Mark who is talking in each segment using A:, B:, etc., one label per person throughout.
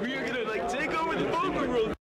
A: We are gonna like take over the poker world.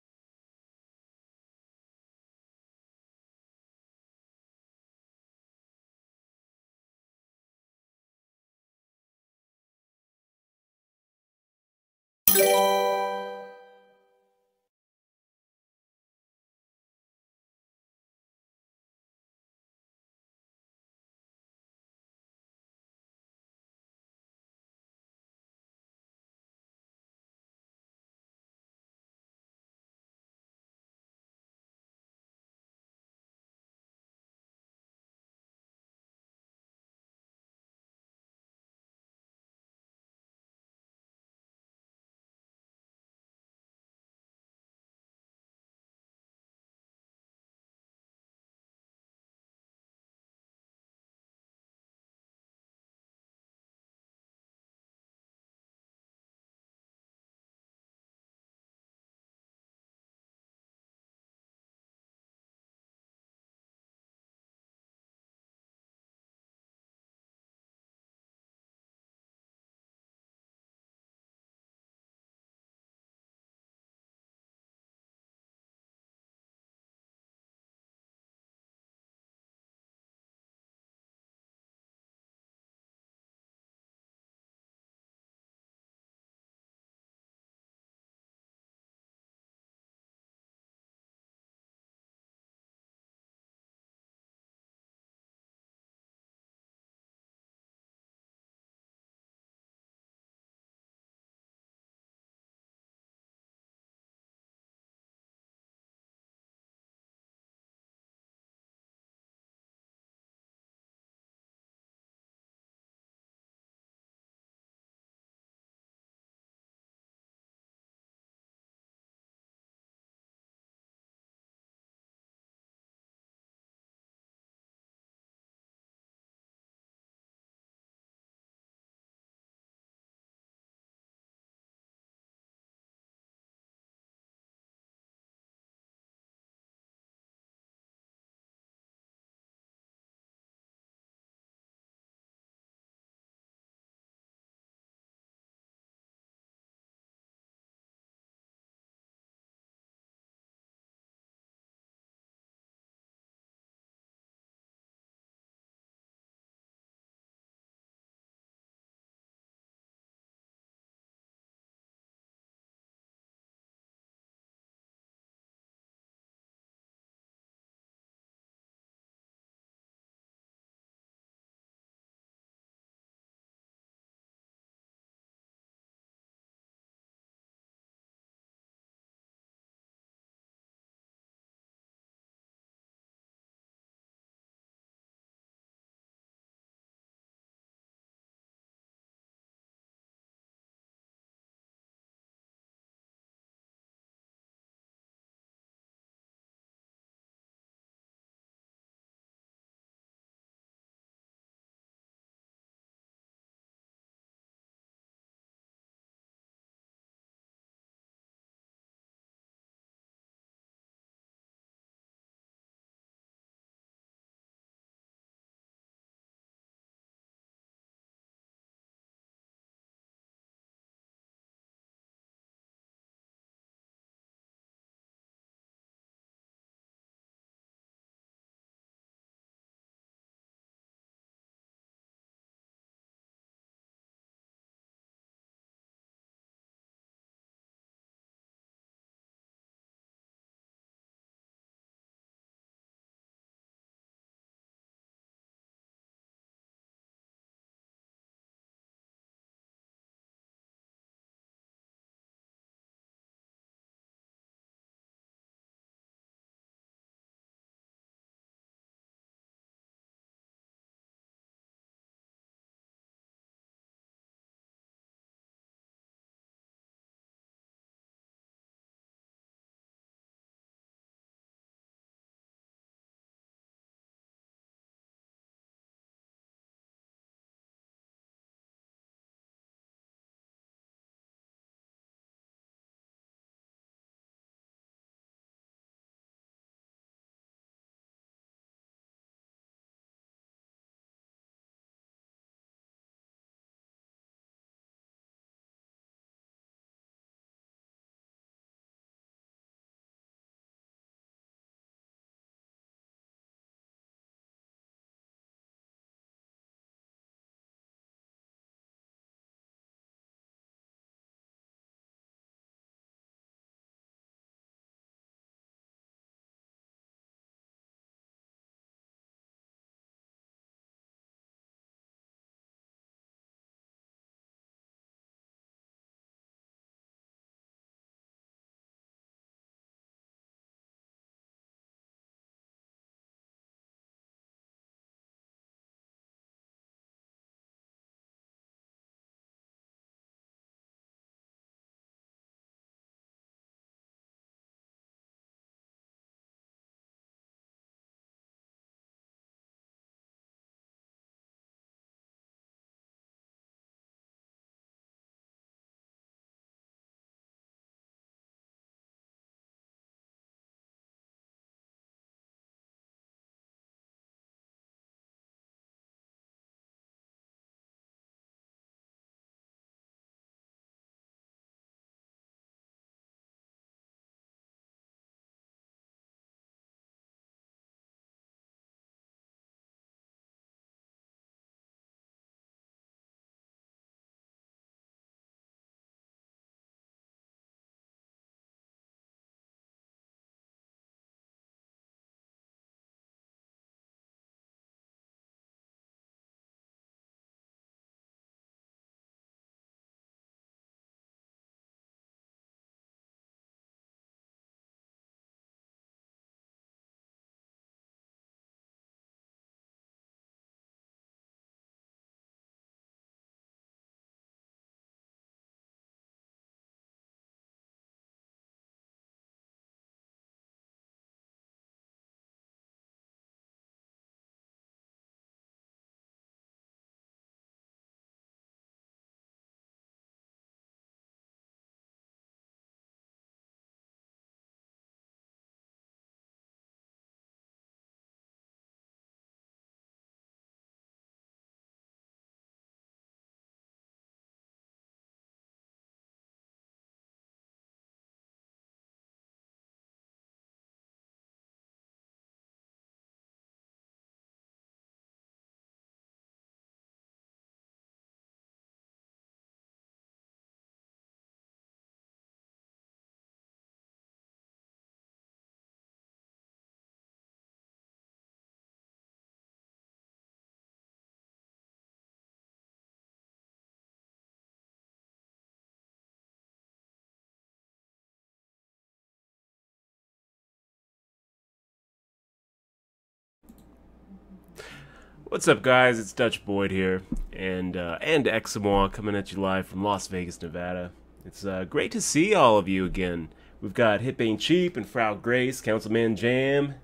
B: What's up, guys? It's Dutch Boyd here, and Eximois coming at you live from Las Vegas, Nevada. It's great to see all of you again. We've got Hip Ain't Cheap and Frau Grace, Councilman Jam.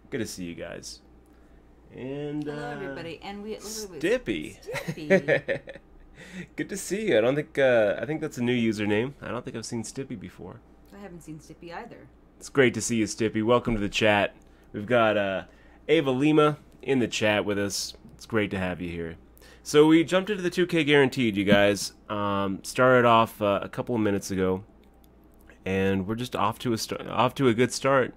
B: Good to see you guys. And
C: hello, everybody. And
B: Stippy.
C: Stippy.
B: Good to see you. I think that's a new username. I don't think I've seen Stippy before.
C: I haven't seen Stippy either.
B: It's great to see you, Stippy. Welcome to the chat. We've got Ava Lima in the chat with us. It's great to have you here. So we jumped into the 2K Guaranteed, you guys. Started off a couple of minutes ago, and we're just off to a good start.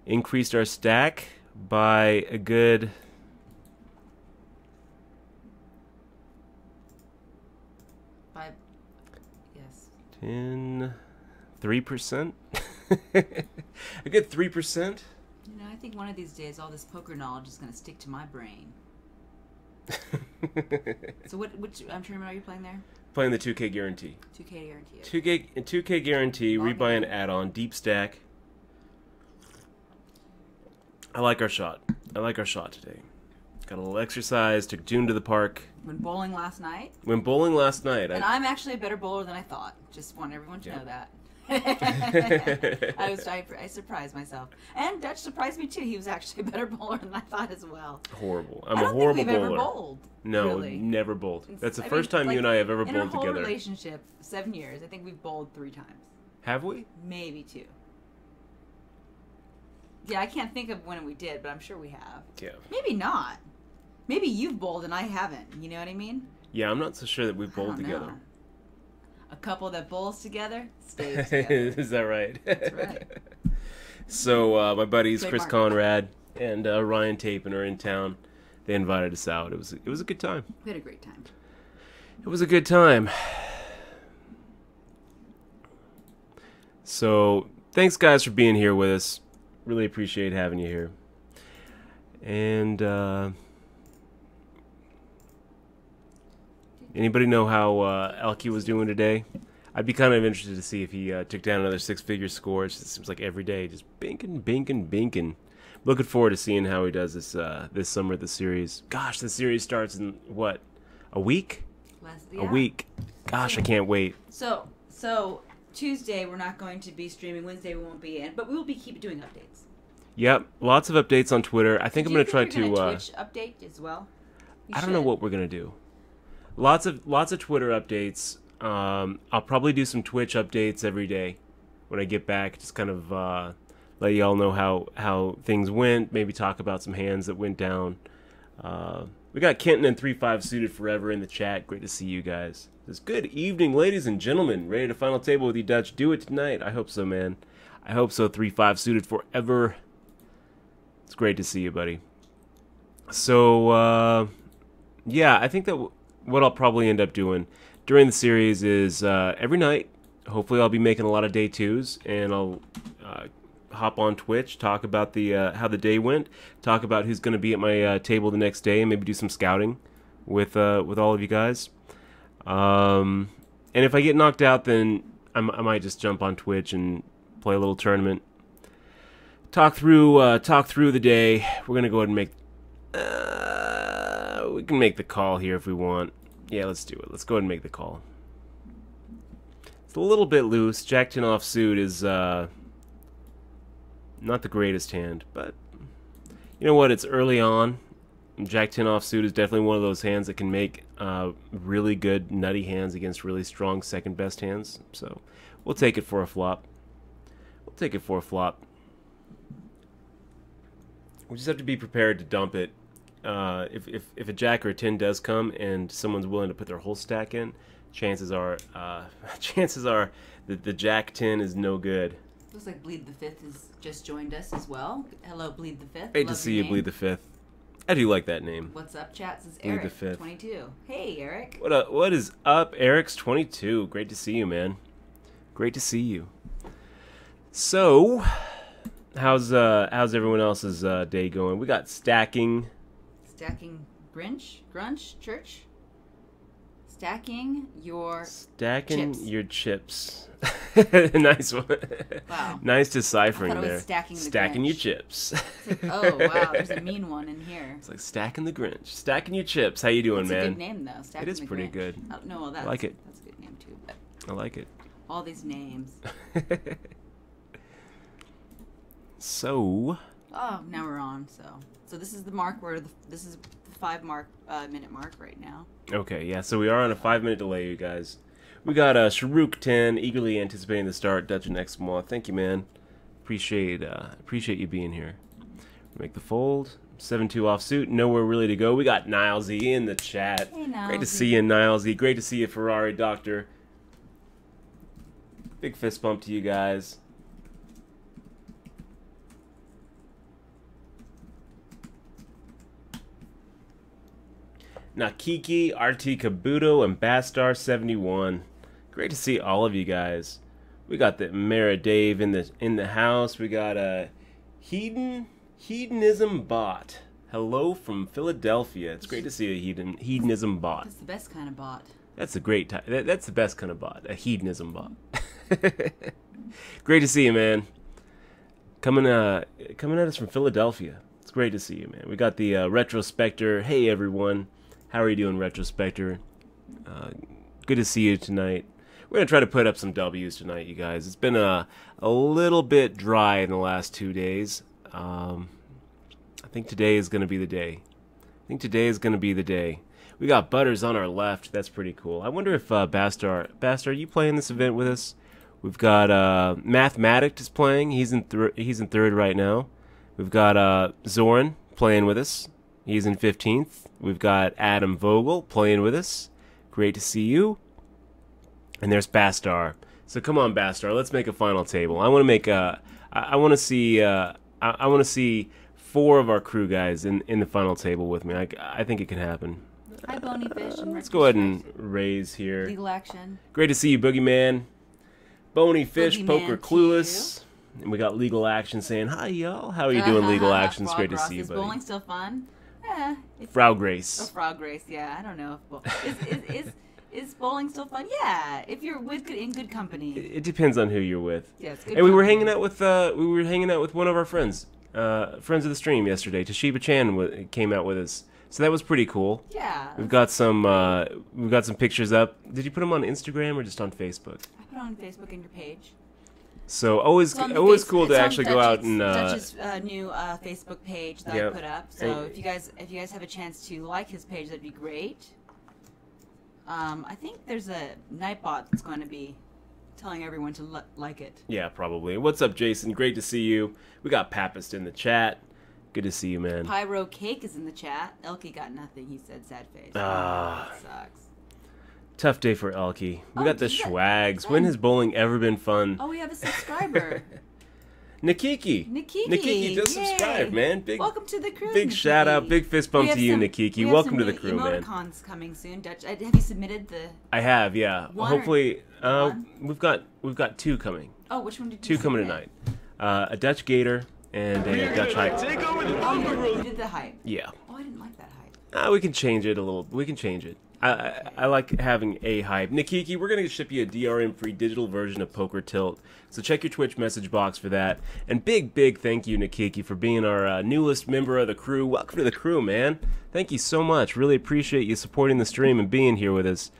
B: Increased our stack by a good 3%. A good 3%.
C: You know, I think one of these days all this poker knowledge is going to stick to my brain. So which I'm trying to remember, are you playing there?
B: Playing the 2K Guarantee.
C: 2K Guarantee.
B: 2K Guarantee, rebuy an add-on, deep stack. I like our shot. I like our shot today. Got a little exercise, took June to the park.
C: Went bowling last night.
B: Went bowling last night.
C: And I'm actually a better bowler than I thought. Just want everyone to know that. I surprised myself, and Dutch surprised me too. He was actually a better bowler than I thought as well.
B: Horrible. I'm a horrible bowler.
C: Ever bowled.
B: No,
C: really.
B: Never bowled. That's the first time you and I have ever bowled together.
C: In our whole relationship, 7 years, I think we've bowled 3 times.
B: Have we?
C: Maybe 2. Yeah, I can't think of when we did, but I'm sure we have.
B: Yeah.
C: Maybe not. Maybe you've bowled and I haven't. You know what I mean?
B: Yeah, I'm not so sure that we've bowled together.
C: Know. A couple that bowls together stays together.
B: Is that right?
C: That's right.
B: So my buddies
C: Trademark.
B: Chris Conrad and Ryan Tapin are in town. They invited us out. It was a good time.
C: We had a great time.
B: It was a good time. So thanks, guys, for being here with us. Really appreciate having you here. And anybody know how Elke was doing today? I'd be kind of interested to see if he took down another 6-figure score. It seems like every day, just binking. Looking forward to seeing how he does this summer at the series. Gosh, the series starts in, what, a week?
C: Yeah.
B: A week. Gosh, I can't wait.
C: So Tuesday we're not going to be streaming. Wednesday we won't be in, but we will keep doing updates.
B: Yep, lots of updates on Twitter. I think I'm going to try to
C: Twitch update as well.
B: I don't know what we're going to do. Lots of Twitter updates. I'll probably do some Twitch updates every day when I get back. Just kind of let y'all know how things went. Maybe talk about some hands that went down. We got Kenton and 3-5 Suited Forever in the chat. Great to see you guys. It's good evening, ladies and gentlemen. Ready to final table with you, Dutch? Do it tonight. I hope so, man. I hope so. 3-5 Suited Forever. It's great to see you, buddy. So, yeah, I think that what I'll probably end up doing during the series is every night, hopefully I'll be making a lot of day 2s, and I'll hop on Twitch, talk about the how the day went, talk about who's going to be at my table the next day, and maybe do some scouting with all of you guys. And if I get knocked out, then I might just jump on Twitch and play a little tournament. Talk through the day. We're gonna go ahead and make. We can make the call here if we want. Yeah, let's do it. Let's go ahead and make the call. It's a little bit loose. Jack 10 offsuit is not the greatest hand, but you know what? It's early on. Jack 10 offsuit is definitely one of those hands that can make really good nutty hands against really strong second best hands. So we'll take it for a flop. We just have to be prepared to dump it. If a jack or a 10 does come and someone's willing to put their whole stack in, chances are that the jack 10 is no good.
C: Looks like Bleed the Fifth has just joined us as well. Hello, Bleed the Fifth.
B: Great to see you, Bleed the Fifth. I do like that name.
C: What's up, chat? This is Eric,
B: Bleed the Fifth.
C: 22. Hey, Eric.
B: What is up, Eric's 22? Great to see you, man. Great to see you. So, how's everyone else's day going? We got stacking.
C: Stacking Grunch? Church? Stacking your
B: Stacking
C: chips.
B: your chips. Nice one.
C: Wow.
B: Nice deciphering
C: I thought it
B: there.
C: was stacking the
B: Stacking your
C: Grinch.
B: chips.
C: It's like, oh, wow, there's a mean one in here.
B: It's like stacking the Grinch. Stacking your chips. How you doing,
C: That's
B: man?
C: a good name, though. Stacking
B: It is
C: the
B: pretty
C: Grinch.
B: good.
C: Oh, no, well, that's,
B: I like it.
C: That's a good name, too. But
B: I like it.
C: all these names.
B: So...
C: Oh, now we're on. So this is the mark where this is the 5-minute mark right now.
B: Okay, yeah, so we are on a 5-minute delay, you guys. We got Sharuk 10 eagerly anticipating the start. Dutch and Exmoor, thank you, man. Appreciate you being here. Make the fold. 7-2 offsuit. Nowhere really to go. We got Nilesy in the chat.
C: Hey, Nilesy.
B: Great to see you, Nilesy. Great to see you, Ferrari Doctor. Big fist bump to you guys. Nakiki, RT Kabuto, and Bastar71. Great to see all of you guys. We got the Mara Dave in the house. We got Hedonism Bot. Hello from Philadelphia. It's great to see a hedonism bot.
C: That's the best kind of bot.
B: That's a great time. That's the best kind of bot. A hedonism bot. Great to see you, man. Coming at us from Philadelphia. It's great to see you, man. We got the Retrospector. Hey, everyone. How are you doing, Retrospector? Good to see you tonight. We're going to try to put up some W's tonight, you guys. It's been a little bit dry in the last 2 days. I think today is going to be the day. We got Butters on our left. That's pretty cool. I wonder if Bastar, are you playing this event with us? We've got Mathematic is playing. He's in third right now. We've got Zoran playing with us. He's in 15th. We've got Adam Vogel playing with us. Great to see you. And there's Bastar. So come on, Bastar. Let's make a final table. I want to make I want to see. I want to see 4 of our crew guys in the final table with me. I think it can happen.
C: Hi, Bony Fish. And
B: Let's go ahead and raise here.
C: Legal Action.
B: Great to see you, Boogeyman. Bony Fish,
C: Boogeyman
B: Poker Clueless. And we got Legal Action saying, hi, y'all. How are you doing, Legal Action? It's great to see you,
C: Is
B: buddy.
C: bowling still fun?
B: Frau Grace.
C: Oh, Frog Race. Yeah, I don't know if is bowling still fun? Yeah, if you're in good company.
B: It depends on who you're with.
C: Yeah, it's good.
B: And we were
C: company.
B: hanging out with one of our friends, friends of the stream yesterday. Toshiba Chan came out with us, so that was pretty cool.
C: Yeah.
B: We've got some pictures up. Did you put them on Instagram or just on Facebook?
C: I put it on Facebook and your page.
B: So always cool to actually go out and
C: Dutch's new Facebook page that
B: Yep.
C: I put up. So
B: And-
C: if you guys have a chance to like his page, that'd be great. I think there's a Nightbot that's going to be telling everyone to like it.
B: yeah, probably. What's up, Jason? Great to see you. We got Papist in the chat. Good to see you, man.
C: Pyro Cake is in the chat. Elkie got nothing. He said sad face.
B: Ah.
C: That sucks.
B: Tough day for Elkie. We
C: Oh,
B: got the
C: is that-
B: Schwags. When has bowling ever been fun?
C: Oh, we have a subscriber.
B: Nikiki. Nikiki, just
C: Yay.
B: subscribe, man. Big
C: Welcome to the crew.
B: big
C: Nikiki.
B: shout out, big fist bump
C: We have
B: to you,
C: some-
B: Nikiki.
C: we have
B: Welcome
C: some
B: to the
C: new
B: crew, man.
C: emoticons coming soon. Dutch, have you submitted the?
B: I have, yeah.
C: One or-
B: Hopefully,
C: one?
B: we've got 2 coming.
C: Oh, which one did you?
B: 2 coming
C: submit?
B: tonight. A Dutch Gator and a Dutch Hype.
A: Take over the
C: Oh,
A: poker
C: you
A: world.
C: did the hype.
B: Yeah.
C: Oh, I didn't like that hype.
B: We can change it a little. We can change it. I like having a hype. Nikiki, we're going to ship you a DRM-free digital version of Poker Tilt. So check your Twitch message box for that. And big thank you, Nikiki, for being our newest member of the crew. Welcome to the crew, man. Thank you so much. Really appreciate you supporting the stream and being here with us.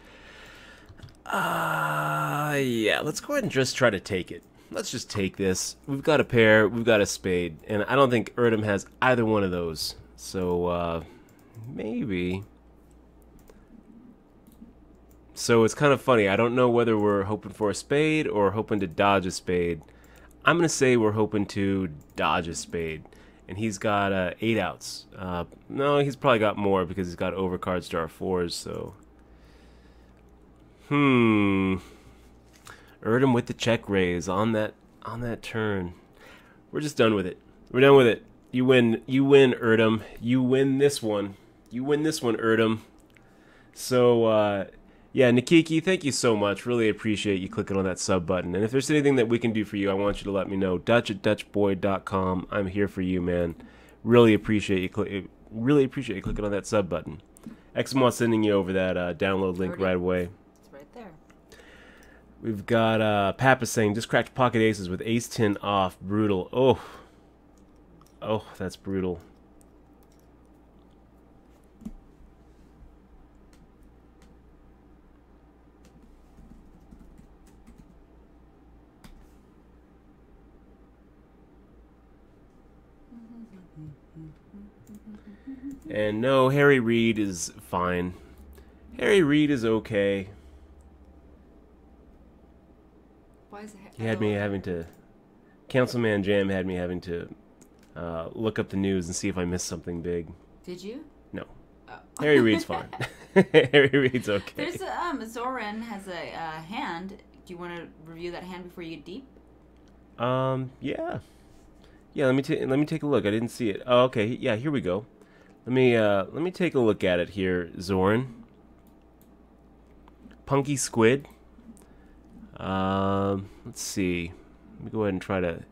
B: Yeah, let's go ahead and just try to take it. Let's just take this. We've got a pair. We've got a spade. And I don't think Erdem has either one of those. So, maybe... So it's kind of funny. I don't know whether we're hoping for a spade or hoping to dodge a spade. I'm going to say we're hoping to dodge a spade. And he's got 8 outs. No, he's probably got more because he's got overcard star 4s. So, Erdem with the check raise on that turn. We're just done with it. We're done with it. You win, Erdem. You win this one. Erdem. So, yeah, Nikiki, thank you so much. Really appreciate you clicking on that sub button. And if there's anything that we can do for you, I want you to let me know. Dutch@dutchboy.com. I'm here for you, man. Really appreciate you clicking on that sub button. Xmod sending you over that download link right away.
C: It's right there.
B: We've got Papa saying, just cracked pocket aces with ace 10 off. Brutal. Oh. Oh, that's brutal. And no, Harry Reid is fine. Harry Reid is okay.
C: Why is it?
B: He had me having to... Councilman Jam had me having to look up the news and see if I missed something big.
C: Did you?
B: No.
C: Oh.
B: Harry Reid's fine. Harry Reid's okay.
C: There's Zoran has a hand. Do you want to review that hand before you get deep?
B: Yeah. Yeah, let me take a look. I didn't see it. Oh, okay. Yeah, here we go. Let me take a look at it here, Zoran. Punky Squid. Let's see. Let me go ahead and try to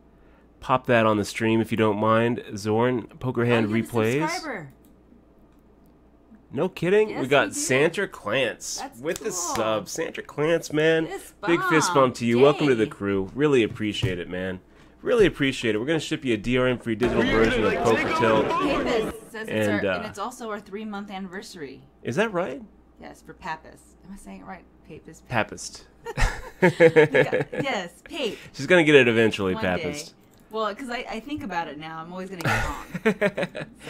B: pop that on the stream if you don't mind. Zoran, poker hand replays. No kidding.
C: Yes,
B: we got
C: we did.
B: Sandra Clance
C: That's
B: with the
C: cool.
B: sub. Sandra Clance, man.
C: Fist
B: Big fist
C: bump.
B: bump to you. Welcome to the
C: Yay.
B: crew. Really appreciate it, man. Really appreciate it. We're gonna ship you a DRM free digital
A: We're
B: version of
A: gonna,
B: Poker
A: take
B: Tilt.
A: over the
C: Hey,
A: phone
C: this
A: room.
C: says
B: And,
C: and it's also our 3-month anniversary.
B: Is that right?
C: Yes, for Papist. Am I saying it right? Papist.
B: Papist.
C: Yes, Pape.
B: She's gonna get it eventually,
C: One
B: Papist.
C: day. Well, because I think about it now, I'm always gonna get it wrong. So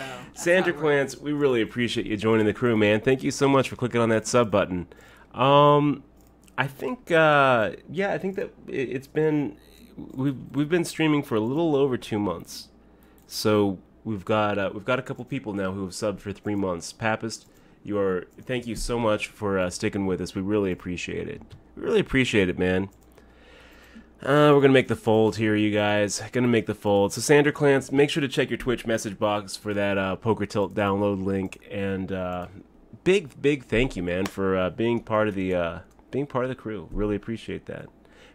C: that's
B: Sandra
C: how it
B: Clance,
C: works.
B: we really appreciate you joining the crew, man. Thank you so much for clicking on that sub button. I think I think that it's been we've been streaming for a little over 2 months, so we've got a couple people now who have subbed for 3 months. Papist, thank you so much for sticking with us. We really appreciate it. We really appreciate it, man. We're going to make the fold here, you guys. Going to make the fold. So, Sandra Clance, make sure to check your Twitch message box for that Poker Tilt download link. And big thank you, man, for being part of the crew. Really appreciate that.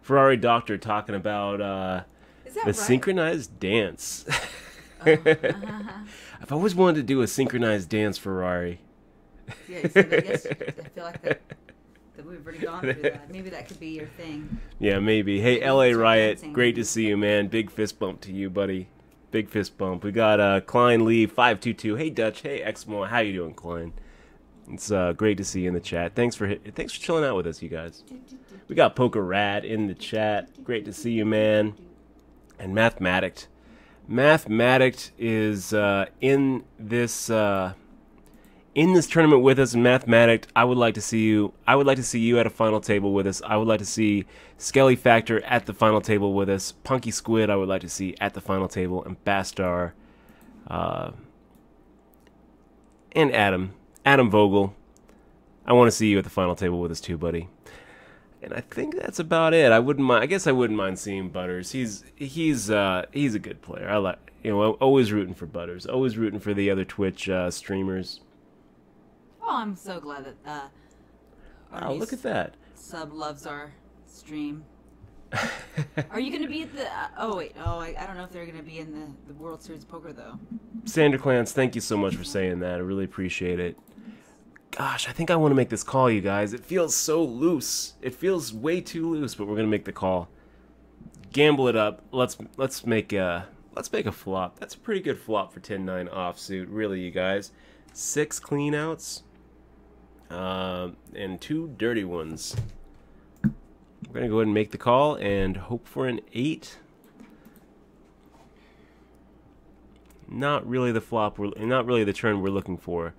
B: Ferrari Doctor talking about
C: Is that
B: the
C: right?
B: synchronized dance. I've always wanted to do a synchronized dance, Ferrari.
C: Yeah, you said that yesterday. I feel like that we've already gone through that. Maybe that could be your thing.
B: Yeah, maybe. Hey, LA
C: Start
B: Riot,
C: dancing.
B: great to see you, man. Big fist bump to you, buddy. Big fist bump. We got Klein Lee 522. Hey, Dutch. Hey, Xmo. How you doing, Klein? It's great to see you in the chat. Thanks for chilling out with us, you guys. We got Poker Rat in the chat. Great to see you, man. And Mathematics. Mathematics is in this tournament with us in Mathematics. I would like to see you at a final table with us. I would like to see Skelly Factor at the final table with us. Punky Squid I would like to see at the final table. And Bastar and Adam Vogel, I want to see you at the final table with us too, buddy. And I think that's about it. I guess I wouldn't mind seeing Butters. He's a good player. I like, always rooting for Butters. Always rooting for the other Twitch streamers.
C: Oh, I'm so glad that our
B: Oh,
C: new
B: look at that.
C: sub loves our stream. Are you going to be at the... I don't know if they're going to be in the World Series of Poker, though.
B: Sandra Clance, thank you so much for saying that. I really appreciate it. Gosh, I think I want to make this call, you guys. It feels so loose. It feels way too loose, but we're going to make the call. Gamble it up. Let's make a flop. That's a pretty good flop for 10-9 offsuit, really, you guys. 6 clean outs. And 2 dirty ones. We're going to go ahead and make the call and hope for an 8. Not really the flop, not really the turn we're looking for.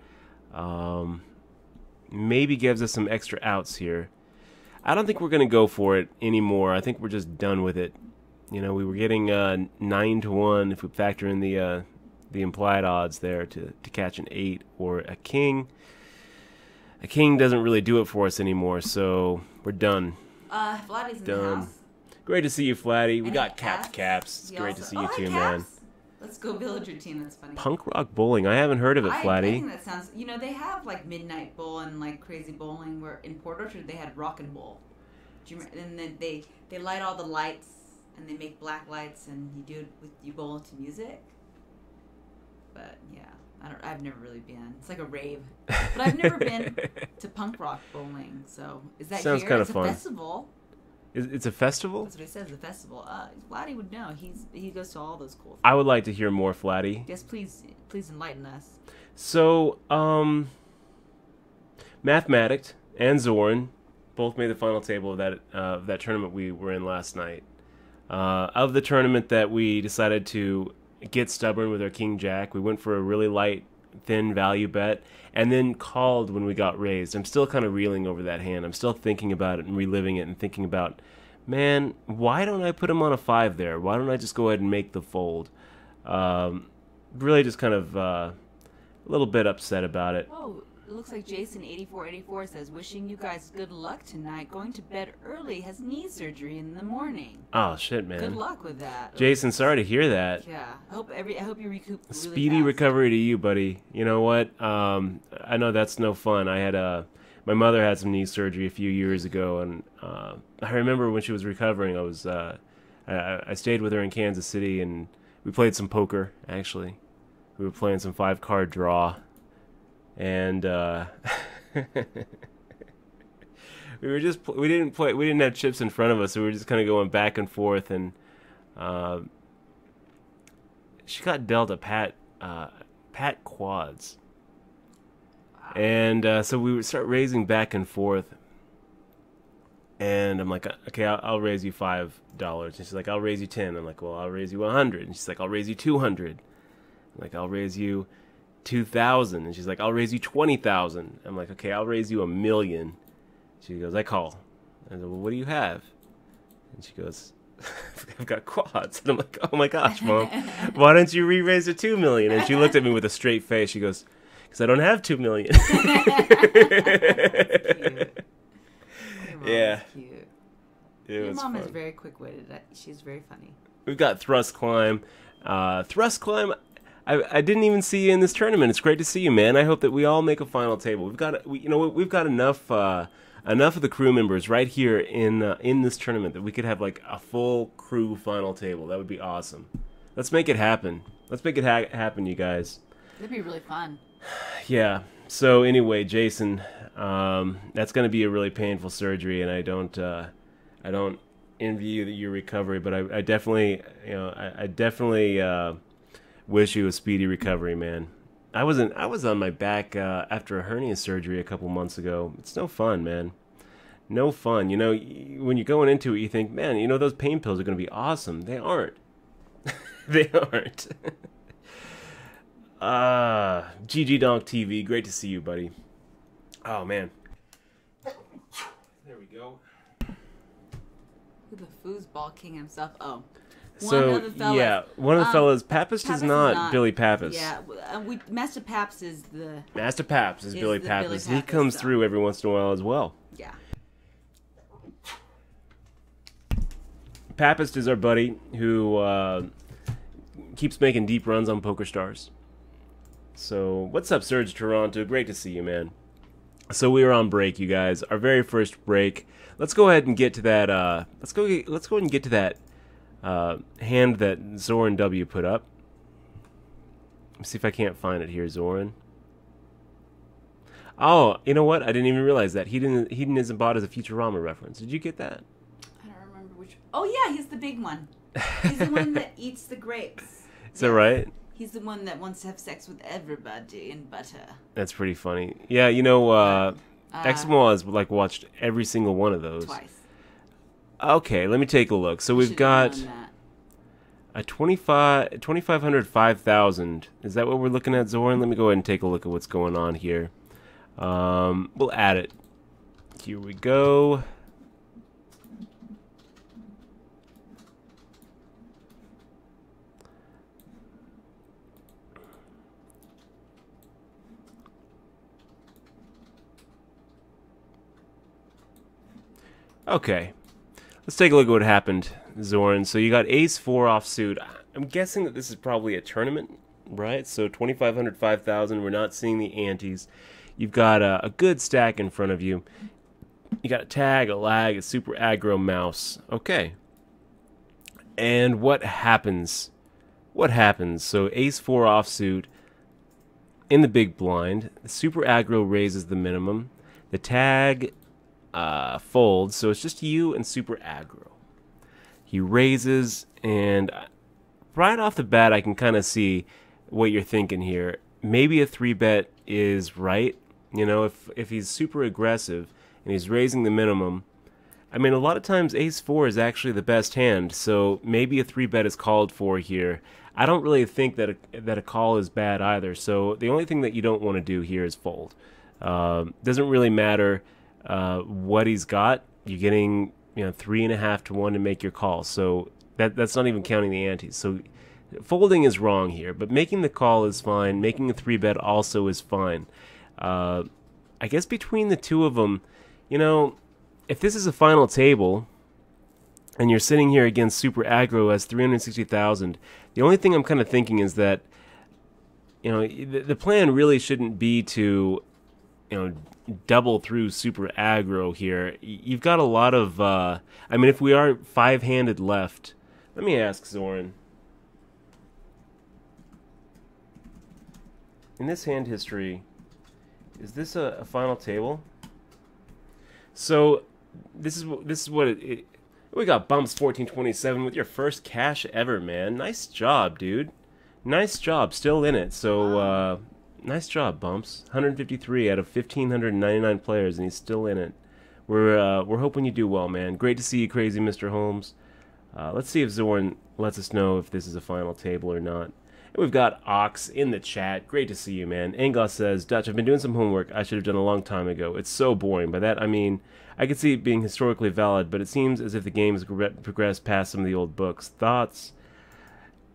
B: Maybe gives us some extra outs here. I don't think we're going to go for it anymore. I think we're just done with it. We were getting 9-1 if we factor in the implied odds there to catch an 8 or a king. A king doesn't really do it for us anymore, so we're done.
C: Vladdy's in the
B: Done.
C: house.
B: Great to see you, Flatty. We
C: And
B: got
C: he
B: Caps
C: asks-
B: Caps. It's
C: he
B: great to
C: also-
B: see you
C: hi,
B: too,
C: Caps.
B: man.
C: Let's go Villager team. That's funny.
B: Punk Rock Bowling. I haven't heard of it,
C: I
B: Flatty.
C: think that sounds... they have like Midnight Bowl and like Crazy Bowling where in Port Orchard they had Rock and Bowl. Do you remember? And then they light all the lights and they make black lights and you bowl to music. But yeah, I've never really been. It's like a rave, but I've never been to punk rock bowling. So is that
B: Sounds
C: here?
B: kind of
C: It's
B: fun.
C: a festival.
B: It's a festival?
C: That's what it says. A festival. Flatty would know. He goes to all those cool things.
B: I would like to hear more, Flatty.
C: Yes, please enlighten us.
B: So, Mathematics and Zoran both made the final table of that tournament we were in last night. Of the tournament that we decided to get stubborn with our King Jack, we went for a really light, thin value bet, and then called when we got raised. I'm still kind of reeling over that hand. I'm still thinking about it and reliving it and thinking about, man, why don't I put him on a 5 there? Why don't I just go ahead and make the fold? Really just kind of a little bit upset about it.
C: Oh, it looks like Jason8484 says, wishing you guys good luck tonight. Going to bed early. Has knee surgery in the morning.
B: Oh, shit, man.
C: Good luck with that.
B: Jason, sorry to hear that.
C: Yeah. I hope you recoup really
B: Speedy
C: fast.
B: recovery to you, buddy. You know what? I know that's no fun. I had my mother had some knee surgery a few years ago, and I remember when she was recovering, I stayed with her in Kansas City, and we played some poker. Actually, we were playing some 5-card draw, and we didn't have chips in front of us, so we were just kind of going back and forth, and she got dealt a pat quads. And so we would start raising back and forth. And I'm like, okay, I'll raise you $5. And she's like, I'll raise you 10. I'm like, well, I'll raise you 100. And she's like, I'll raise you 200. I'm like, I'll raise you 2,000. And she's like, I'll raise you 20,000. I'm like, okay, I'll raise you 1,000,000. She goes, I call. I said, well, what do you have? And she goes, I've got quads. And I'm like, oh my gosh, Mom, why don't you re-raise to 2 million? And she looked at me with a straight face. She goes, because I don't have 2 million. Yeah.
C: Cute.
B: Your
C: mom is very quick-witted. She's very funny.
B: We've got Thrust Climb. Thrust Climb, I didn't even see you in this tournament. It's great to see you, man. I hope that we all make a final table. We've got enough of the crew members right here in this tournament that we could have like a full crew final table. That would be awesome. Let's make it happen. Let's make it happen, you guys.
C: That'd be really fun.
B: Yeah. So anyway, Jason, that's going to be a really painful surgery, and I don't envy you your recovery, but I definitely, I definitely wish you a speedy recovery, man. I was on my back after a hernia surgery a couple months ago. It's no fun, man. No fun. When you're going into it, you think, man, those pain pills are going to be awesome. They aren't. They aren't. GG Donk TV, great to see you, buddy. Oh man, there we go.
C: Who the foosball king himself? Oh,
B: one of the fellas. Pappas is not Billy Pappas.
C: Yeah, Master Paps is the
B: Billy Pappas. He comes through every once in a while as well.
C: Yeah.
B: Pappas is our buddy who keeps making deep runs on PokerStars. So, what's up, Surge Toronto? Great to see you, man. So we were on break, you guys. Our very first break. Let's go ahead and get to that. Let's go ahead and get to that hand that Zoran W put up. Let's see if I can't find it here, Zoran. Oh, you know what? I didn't even realize that Hedon isn't bought as a Futurama reference. Did you get that?
C: I don't remember which. Oh yeah, he's the big one. He's the one that eats the grapes.
B: Is that right?
C: He's the one that wants to have sex with everybody in butter.
B: That's pretty funny. Yeah, Exmo has watched every single one of those.
C: Twice.
B: Okay, let me take a look. So we've got a 2,500, 5,000. Is that what we're looking at, Zoran? Let me go ahead and take a look at what's going on here. We'll add it. Here we go. Okay, let's take a look at what happened, Zoran. So you got ace-4 offsuit. I'm guessing that this is probably a tournament, right? So 2,500, 5,000. We're not seeing the antes. You've got a good stack in front of you. You got a tag, a lag, a super aggro mouse. Okay. And what happens? What happens? So ace-4 offsuit. in the big blind. Super aggro raises the minimum. The tag folds, so it's just you and super aggro. He raises, and right off the bat, I can kind of see what you're thinking here. Maybe a 3-bet is right. You know, if he's super aggressive and he's raising the minimum, I mean, a lot of times ace-4 is actually the best hand, so maybe a 3-bet is called for here. I don't really think that a call is bad either, so the only thing that you don't want to do here is fold. Doesn't really matter what he's got. You're getting 3.5 to 1 to make your call, so that's not even counting the antes. So folding is wrong here, but making the call is fine. Making a 3-bet also is fine. I guess between the two of them, if this is a final table and you're sitting here against super aggro as 360,000, the only thing I'm kind of thinking is that the plan really shouldn't be to double through super aggro here. You've got a lot of I mean, if we are 5-handed left, let me ask Zoran, in this hand history, is this a final table? So this is what we got. Bumps 1427 with your first cash ever, man. Nice job, dude. Nice job. Still in it. So nice job, Bumps. 153 out of 1,599 players, and he's still in it. We're hoping you do well, man. Great to see you, crazy Mr. Holmes. Let's see if Zorn lets us know if this is a final table or not. And we've got Ox in the chat. Great to see you, man. Angos says, Dutch, I've been doing some homework I should have done a long time ago. It's so boring. By that, I mean, I could see it being historically valid, but it seems as if the game has progressed past some of the old books. Thoughts?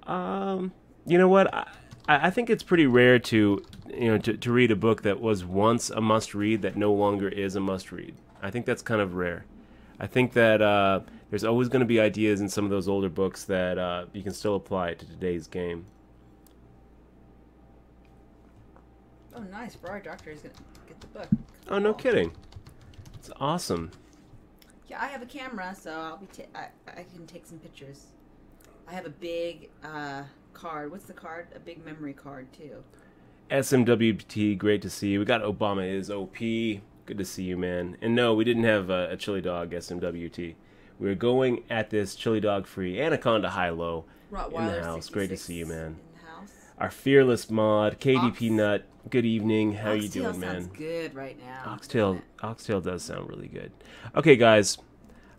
B: You know what? I think it's pretty rare to read a book that was once a must-read that no longer is a must-read. I think that's kind of rare. I think that there's always going to be ideas in some of those older books that you can still apply to today's game.
C: Oh, nice. Ferrari Doctor is going to get the book.
B: Oh, no kidding. It's awesome.
C: Yeah, I have a camera, so I'll be I can take some pictures. I have a big card. What's the card? A big memory card, too.
B: SMWT, great to see you. We got Obama is OP. Good to see you, man. And no, we didn't have a chili dog SMWT. We were going at this chili dog free Anaconda high-low in the house. Great to see you, man. Our fearless mod, KDP Nut. Good evening. How are you doing, man?
C: Sounds good right now.
B: Oxtail does sound really good. Okay, guys.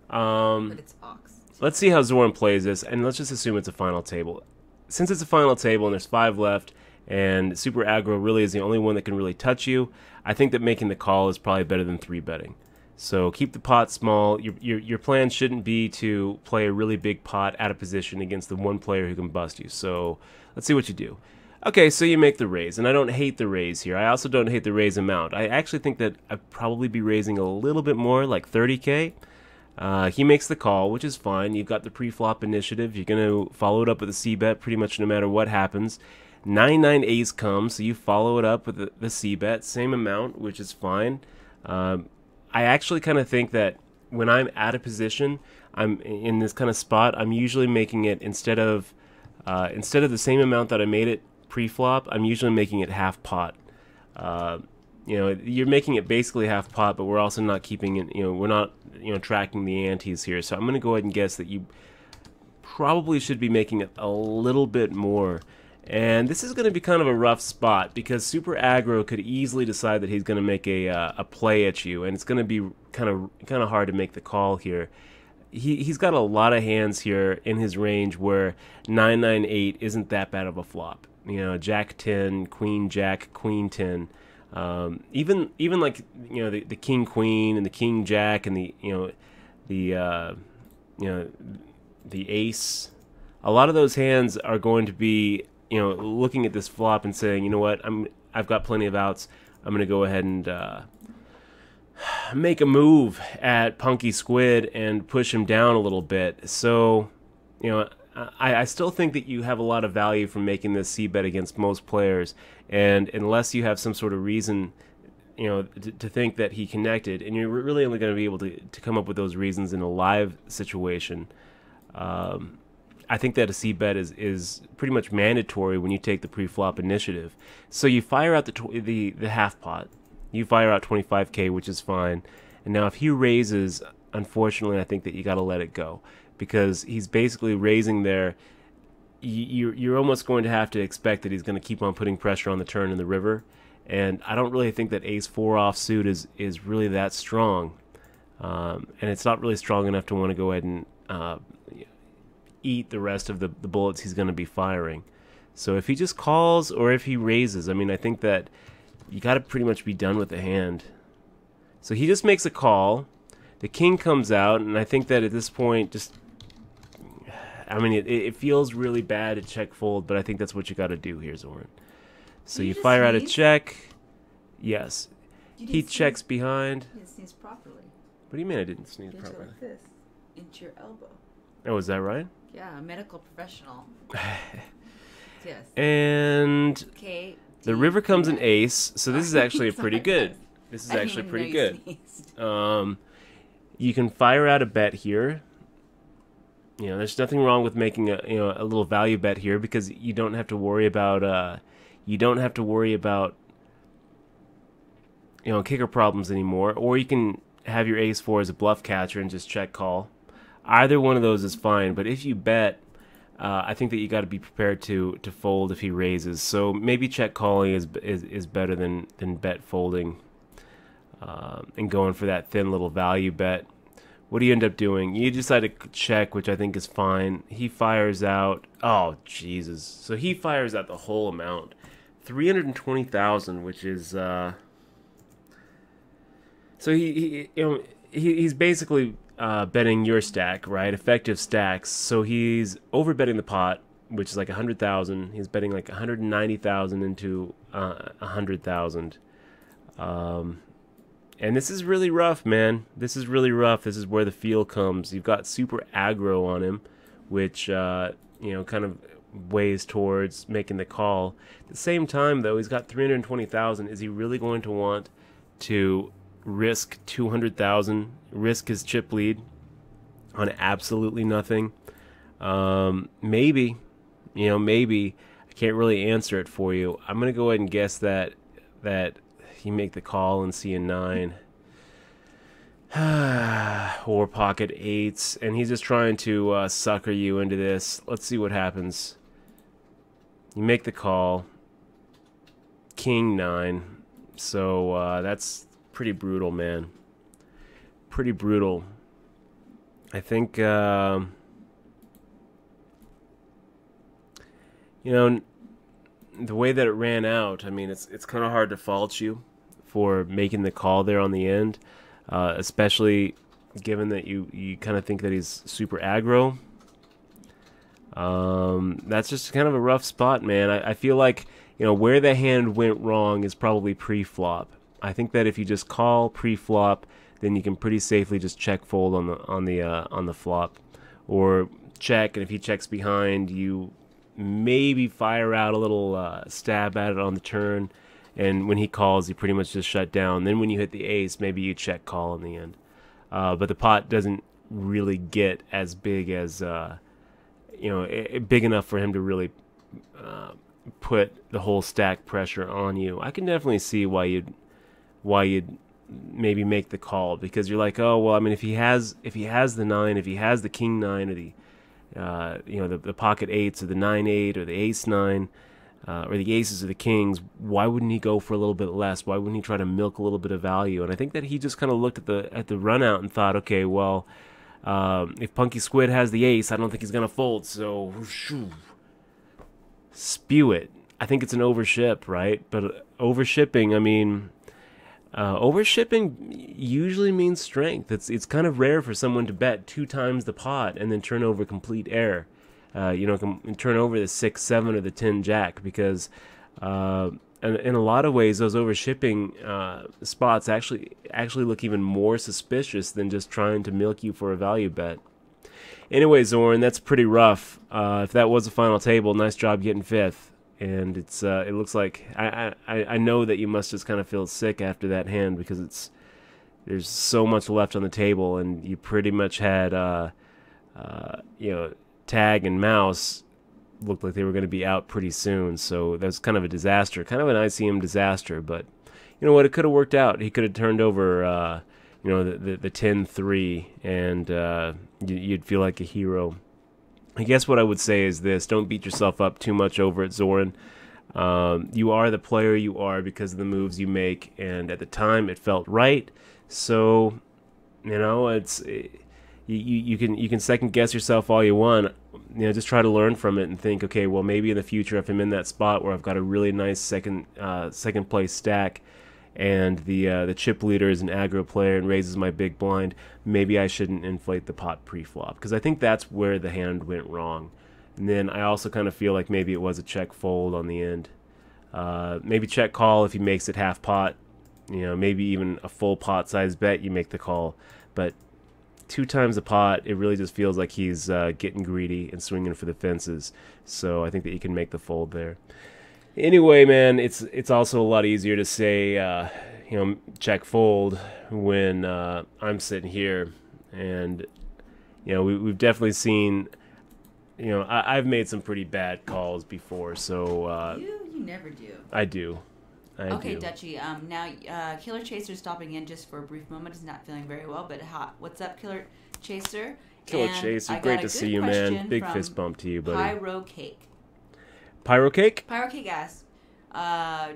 C: But it's Ox.
B: Let's see how Zoran plays this, and let's just assume it's a final table. Since it's a final table and there's 5 left, and super aggro really is the only one that can really touch you, I think that making the call is probably better than 3-betting. So keep the pot small. Your plan shouldn't be to play a really big pot out of position against the one player who can bust you. So let's see what you do. Okay, so you make the raise, and I don't hate the raise here. I also don't hate the raise amount. I actually think that I'd probably be raising a little bit more, like 30K. He makes the call, which is fine. You've got the pre-flop initiative. You're going to follow it up with a C-bet pretty much no matter what happens. 9-9 ace comes, so you follow it up with the C-bet, same amount, which is fine. I actually kind of think that when I'm out of position, I'm in this kind of spot, I'm usually making it instead of the same amount that I made it pre-flop, I'm usually making it half pot. You're making it basically half pot, but we're also not keeping it, we're not, tracking the antes here. So I'm going to go ahead and guess that you probably should be making it a little bit more. And this is going to be kind of a rough spot because super aggro could easily decide that he's going to make a play at you, and it's going to be kind of hard to make the call here. He's got a lot of hands here in his range where 9-9-8 isn't that bad of a flop. Jack 10, Queen Jack, Queen 10. Even like the King Queen and the King Jack and the ace. A lot of those hands are going to be looking at this flop and saying, you know what, I've got plenty of outs. I'm going to go ahead and make a move at Punky Squid and push him down a little bit. So, I still think that you have a lot of value from making this C-bet against most players, and unless you have some sort of reason, to think that he connected, and you're really only going to be able to come up with those reasons in a live situation, I think that a c-bet is pretty much mandatory when you take the pre-flop initiative. So you fire out the half pot. You fire out 25k, which is fine. And now if he raises, unfortunately, I think that you got to let it go, because he's basically raising there. You're almost going to have to expect that he's going to keep on putting pressure on the turn in the river. And I don't really think that ace-4 offsuit is really that strong. And it's not really strong enough to want to go ahead and eat the rest of the bullets he's going to be firing. So if he just calls or if he raises, I mean, I think that you got to pretty much be done with the hand. So he just makes a call. The king comes out, and I think that at this point, just, I mean, it feels really bad to check fold, but I think that's what you got to do here, Zoran. So you fire out a check. Yes. He checks behind.
C: You didn't sneeze properly.
B: What do you mean I didn't sneeze properly?
C: Like this, into your elbow.
B: Oh, is that right?
C: Yeah, a medical professional. Yes.
B: And
C: Okay.
B: the river comes an ace, so this is actually pretty good. This is
C: I didn't
B: actually
C: even
B: pretty
C: know you
B: good.
C: sneezed.
B: You can fire out a bet here. You know, there's nothing wrong with making a little value bet here, because you don't have to worry about kicker problems anymore. Or you can have your ace-4 as a bluff catcher and just check call. Either one of those is fine, but if you bet, I think that you got to be prepared to fold if he raises. So maybe check calling is better than bet folding, and going for that thin little value bet. What do you end up doing? You decide to check, which I think is fine. He fires out. Oh Jesus! So he fires out the whole amount, 320,000, which is so he's basically betting your stack, right? Effective stacks. So he's overbetting the pot, which is like 100,000. He's betting like 190,000 into 100,000. And this is really rough, man. This is really rough. This is where the feel comes. You've got super aggro on him, which kind of weighs towards making the call. At the same time, though, he's got 320,000. Is he really going to want to risk 200,000, risk his chip lead on absolutely nothing? Maybe. Maybe. I can't really answer it for you. I'm going to go ahead and guess that you make the call and see a 9. Or pocket 8s, and he's just trying to sucker you into this. Let's see what happens. You make the call. King 9. So that's pretty brutal, man. Pretty brutal. I think the way that it ran out, I mean, it's kind of hard to fault you for making the call there on the end, especially given that you kind of think that he's super aggro. That's just kind of a rough spot, man. I feel like where the hand went wrong is probably pre-flop. I think that if you just call pre-flop, then you can pretty safely just check fold on the flop, or check, and if he checks behind, you maybe fire out a little stab at it on the turn, and when he calls, you pretty much just shut down. Then when you hit the ace, maybe you check call in the end. But the pot doesn't really get as big as big enough for him to really put the whole stack pressure on you. I can definitely see why you'd maybe make the call, because you're like, oh well, I mean, if he has the 9, if he has the king 9, or the pocket 8s, or the 9-8, or the ace 9, or the aces or the kings, why wouldn't he go for a little bit less? Why wouldn't he try to milk a little bit of value? And I think that he just kind of looked at the run out and thought, okay, well, if Punky Squid has the ace, I don't think he's gonna fold, so spew it. I think it's an overship, right? But overshipping, I mean, overshipping usually means strength. It's kind of rare for someone to bet 2 times the pot and then turn over complete air. Turn over the 6-7 or the 10-jack, because in a lot of ways those overshipping spots actually look even more suspicious than just trying to milk you for a value bet. Anyway, Zoran, that's pretty rough. If that was the final table, nice job getting 5th. And it looks like I know that you must just kind of feel sick after that hand, because there's so much left on the table, and you pretty much had 10 tag and mouse looked like they were going to be out pretty soon. So that was kind of a disaster, kind of an ICM disaster. But you know what? It could have worked out. He could have turned over, the 10-3, and you'd feel like a hero. I guess what I would say is this: don't beat yourself up too much over it, Zoran. You are the player you are because of the moves you make, and at the time it felt right. So, you can second guess yourself all you want. Just try to learn from it and think, okay, well, maybe in the future, if I'm in that spot where I've got a really nice second place stack, and the chip leader is an aggro player and raises my big blind, maybe I shouldn't inflate the pot pre-flop, because I think that's where the hand went wrong. And then I also kind of feel like maybe it was a check fold on the end. Maybe check call if he makes it half pot. Maybe even a full pot size bet, you make the call. But 2 times the pot, it really just feels like he's getting greedy and swinging for the fences. So I think that you can make the fold there. Anyway, man, it's also a lot easier to say, check fold when I'm sitting here. And, we've definitely seen... I've made some pretty bad calls before, so...
C: You never do.
B: I do.
C: Okay, Dutchie. Now, Killer Chaser stopping in just for a brief moment is not feeling very well, but what's up, Killer Chaser?
B: Killer Chaser, great to see you, man. Big fist bump to you, buddy.
C: Pyro Cake.
B: Pyro Cake?
C: Pyro Cake asks,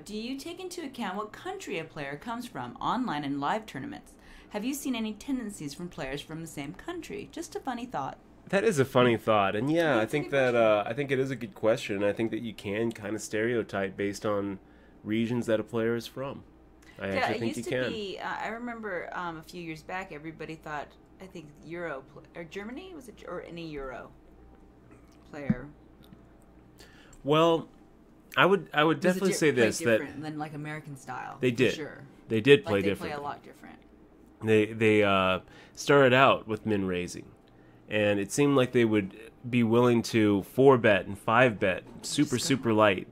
C: do you take into account what country a player comes from online and live tournaments? Have you seen any tendencies from players from the same country? Just a funny thought.
B: That is a funny thought, and yeah, I think that I think it is a good question. I think that you can kind of stereotype based on regions that a player is from. I actually think you can.
C: I remember a few years back, everybody thought, I think Euro or Germany was it, or any Euro player.
B: Well, I would definitely say this, that
C: different than like American style.
B: They did.
C: Sure.
B: They did play different.
C: They play a lot different.
B: They started out with min raising. And it seemed like they would be willing to 4-bet and 5-bet super light.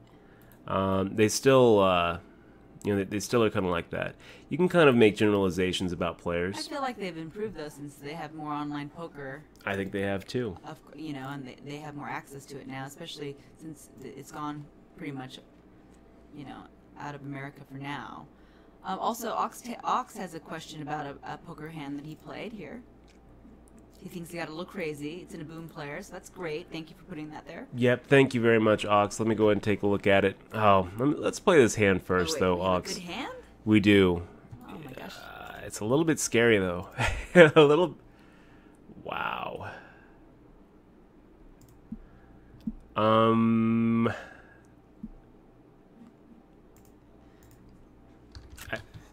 B: They still, they still are kind of like that. You can kind of make generalizations about players.
C: I feel like they've improved though since they have more online poker.
B: I think they have too.
C: And they have more access to it now, especially since it's gone pretty much, out of America for now. Also, Ox has a question about a poker hand that he played here. He thinks he got a little crazy. It's in a boom player, so that's great. Thank you for putting that there.
B: Yep, thank you very much, Ox. Let me go ahead and take a look at it. Let's play this hand first, though, Ox.
C: Have a good hand?
B: We do.
C: Oh my gosh.
B: It's a little bit scary, though. A little. Wow.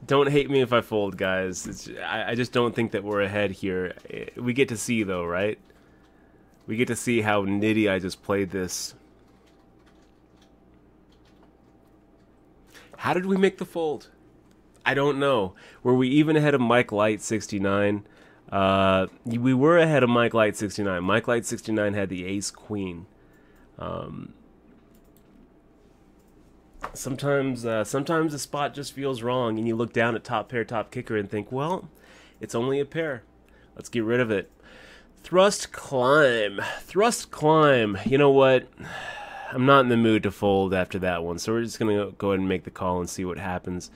B: Don't hate me if I fold, guys. I just don't think that we're ahead here. We get to see, though, right? We get to see how nitty I just played this. How did we make the fold? I don't know. Were we even ahead of Mike Light 69? We were ahead of Mike Light 69. Mike Light 69 had the ace queen. Sometimes the spot just feels wrong, and you look down at top pair, top kicker, and think, well, it's only a pair. Let's get rid of it. Thrust climb. You know what? I'm not in the mood to fold after that one, so we're just going to go ahead and make the call and see what happens.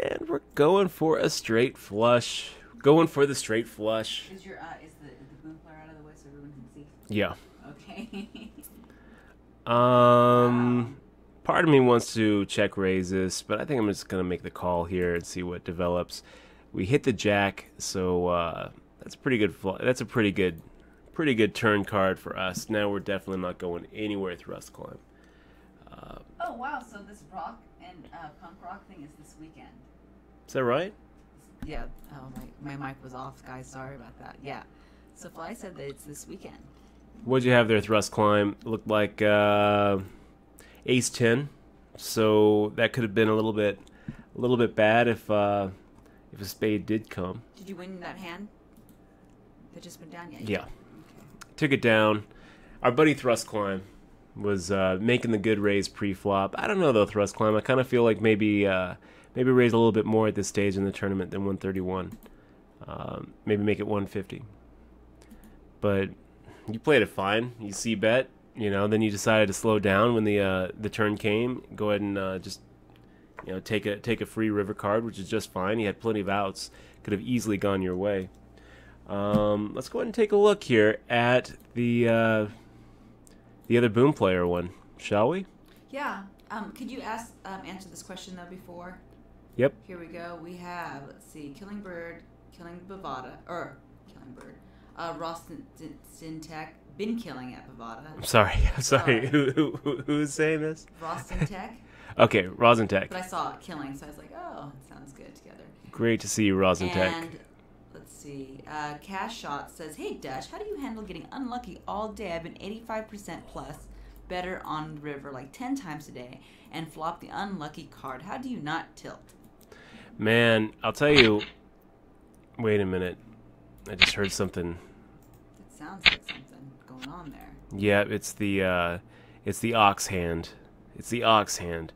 B: And we're going for a straight flush. Going for the straight flush.
C: Is the boom player out of the way so everyone can see?
B: Yeah.
C: Okay.
B: Part of me wants to check raise this, but I think I'm just going to make the call here and see what develops. We hit the jack, so that's pretty good. That's a pretty good turn card for us. Now we're definitely not going anywhere thrust climb.
C: Oh wow! So this rock and punk rock thing is this weekend.
B: Is that right?
C: Yeah. Oh, my mic was off, guys. Sorry about that. Yeah. So Fly said that it's this weekend.
B: What'd you have there? Thrust climb. It looked like ace 10. So that could have been a little bit bad if a spade did come.
C: Did you win that hand that just went down yet?
B: Yeah. Okay. Took it down. Our buddy Thrust Climb was making the good raise pre-flop. I don't know though, Thrust Climb. I kind of feel like maybe raise a little bit more at this stage in the tournament than 131. Maybe make it 150. But You played it fine. You see bet, then you decided to slow down when the turn came. Go ahead and just take a free river card, which is just fine. You had plenty of outs. Could have easily gone your way. Let's go ahead and take a look here at the other Boom player one, shall we?
C: Yeah. Could you answer this question though before?
B: Yep.
C: Here we go. We have, let's see, Killing Bird, Killing Bovada, or Killing Bird. Ross Sintek, been killing at Bovada.
B: I'm sorry. Who's saying this?
C: Ross Sintek.
B: Okay, Rosentek.
C: But I saw it killing, so I was like, oh, it sounds good together.
B: Great to see you, Rosentek.
C: And let's see. Cash Shot says, hey, Dash, how do you handle getting unlucky all day? I've been 85% plus better on river like 10 times a day and flop the unlucky card. How do you not tilt?
B: Man, I'll tell you. Wait a minute. I just heard something.
C: It sounds like something going on there.
B: Yeah, it's the ox hand. It's the ox hand.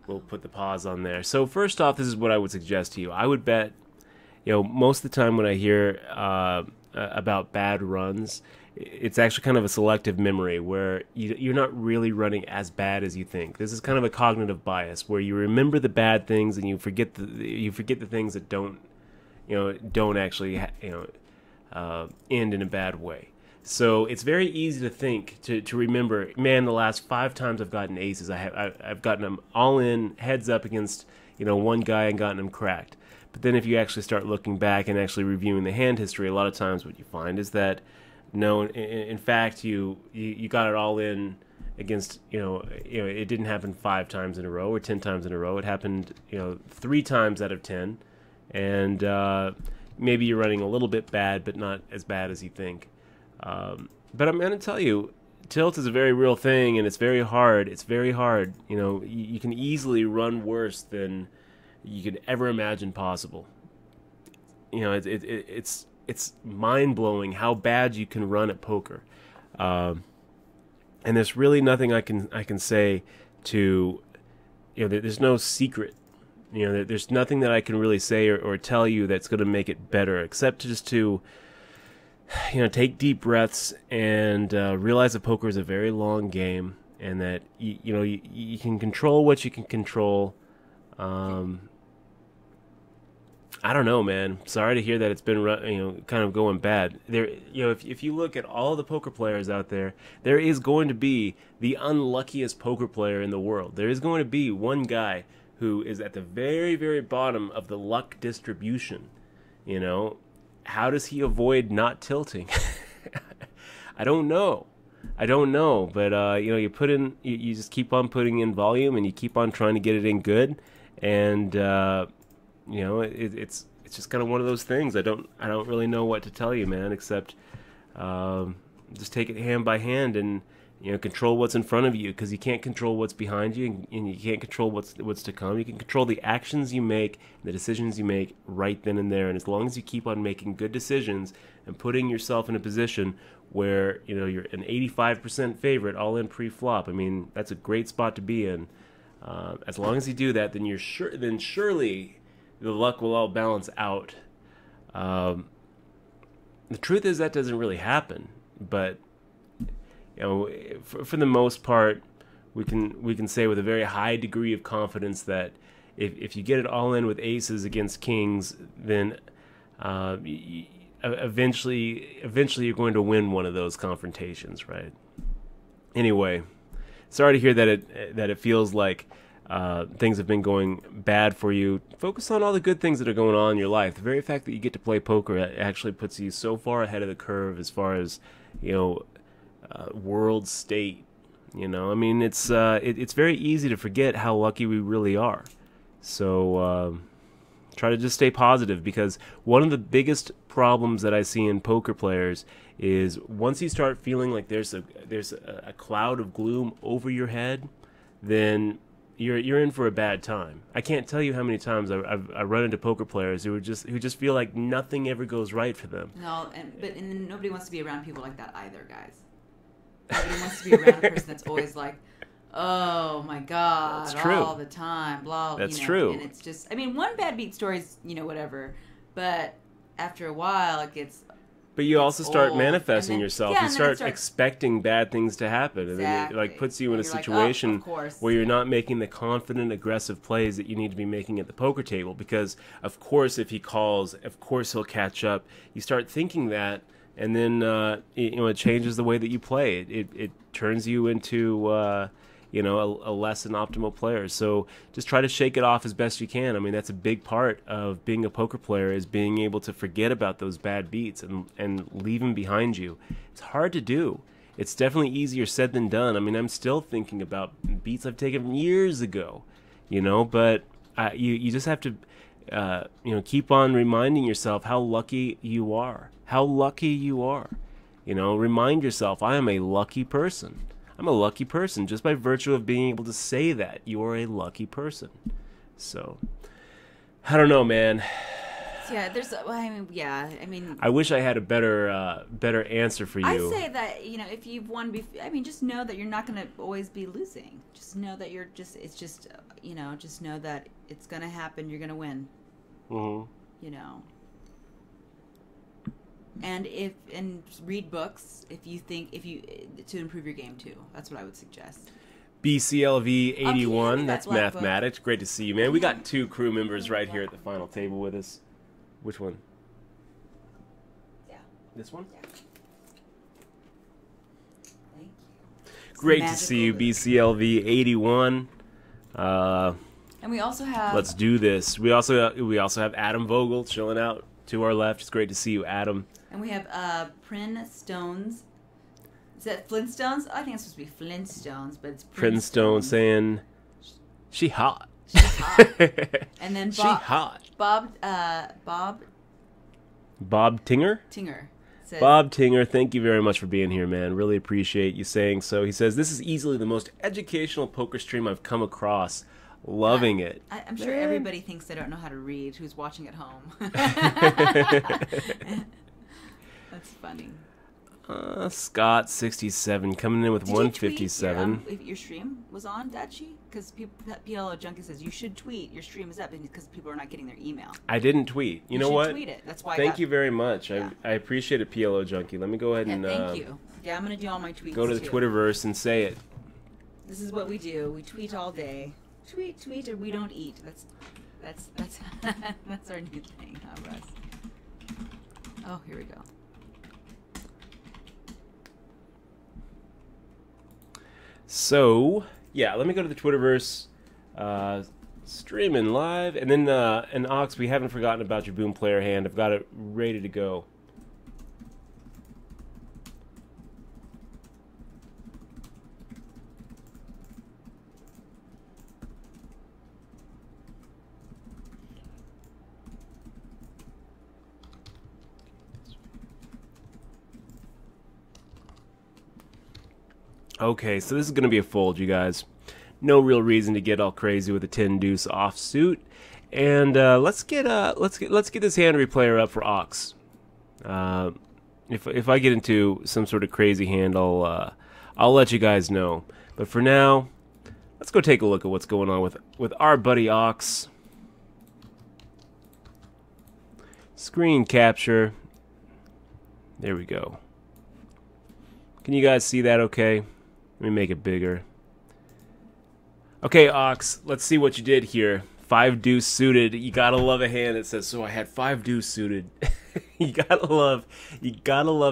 B: We'll put the pause on there. So first off, this is what I would suggest to you. I would bet, most of the time when I hear about bad runs, it's actually kind of a selective memory where you're not really running as bad as you think. This is kind of a cognitive bias where you remember the bad things and you forget the things that don't actually end in a bad way. So it's very easy to think to remember. Man, the last 5 times I've gotten aces, I've gotten them all in heads up against one guy and gotten them cracked. But then if you actually start looking back and actually reviewing the hand history, a lot of times what you find is that no, in fact you got it all in against it didn't happen 5 times in a row or 10 times in a row. It happened 3 times out of 10, and maybe you're running a little bit bad, but not as bad as you think. But I'm going to tell you, tilt is a very real thing, and it's very hard. It's very hard. You can easily run worse than you could ever imagine possible. It's mind-blowing how bad you can run at poker. And there's really nothing I can say to, there's no secret. There's nothing that I can really say or tell you that's going to make it better, except to take deep breaths and realize that poker is a very long game, and that you can control what you can control. I don't know, man. Sorry to hear that it's been kind of going bad. There, if you look at all the poker players out there, there is going to be the unluckiest poker player in the world. There is going to be one guy who is at the very, very bottom of the luck distribution. How does he avoid not tilting? I don't know, but you just keep on putting in volume and you keep on trying to get it in good, and it's just kind of one of those things. I don't really know what to tell you, man, except just take it hand by hand and control what's in front of you, because you can't control what's behind you, and you can't control what's to come. You can control the actions you make, the decisions you make right then and there. And as long as you keep on making good decisions and putting yourself in a position where you're an 85% favorite all in pre-flop, I mean, that's a great spot to be in. As long as you do that, then surely the luck will all balance out. The truth is that doesn't really happen, but for the most part, we can say with a very high degree of confidence that if you get it all in with aces against kings, then eventually you're going to win one of those confrontations, right? Anyway, sorry to hear that it feels like things have been going bad for you. Focus on all the good things that are going on in your life. The very fact that you get to play poker actually puts you so far ahead of the curve as far as world state. I mean, it's very easy to forget how lucky we really are. So try to just stay positive, because one of the biggest problems that I see in poker players is once you start feeling like there's a cloud of gloom over your head, then you're in for a bad time. I can't tell you how many times I run into poker players who just feel like nothing ever goes right for them.
C: No, but nobody wants to be around people like that either, guys. Nobody wants to be around a person that's always like, oh my God,
B: that's true.
C: All the time, blah.
B: That's true.
C: And it's just, I mean, one bad beat story is, whatever, but after a while it gets
B: But you also start
C: old,
B: manifesting
C: and then-
B: yourself.
C: yeah,
B: You
C: and then it
B: start expecting bad things to happen, and then it like
C: Exactly.
B: puts you in a
C: And you're like, oh,
B: situation
C: of course.
B: where you're not making the confident, aggressive plays that you need to be making at the poker table. Because of course, if he calls, of course he'll catch up. You start thinking that, and then it changes the way that you play. It turns you into a less than optimal player. So just try to shake it off as best you can. I mean, that's a big part of being a poker player, is being able to forget about those bad beats and leave them behind you. It's hard to do. It's definitely easier said than done. I mean, I'm still thinking about beats I've taken years ago, but you just have to keep on reminding yourself how lucky you are. How lucky you are. Remind yourself, I am a lucky person. I'm a lucky person just by virtue of being able to say that. You are a lucky person. So, I don't know, man.
C: Yeah, I mean,
B: I wish I had a better answer for you.
C: I say that, if you've won, just know that you're not going to always be losing. Just know that just know that it's going to happen. You're going to win.
B: Mm-hmm.
C: And read books if you to improve your game too. That's what I would suggest.
B: BCLV 81. That's
C: Black book.
B: mathematics. Great to see you, man. We got 2 crew members right here at the final table with us. Which one?
C: Yeah.
B: This one?
C: Yeah. Thank you.
B: Great to see you, BCLV 81.
C: And we also have.
B: Let's do this. We also have Adam Vogel chilling out to our left. It's great to see you, Adam.
C: And we have Prin Stones. Is that Flintstones? I think it's supposed to be Flintstones, but it's
B: Prin Stone saying, "She hot."
C: She's hot. And then
B: She hot.
C: Bob
B: Tinger?
C: Tinger says,
B: Bob Tinger, thank you very much for being here, man. Really appreciate you saying so. He says, "This is easily the most educational poker stream I've come across. Loving it."
C: I'm sure everybody thinks they don't know how to read who's watching at home. That's funny.
B: Scott 67 coming in with
C: Did you
B: 157.
C: tweet if your stream was on, Dachi? Because PLO Junkie says you should tweet your stream is up because people are not getting their email.
B: I didn't tweet. You know
C: should
B: what?
C: Tweet it. That's why.
B: Thank you very much.
C: Yeah.
B: I appreciate it, PLO Junkie. Let me go ahead and
C: thank you. Yeah, I'm gonna do all my tweets.
B: go to the
C: too.
B: Twitterverse and say it.
C: This is what we do. We tweet all day. Tweet, or we don't eat. That's that's our new thing, huh, Russ? Oh, here we go.
B: So, yeah, let me go to the Twitterverse, streaming live, and then, and Ox, we haven't forgotten about your Boom Player hand. I've got it ready to go. Okay, so this is going to be a fold, you guys. No real reason to get all crazy with a 10 deuce offsuit, and let's get this hand replayer up for Ox. If I get into some sort of crazy hand, I'll let you guys know. But for now, let's go take a look at what's going on with our buddy Ox. Screen capture. There we go. Can you guys see that okay? Let me make it bigger. Okay, Ox, let's see what you did here. 5 deuce suited. You gotta love a hand that says, "So I had 5 deuce suited." you gotta love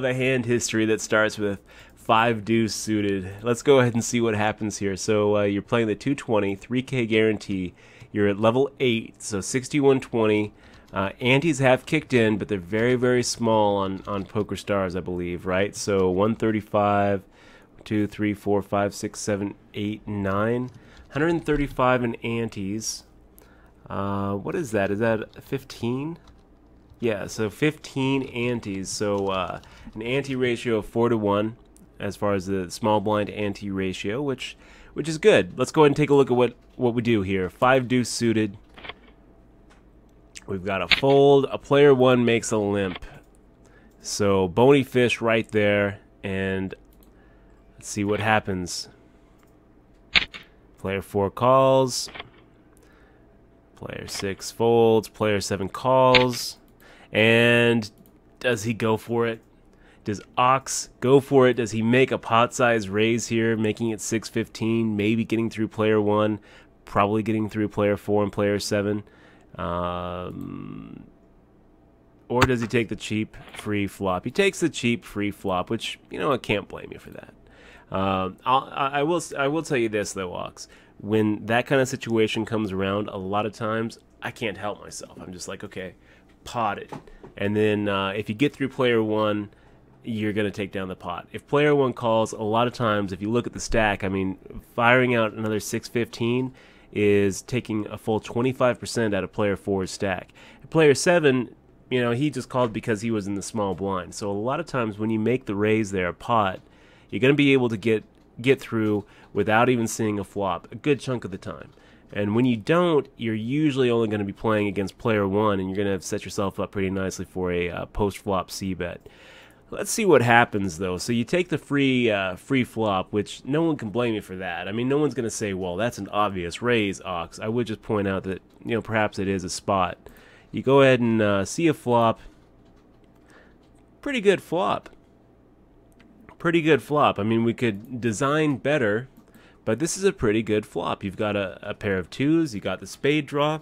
B: a hand history that starts with 5 deuce suited. Let's go ahead and see what happens here. So you're playing the 220, 3K guarantee. You're at level 8, so 6120. Antes have kicked in, but they're very, very small on Poker Stars, I believe, right? So 135, 2, 3, 4, 5, 6, 7, 8, 9. 135 in antes. What is that? Is that 15? Yeah, so 15 antes. So an ante ratio of 4-1 as far as the small blind ante ratio, which is good. Let's go ahead and take a look at what we do here. 5 deuce suited. We've got a fold. A player 1 makes a limp. So bony fish right there, and let's see what happens. Player 4 calls. Player 6 folds. Player 7 calls. And does he go for it? Does Ox go for it? Does he make a pot size raise here, making it 615, maybe getting through player 1, probably getting through player 4 and player 7? Or does he take the cheap free flop? He takes the cheap free flop, which, you know, I can't blame you for that. I will tell you this, though, Ox. When that kind of situation comes around, a lot of times I can't help myself. I'm just like, okay, pot it. And then if you get through player 1, you're going to take down the pot. If player 1 calls, a lot of times, if you look at the stack, I mean, firing out another 615 is taking a full 25% out of player 4's stack. Player 7, you know, he just called because he was in the small blind. So a lot of times when you make the raise there, pot, you're going to be able to get through without even seeing a flop a good chunk of the time. And when you don't, you're usually only going to be playing against player 1, and you're going to set yourself up pretty nicely for a post-flop c-bet. Let's see what happens, though. So you take the free flop, which no one can blame you for that. I mean, no one's going to say, well, that's an obvious raise, Ox. I would just point out that, you know, perhaps it is a spot. You go ahead and see a flop. Pretty good flop. Pretty good flop. I mean, we could design better, but this is a pretty good flop. You've got a pair of 2s. You got the spade draw.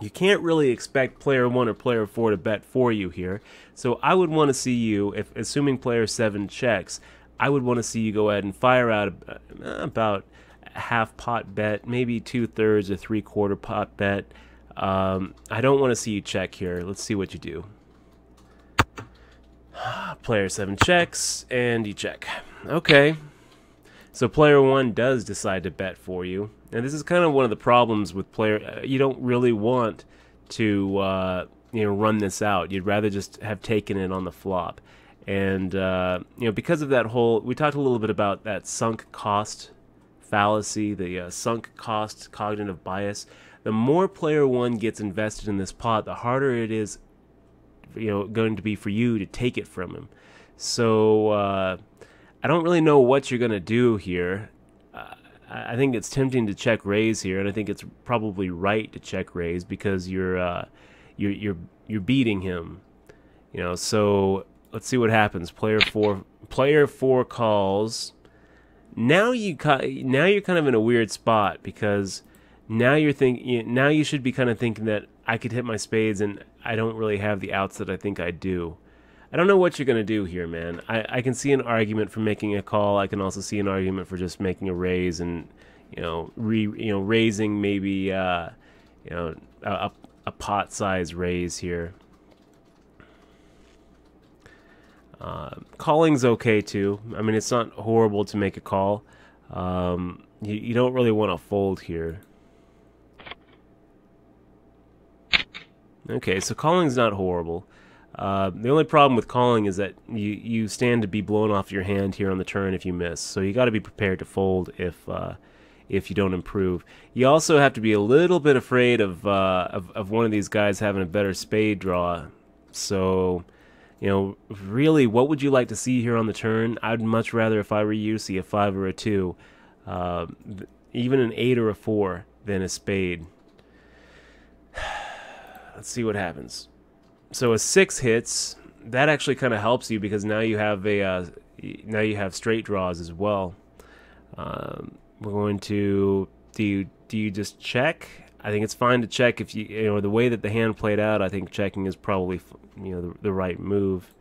B: You can't really expect player 1 or player 4 to bet for you here. So I would want to see you, if assuming player 7 checks, I would want to see you go ahead and fire out about a half pot bet, maybe 2/3 or 3/4 pot bet. I don't want to see you check here. Let's see what you do. Player 7 checks, and you check. Okay. So player 1 does decide to bet for you. And this is kind of one of the problems with player. You don't really want to run this out. You'd rather just have taken it on the flop. And because of that whole, we talked a little bit about that sunk cost fallacy, the sunk cost cognitive bias. The more player 1 gets invested in this pot, the harder it is, going to be for you to take it from him. So I don't really know what you're going to do here. I think it's tempting to check raise here, and I think it's probably right to check raise because you're beating him. So let's see what happens. Player 4 calls. Now you're kind of in a weird spot because now you should be kind of thinking that I could hit my spades and I don't really have the outs that I think I do. I don't know what you're going to do here, man. I can see an argument for making a call. I can also see an argument for just making a raise and, raising maybe, a pot size raise here. Calling's okay too. I mean, it's not horrible to make a call. You don't really want to fold here. Okay, so calling's not horrible. The only problem with calling is that you stand to be blown off your hand here on the turn if you miss. So you got to be prepared to fold if you don't improve. You also have to be a little bit afraid of one of these guys having a better spade draw. So, really, what would you like to see here on the turn? I'd much rather, if I were you, see a 5 or a 2, even an 8 or a 4 than a spade. Let's see what happens. So a 6 hits. That actually kind of helps you because now you have straight draws as well. We're going to do you just check? I think it's fine to check if the way that the hand played out. I think checking is probably the right move.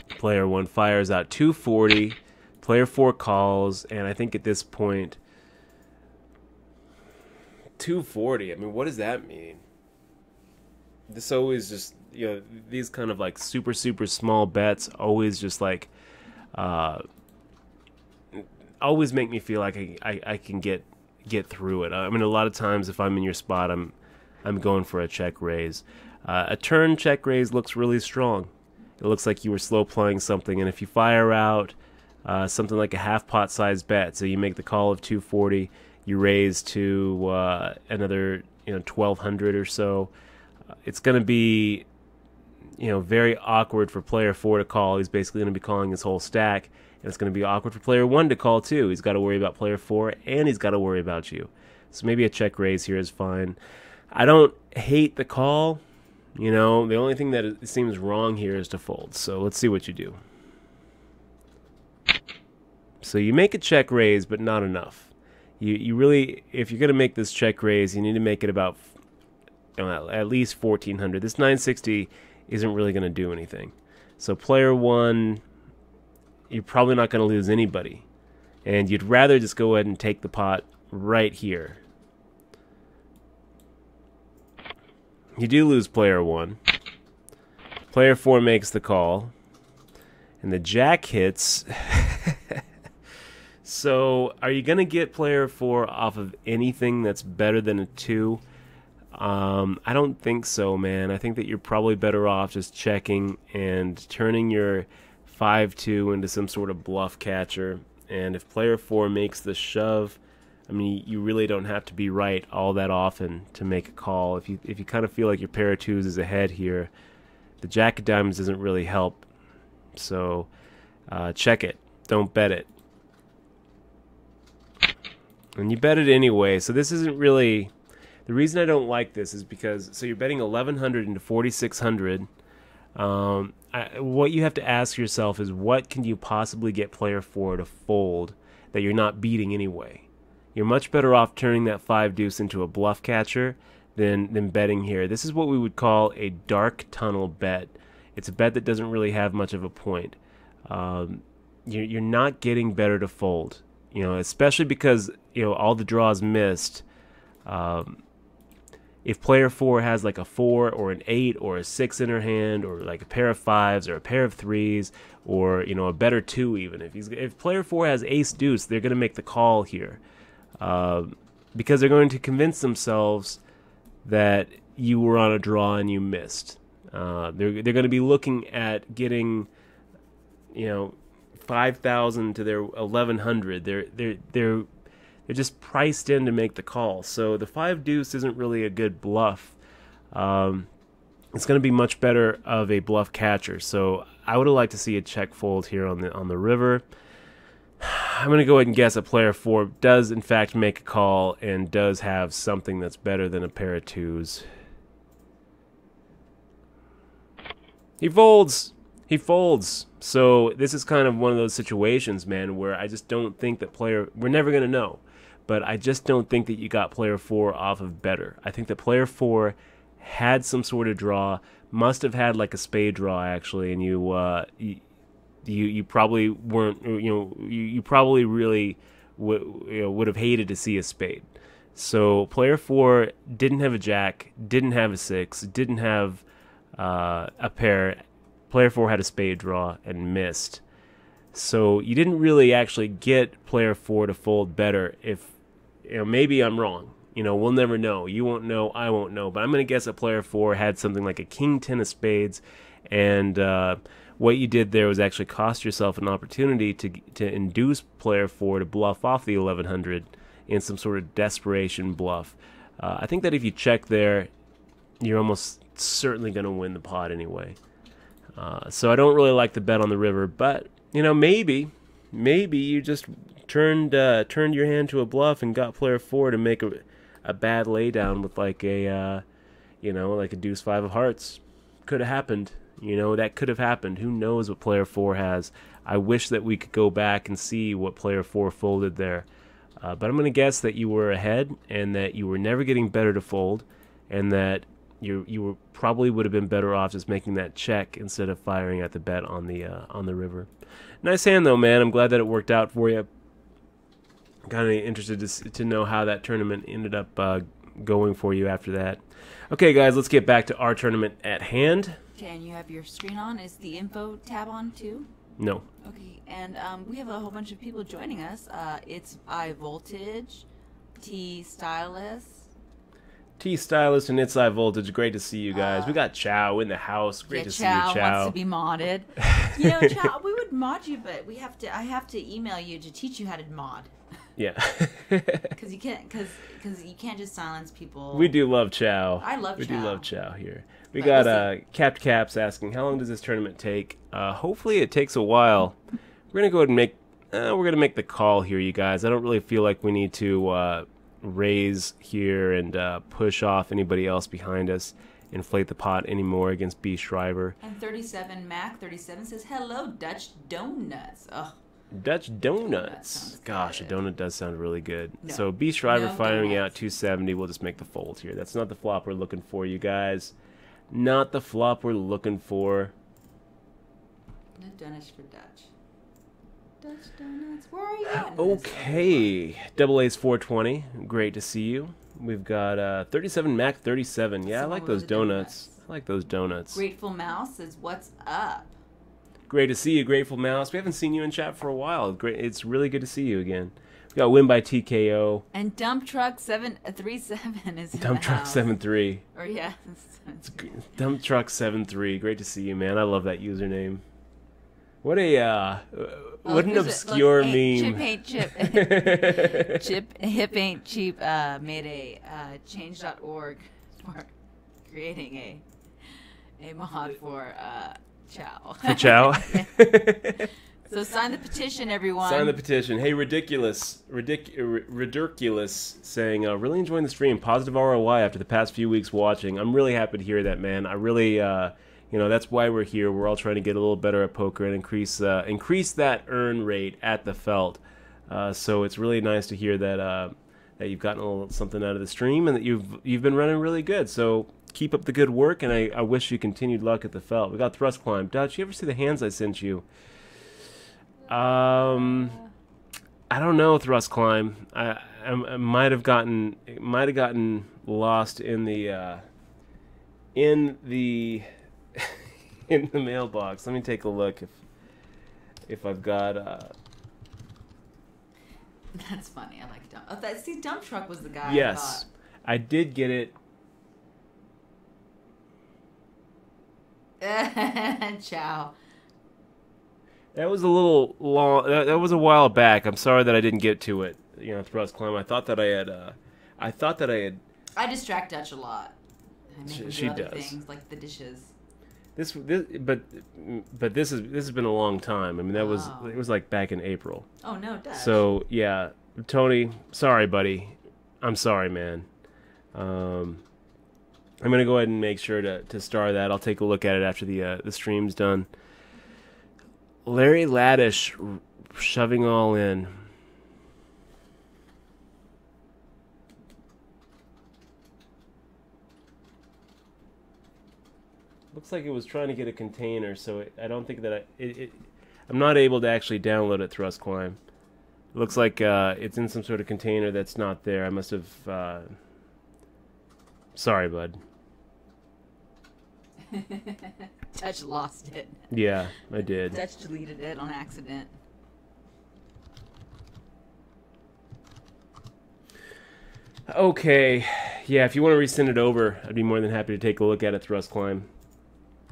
B: Player 1 fires out 240. Player 4 calls, and I think at this point 240. I mean, what does that mean? This always just, these kind of like super small bets always just like always make me feel like I can get through it. I mean, a lot of times if I'm in your spot, I'm going for a check raise. A turn check raise looks really strong. It looks like you were slow playing something, and if you fire out something like a half pot size bet, so you make the call of 240, you raise to another 1200 or so, it's going to be very awkward for player 4 to call. He's basically going to be calling his whole stack, and it's going to be awkward for player 1 to call too. He's got to worry about player 4, and he's got to worry about you. So maybe a check raise here is fine. I don't hate the call. You know, the only thing that seems wrong here is to fold. So let's see what you do. So you make a check raise, but not enough. You really, if you're going to make this check raise, you need to make it about at least 1400. This 960 isn't really going to do anything. So player one, you're probably not going to lose anybody. And you'd rather just go ahead and take the pot right here. You do lose player one. Player four makes the call. And the jack hits. So, are you going to get player four off of anything that's better than a 2? I don't think so, man. I think that you're probably better off just checking and turning your 5-2 into some sort of bluff catcher. And if player 4 makes the shove, I mean, you really don't have to be right all that often to make a call. If you kind of feel like your pair of 2s is ahead here, the jack of diamonds doesn't really help. So check it. Don't bet it. And you bet it anyway. So this isn't really... The reason I don't like this is because... So you're betting 1100 into 4600. What you have to ask yourself is, what can you possibly get player 4 to fold that you're not beating anyway? You're much better off turning that 5 deuce into a bluff catcher than betting here. This is what we would call a dark tunnel bet. It's a bet that doesn't really have much of a point. You're not getting better to fold, you know, especially because, you know, all the draws missed. If player 4 has like a 4 or an 8 or a 6 in her hand, or like a pair of 5s or a pair of 3s, or, you know, a better 2 even. If player 4 has ace deuce, they're going to make the call here. Because they're going to convince themselves that you were on a draw and you missed. They're going to be looking at getting, you know, 5,000 to their 1,100. They're just priced in to make the call. So the 5 deuce isn't really a good bluff. It's going to be much better of a bluff catcher. So I would have liked to see a check fold here on the river. I'm going to go ahead and guess that player 4 does in fact make a call and does have something that's better than a pair of 2s. He folds. He folds. So this is kind of one of those situations, man, where I just don't think that we're never going to know. But I just don't think that you got player 4 off of better. I think that player 4 had some sort of draw, must have had like a spade draw actually, and you probably weren't, you probably really would have hated to see a spade. So player 4 didn't have a jack, didn't have a 6, didn't have a pair. Player 4 had a spade draw and missed. So you didn't really actually get player 4 to fold better. If, maybe I'm wrong. We'll never know. You won't know, I won't know. But I'm going to guess that player 4 had something like a king 10 of spades, and what you did there was actually cost yourself an opportunity to induce player 4 to bluff off the 1100 in some sort of desperation bluff. I think that if you check there, you're almost certainly going to win the pot anyway. So I don't really like the bet on the river, but maybe you just turned your hand to a bluff and got player 4 to make a bad laydown with like a like a deuce 5 of hearts. Could have happened. That could have happened. Who knows what player 4 has? I wish that we could go back and see what player 4 folded there. But I'm going to guess that you were ahead and that you were never getting better to fold, and that you probably would have been better off just making that check instead of firing at the bet on the river. Nice hand though, man. I'm glad that it worked out for you. Kind of interested to know how that tournament ended up going for you after that. Okay, guys, let's get back to our tournament at hand.
C: Okay, and you have your screen on. Is the info tab on too?
B: No.
C: Okay, and we have a whole bunch of people joining us. It's iVoltage, T Stylus.
B: T Stylus and It's High Voltage. Great to see you guys. We got Chow in the house. Great to see you, Chow.
C: Chow wants to be modded. Chow, we would mod you, but I have to email you to teach you how to mod.
B: Yeah.
C: Because you can't just silence people.
B: We do love Chow.
C: I love Chow.
B: We do love Chow here. We got Capped Caps asking, how long does this tournament take? Hopefully it takes a while. We're gonna go ahead and make the call here, you guys. I don't really feel like we need to raise here and push off anybody else behind us. inflate the pot anymore against B. Shriver.
C: And 37 Mac 37 says, "Hello, Dutch donuts." Ugh.
B: Dutch donuts.
C: sounds
B: Gosh,
C: good.
B: a donut does sound really good.
C: No.
B: So B. Shriver
C: No
B: firing out
C: donuts.
B: 270. We'll just make the fold here. That's not the flop we're looking for, you guys. Not the flop we're looking for.
C: No donuts for Dutch. Dutch donuts. Where are you at? in this?
B: Okay. Double Ace 420. Great to see you. We've got 37 Mac 37. Yeah, I
C: Someone
B: like
C: with
B: those
C: the
B: donuts.
C: donuts.
B: I like those donuts.
C: Grateful Mouse says, "What's up?"
B: Great to see you, Grateful Mouse. We haven't seen you in chat for a while. Great. It's really good to see you again. We got win by TKO.
C: And Dump Truck 737 is in
B: Dump
C: the
B: Truck
C: house.
B: 73.
C: Or yeah.
B: Dump Truck 73. Great to see you, man. I love that username. What a what an obscure meme.
C: Chip ain't chip. Chip hip ain't cheap. Made a change.org for creating a mod for Chow.
B: For Chow.
C: So sign the petition, everyone.
B: Sign the petition. Hey, ridiculous saying, really enjoying the stream. Positive ROI after the past few weeks watching. I'm really happy to hear that, man. I really, that's why we're here. We're all trying to get a little better at poker and increase that earn rate at the felt. So it's really nice to hear that you've gotten a little something out of the stream and that you've been running really good. So keep up the good work, and I wish you continued luck at the felt. We got Thrust Climb. Dutch, you ever see the hands I sent you? I don't know, Thrust Climb. I might have gotten lost in the in the mailbox. Let me take a look if I've got.
C: That's funny. I like Dump. Oh, see, Dump Truck was the guy.
B: Yes, I did get it.
C: Chow.
B: That was a little long. That was a while back. I'm sorry that I didn't get to it. Thrust Climb. I thought that I had.
C: I distract Dutch a lot. I make him do
B: She
C: other
B: does.
C: things like the dishes.
B: But this has been a long time. I mean, it was like back in April.
C: Oh no, Dutch.
B: So yeah, Tony, sorry, buddy. I'm sorry, man. I'm gonna go ahead and make sure to star that. I'll take a look at it after the stream's done. Larry Laddish shoving all in. Looks like it was trying to get a container, so I don't think that I'm not able to actually download it. Thrust Climb. It looks like it's in some sort of container that's not there. I must have. Sorry, bud.
C: Dutch lost it.
B: Yeah, I did.
C: Dutch deleted it on accident.
B: Okay, yeah. If you want to resend it over, I'd be more than happy to take a look at it. Thrust Climb.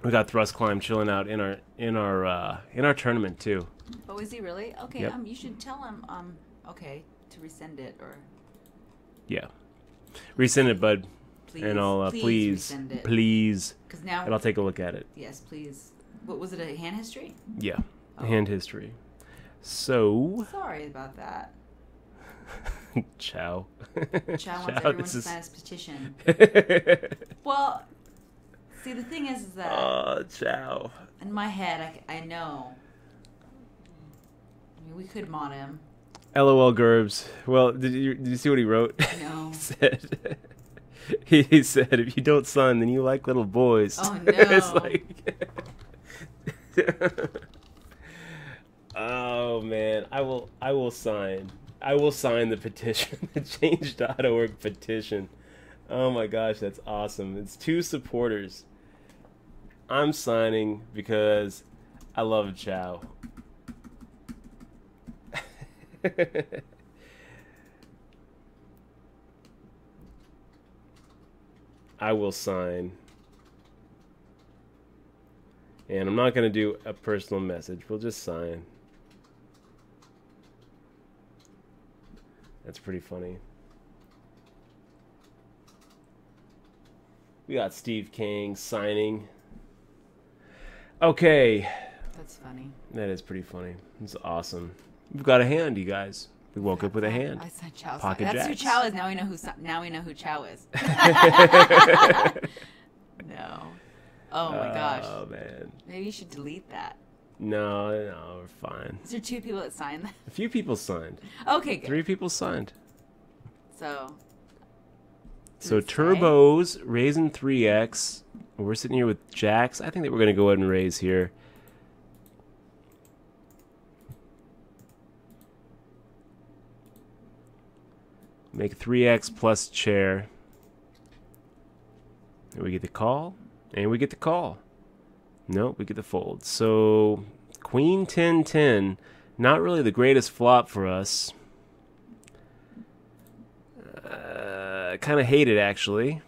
B: We got Thrust Climb chilling out in our tournament too.
C: Oh, is he really? Okay.
B: Yep.
C: You should tell him. Okay, to resend it or.
B: Yeah, resend it, bud.
C: Please,
B: and I'll
C: please resend it.
B: please,
C: Because now.
B: and I'll take a look at it.
C: Yes, please. What was it? A hand history?
B: Yeah,
C: Oh.
B: hand history. So,
C: Sorry about that.
B: Chow.
C: Chow wants
B: Chow,
C: everyone
B: this
C: to
B: is-
C: sign his petition. Well, see, the thing is that
B: Oh, Chow.
C: in my head, I know. I mean, we could mod him.
B: LOL Gerbs. Well, did you see what he wrote?
C: No.
B: He said. He said, "If you don't sign, then you like little boys."
C: Oh,
B: It's
C: no.
B: like. Oh man, I will sign. I will sign the petition, the change.org petition. Oh my gosh, that's awesome. It's 2 supporters. I'm signing because I love Chow. I will sign. And I'm not going to do a personal message. We'll just sign. That's pretty funny. We got Steve King signing. Okay.
C: That's funny.
B: That is pretty funny. It's awesome. We've got a hand, you guys. We woke up with a hand.
C: I said Chow.
B: Pocket
C: That's who
B: jacks.
C: Chow is. Now we know who Chow is. No. Oh my gosh.
B: Oh man.
C: Maybe you should delete that.
B: No, we're fine.
C: Is there 2 people that signed that?
B: A few people signed.
C: Okay, good.
B: 3 people signed.
C: So.
B: So
C: does it say?
B: turbos, raising 3x. We're sitting here with jacks. I think that we're going to go ahead and raise here. Make 3x plus chair. And we get the call. And we get the call. Nope, we get the fold. So queen 10-10. Not really the greatest flop for us. Kind of hate it, actually.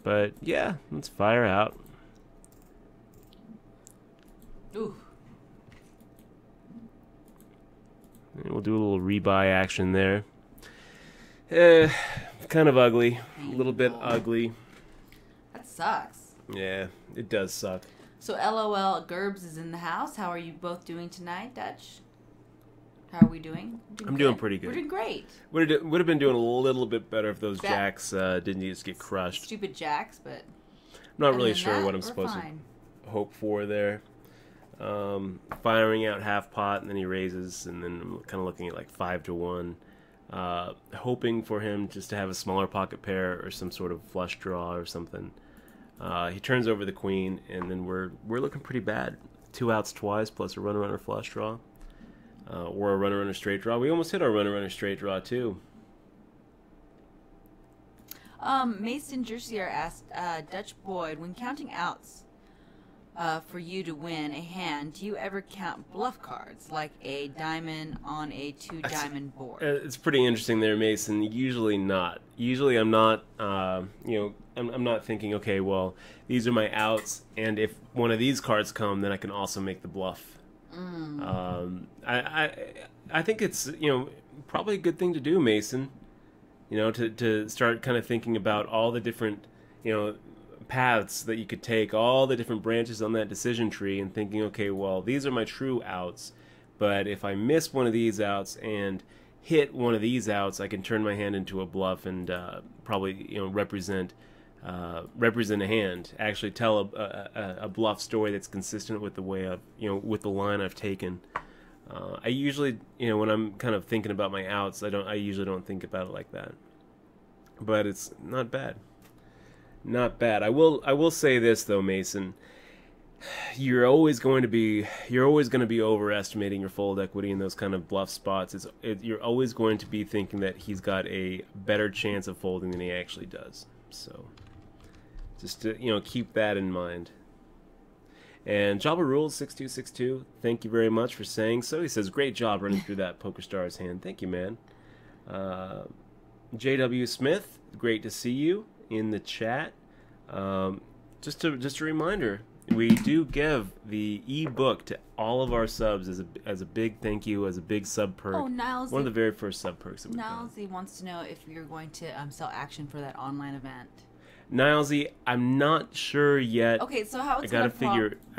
B: But, yeah, let's fire out.
C: Ooh.
B: And we'll do a little rebuy action there. Kind of ugly. A little bit ugly.
C: That sucks.
B: Yeah, it does suck.
C: So LOL Gerbs is in the house. How are you both doing tonight, Dutch? How are we doing?
B: I'm doing pretty good.
C: We're doing great.
B: Would have been doing a little bit better if those jacks didn't just get crushed.
C: Stupid jacks, but
B: I'm not
C: other
B: really
C: than
B: sure
C: that,
B: what I'm
C: we're
B: supposed
C: fine.
B: to hope for there. Firing out half pot, and then he raises, and then I'm kind of looking at like 5-1. Hoping for him just to have a smaller pocket pair or some sort of flush draw or something. He turns over the queen, and then we're looking pretty bad. 2 outs twice, plus a runner flush draw. Or a runner straight draw. We almost hit our runner straight draw too.
C: Mason Jersier asked, Dutch Boyd, when counting outs for you to win a hand, do you ever count bluff cards, like a diamond on a 2-diamond board?
B: It's pretty interesting there, Mason. Usually not. Usually I'm not, I'm not thinking, okay, well, these are my outs, and if one of these cards come, then I can also make the bluff. I think it's, probably a good thing to do, Mason. To start kind of thinking about all the different, paths that you could take, all the different branches on that decision tree, and thinking, okay, well, these are my true outs, but if I miss one of these outs and hit one of these outs, I can turn my hand into a bluff and probably, represent a hand. Actually, tell a bluff story that's consistent with the way I've, with the line I've taken. I usually, when I'm kind of thinking about my outs, I usually don't think about it like that. But it's not bad. Not bad. I will say this though, Mason. You're always going to be overestimating your fold equity in those kind of bluff spots. You're always going to be thinking that he's got a better chance of folding than he actually does. So just to, keep that in mind. And Java Rules 6262, thank you very much for saying so. He says, great job running through that PokerStars hand. Thank you, man. JW Smith, great to see you in the chat. Just a reminder, we do give the ebook to all of our subs as a big thank you, as a big sub perk.
C: Oh, Niles,
B: one of the very first sub perks that we've done.
C: Nilesy wants to know if you're going to sell action for that online event.
B: Nilesy, I'm not sure yet.
C: Okay, so how it's
B: I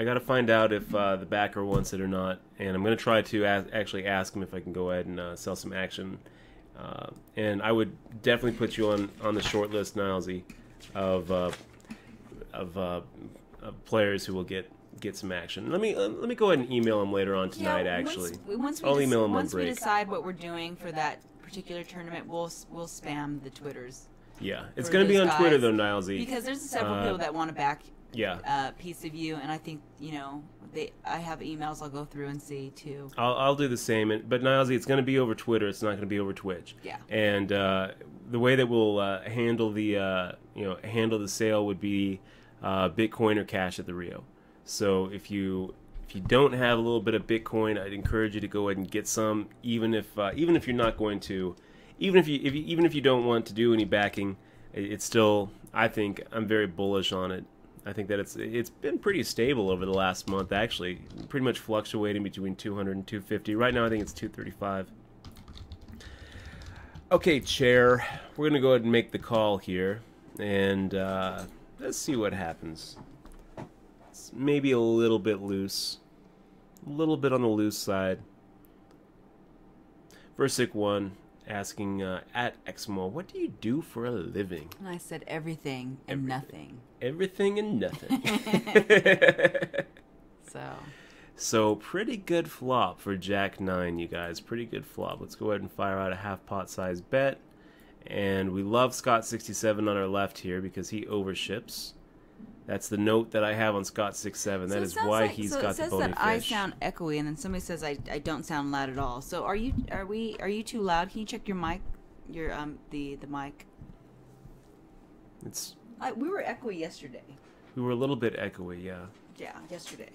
B: gotta find out if the backer wants it or not, and I'm gonna try to actually ask him if I can go ahead and sell some action. And I would definitely put you on the short list, Nilesy, of players who will get some action. Let me go ahead and email him later on tonight. I'll email him on break.
C: Once we decide what we're doing for that particular tournament, we'll spam the Twitters.
B: Yeah, it's going to be on Twitter though, Nilesy.
C: Because there's several people that want to back piece of you, and I think I have emails I'll go through and see too.
B: I'll do the same, but Nilesy, it's going to be over Twitter. It's not going to be over Twitch.
C: Yeah.
B: And the way that we'll handle the sale would be Bitcoin or cash at the Rio. So if you don't have a little bit of Bitcoin, I'd encourage you to go ahead and get some, even if you're not going to. Even if you don't want to do any backing, it's still, I think, I'm very bullish on it. I think that it's been pretty stable over the last month, actually, pretty much fluctuating between 200 and 250. Right now, I think it's 235. Okay, chair, we're gonna go ahead and make the call here, and let's see what happens. It's maybe a little bit loose, a little bit on the loose side. Versic 1. asking at Exmo, what do you do for a living?
C: And I said everything and nothing.
B: Everything and nothing. So pretty good flop for Jack 9, you guys. Pretty good flop. Let's go ahead and fire out a half pot size bet. And we love Scott 67 on our left here because he overships. That's the note that I have on Scott 67. That is why he's got the bony fish.
C: It says that I sound echoey, and then somebody says I don't sound loud at all. So are you too loud? Can you check your mic, the mic? We were echoey yesterday.
B: We were a little bit echoey, yeah.
C: Yeah, yesterday.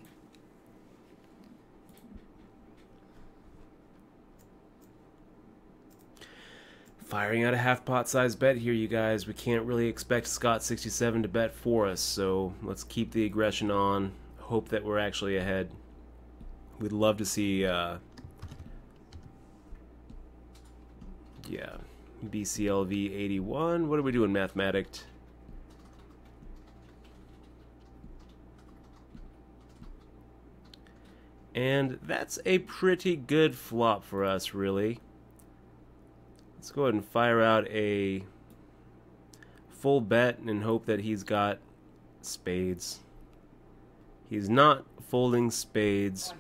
B: Firing out a half pot size bet here, you guys. We can't really expect Scott 67 to bet for us, so let's keep the aggression on. Hope that we're actually ahead. We'd love to see, BCLV 81. What are we doing, Mathematic? And that's a pretty good flop for us, really. Let's go ahead and fire out a full bet and hope that he's got spades. He's not folding spades.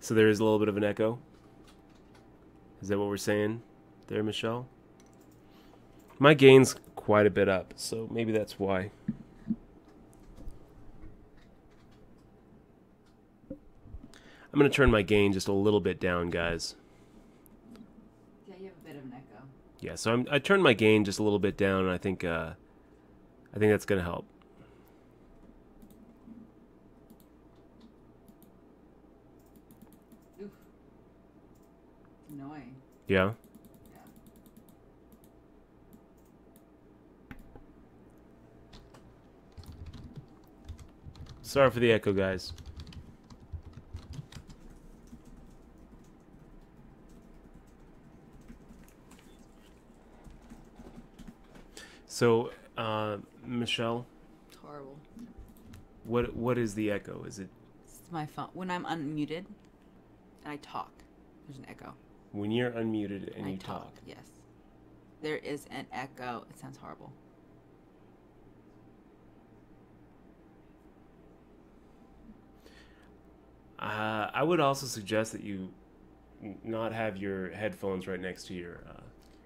B: So there is a little bit of an echo. Is that what we're saying there, Michelle? My gain's quite a bit up, so maybe that's why. I'm going to turn my gain just a little bit down, guys.
C: Yeah, you have a bit of an echo.
B: Yeah, so I turned my gain just a little bit down, and I think that's going to help.
C: Oof. Annoying.
B: Yeah?
C: Yeah.
B: Sorry for the echo, guys. So, Michelle?
C: Horrible.
B: What is the echo? Is it...
C: It's my phone. When I'm unmuted and I talk, there's an echo.
B: When you're unmuted and you talk?
C: Yes. There is an echo. It sounds horrible.
B: I would also suggest that you not have your headphones right next to your...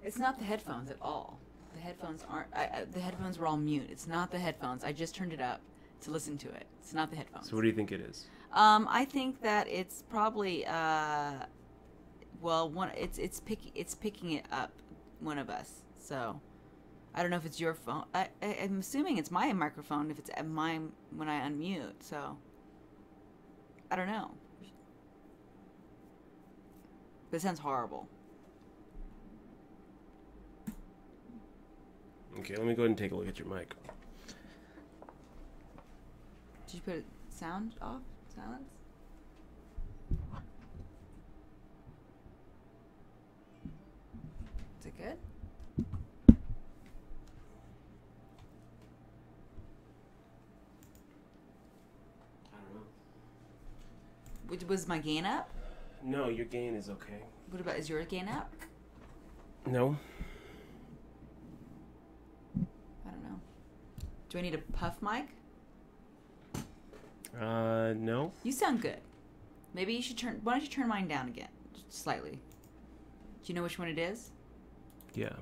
C: It's not the headphones at all. The headphones aren't... the headphones were all mute. It's not the headphones. I just turned it up to listen to it. It's not the headphones.
B: So what do you think it is?
C: I think that it's probably... it's picking it up, one of us. So I don't know if it's your phone. I'm assuming it's my microphone if it's mine when I unmute. So I don't know. But it sounds horrible.
B: Okay, let me go ahead and take a look at your mic.
C: Did you put sound off? Silence? Is it good?
B: I don't know.
C: Was my gain up?
B: No, your gain is okay.
C: What about, is your gain up?
B: No.
C: I don't know. Do I need a puff mic?
B: No.
C: You sound good. Maybe you should turn... Why don't you turn mine down again? Just slightly. Do you know which one it is?
B: Yeah.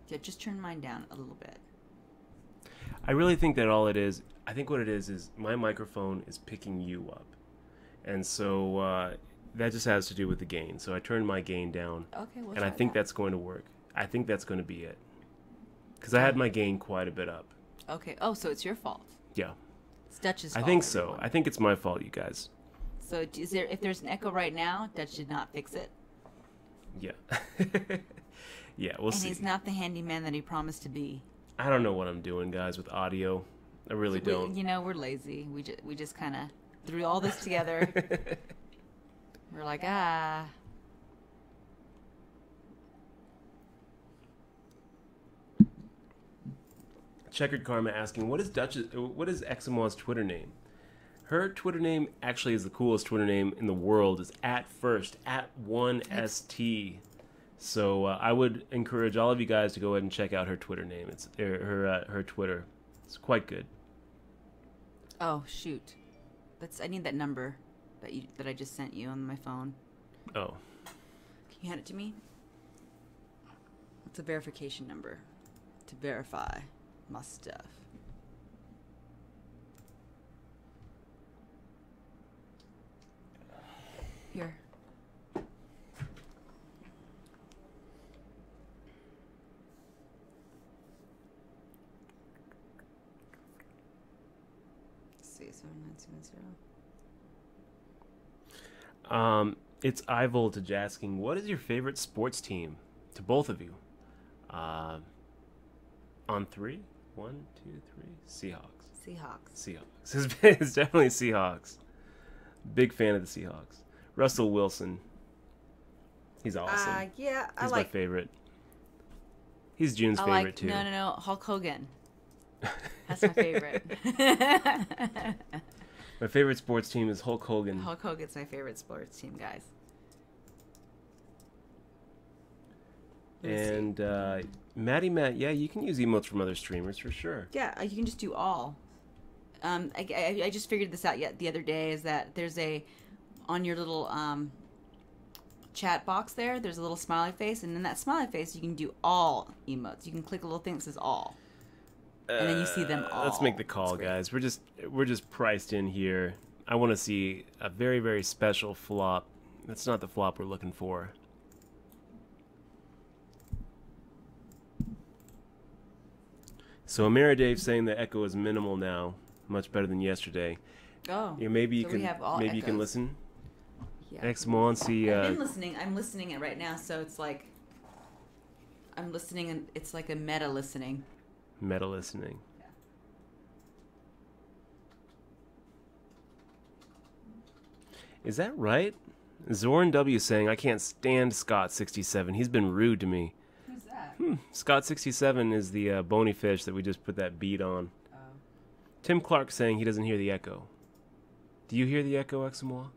C: Yeah, just turn mine down a little bit.
B: I really think that all it is... I think what it is my microphone is picking you up. And so, that just has to do with the gain. So I turned my gain down.
C: Okay, we'll
B: and I think that's going to work. I think that's going to be it. Because I had my gain quite a bit up.
C: Okay. Oh, so it's your fault.
B: Yeah.
C: It's Dutch's fault.
B: I think so. I think it's my fault, you guys.
C: So is there, if there's an echo right now, Dutch did not fix it?
B: Yeah. Yeah, we'll see.
C: And he's not the handyman that he promised to be.
B: I don't know what I'm doing, guys, with audio. I really don't.
C: You know, we're lazy. We just kind of threw all this together. We're like,
B: Checkered Karma asking, what is Eximo's Twitter name? Her Twitter name actually is the coolest Twitter name in the world. Is @1st. So I would encourage all of you guys to go ahead and check out her Twitter name. It's her Twitter. It's quite good.
C: Oh shoot, I need that number that I just sent you on my phone.
B: Oh.
C: Can you hand it to me? It's a verification number to verify my stuff. Here. Let's see, 7970.
B: It's iVoltage asking, what is your favorite sports team? To both of you. On 3? 1, 2, 3. Seahawks. It's definitely Seahawks. Big fan of the Seahawks. Russell Wilson. He's awesome.
C: Yeah,
B: He's my favorite. He's June's favorite too.
C: No. Hulk Hogan. That's my favorite.
B: My favorite sports team is Hulk Hogan.
C: Hulk Hogan's my favorite sports team, guys.
B: And Matt, yeah, you can use emotes from other streamers for sure.
C: Yeah, you can just do all. I just figured this out the other day, is that there's on your little chat box there's a little smiley face, and in that smiley face you can do all emotes. You can click a little thing that says all, and then you see them all.
B: Let's make the call, guys. We're just priced in here. I want to see a very, very special flop. That's not the flop we're looking for. So Amira Dave saying the echo is minimal now, much better than yesterday.
C: Oh,
B: yeah, maybe you
C: so
B: can.
C: We have all
B: maybe
C: echoes.
B: You can listen.
C: Yeah.
B: Exmon, see.
C: I've been listening. I'm listening it right now, so it's like I'm listening, and it's like a meta listening.
B: Meta listening.
C: Yeah.
B: Is that right? Zoran W saying, I can't stand Scott67. He's been rude to me.
C: Who's that?
B: Scott67 is the bony fish that we just put that beat on.
C: Oh.
B: Tim Clark saying he doesn't hear the echo. Do you hear the echo, Eximoa?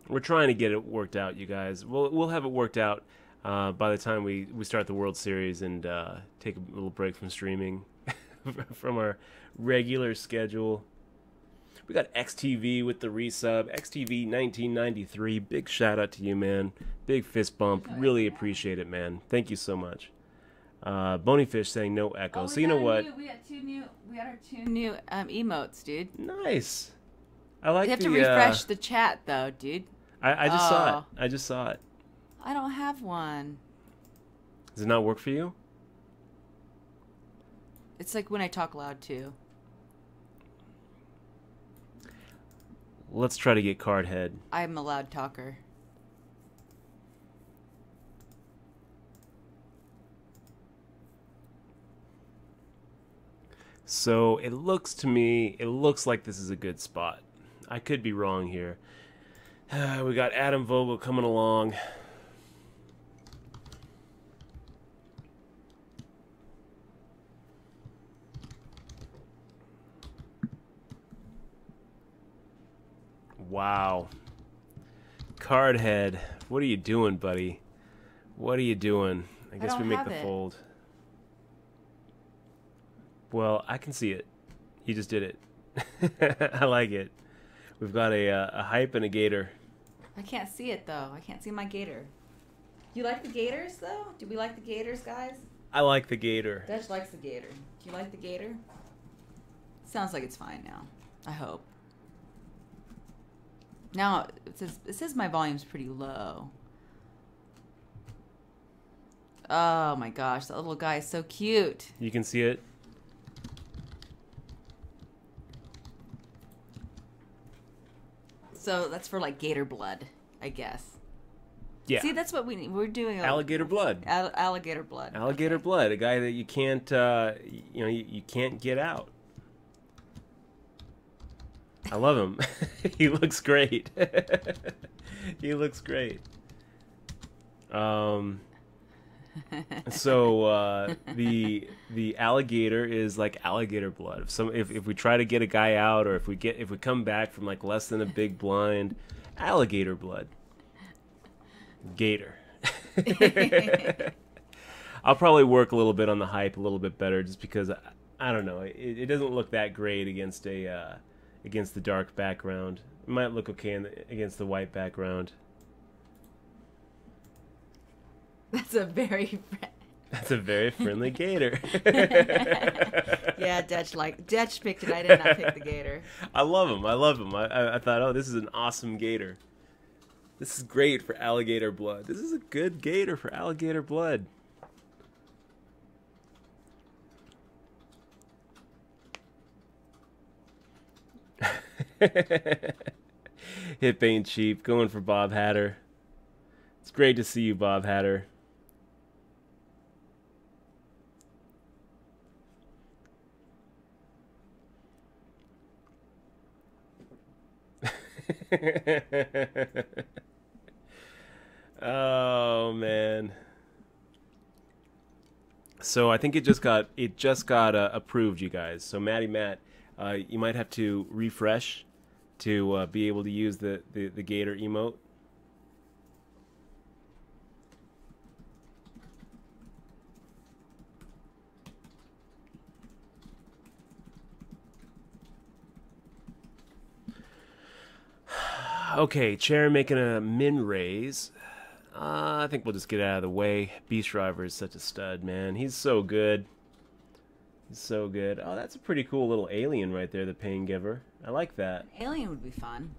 B: We're trying to get it worked out, you guys. We'll have it worked out by the time we start the World Series and take a little break from streaming from our regular schedule. We got XTV with the resub. XTV 1993. Big shout out to you, man. Big fist bump. Really appreciate it, man. Thank you so much. Bonyfish saying no echo. So you know what?
C: We got our two new emotes, dude.
B: Nice. I like.
C: You have to refresh the chat though, dude.
B: I just saw it. I just saw it.
C: I don't have one.
B: Does it not work for you?
C: It's like when I talk loud too.
B: Let's try to get card head.
C: I'm a loud talker.
B: So it looks like this is a good spot. I could be wrong here. We got Adam Vogel coming along. Wow. Cardhead, what are you doing, buddy? What are you doing? I guess we make the fold. Well, I can see it. You just did it. I like it. We've got a hype and a gator.
C: I can't see it, though. I can't see my gator. You like the gators, though? Do we like the gators, guys?
B: I like the gator.
C: Dutch likes the gator. Do you like the gator? Sounds like it's fine now. I hope. Now, it says my volume's pretty low. Oh, my gosh. That little guy is so cute.
B: You can see it?
C: So that's for like gator blood, I guess.
B: Yeah.
C: See, that's what we're doing.
B: Alligator blood.
C: Alligator blood.
B: Alligator blood. A guy that you can't, you can't get out. I love him. He looks great. He looks great. So the alligator is like alligator blood. If we try to get a guy out, or if we come back from like less than a big blind, alligator blood. Gator. I'll probably work a little bit on the hype a little bit better, just because I don't know. It doesn't look that great against against the dark background. It might look okay against the white background.
C: That's a very
B: friendly gator.
C: Yeah, Dutch picked it. I did not pick the gator.
B: I love him. I thought, oh, this is an awesome gator. This is great for alligator blood. This is a good gator for alligator blood. Hip ain't cheap. Going for Bob Hatter. It's great to see you, Bob Hatter. Oh man. So I think it just got approved, you guys. So Matty Matt, you might have to refresh to be able to use the gator emote. Okay, chair making a min raise. I think we'll just get out of the way. Beast Driver is such a stud, man. He's so good. He's so good. Oh, that's a pretty cool little alien right there, the Pain Giver. I like that.
C: Alien would be fun.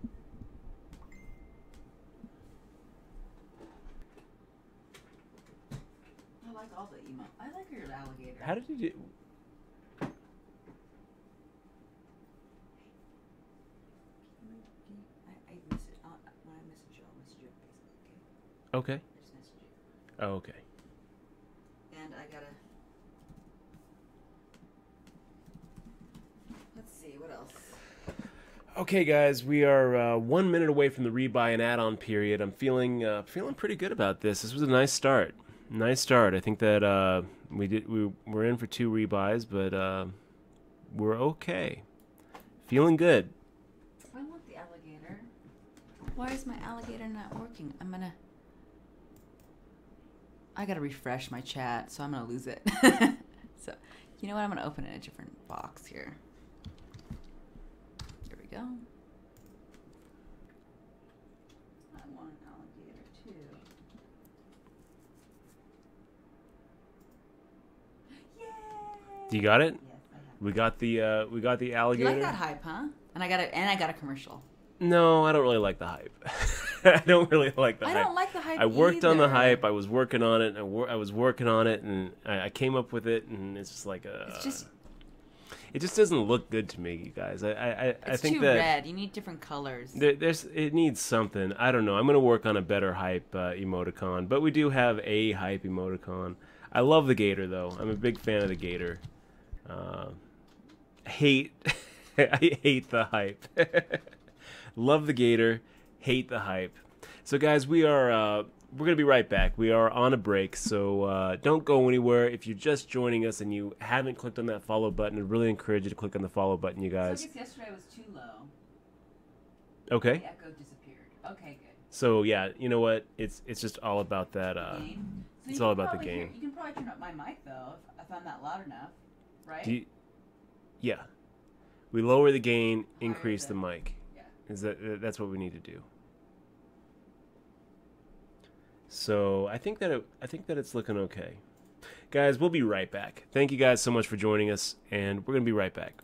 C: I like all the emo. I like your alligator.
B: How did you do?
C: I miss it. When I message you, I'll message you on Facebook, okay?
B: Okay.
C: I just messaged you.
B: Oh, okay.
C: And I gotta... Let's see, what else?
B: Okay, guys, we are 1 minute away from the rebuy and add-on period. I'm feeling pretty good about this. This was a nice start. Nice start. I think that we're in for 2 rebuys, but we're okay. Feeling good.
C: I want the alligator. Why is my alligator not working? I gotta refresh my chat, so I'm gonna lose it. So, you know what? I'm gonna open it in a different box here. Here we go. I want an alligator too. Yay!
B: You got it?
C: Yes, I have.
B: We got the
C: You
B: alligator.
C: like that hype, huh? And I got a commercial.
B: No, I don't really like the hype. I don't really like the hype.
C: I don't like the hype.
B: I worked on the
C: either.
B: hype. I was working on it. I was working on it, and I came up with it, and it's just like
C: It's just
B: it just doesn't look good to me, you guys. I
C: it's
B: think
C: too
B: that
C: red. You need different colors.
B: it needs something. I don't know. I'm gonna work on a better hype emoticon, but we do have a hype emoticon. I love the gator though. I'm a big fan of the gator. Hate I hate the hype. Love the gator, hate the hype. So guys, we're gonna be right back. We are on a break, so don't go anywhere. If you're just joining us and you haven't clicked on that follow button, I really encourage you to click on the follow button, you guys.
C: So I guess yesterday was too low.
B: Okay.
C: The echo disappeared. Okay, good.
B: So yeah, you know what? It's just all about that.
C: Gain. So
B: It's
C: you
B: all
C: can
B: about the
C: probably
B: gain.
C: you can probably turn up my mic though if I'm not loud enough, right?
B: Yeah. We lower the gain, increase
C: than-
B: the mic.
C: Yeah.
B: That's what we need to do. So I think that it's looking okay. Guys, we'll be right back. Thank you guys so much for joining us, and we're gonna be right back.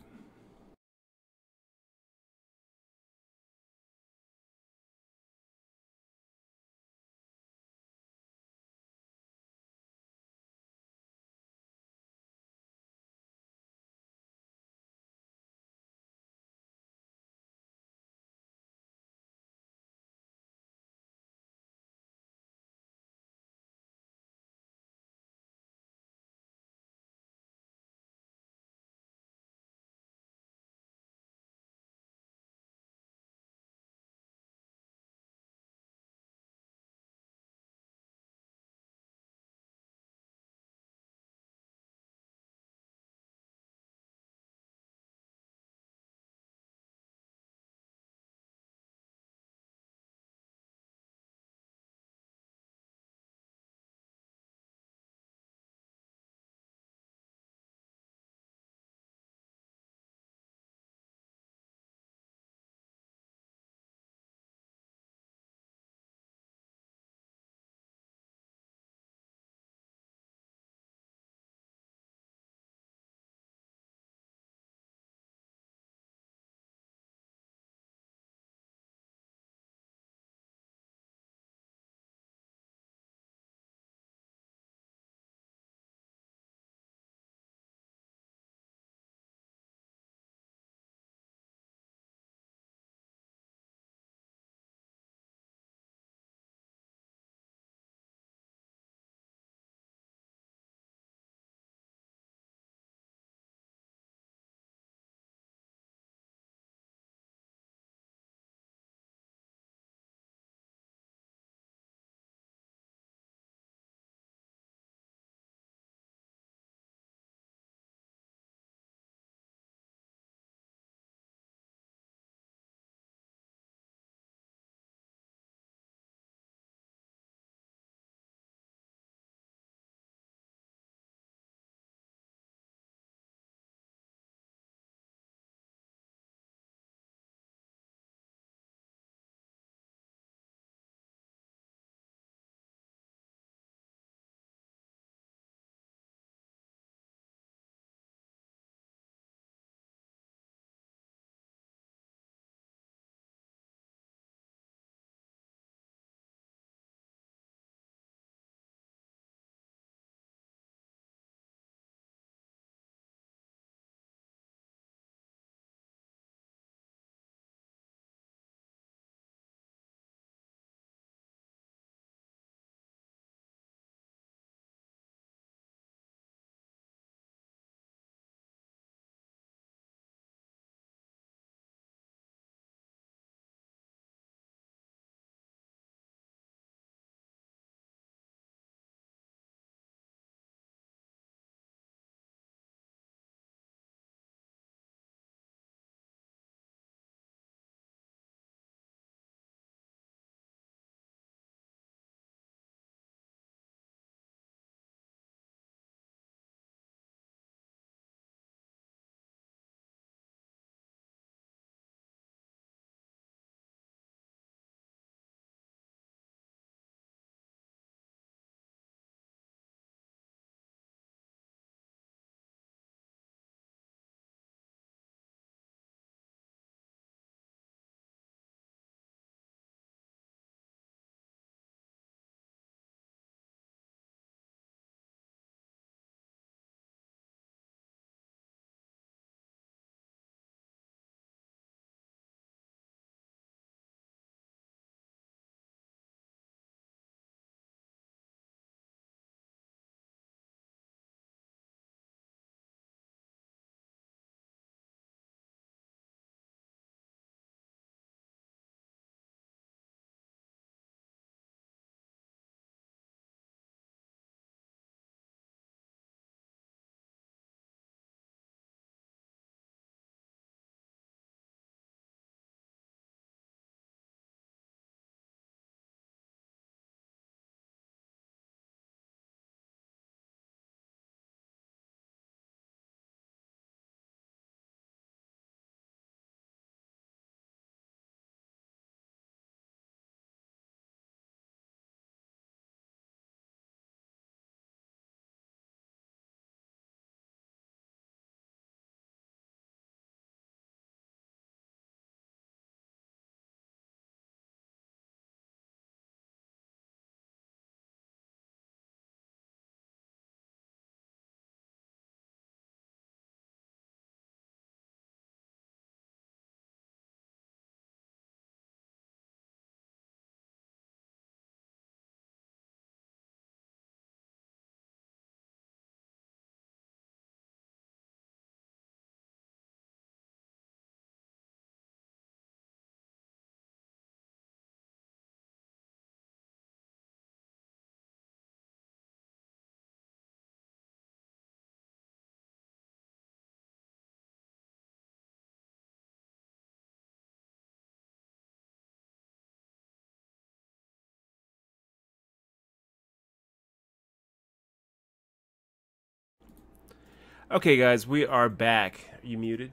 B: Okay, guys, we are back. Are you muted?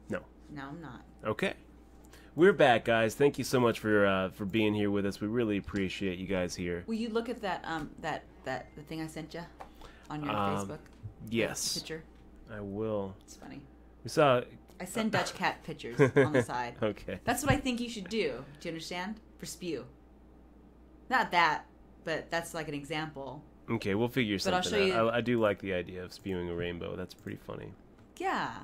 B: No.
C: No, I'm not.
B: Okay. We're back, guys. Thank you so much for being here with us. We really appreciate you guys here.
C: Will you look at that the thing I sent you on your Facebook?
B: Yes.
C: Picture.
B: I will.
C: It's funny.
B: We saw.
C: I send Dutch cat pictures on the side.
B: Okay.
C: That's what I think you should do. Do you understand? For spew. Not that, but that's like an example.
B: Okay, we'll figure
C: But I'll
B: something
C: show
B: out. I do like the idea of spewing a rainbow. That's pretty funny.
C: Yeah.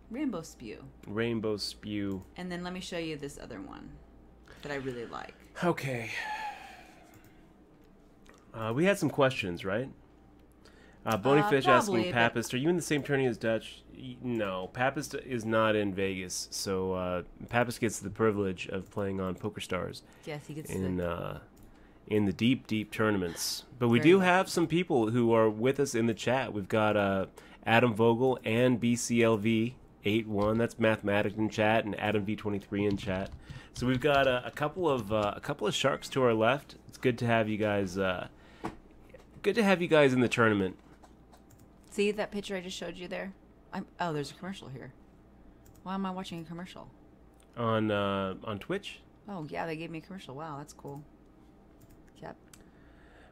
C: Rainbow spew.
B: Rainbow spew.
C: And then let me show you this other one that I really like.
B: Okay. We had some questions, right? Bonyfish asking
C: probably,
B: Papist, are you in the same tourney as Dutch? No, Papist is not in Vegas, so Papist gets the privilege of playing on PokerStars
C: Yes, he gets
B: in the deep, deep tournaments. But we
C: Very
B: do
C: lucky.
B: have some people who are with us in the chat. We've got Adam Vogel and BCLV81. That's Mathematic in chat, and Adam V23 in chat. So we've got a couple of sharks to our left. It's good to have you guys. Good to have you guys in the tournament.
C: See that picture I just showed you there? Oh, there's a commercial here. Why am I watching a commercial?
B: On Twitch.
C: Oh, yeah, they gave me a commercial. Wow, that's cool. Yep.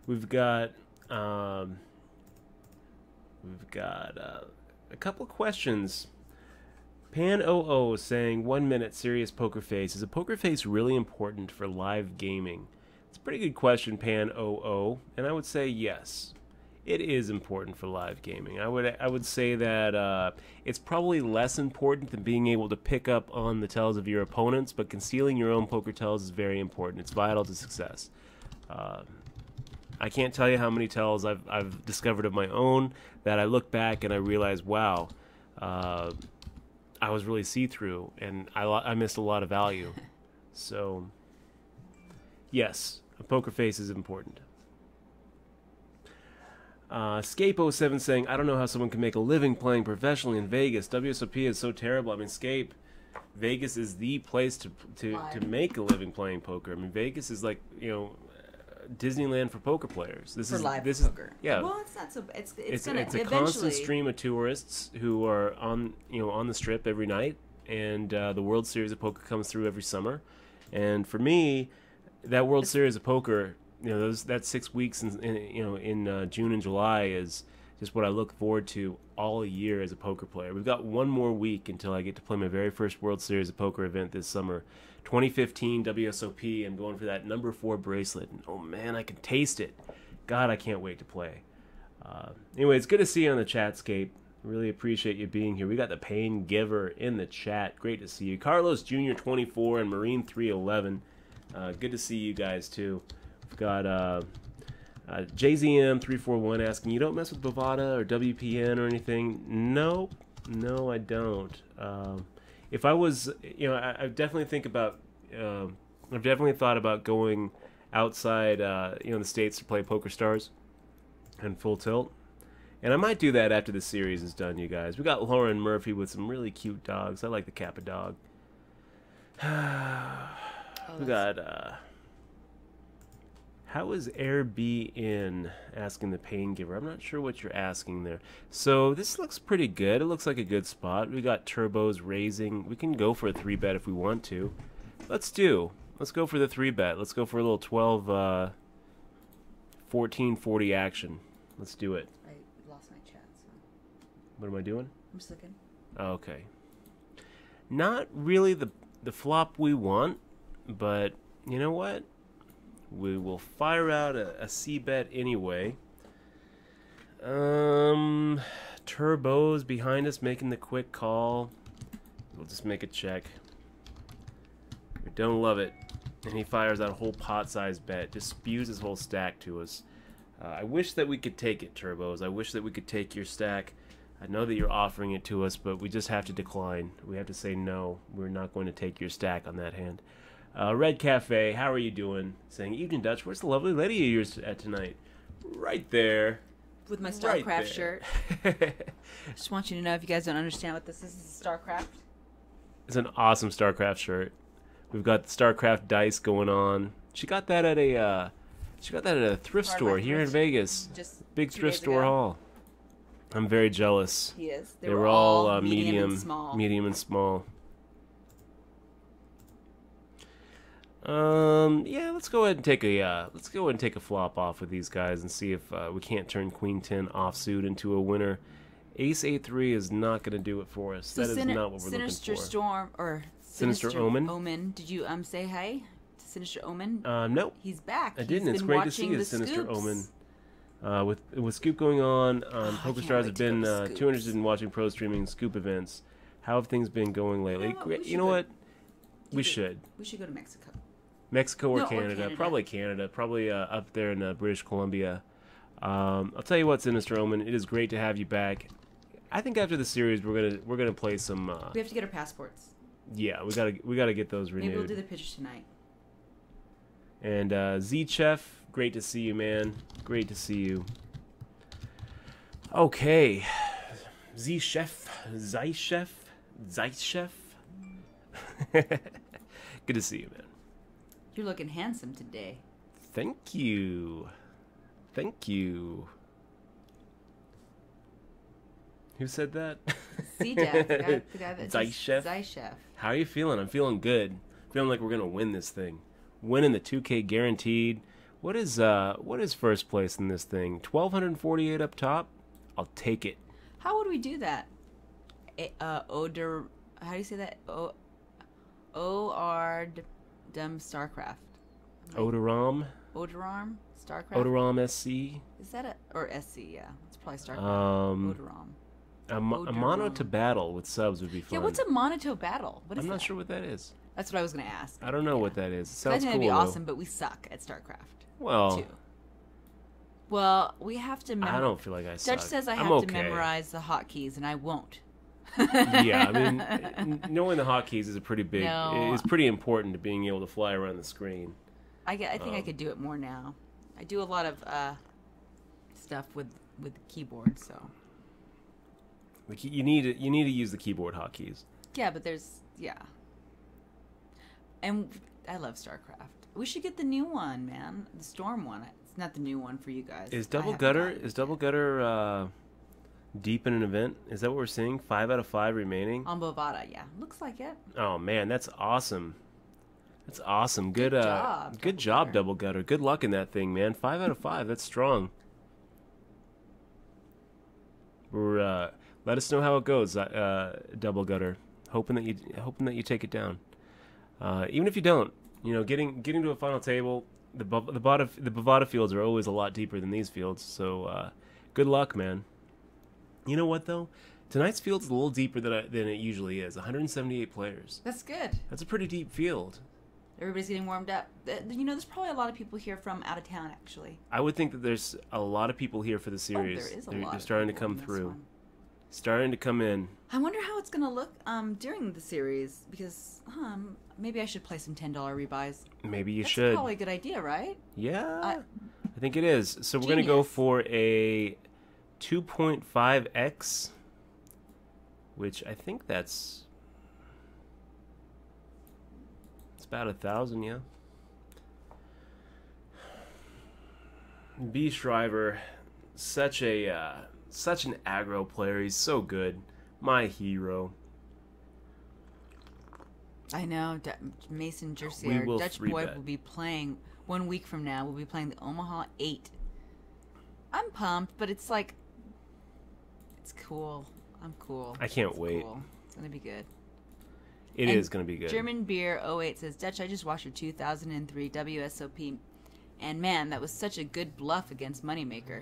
B: We've got a couple of questions. Pan00 saying 1 minute serious poker face. Is a poker face really important for live gaming? It's a pretty good question, Pan00, and I would say yes. It is important for live gaming. I would say that it's probably less important than being able to pick up on the tells of your opponents, but concealing your own poker tells is very important. It's vital to success. I can't tell you how many tells I've discovered of my own that I look back and I realize, wow, I was really see-through and I missed a lot of value. So, yes, a poker face is important. Scape07 saying, I don't know how someone can make a living playing professionally in Vegas. WSOP is so terrible. I mean, Scape, Vegas is the place to make a living playing poker. I mean, Vegas is like, Disneyland for poker players. This is poker. Yeah.
C: Well, it's not so. It's
B: a constant stream of tourists who are on the strip every night, and the World Series of Poker comes through every summer. And for me, that World Series of Poker, that 6 weeks in June and July is just what I look forward to all year as a poker player. We've got one more week until I get to play my very first World Series of Poker event this summer. 2015 WSOP. I'm going for that number 4 bracelet. And, oh man, I can taste it. God, I can't wait to play. Anyway, it's good to see you on the Chatscape. Really appreciate you being here. We got the Pain Giver in the chat. Great to see you. Carlos Jr. 24 and Marine 311. Good to see you guys too. We've got JZM 341 asking, you don't mess with Bovada or WPN or anything? No, I don't. If I was, I definitely think about, I've definitely thought about going outside, the States to play PokerStars and Full Tilt. And I might do that after the series is done, you guys. We got Lauren Murphy with some really cute dogs. I like the Kappa dog. We got, how is Air B in? Asking the Pain Giver. I'm not sure what you're asking there. So this looks pretty good. It looks like a good spot. We got turbos raising. We can go for a 3-bet if we want to. Let's go for the 3-bet. Let's go for a little 12, 1440 action. Let's do it.
C: I lost my chat. So.
B: What am I doing?
C: I'm just looking.
B: Okay. Not really the flop we want, but you know what? We will fire out a C-bet anyway. Turbo's behind us making the quick call. We'll just make a check. We don't love it. And he fires out a whole pot-sized bet. Just spews his whole stack to us. I wish that we could take it, Turbos. I wish that we could take your stack. I know that you're offering it to us, but we just have to decline. We have to say no. We're not going to take your stack on that hand. Red Cafe, how are you doing? Saying, evening Dutch, where's the lovely lady of yours at tonight? Right there.
C: With my StarCraft shirt. Just want you to know, if you guys don't understand what this is StarCraft.
B: It's an awesome StarCraft shirt. We've got the StarCraft dice going on. She got that at a thrift store here in Vegas.
C: Just
B: big thrift store haul. I'm very jealous.
C: He is.
B: They were all
C: medium and small.
B: Medium and small. Yeah, let's go ahead and take a flop off with these guys and see if we can't turn Queen 10 offsuit into a winner. Ace A3 is not going to do it for us.
C: So
B: that is not what we're
C: Sinister
B: looking for.
C: Storm or
B: Sinister Omen.
C: Omen. Did you say hi to Sinister Omen?
B: No.
C: He's back.
B: I didn't. It's great to see a Sinister Omen. With Scoop going on, PokerStars have been too interested in watching pro streaming Scoop events. How have things been going lately? You know what? We should.
C: We should go to Mexico.
B: Mexico or Canada. Probably Canada. Probably up there in British Columbia. I'll tell you what, Sinister Omen, it is great to have you back. I think after the series we're gonna play some.
C: We have to get our passports.
B: Yeah, we gotta get those renewed.
C: Maybe we'll do the pitch tonight.
B: And Z-Chef, great to see you, man. Great to see you. Okay, Z-Chef, Zy-Chef. Good to see you, man.
C: You're looking handsome today.
B: Thank you. Thank you. Who said that?
C: C-Jeff, the guy that
B: Zy-Chef.
C: Zy-Chef.
B: How are you feeling? I'm feeling good. Feeling like we're gonna win this thing. Winning the 2K guaranteed. What is first place in this thing? 1,248 up top. I'll take it.
C: How would we do that? How do you say that? O-R-D-M StarCraft.
B: Odoram.
C: Odoram StarCraft.
B: Odoram SC.
C: Is that or SC? Yeah, it's probably StarCraft. Odoram.
B: A mono to battle with subs would be fun.
C: Yeah, what's a mono to battle? What is
B: I'm
C: that?
B: not sure what that is.
C: That's what I was going to ask.
B: I don't know what that is. It sounds cool.
C: That'd be awesome, but we suck at StarCraft.
B: Well,
C: too. Well, we have to.
B: I don't feel like I suck.
C: Dutch says I have to memorize the hotkeys, and I won't.
B: Yeah, I mean, knowing the hotkeys is a pretty big.
C: No.
B: It's pretty important to being able to fly around the screen.
C: I think I could do it more now. I do a lot of stuff with the keyboard, so.
B: You need to use the keyboard hotkeys.
C: Yeah, but and I love StarCraft. We should get the new one, man. The Storm one. It's not the new one for you guys.
B: Is Double Gutter deep in an event? Is that what we're seeing? 5 out of 5 remaining?
C: On Bovada, yeah. Looks like it.
B: Oh man, that's awesome. That's awesome. Good job, Double Gutter. Good luck in that thing, man. 5 out of 5. That's strong. Let us know how it goes, Double Gutter. Hoping that you take it down. Even if you don't, getting to a final table, the Bovada fields are always a lot deeper than these fields. So good luck, man. You know what though? Tonight's field's a little deeper than it usually is. 178 players.
C: That's good.
B: That's a pretty deep field.
C: Everybody's getting warmed up. There's probably a lot of people here from out of town, actually.
B: I would think that there's a lot of people here for the series.
C: There is a lot.
B: They're starting to come through. Starting to come in.
C: I wonder how it's going to look during the series, because maybe I should play some $10 rebuys.
B: Maybe you should.
C: That's probably a good idea, right?
B: Yeah, I think it is. So we're going to go for a 2.5x, which I think it's about 1,000, yeah. B. Shriver, such an aggro player. He's so good. My hero.
C: I know. Mason Jersier, Dutch Boy, will be playing 1 week from now. We'll be playing the Omaha 8. I'm pumped, but it's cool. I'm cool.
B: I can't wait.
C: Cool. It's going to be good.
B: It is going to be good.
C: German Beer 08 says, Dutch, I just watched your 2003 WSOP, and man, that was such a good bluff against Moneymaker.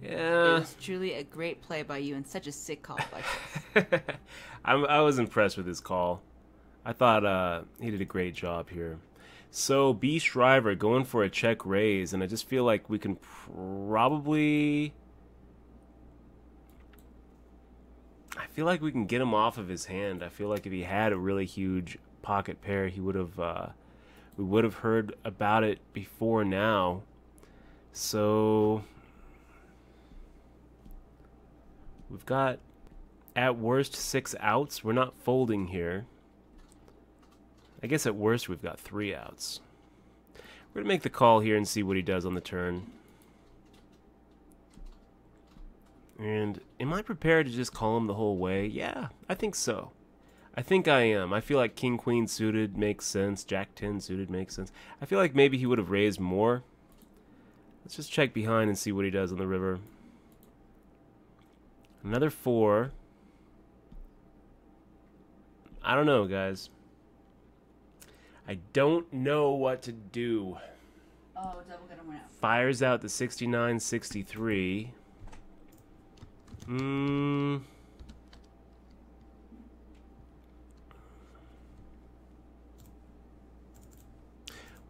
B: Yeah.
C: It was truly a great play by you and such a sick call by Chris.
B: I was impressed with his call. I thought he did a great job here. So B. Shriver going for a check raise, and I just feel like we can probably... I feel like we can get him off of his hand. I feel like if he had a really huge pocket pair, he would have. We would have heard about it before now. So we've got at worst 6 outs. We're not folding here. I guess at worst we've got 3 outs. We're gonna make the call here and see what he does on the turn. And am I prepared to just call him the whole way? Yeah, I think so. I think I am. I feel like King Queen suited makes sense. Jack 10 suited makes sense. I feel like maybe he would have raised more. Let's just check behind and see what he does on the river. Another 4. I don't know, guys. I don't know what to do.
C: Oh, double gutter went out.
B: Fires out the 69-63.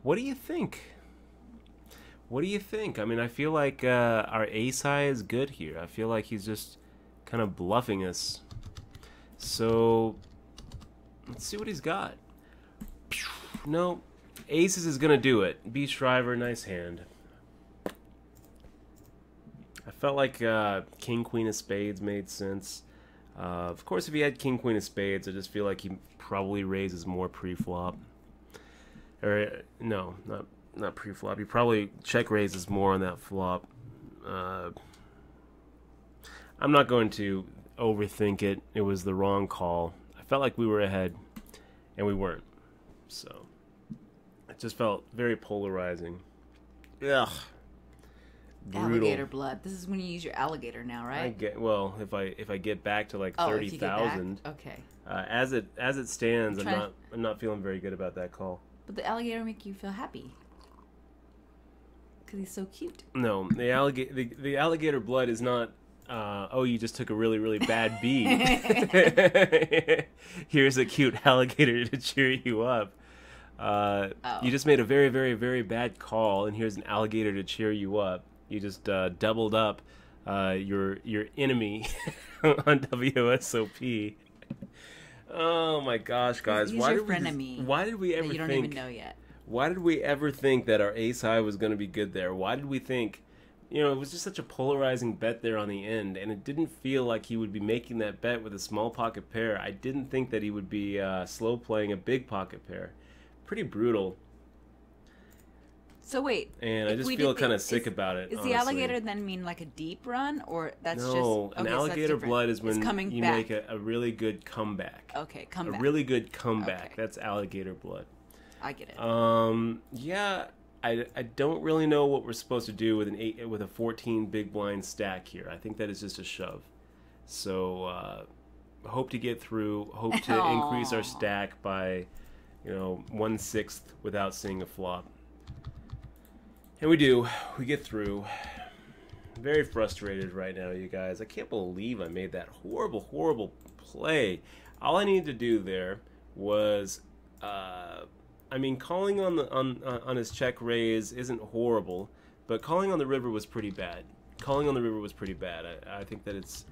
B: What do you think? What do you think? I mean, I feel like our ace high is good here. I feel like he's just kind of bluffing us. So, let's see what he's got. No, aces is going to do it. B Shriver, nice hand. I felt like King Queen of Spades made sense. Of course, if he had King Queen of Spades, I just feel like he probably raises more pre-flop. Or no, not pre-flop. He probably check raises more on that flop. I'm not going to overthink it. It was the wrong call. I felt like we were ahead, and we weren't. So it just felt very polarizing. Ugh. Brutal.
C: Alligator blood. This is when you use your alligator now, right?
B: If I get back to like 30,000.
C: Okay.
B: As it stands, I'm not feeling very good about that call.
C: But the alligator make you feel happy because he's so cute.
B: No, the alligator blood is not. Oh, you just took a really, really bad beat. Here's a cute alligator to cheer you up. You just made a very, very, very bad call, and here's an alligator to cheer you up. You just doubled up your enemy on WSOP. Oh my gosh, guys!
C: He's your frenemy.
B: Why did we ever
C: that you don't
B: think?
C: Even know yet.
B: Why did we ever think that our ace high was going to be good there? Why did we think? You know, it was just such a polarizing bet there on the end, and it didn't feel like he would be making that bet with a small pocket pair. I didn't think that he would be slow playing a big pocket pair. Pretty brutal.
C: So wait.
B: And I just feel kind of sick about it.
C: Is
B: honestly.
C: the alligator then mean like a deep run, or that's just
B: no? An alligator blood is when you
C: back.
B: make a really good comeback.
C: Okay, comeback.
B: A really good comeback.
C: Okay.
B: That's alligator blood.
C: I get it.
B: Yeah. I don't really know what we're supposed to do with a 14 big blind stack here. I think that is just a shove. So hope to get through. Hope to increase our stack by 1/6 without seeing a flop. And we do. We get through. Very frustrated right now, you guys. I can't believe I made that horrible, horrible play. All I needed to do there was, calling on his check raise isn't horrible, but calling on the river was pretty bad. I think that it's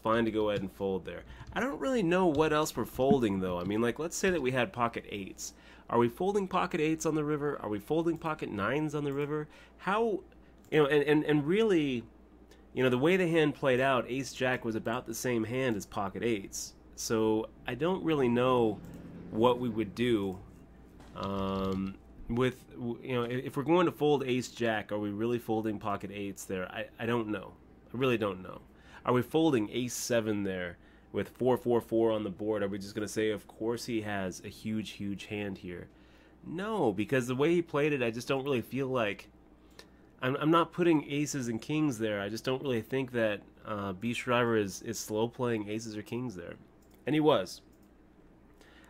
B: fine to go ahead and fold there. I don't really know what else we're folding, though. I mean, like, let's say that we had pocket 8s. Are we folding pocket 8s on the river? Are we folding pocket 9s on the river? How, and really, the way the hand played out, ace-jack was about the same hand as pocket 8s. So I don't really know what we would do if we're going to fold ace-jack, are we really folding pocket 8s there? I don't know. I really don't know. Are we folding ace-7 there with 4-4-4 on the board? Are we just going to say, of course he has a huge, huge hand here? No, because the way he played it, I just don't really feel like... I'm not putting aces and kings there. I just don't really think that B. Shriver is slow playing aces or kings there. And he was.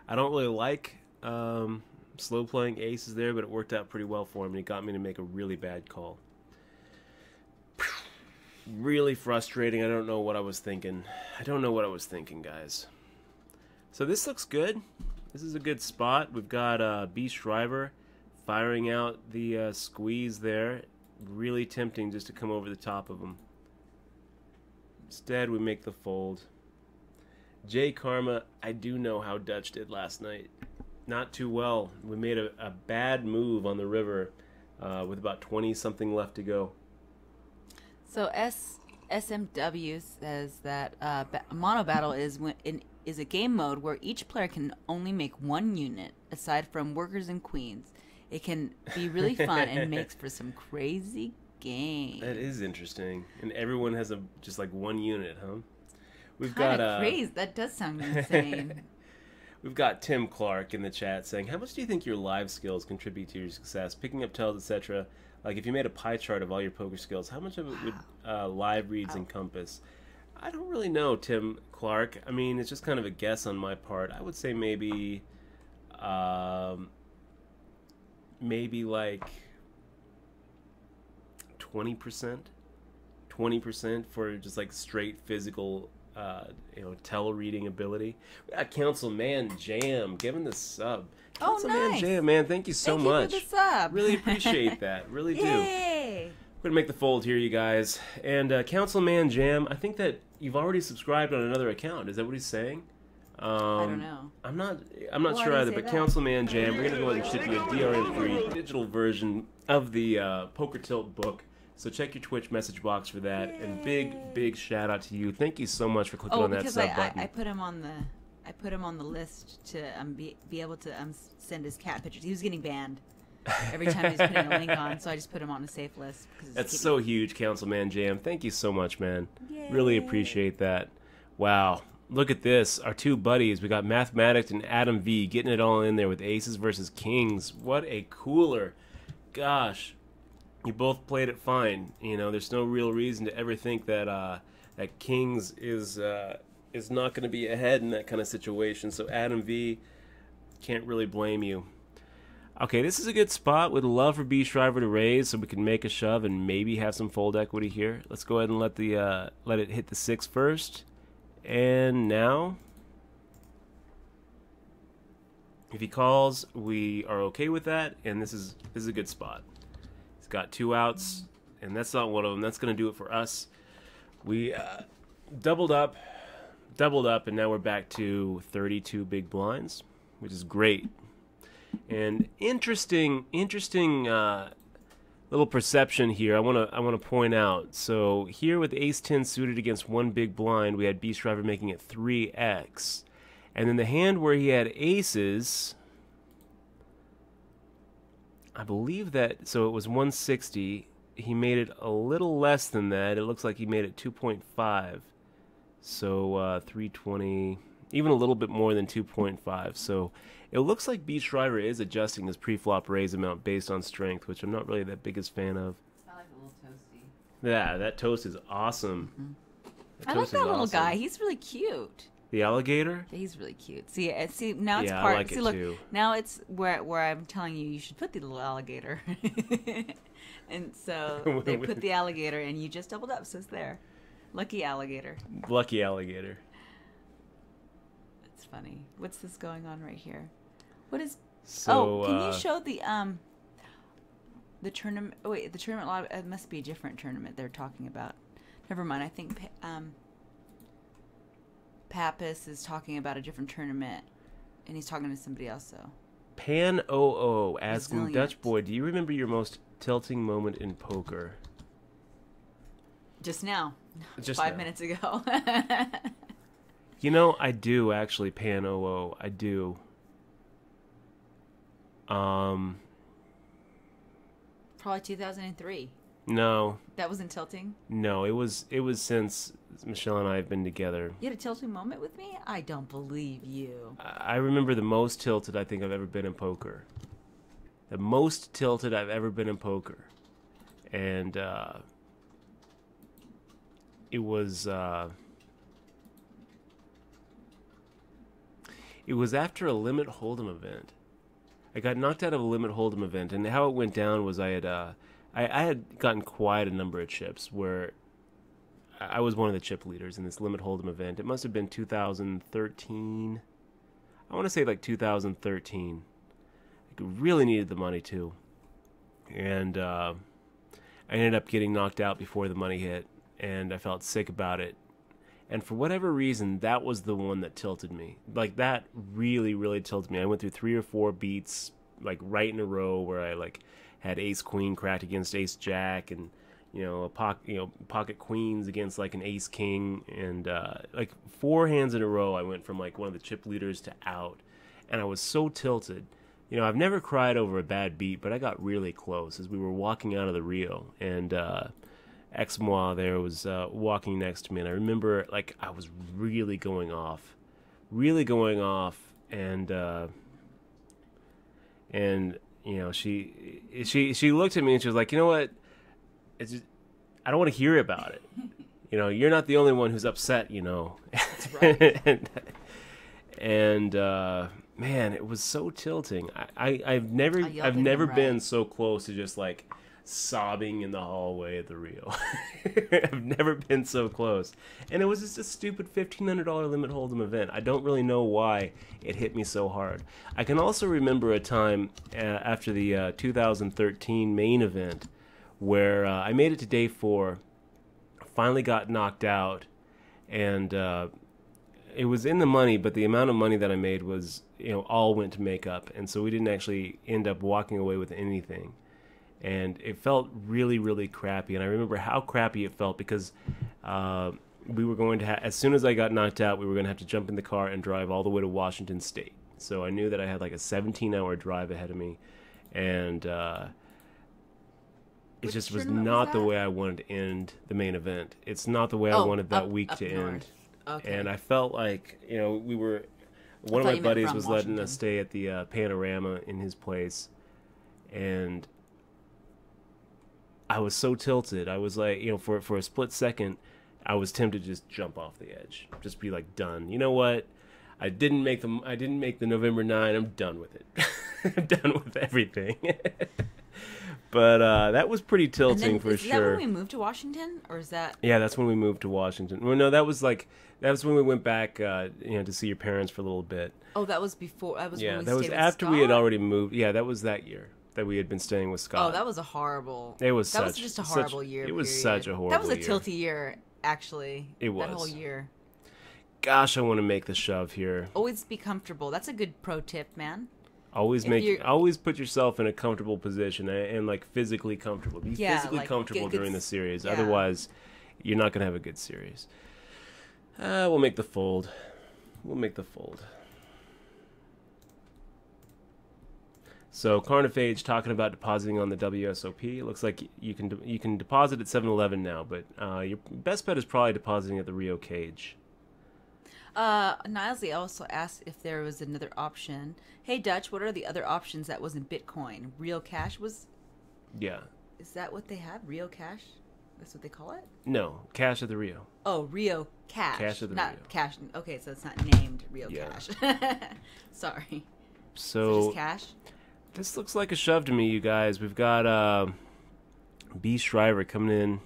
B: I don't really like slow playing aces there, but it worked out pretty well for him, and he got me to make a really bad call. Really frustrating. I don't know what I was thinking. Guys. So this looks good. This is a good spot. We've got B. Shriver firing out the squeeze there. Really tempting just to come over the top of him. Instead, we make the fold. J Karma, I do know how Dutch did last night. Not too well. We made a bad move on the river with about 20-something left to go.
C: So SMW says that Mono Battle is a game mode where each player can only make one unit, aside from workers and queens. It can be really fun and makes for some crazy game.
B: That is interesting. And everyone has just like one unit, huh? We've
C: Kind
B: got
C: of crazy. That does sound insane.
B: We've got Tim Clark in the chat saying, "How much do you think your live skills contribute to your success? Picking up tells, etc. Like if you made a pie chart of all your poker skills, how much of it would live reads encompass?" I don't really know, Tim Clark. I mean, it's just kind of a guess on my part. I would say maybe like 20%. 20% for just like straight physical tell reading ability. We got Councilman Jam giving the sub. Councilman
C: nice.
B: Jam, man, thank you so much.
C: Thank you for the sub.
B: Really appreciate that. Really do.
C: Yay!
B: We're gonna make the fold here, you guys. And Councilman Jam, I think that you've already subscribed on another account. Is that what he's saying?
C: I don't know.
B: I'm not
C: Why
B: sure
C: did he
B: either.
C: say
B: But
C: that?
B: Councilman Jam, we're gonna go ahead and ship you a DRM-free digital version of the Poker Tilt book. So check your Twitch message box for that.
C: Yay.
B: And big shout out to you. Thank you so much for clicking on that
C: because
B: sub button.
C: I put him on the list to be able to send his cat pictures. He was getting banned every time he was putting a link on, so I just put him on a safe list.
B: That's so huge, Councilman Jam. Thank you so much, man.
C: Yay.
B: Really appreciate that. Wow. Look at this. Our two buddies. We got Mathematics and Adam V getting it all in there with aces versus kings. What a cooler. Gosh. You both played it fine. You know, there's no real reason to ever think that that kings is not going to be ahead in that kind of situation. So Adam V, can't really blame you. Okay, this is a good spot. Would love for B Shriver to raise so we can make a shove and maybe have some fold equity here. Let's go ahead and let it hit the 6 first. And now, if he calls, we are okay with that. And this is a good spot. He's got 2 outs, and that's not one of them. That's going to do it for us. We doubled up, and now we're back to 32 big blinds, which is great. And interesting little perception here. I want to point out. So here with Ace 10 suited against 1 big blind, we had Beast Driver making it 3x, and then the hand where he had aces, I believe that. So it was 160. He made it a little less than that. It looks like he made it 2.5. So 320. Even a little bit more than 2.5. So it looks like Beach Driver is adjusting his pre-flop raise amount based on strength, which I'm not really that biggest fan of.
C: I like a little toasty.
B: Yeah, that toast is awesome.
C: I like that little guy. He's really cute.
B: The alligator?
C: Yeah, he's really cute. See now it's
B: Yeah,
C: part.
B: I like
C: see,
B: it
C: look,
B: too.
C: now it's where I'm telling you should put the little alligator, and so they put the alligator, and you just doubled up, so it's there. Lucky alligator.
B: Lucky alligator.
C: That's funny. What's this going on right here? What is?
B: So,
C: can you show the tournament? Oh wait, the tournament. It must be a different tournament they're talking about. Never mind. I think Pappas is talking about a different tournament, and he's talking to somebody else. So
B: Pan OO asking
C: Resilient.
B: Dutch Boy, do you remember your most tilting moment in poker?
C: just now,
B: Just
C: 5
B: now.
C: minutes ago.
B: You know, I do actually, Pan OO. I do.
C: Probably 2003.
B: No,
C: That wasn't tilting.
B: no, it was since Michelle and I have been together.
C: You had a tilting moment with me? I don't believe you.
B: I remember the most tilted I think I've ever been in poker. The most tilted I've ever been in poker. And it was after a Limit Hold'em event. I got knocked out of a Limit Hold'em event, and how it went down was I had gotten quite a number of chips where I was one of the chip leaders in this Limit Hold'em event. It must have been 2013. I want to say like 2013. I really needed the money too. And I ended up getting knocked out before the money hit, and I felt sick about it. And for whatever reason, that was the one that tilted me. Like, that really, really tilted me. I went through 3 or 4 beats, like, right in a row where I, like, had ace-queen cracked against ace-jack and, pocket queens against, like, an ace-king. And, like, 4 hands in a row, I went from, like, one of the chip leaders to out. And I was so tilted you know, I've never cried over a bad beat, but I got really close as we were walking out of the Rio, and ex-moi there was walking next to me, and I remember, like, I was really going off, and you know, she looked at me and she was like, you know what, it's just, I don't want to hear about it. You know, you're not the only one who's upset, you know.
C: That's right.
B: and man, it was so tilting. I've never
C: I yelled at
B: never
C: him,
B: been
C: right?
B: so close to just like sobbing in the hallway at the Rio. I've never been so close. And it was just a stupid $1,500 limit hold'em event. I don't really know why it hit me so hard. I can also remember a time after the 2013 main event where I made it to day 4, finally got knocked out, and it was in the money, but the amount of money that I made was, you know, all went to makeup, and so we didn't actually end up walking away with anything. And it felt really, really crappy, and I remember how crappy it felt because we were going to as soon as I got knocked out, we were going to have to jump in the car and drive all the way to Washington State. So I knew that I had like a 17-hour drive ahead of me, and it
C: Which
B: just was
C: tournament was
B: not the
C: that?
B: way I wanted to end the main event. It's not the way I
C: Oh,
B: wanted that
C: up-
B: week
C: up
B: to
C: north.
B: end.
C: Okay.
B: And I felt like, you know, one of
C: thought
B: my
C: you meant
B: buddies
C: from
B: was letting
C: Washington.
B: us stay at the Panorama in his place, and I was so tilted. I was like, you know, for a split second, I was tempted to just jump off the edge, just be like, done. You know what? I didn't make the November 9. I'm done with it. I'm done with everything. But that was pretty
C: And
B: tilting
C: then,
B: for
C: is
B: sure.
C: that when we moved to Washington, or is that?
B: Yeah, that's when we moved to Washington. Well, no, that was when we went back, you know, to see your parents for a little bit.
C: Oh, that was before. That was
B: Yeah,
C: when we
B: that was
C: stayed with
B: after we had
C: Scott?
B: already moved. Yeah, that was that year that we had been staying with Scott.
C: Oh, that was a horrible.
B: It was
C: That was
B: such-
C: just a
B: such-
C: horrible year.
B: it was
C: period.
B: such a
C: That
B: horrible
C: was a
B: year.
C: tilty year, actually.
B: It
C: That whole
B: was.
C: year.
B: Gosh, I want to make the shove here.
C: Always be comfortable. That's a good pro tip, man.
B: Always
C: If you're-
B: always put yourself in a comfortable position and like physically comfortable. Be
C: Yeah,
B: physically
C: like,
B: comfortable
C: get
B: during the series.
C: yeah.
B: Otherwise, you're not gonna have a good series. We'll make the fold. We'll make the fold. So Carnifage talking about depositing on the WSOP. It looks like you can deposit at 7-Eleven now, but your best bet is probably depositing at the Rio Cage.
C: Nilesley also asked if there was another option. Hey Dutch, what are the other options that wasn't Bitcoin? Real cash was.
B: Yeah.
C: Is that what they have? Real cash? That's what they call it.
B: No, cash at the Rio.
C: Oh, Rio Cash.
B: Cash of the
C: not
B: Rio.
C: Cash. Okay, so it's not named Rio
B: Yeah.
C: Cash. Sorry.
B: So
C: Just cash.
B: this looks like a shove to me, you guys. We've got B. Shriver coming in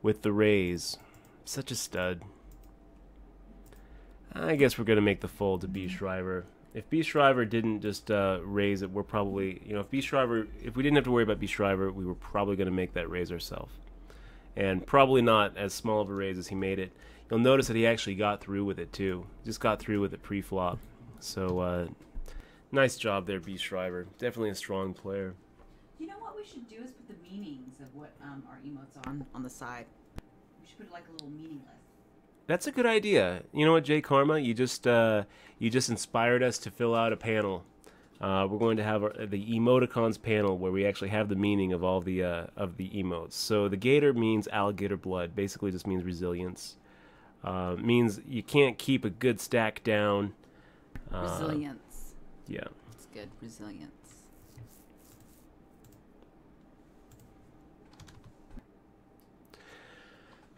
B: with the raise. Such a stud. I guess we're going to make the fold to B. Shriver. If B. Shriver didn't just raise it, we're probably, you know, if we didn't have to worry about B. Shriver, we were probably going to make that raise ourselves. And probably not as small of a raise as he made it. You'll notice that he actually got through with it, too. Just got through with it pre-flop. So, nice job there, B. Shriver. Definitely a strong player.
C: You know what we should do is put the meanings of what our emotes on the side. We should put like a little meaning list.
B: That's a good idea. You know what, Jay Karma? You just inspired us to fill out a panel. We're going to have the emoticons panel where we actually have the meaning of all the emotes. So the gator means alligator blood. Basically, just means resilience. Means you can't keep a good stack down.
C: Resilience.
B: Yeah.
C: It's good. Resilience.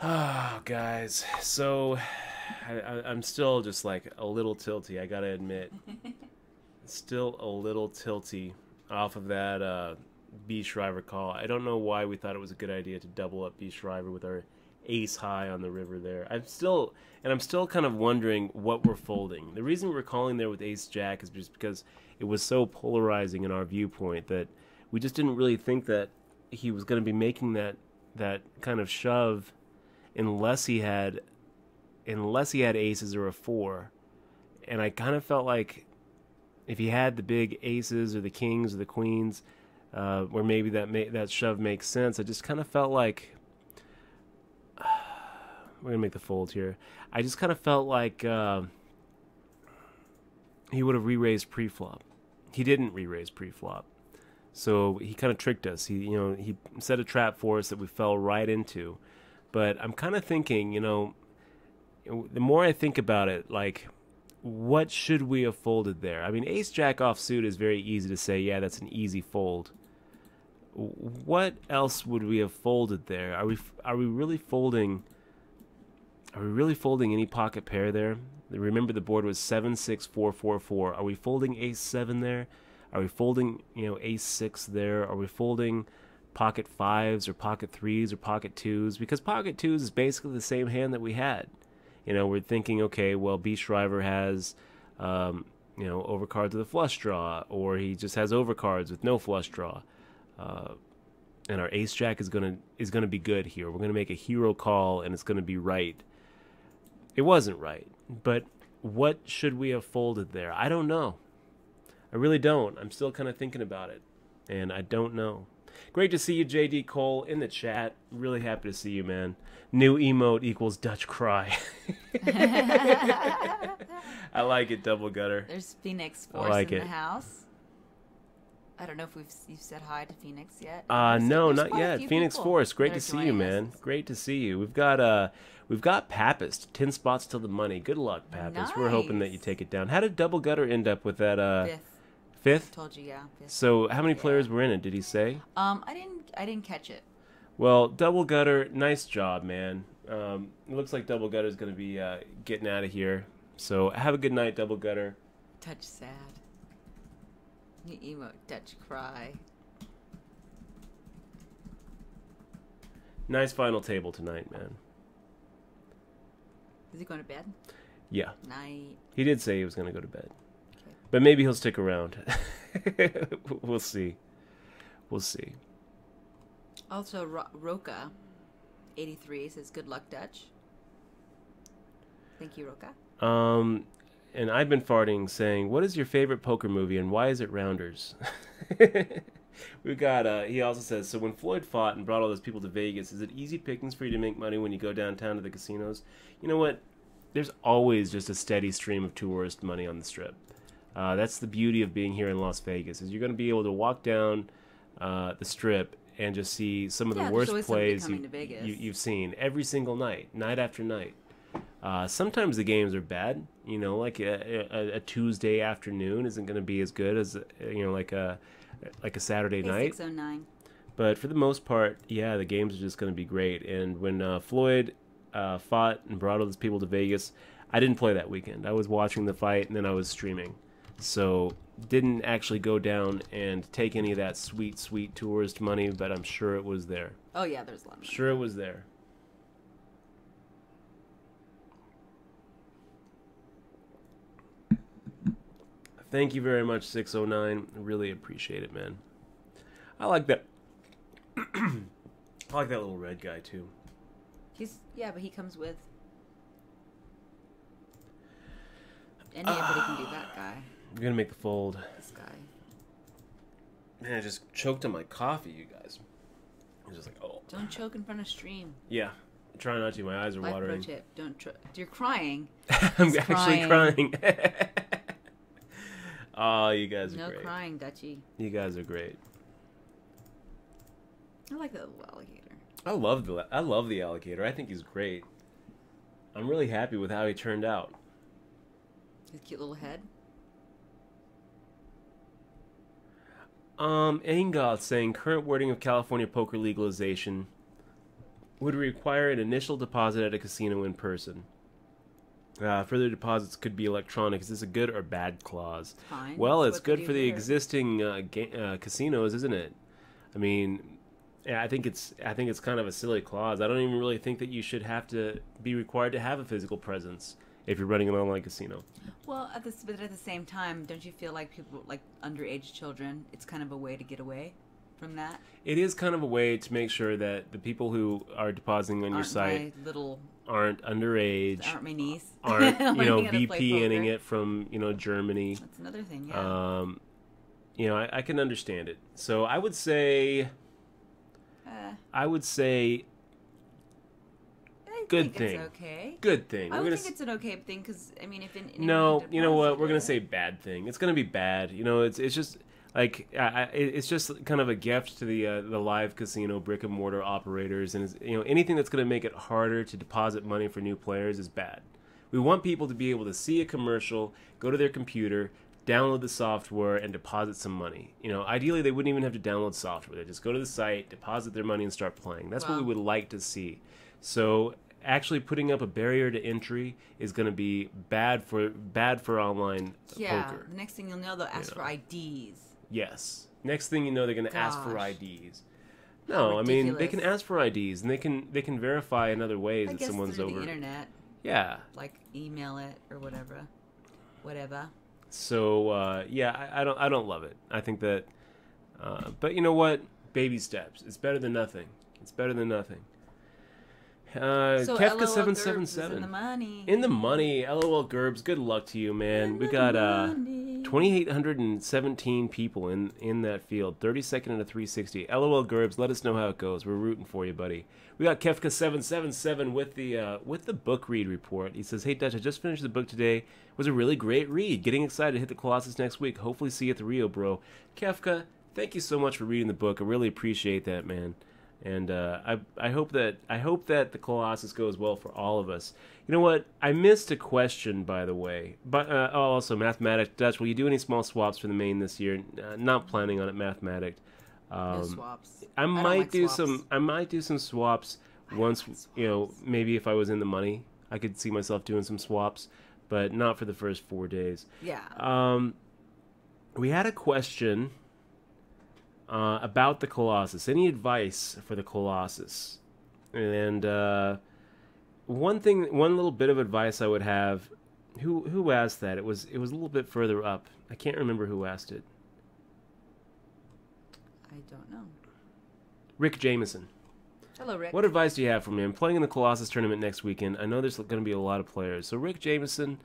B: Oh, guys. So I'm still just like a little tilty, I gotta admit. Still a little tilty off of that B. Shriver call. I don't know why we thought it was a good idea to double up B. Shriver with our ace high on the river there. I'm still kind of wondering what we're folding. The reason we're calling there with ace jack is just because it was so polarizing in our viewpoint that we just didn't really think that he was going to be making that kind of shove unless he had aces or a 4. And I kind of felt like if he had the big aces or the kings or the queens, where maybe that shove makes sense, I just kind of felt like we're gonna make the fold here. I just kind of felt like he would have re-raised pre-flop. he didn't re-raise pre-flop. So he kind of tricked us. He set a trap for us that we fell right into. But I'm kind of thinking, the more I think about it, like, what should we have folded there? I mean, ace jack offsuit is very easy to say, yeah, that's an easy fold. What else would we have folded there? Are we really folding? Are we really folding any pocket pair there? Remember, the board was 7-6-4-4-4. Are we folding ace 7 there? Are we folding, ace 6 there? Are we folding pocket 5s or pocket 3s or pocket 2s? Because pocket 2s is basically the same hand that we had. We're thinking, okay, well, B. Shriver has, overcards with a flush draw, or he just has overcards with no flush draw. And our ace jack is gonna be good here. We're gonna make a hero call, and it's gonna be right. It wasn't right, but what should we have folded there? I don't know. I really don't. I'm still kind of thinking about it, and I don't know. Great to see you, JD Cole, in the chat. Really happy to see you, man. New emote equals Dutch cry. I like it, Double Gutter.
C: There's Phoenix Force in the house. I don't know if you've said hi to Phoenix yet.
B: No, not yet. Phoenix Force, great to see you, man. Great to see you. We've got Papist, 10 spots till the money. Good luck, Papist. Nice. We're hoping that you take it down. How did Double Gutter end up with that? Fifth?
C: Told you, yeah. Fifth.
B: So how many players were in it? Did he say?
C: I didn't catch it.
B: Well, Double Gutter, nice job, man. It looks like Double Gutter's going to be getting out of here. So have a good night, Double Gutter.
C: Touch sad. New emote, Dutch cry.
B: Nice final table tonight, man.
C: Is he going to bed?
B: Yeah.
C: Night.
B: He did say he was going to go to bed. Okay. But maybe he'll stick around. We'll see. We'll see.
C: Also, Roca, 83, says, good luck, Dutch. Thank you, Roca.
B: And I've been farting saying, what is your favorite poker movie and why is it Rounders? We got, he also says, so when Floyd fought and brought all those people to Vegas, is it easy pickings for you to make money when you go downtown to the casinos? You know what? There's always just a steady stream of tourist money on the Strip. That's the beauty of being here in Las Vegas, is you're going to be able to walk down the Strip and just see some of the worst plays you've seen every single night, night after night. Sometimes the games are bad, like a Tuesday afternoon isn't going to be as good as, like a Saturday night.
C: 609.
B: But for the most part, yeah, the games are just going to be great. And when Floyd fought and brought all those people to Vegas, I didn't play that weekend. I was watching the fight and then I was streaming. So didn't actually go down and take any of that sweet, sweet tourist money, but I'm sure it was there.
C: Oh, yeah, there's a lot of money.
B: Sure it was there. Thank you very much, 609. I really appreciate it, man. I like that. I like that little red guy, too.
C: But he comes with anybody can do that guy.
B: I'm going to make the fold.
C: This guy.
B: Man, I just choked on my coffee, you guys. I'm just like, oh.
C: Don't choke in front of stream.
B: Yeah. I'm trying not to. My eyes are watering.
C: Pro tip. You're crying.
B: I'm actually crying. Oh, you guys are great.
C: No crying, Dutchie.
B: You guys are great.
C: I like that little alligator.
B: I love the alligator. I think he's great. I'm really happy with how he turned out.
C: His cute little head.
B: Angoth saying current wording of California poker legalization would require an initial deposit at a casino in person. Further deposits could be electronic. Is this a good or bad clause?
C: Fine.
B: Well, it's good for the existing casinos, isn't it? I mean, yeah, I think it's kind of a silly clause. I don't even really think that you should have to be required to have a physical presence if you're running an online casino.
C: Well, but at the same time, don't you feel like people, like underage children, it's kind of a way to get away from that?
B: It is kind of a way to make sure that the people who are depositing on your site aren't underage,
C: aren't my niece,
B: aren't VPNing it from Germany.
C: That's another thing. Yeah.
B: I can understand it. So I would say Good
C: think
B: thing.
C: it's okay.
B: Good thing.
C: I
B: We're
C: don't
B: gonna
C: think it's an okay thing because I mean, if
B: No, you know what? We're gonna say bad thing. It's gonna be bad. You know, it's just like it's just kind of a gift to the live casino brick and mortar operators, and you know anything that's gonna make it harder to deposit money for new players is bad. We want people to be able to see a commercial, go to their computer, download the software, and deposit some money. You know, ideally they wouldn't even have to download software. They just go to the site, deposit their money, and start playing. That's what we would like to see. So actually putting up a barrier to entry is going to be bad for online poker.
C: Yeah. Next thing you'll know, they'll ask for IDs.
B: Yes. Next thing you know, they're going to ask for
C: Gosh.
B: IDs. No, I mean they can
C: ridiculous.
B: ask for IDs and they can verify in other ways
C: I
B: that
C: guess
B: someone's
C: through
B: over.
C: the internet,
B: Yeah.
C: like email it or whatever.
B: So yeah, I don't love it. I think that, but you know what? Baby steps. It's better than nothing. It's better than nothing.
C: So
B: Kefka
C: LOL
B: 777
C: in the money.
B: In the money. LOL Gerbs. Good luck to you, man. We got 2,817 people in that field. 32nd and a 360. LOL Gerbs. Let us know how it goes. We're rooting for you, buddy. We got Kefka 777 with the book read report. He says, "Hey Dutch, I just finished the book today. It was a really great read. Getting excited to hit the Colossus next week. Hopefully see you at the Rio, bro." Kefka, thank you so much for reading the book. I really appreciate that, man. And I hope that the Colossus goes well for all of us. You know what? I missed a question, by the way. But also, Mathematic Dutch, will you do any small swaps for the main this year? Not planning on it, Mathematic.
C: No swaps.
B: I might do
C: swaps.
B: some swaps once. You know, maybe if I was in the money, I could see myself doing some swaps, but not for the first 4 days.
C: Yeah.
B: We had a question. About the Colossus. Any advice for the Colossus? And one little bit of advice I would have. Who asked that? It was a little bit further up. I can't remember who asked it.
C: I don't know.
B: Rick Jameson.
C: Hello, Rick.
B: What advice do you have for me? I'm playing in the Colossus tournament next weekend. I know there's going to be a lot of players. So Rick Jameson,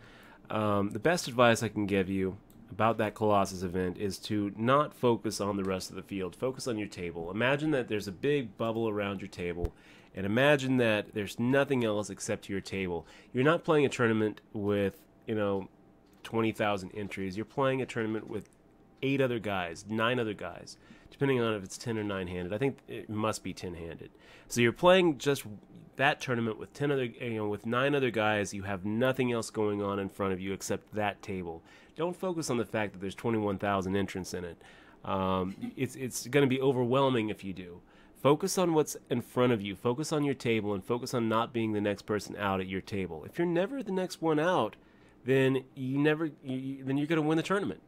B: the best advice I can give you about that Colossus event is to not focus on the rest of the field. Focus on your table. Imagine that there's a big bubble around your table, and imagine that there's nothing else except your table. You're not playing a tournament with, 20,000 entries. You're playing a tournament with 8 other guys, 9 other guys, depending on if it's 10 or 9-handed. I think it must be 10-handed. So you're playing just that tournament with 9 other guys. You have nothing else going on in front of you except that table. Don't focus on the fact that there's 21,000 entrants in it. It's going to be overwhelming if you do. Focus on what's in front of you. Focus on your table and focus on not being the next person out at your table. If you're never the next one out, then then you're going to win the tournament.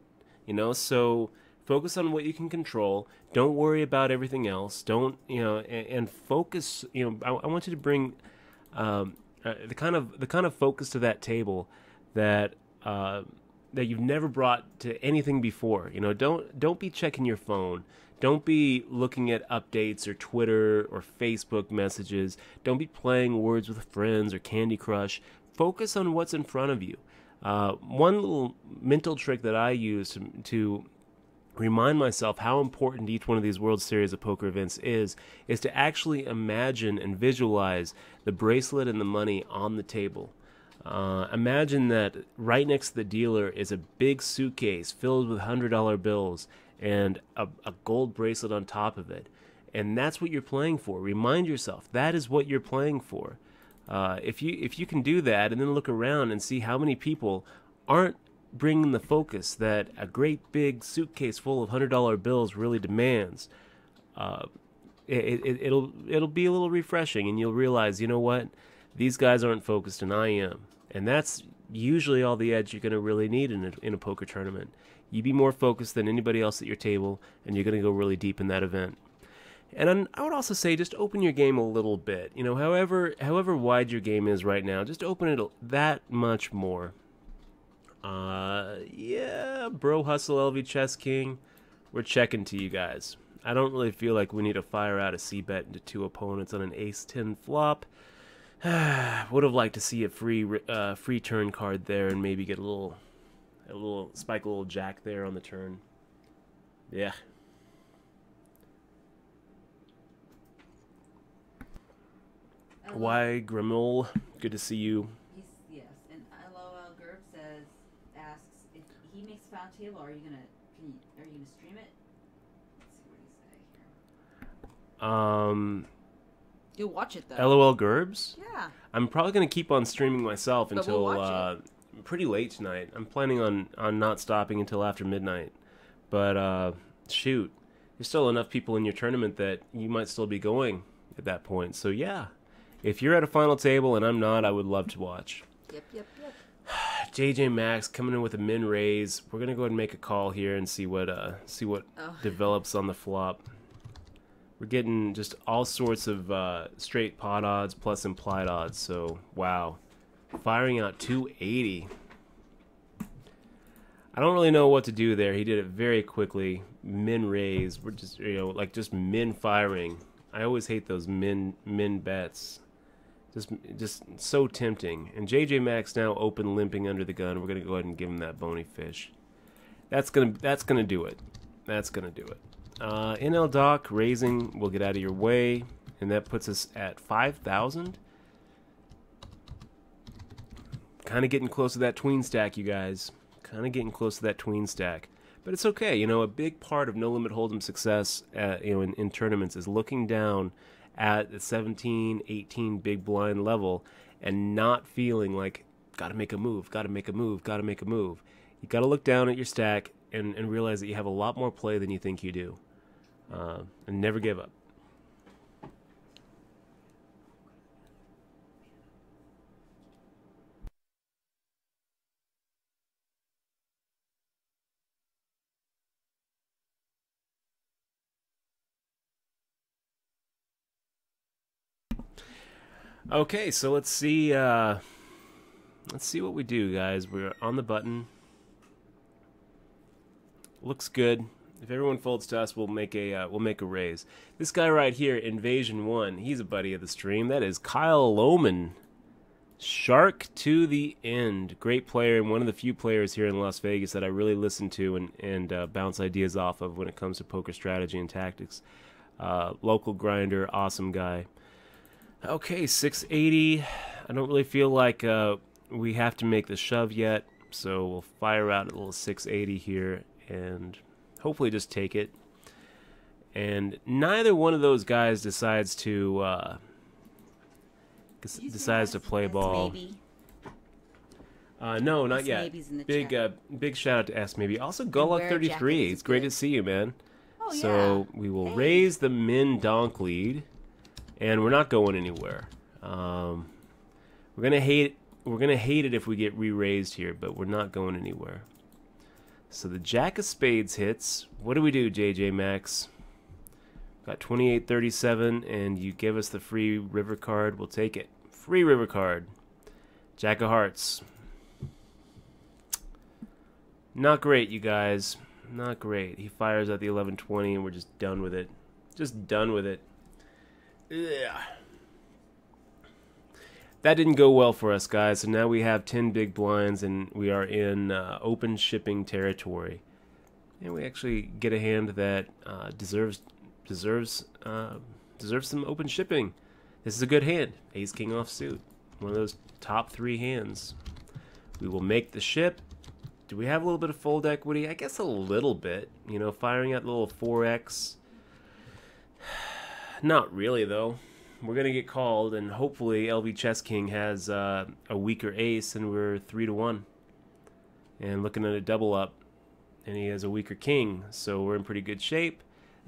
B: So focus on what you can control. Don't worry about everything else. Don't, and focus, I want you to bring the kind of focus to that table that you've never brought to anything before. Don't be checking your phone. Don't be looking at updates or Twitter or Facebook messages. Don't be playing Words with Friends or Candy Crush. Focus on what's in front of you. One little mental trick that I use to remind myself how important each one of these World Series of Poker events is to actually imagine and visualize the bracelet and the money on the table. Imagine that right next to the dealer is a big suitcase filled with $100 bills and a gold bracelet on top of it. And that's what you're playing for. Remind yourself that is what you're playing for. If you can do that and then look around and see how many people aren't bringing the focus that a great big suitcase full of $100 bills really demands, it'll be a little refreshing, and you'll realize, you know what, these guys aren't focused and I am, and that's usually all the edge you're going to really need in a poker tournament. You be more focused than anybody else at your table, and you're going to go really deep in that event. And I would also say just open your game a little bit. However wide your game is right now, just open it that much more. Yeah, Bro Hustle LV Chess King, we're checking to you guys. I don't really feel like we need to fire out a C-bet into 2 opponents on an ace-10 flop. Would have liked to see a free turn card there and maybe get a little spike a little jack there on the turn. Yeah. Why Grimel? Good to see you.
C: Yes, and LOL Gerb asks if he makes a final table. Are you gonna stream it? Let's see what he say here. You'll watch it though.
B: LOL Gerbs?
C: Yeah.
B: I'm probably gonna keep on streaming myself
C: But
B: until
C: we'll watch
B: pretty late tonight. I'm planning on not stopping until after midnight. But shoot, there's still enough people in your tournament that you might still be going at that point. So yeah, if you're at a final table and I'm not, I would love to watch.
C: Yep.
B: JJ Max coming in with a min raise. We're gonna go ahead and make a call here and see what develops on the flop. We're getting just all sorts of straight pot odds plus implied odds. So wow, firing out 280. I don't really know what to do there. He did it very quickly. Min raise. We're just like just min firing. I always hate those min bets. Just so tempting. And JJ Max now open limping under the gun. We're gonna go ahead and give him that bony fish. That's gonna do it. That's gonna do it. NL Doc raising will get out of your way, and that puts us at 5,000. Kind of getting close to that tween stack, you guys. Kind of getting close to that tween stack. But it's okay. You know, a big part of No Limit Hold'em success, in tournaments is looking down at the 17, 18 big blind level and not feeling like, gotta make a move, gotta make a move, gotta make a move. You gotta look down at your stack and realize that you have a lot more play than you think you do. And never give up. Okay, so let's see what we do, guys. We're on the button. Looks good. If everyone folds to us, we'll make a raise. This guy right here, Invasion 1, he's a buddy of the stream. That is Kyle Lohman. Shark to the end. Great player and one of the few players here in Las Vegas that I really listen to and bounce ideas off of when it comes to poker strategy and tactics. Local grinder, awesome guy. Okay, 680. I don't really feel like we have to make the shove yet, so we'll fire out a little 680 here and hopefully just take it. And neither one of those guys decides to play ball.
C: Maybe.
B: No, not yet. Big shout out to S maybe. Also, Gulluck33. It's great to see you, man.
C: Oh,
B: so we will raise the min donk lead. And we're not going anywhere. We're gonna hate it if we get re-raised here, but we're not going anywhere. So the Jack of Spades hits. What do we do, JJ Max? Got 2837, and you give us the free river card. We'll take it. Free river card. Jack of Hearts. Not great, you guys. Not great. He fires at the 1120, and we're just done with it. Just done with it. Yeah. That didn't go well for us, guys. So now we have 10 big blinds, and we are in open shipping territory. And we actually get a hand that deserves some open shipping. This is a good hand. Ace King offsuit. One of those top 3 hands. We will make the ship. Do we have a little bit of fold equity? I guess a little bit. You know, firing at the little 4x. Not really, though. We're going to get called, and hopefully LV Chess King has a weaker ace, and we're 3-1. And looking at a double up, and he has a weaker king, so we're in pretty good shape.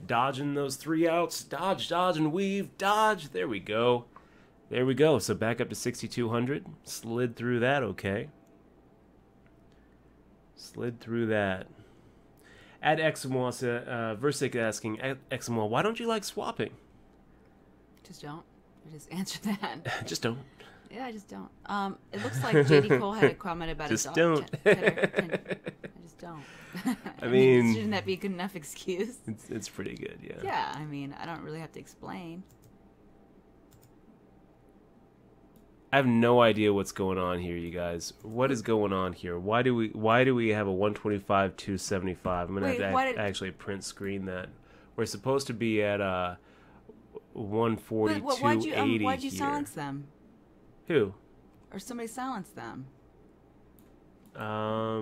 B: Dodging those 3 outs. Dodge, dodge, and weave. Dodge. There we go. There we go. So back up to 6,200. Slid through that okay. Slid through that. At Eximois, Versik asking, Eximois, why don't you like swapping?
C: Just don't. I just answer that.
B: Just don't.
C: Yeah, I just don't. It looks like JD Cole had a comment about
B: just
C: his
B: don't.
C: I just don't.
B: I mean,
C: shouldn't that be a good enough excuse?
B: It's pretty good, yeah.
C: Yeah, I mean, I don't really have to explain.
B: I have no idea what's going on here, you guys. What is going on here? Why do we have a 125 275? I'm gonna have to actually print screen that. We're supposed to be at 140,
C: But
B: 280
C: why'd you
B: here.
C: silence them?
B: Who?
C: Or somebody silenced them?
B: I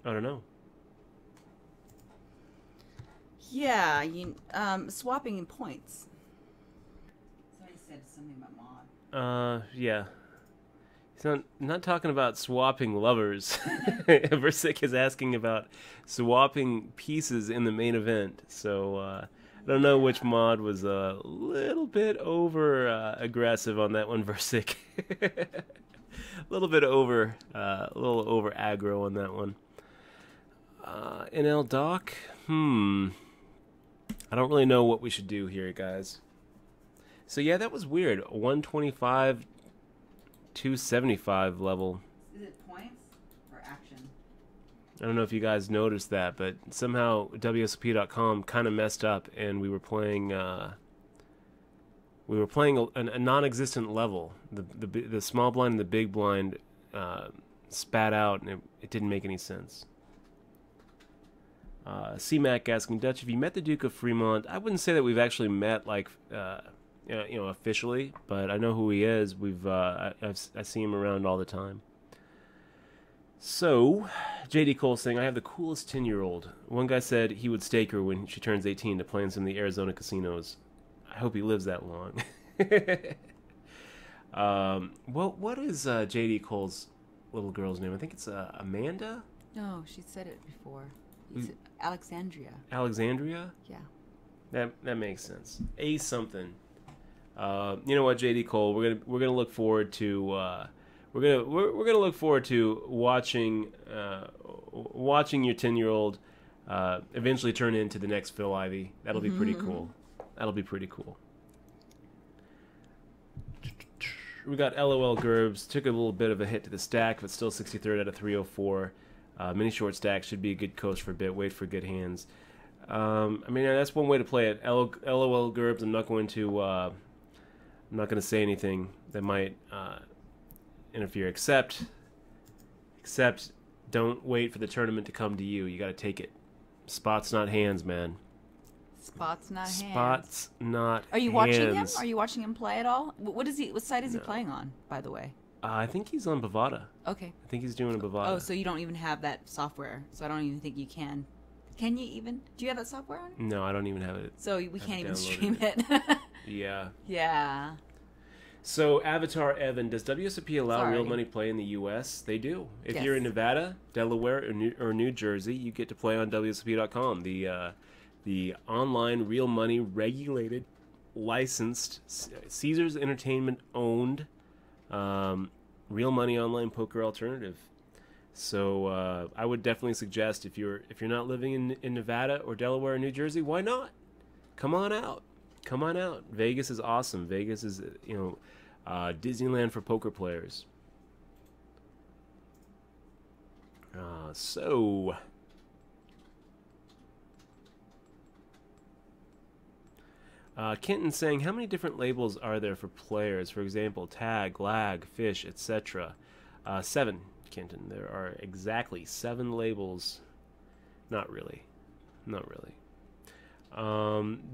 B: don't know.
C: Yeah, swapping in points. Somebody said something about mod.
B: Yeah. He's not talking about swapping lovers. Versick is asking about swapping pieces in the main event. So I don't know which mod was a little bit over aggressive on that one, Versick. a little over aggro on that one. NL Doc? I don't really know what we should do here, guys. So yeah, that was weird. 125, 275 level.
C: Is it points or action?
B: I don't know if you guys noticed that, but somehow WSOP.com kind of messed up, and we were playing a non-existent level. The small blind and the big blind spat out, and it didn't make any sense. C-Mac asking, Dutch, have you met the Duke of Fremont? I wouldn't say that we've actually met, like, officially, but I know who he is. I see him around all the time. So, JD Cole saying, I have the coolest 10-year-old. One guy said he would stake her when she turns 18 to play in some of the Arizona casinos. I hope he lives that long. What is JD Cole's little girl's name? I think it's Amanda?
C: No, she said it before. It's Alexandria.
B: Alexandria?
C: Yeah.
B: That makes sense. A something. You know what, JD Cole? We're gonna look forward to we're gonna look forward to watching your 10-year-old eventually turn into the next Phil Ivey. That'll be pretty cool. That'll be pretty cool. We got LOL Gerbs. Took a little bit of a hit to the stack, but still 63rd out of 304. Mini short stack should be a good coast for a bit. Wait for good hands. I mean, that's one way to play it. LOL Gerbs. I'm not going to say anything that might interfere. Except, don't wait for the tournament to come to you. You got to take it. Spots, not hands, man.
C: Spots, not hands.
B: Spots, not hands.
C: Are you watching him? Are you watching him play at all? What site is he playing on, by the way?
B: I think he's on Bovada.
C: Okay.
B: I think he's doing a Bovada.
C: Oh, so you don't even have that software. So I don't even think you can. Can you even? Do you have that software on?
B: No, I don't even have it.
C: So we can't even stream it.
B: Yeah.
C: Yeah.
B: So, Avatar Evan, does WSOP allow real money play in the U.S.? They do. If you're in Nevada, Delaware, or New Jersey, you get to play on WSOP.com. The online real money regulated, licensed, Caesars Entertainment owned real money online poker alternative. So I would definitely suggest if you're not living in Nevada or Delaware or New Jersey, why not? Come on out. Come on out. Vegas is awesome. Vegas is, Disneyland for poker players. Kenton saying, how many different labels are there for players? For example, tag, lag, fish, etc. 7, Kenton. There are exactly 7 labels. Not really.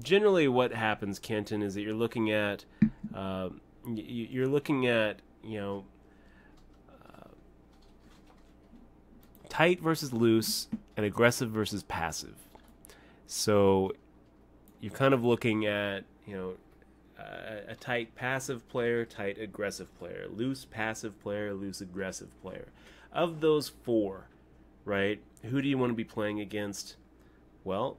B: Generally, what happens, Kenton, is that you're looking at tight versus loose and aggressive versus passive. So you're kind of looking at a tight passive player, tight aggressive player, loose passive player, loose aggressive player. Of those 4, right? Who do you want to be playing against? Well,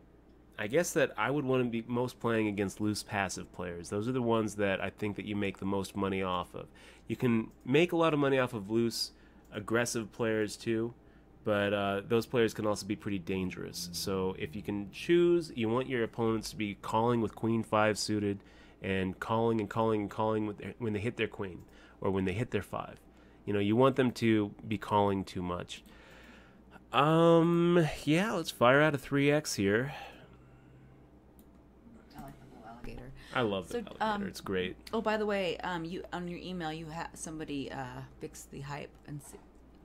B: I guess that I would want to be most playing against loose passive players. Those are the ones that I think that you make the most money off of. You can make a lot of money off of loose aggressive players too, but those players can also be pretty dangerous. So if you can choose, you want your opponents to be calling with Queen 5 suited and calling when they hit their Queen or when they hit their 5. You want them to be calling too much. Yeah, let's fire out a 3x here. I love the alligator. It's great.
C: Oh, by the way, you on your email you have somebody fix the hype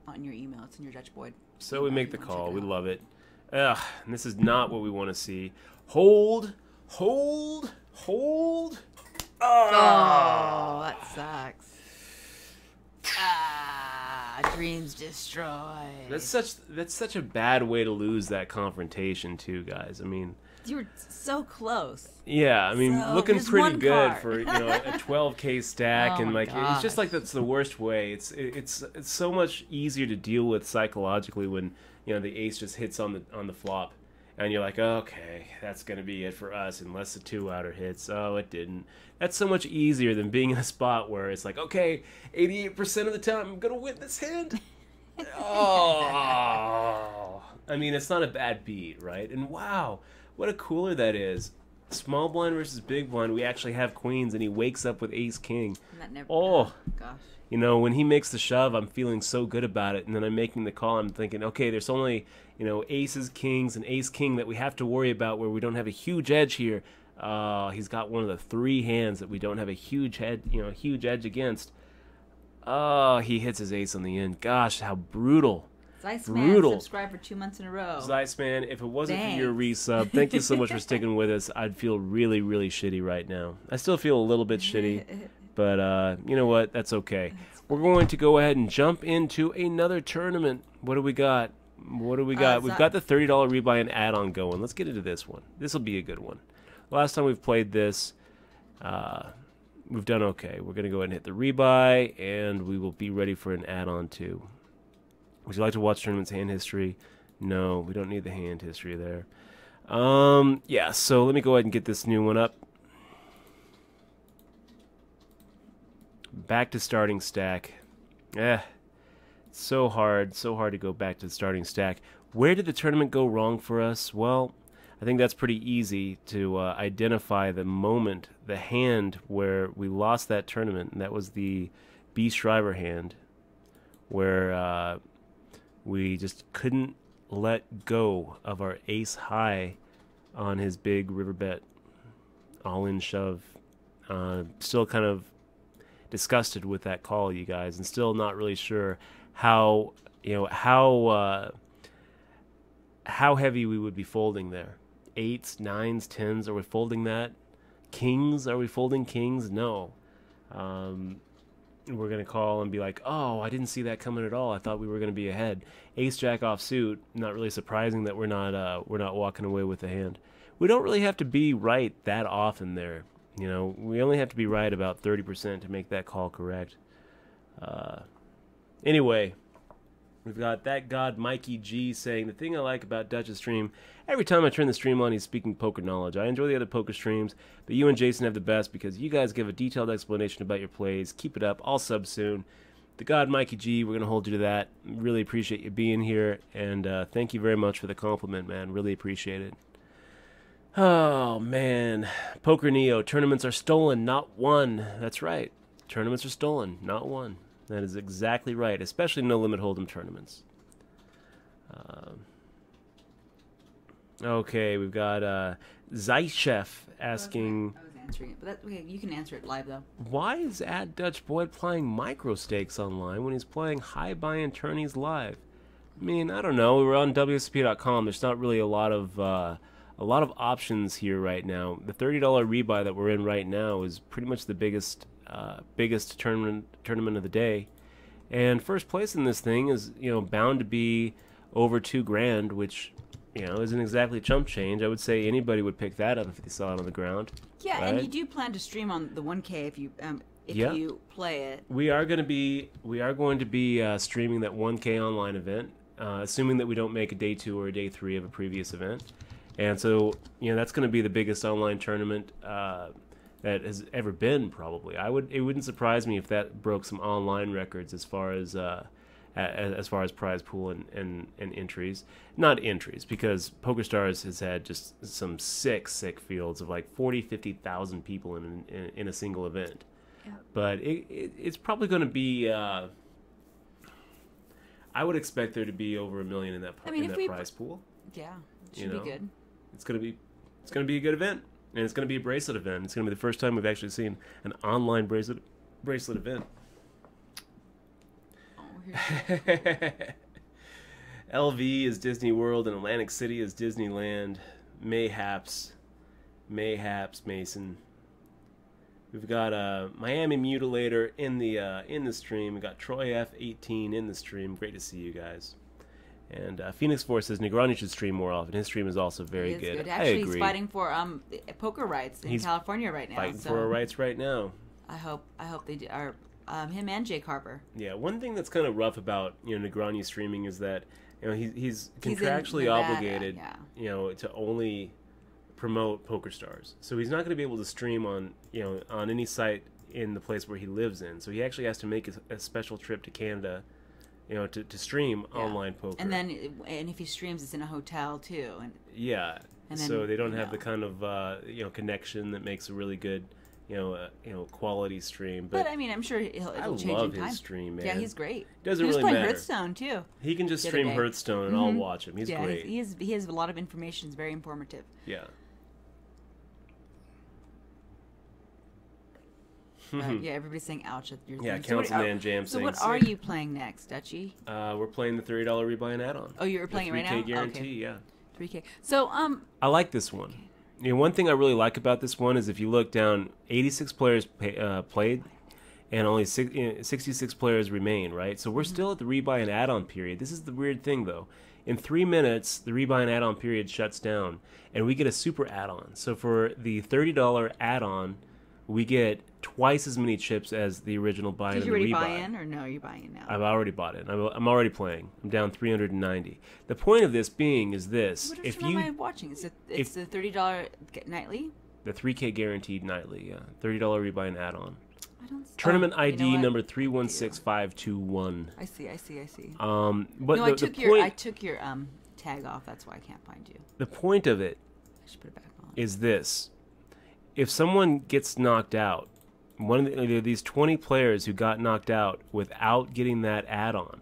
C: on your email. It's in your Dutch Boyd.
B: So we make the call. We love it. And this is not what we want to see. Hold fold.
C: Oh, that sucks. Dreams destroyed.
B: That's such a bad way to lose that confrontation too, guys. I mean,
C: you were so close.
B: yeah, I mean,
C: So,
B: looking
C: just
B: pretty
C: one
B: good
C: card.
B: for a 12K stack,
C: Oh
B: and
C: my
B: like it's just like
C: gosh.
B: that's the worst way. It's so much easier to deal with psychologically when the ace just hits on the flop, and you're like, okay, that's gonna be it for us unless the 2-outer hits. Oh, it didn't. That's so much easier than being in a spot where it's like, okay, 88% of the time I'm gonna win this hand. Oh, I mean, it's not a bad beat, right? And wow, what a cooler that is. Small blind versus big blind. We actually have queens, and he wakes up with ace king.
C: That never,
B: Oh,
C: gosh.
B: when he makes the shove, I'm feeling so good about it, and then I'm making the call. I'm thinking, okay, there's only aces, kings, and ace king that we have to worry about where we don't have a huge edge here. He's got one of the 3 hands that we don't have a huge huge edge against. Oh, he hits his ace on the end. Gosh, how brutal.
C: Zeissman subscribed for 2 months in a row.
B: Zeissman, if it wasn't
C: Dang.
B: for your resub, thank you so much for sticking with us. I'd feel really, really shitty right now. I still feel a little bit shitty, but you know what? That's okay. We're going to go ahead and jump into another tournament. What do we got? We've got the $30 rebuy and add-on going. Let's get into this one. This will be a good one. Last time we've played this, we've done okay. We're going to go ahead and hit the rebuy, and we will be ready for an add-on too. Would you like to watch tournaments hand history? No, we don't need the hand history there. Yeah, so let me go ahead and get this new one up. Back to starting stack. So hard to go back to the starting stack. Where did the tournament go wrong for us? Well, I think that's pretty easy to identify the moment, the hand where we lost that tournament, and that was the B. Shriver hand, where we just couldn't let go of our ace high on his big river bet all-in shove. Still kind of disgusted with that call, you guys, and still not really sure how heavy we would be folding there. 8s, 9s, 10s, are we folding that? Kings, are we folding kings? No. We're going to call and be like, oh, I didn't see that coming at all. I thought we were going to be ahead. Ace jack off suit, not really surprising that we're not walking away with the hand. We don't really have to be right that often there. We only have to be right about 30% to make that call correct. Anyway, we've got that god Mikey G saying, the thing I like about Dutch's stream, every time I turn the stream on, he's speaking poker knowledge. I enjoy the other poker streams, but you and Jason have the best because you guys give a detailed explanation about your plays. Keep it up. I'll sub soon. The god Mikey G, we're going to hold you to that. Really appreciate you being here, and thank you very much for the compliment, man. Really appreciate it. Oh, man. Poker Neo, tournaments are stolen, not won. That's right. Tournaments are stolen, not won. That is exactly right, especially no limit hold'em tournaments. Okay, we've got Zaishev asking,
C: I was answering it, but okay, you can answer it live though.
B: why is Dutch Boyd playing micro stakes online when he's playing high buy-in tourneys live? I mean, I don't know. We were on WSP.com. There's not really a lot of options here right now. The $30 rebuy that we're in right now is pretty much the biggest tournament of the day, and first place in this thing is bound to be over $2,000, which isn't exactly chump change. I would say anybody would pick that up if they saw it on the ground.
C: Yeah,
B: right?
C: and you do plan to stream on the 1K if you you play it.
B: We are going to be streaming that 1K online event, assuming that we don't make a day 2 or a day 3 of a previous event, and so that's going to be the biggest online tournament that has ever been, probably. It wouldn't surprise me if that broke some online records as far as prize pool and entries. Not entries, because PokerStars has had just some sick fields of like 40,000-50,000 people in a single event. Yeah. But it's probably going to be. I would expect there to be over $1 million in that prize pool.
C: Yeah, it should be good.
B: It's going to be a good event. And it's going to be a bracelet event. It's going to be the first time we've actually seen an online bracelet event.
C: Oh,
B: LV is Disney World and Atlantic City is Disneyland. Mayhaps, Mason. We've got Miami Mutilator in the stream. We got Troy F18 in the stream. Great to see you guys. And Phoenix Force says Negroni should stream more often. His stream is also very good.
C: Actually,
B: I agree.
C: he's fighting for poker rights in California right now.
B: Fighting for our rights right now.
C: I hope they do. Him and Jay Carver.
B: Yeah, one thing that's kind of rough about Negroni streaming is that he's contractually obligated to only promote Poker Stars, so he's not going to be able to stream on any site in the place where he lives in. So he actually has to make a special trip to Canada, to stream online poker. And
C: then if he streams, it's in a hotel too. And
B: so they don't have the kind of connection that makes a really good quality stream. But
C: I mean, I'm sure it'll change in time.
B: I love his stream, man.
C: Yeah, he's great.
B: Doesn't
C: he was
B: really
C: playing
B: matter.
C: Hearthstone too.
B: He can just stream Hearthstone, and I'll watch him. He's great.
C: He has a lot of information. It's very informative.
B: Yeah.
C: Yeah, everybody's saying ouch at your thing.
B: Yeah, Councilman Jam saying
C: so what
B: sick.
C: are you playing next, Dutchie?
B: We're playing the $30 rebuy and add-on.
C: Oh, you're playing it right now?
B: 3K guarantee, yeah.
C: 3K. So,
B: I like this one. One thing I really like about this one is if you look down, 86 players played, and only 66 players remain, right? So we're still at the rebuy and add-on period. This is the weird thing, though. In 3 minutes, the rebuy and add-on period shuts down, and we get a super add-on. So for the $30 add-on, we get twice as many chips as the original buy-in and the rebuy.
C: Did you already buy in, or no? You're buying in now?
B: I've already bought it. I'm already playing. I'm down 390. The point of this being is this:
C: what am I watching? It's the $30 nightly.
B: The 3K guaranteed nightly, yeah. $30 rebuy and add-on.
C: Tournament
B: ID number 316521.
C: I see.
B: But
C: no, I took your tag off. That's why I can't find you.
B: The point of it
C: I should put it back on.
B: Is this: if someone gets knocked out, one of these 20 players who got knocked out without getting that add-on,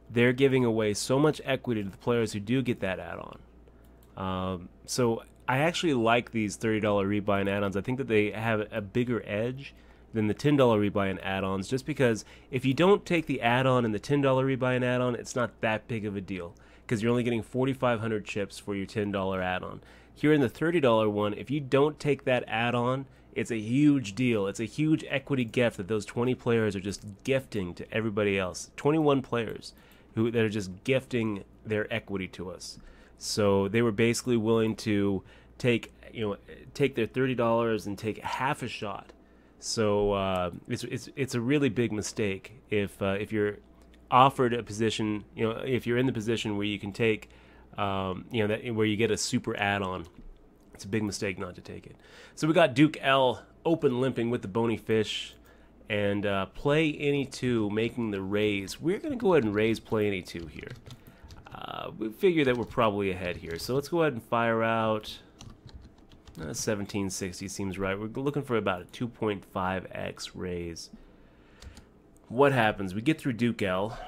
B: they're giving away so much equity to the players who do get that add-on. So I actually like these $30 rebuy and add-ons. I think that they have a bigger edge than the $10 rebuy and add-ons, just because if you don't take the add-on and the $10 rebuy and add-on, it's not that big of a deal, because you're only getting 4,500 chips for your $10 add-on. Here in the $30 one, if you don't take that add-on, it's a huge deal. It's a huge equity gift that those 20 players are just gifting to everybody else. 21 players that are just gifting their equity to us. So they were basically willing to take their $30 and take half a shot. So it's a really big mistake if you're offered a position, if you're in the position where you can take, where you get a super add-on. It's a big mistake not to take it. So we got Duke L open limping with the bony fish, and play any two making the raise. We're going to go ahead and raise play any two here. We figure that we're probably ahead here, so let's go ahead and fire out. 1760 seems right. We're looking for about a 2.5x raise. What happens? We get through Duke L,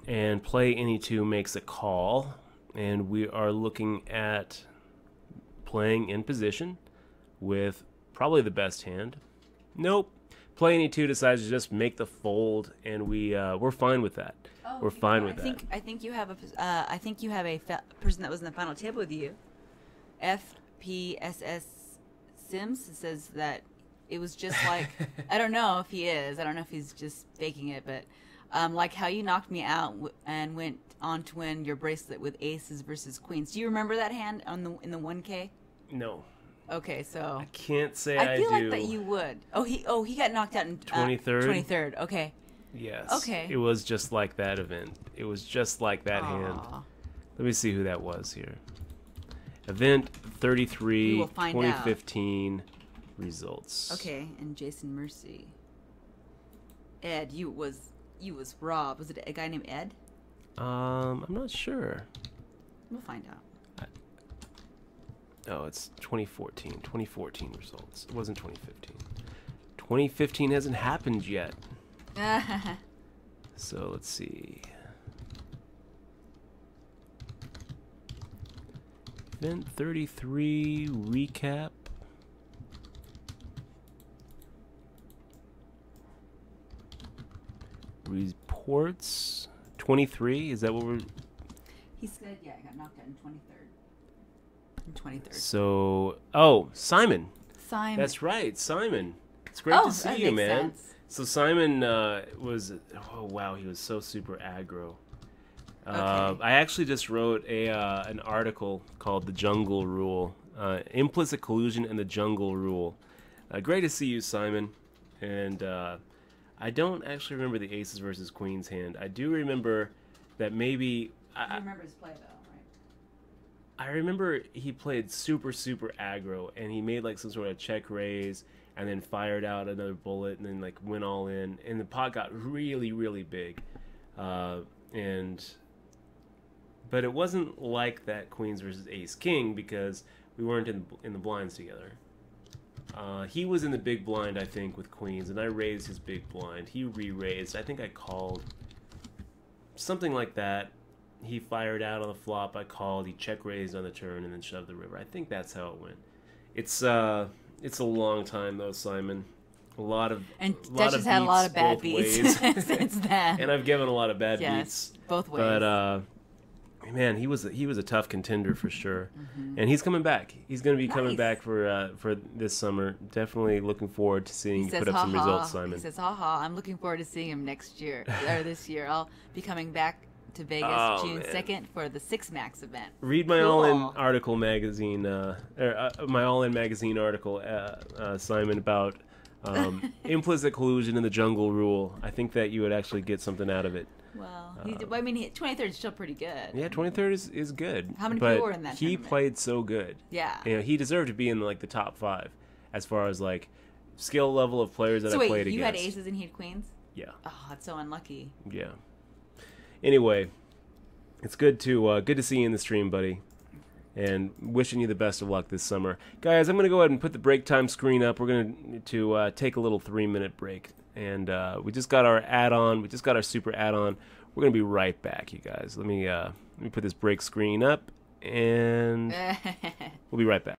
B: and play any two makes a call, and we are looking at playing in position with probably the best hand. Nope. Play any two decides to just make the fold, and we're fine with that. We're fine with that.
C: I think you have a person that was in the final table with you. FPSS Sims says that it was just like I don't know if he is. I don't know if he's just faking it, but like how you knocked me out and went on to win your bracelet with aces versus queens. Do you remember that hand in the 1K?
B: No.
C: Okay, so
B: I can't say I do.
C: I feel like that you would. He got knocked out in
B: 23rd.
C: 23rd. Okay.
B: Yes.
C: Okay.
B: It was just like that event. It was just like that hand. Let me see who that was here. Event 33, 2015 results.
C: Okay, and Jason Mercy. Ed, you was Rob. Was it a guy named Ed?
B: I'm not sure.
C: We'll find out.
B: Oh, it's 2014. 2014 results. It wasn't 2015. 2015 hasn't happened yet. So let's see. Event 33 recap. Reports 23. Is that what we're?
C: He said, yeah, I got knocked out in 23rd. In 23rd.
B: So, Simon.
C: Simon.
B: That's right, Simon. It's great to
C: that
B: see you,
C: makes
B: man.
C: sense.
B: So Simon was, oh wow, he was so super aggro.
C: Okay.
B: I actually just wrote an article called "The Jungle Rule: Implicit Collusion and the Jungle Rule." Great to see you, Simon. And I don't actually remember the aces versus queens hand. I do remember that maybe
C: You remember his play though, right?
B: I remember he played super aggro, and he made like some sort of check raise, and then fired out another bullet, and then like went all in, and the pot got really big, and but it wasn't like that queens versus ace king because we weren't in the blinds together. He was in the big blind, I think, with queens, and I raised his big blind. He re-raised. I think I called something like that. He fired out on the flop. I called. He check raised on the turn and then shoved the river. I think that's how it went. It's a long time though, Simon.
C: And Dutch has had a lot of bad beats since then.
B: And I've given a lot of bad beats
C: both ways.
B: But man, he was a tough contender for sure. And he's coming back. He's going to be coming back for this summer. Definitely looking forward to seeing you put up some results, Simon.
C: He says, I'm looking forward to seeing him next year or this year. I'll be coming back to Vegas June 2nd for the Six Max event.
B: Read my All-In article magazine, my All-In magazine article, Simon, about implicit collusion and the jungle rule. I think that you would actually get something out of it.
C: Well, I mean, 23rd is still pretty good.
B: Yeah, 23rd is good.
C: How many people were in that
B: He
C: tournament?
B: played so good.
C: Yeah.
B: You know, he deserved to be in like the top 5 as far as like skill level of players that I played against.
C: You had aces and he had queens?
B: Yeah.
C: Oh, that's so unlucky.
B: Yeah. Anyway, it's good to see you in the stream, buddy. And wishing you the best of luck this summer. Guys, I'm going to go ahead and put the break time screen up. We're going to take a little 3-minute break. And we just got our add-on. We just got our super add-on. We're going to be right back, you guys. Let me put this break screen up, and we'll be right back.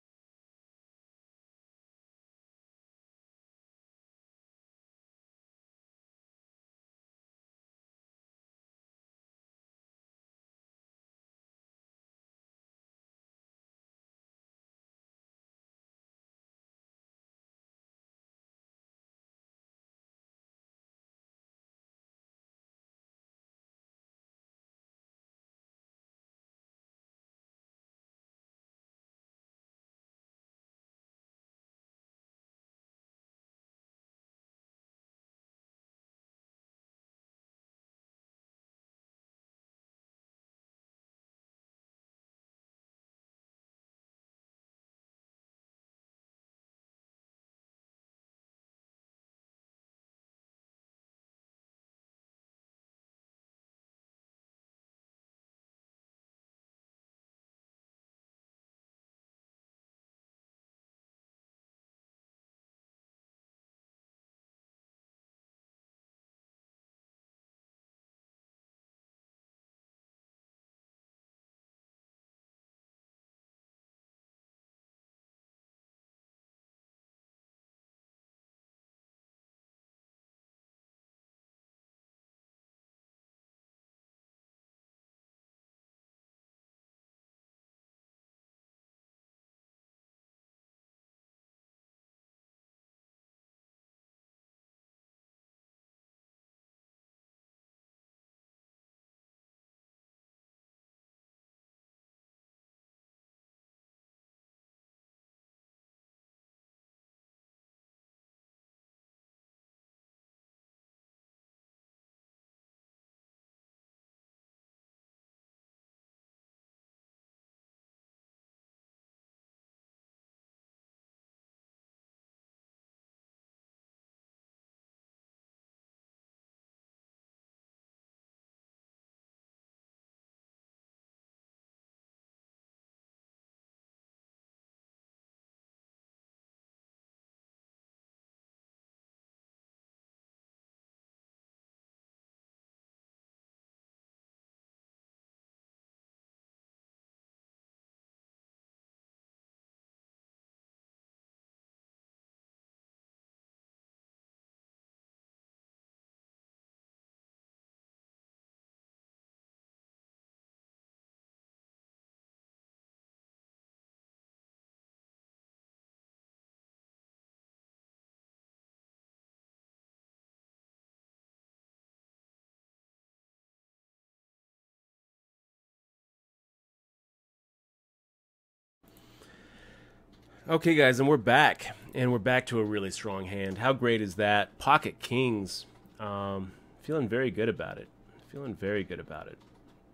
B: Okay, guys, and we're back. And we're back to a really strong hand. How great is that? Pocket Kings. Feeling very good about it. Feeling very good about it.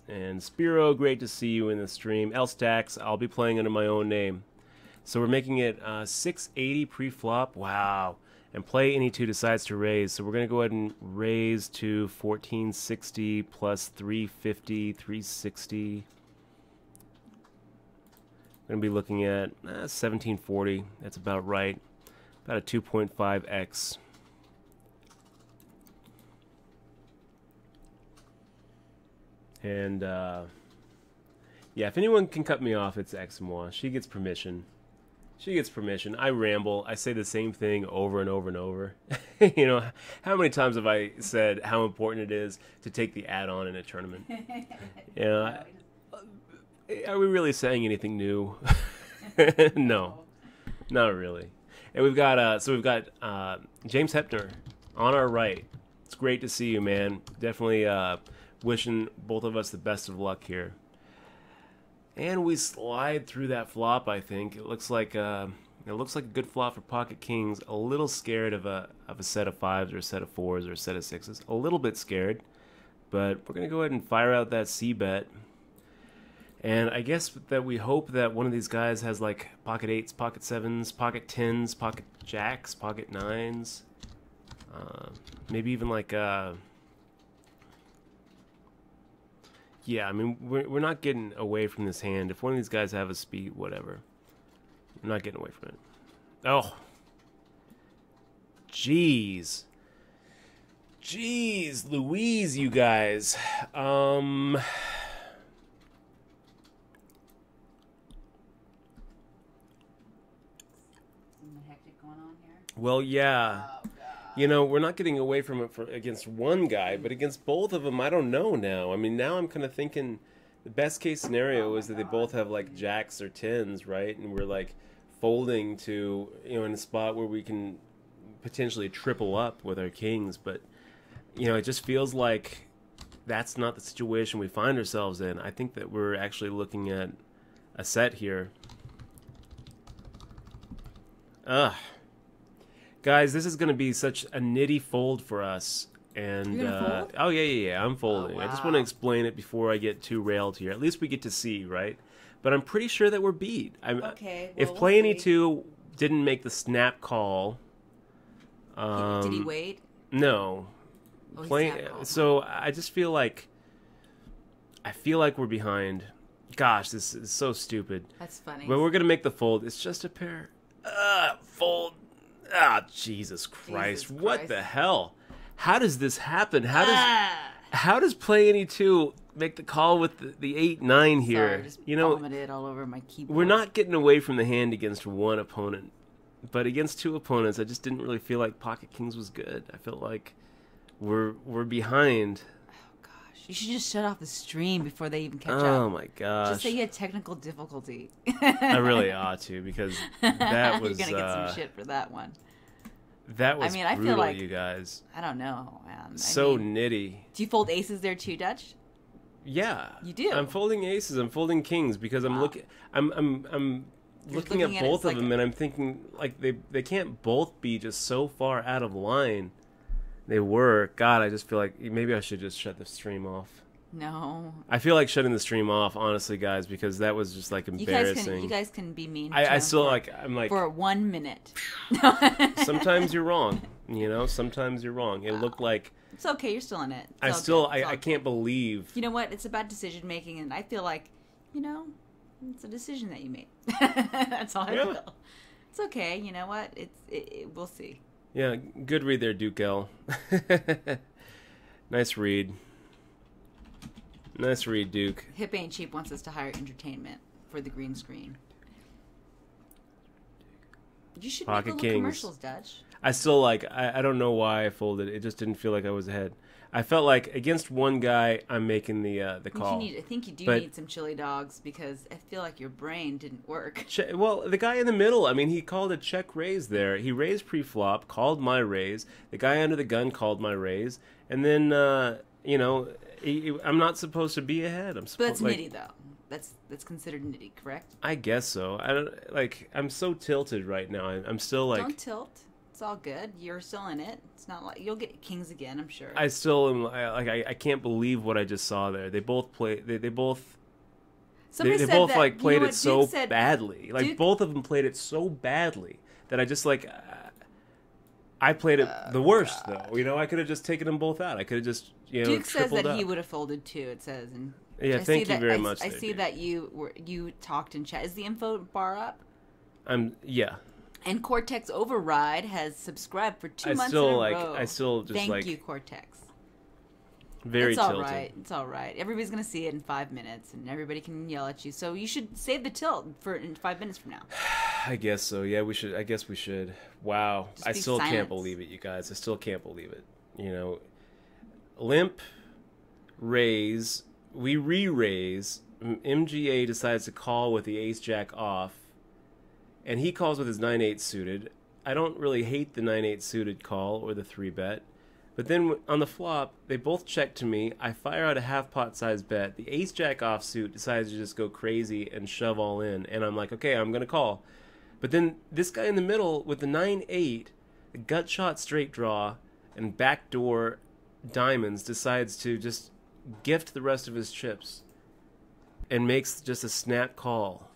B: And Spiro, great to see you in the stream. L-Stacks, I'll be playing under my own name. So we're making it 680 pre-flop. Wow. And play any two decides to raise. So we're going to go ahead and raise to 1460 plus 350, 360. Going to be looking at 1740. That's about right. About a 2.5x. And, yeah, if anyone can cut me off, it's Exmois. She gets permission. She gets permission. I ramble. I say the same thing over and over and over. You know, how many times have I said how important it is to take the add-on in a tournament? You know, are we really saying anything new? No, not really. And we've got James Hepner on our right. It's great to see you, man. Definitely wishing both of us the best of luck here. And we slide through that flop. I think it looks like a good flop for Pocket Kings. A little scared of a set of fives or a set of fours or a set of sixes. A little bit scared, but we're gonna go ahead and fire out that C bet. And I guess that we hope that one of these guys has like pocket eights, pocket sevens, pocket tens, pocket jacks, pocket nines, maybe even like yeah, I mean, we're not getting away from this hand. If one of these guys have a speed, whatever. I'm not getting away from it. Oh. Jeez. Jeez Louise, you guys. Something
C: hectic going on here?
B: Well, yeah. You know, we're not getting away from it against one guy, but against both of them, I don't know now. I mean, now I'm kind of thinking the best case scenario is that they both have, like, jacks or tens, right? And we're, like, folding to, you know, in a spot where we can potentially triple up with our kings. But, you know, it just feels like that's not the situation we find ourselves in. I think that we're actually looking at a set here. Ugh. Guys, this is going to be such a nitty fold for us. And
C: You're gonna fold?
B: Oh, yeah. I'm folding.
C: Oh,
B: I just
C: wow.
B: want to explain it before I get too railed here. At least we get to see, right? But I'm pretty sure that we're beat.
C: Okay.
B: If
C: Well,
B: Play
C: we'll
B: Any
C: see.
B: 2 didn't make the snap call...
C: Did he wait?
B: No.
C: Oh, he snap called.
B: So I just feel like... we're behind. Gosh, this is so stupid.
C: That's funny.
B: But we're going to make the fold. It's just a pair. Fold. Ah, Jesus Christ. What
C: Christ.
B: the hell? How does this happen? How does Play Any 2 make the call with the 8-9 here?
C: Sorry, just
B: you know,
C: vomited all over my keyboard.
B: we're not getting away from the hand against one opponent. But against two opponents, I just didn't really feel like Pocket Kings was good. I felt like we're behind.
C: Oh gosh, you should just shut off the stream before they even catch
B: Oh
C: up.
B: my gosh.
C: Just say you had technical difficulty.
B: I really ought to, because that was
C: You're gonna get some shit for that one.
B: that was
C: I mean, I feel
B: brutal,
C: like-
B: you guys.
C: I don't know, man.
B: So
C: I mean,
B: nitty.
C: do you fold aces there too, Dutch?
B: Yeah.
C: You do?
B: I'm folding aces, I'm folding kings because I'm
C: Wow.
B: looking I'm looking
C: looking
B: at
C: at it
B: both
C: as
B: of
C: like
B: them and I'm thinking like they can't both be just so far out of line. They were. God, I just feel like maybe I should just shut the stream off.
C: No.
B: I feel like shutting the stream off, honestly, guys, because that was just like embarrassing.
C: You guys can be mean. to
B: I
C: him
B: still
C: for,
B: I'm like
C: for 1 minute.
B: sometimes you're wrong. You know, sometimes you're wrong. It looked like
C: It's okay. You're still in it. It's
B: I
C: all
B: still
C: good. It's all
B: I
C: good.
B: can't believe.
C: You know what? It's about decision making, and I feel like, you know, it's a decision that you made. That's all I
B: Yeah.
C: feel. It's okay. You know what? We'll see.
B: Yeah, good read there, Duke L. Nice read. Nice read, Duke.
C: Hip Ain't Cheap wants us to hire entertainment for the green screen. You should
B: Pocket
C: make little
B: Kings.
C: commercials, Dutch.
B: I still I don't know why I folded. It just didn't feel like I was ahead. I felt like against one guy, I'm making the call.
C: I think you do
B: But-
C: need some chili dogs because I feel like your brain didn't work.
B: Well, the guy in the middle, I mean, he called a check raise there. He raised pre-flop, called my raise. The guy under the gun called my raise. And then, you know, I'm not supposed to be ahead. I'm
C: But
B: supposed
C: that's nitty, though. that's considered nitty, correct?
B: I guess so. I don't like. I'm so tilted right now. I'm still like.
C: Don't tilt. It's all good. You're still in it. It's not like you'll get kings again. I'm sure.
B: I still am I can't believe what I just saw there. They both play. They both.
C: Somebody
B: they
C: said
B: both
C: that,
B: like played it so
C: said,
B: badly. Like
C: Duke,
B: both of them played it so badly that I just like. I played it the worst though. You know, I could have just taken them both out. I could have just
C: Duke says that
B: up.
C: he would have folded too. It says and.
B: Yeah, thank you very much.
C: I see that you talked in chat. Is the info bar up?
B: Yeah.
C: And Cortex Override has subscribed for 2 months in a row.
B: I still just
C: Thank you, Cortex.
B: Very tilted.
C: All right. It's all right. Everybody's gonna see it in 5 minutes, and everybody can yell at you. So you should save the tilt for in 5 minutes from now.
B: I guess so. Yeah, we should. I guess we should. Wow. I still can't believe it, you guys. I still can't believe it. You know, limp, raise. We re-raise. MGA decides to call with the ace-jack off, and he calls with his 9-8 suited. I don't really hate the 9-8 suited call or the 3-bet, but then on the flop, they both check to me. I fire out a half-pot size bet. The ace-jack offsuit decides to just go crazy and shove all in, and I'm like, okay, I'm going to call. But then this guy in the middle with the 9-8, the gut shot straight draw, and backdoor diamonds decides to just gift the rest of his chips and makes just a snap call.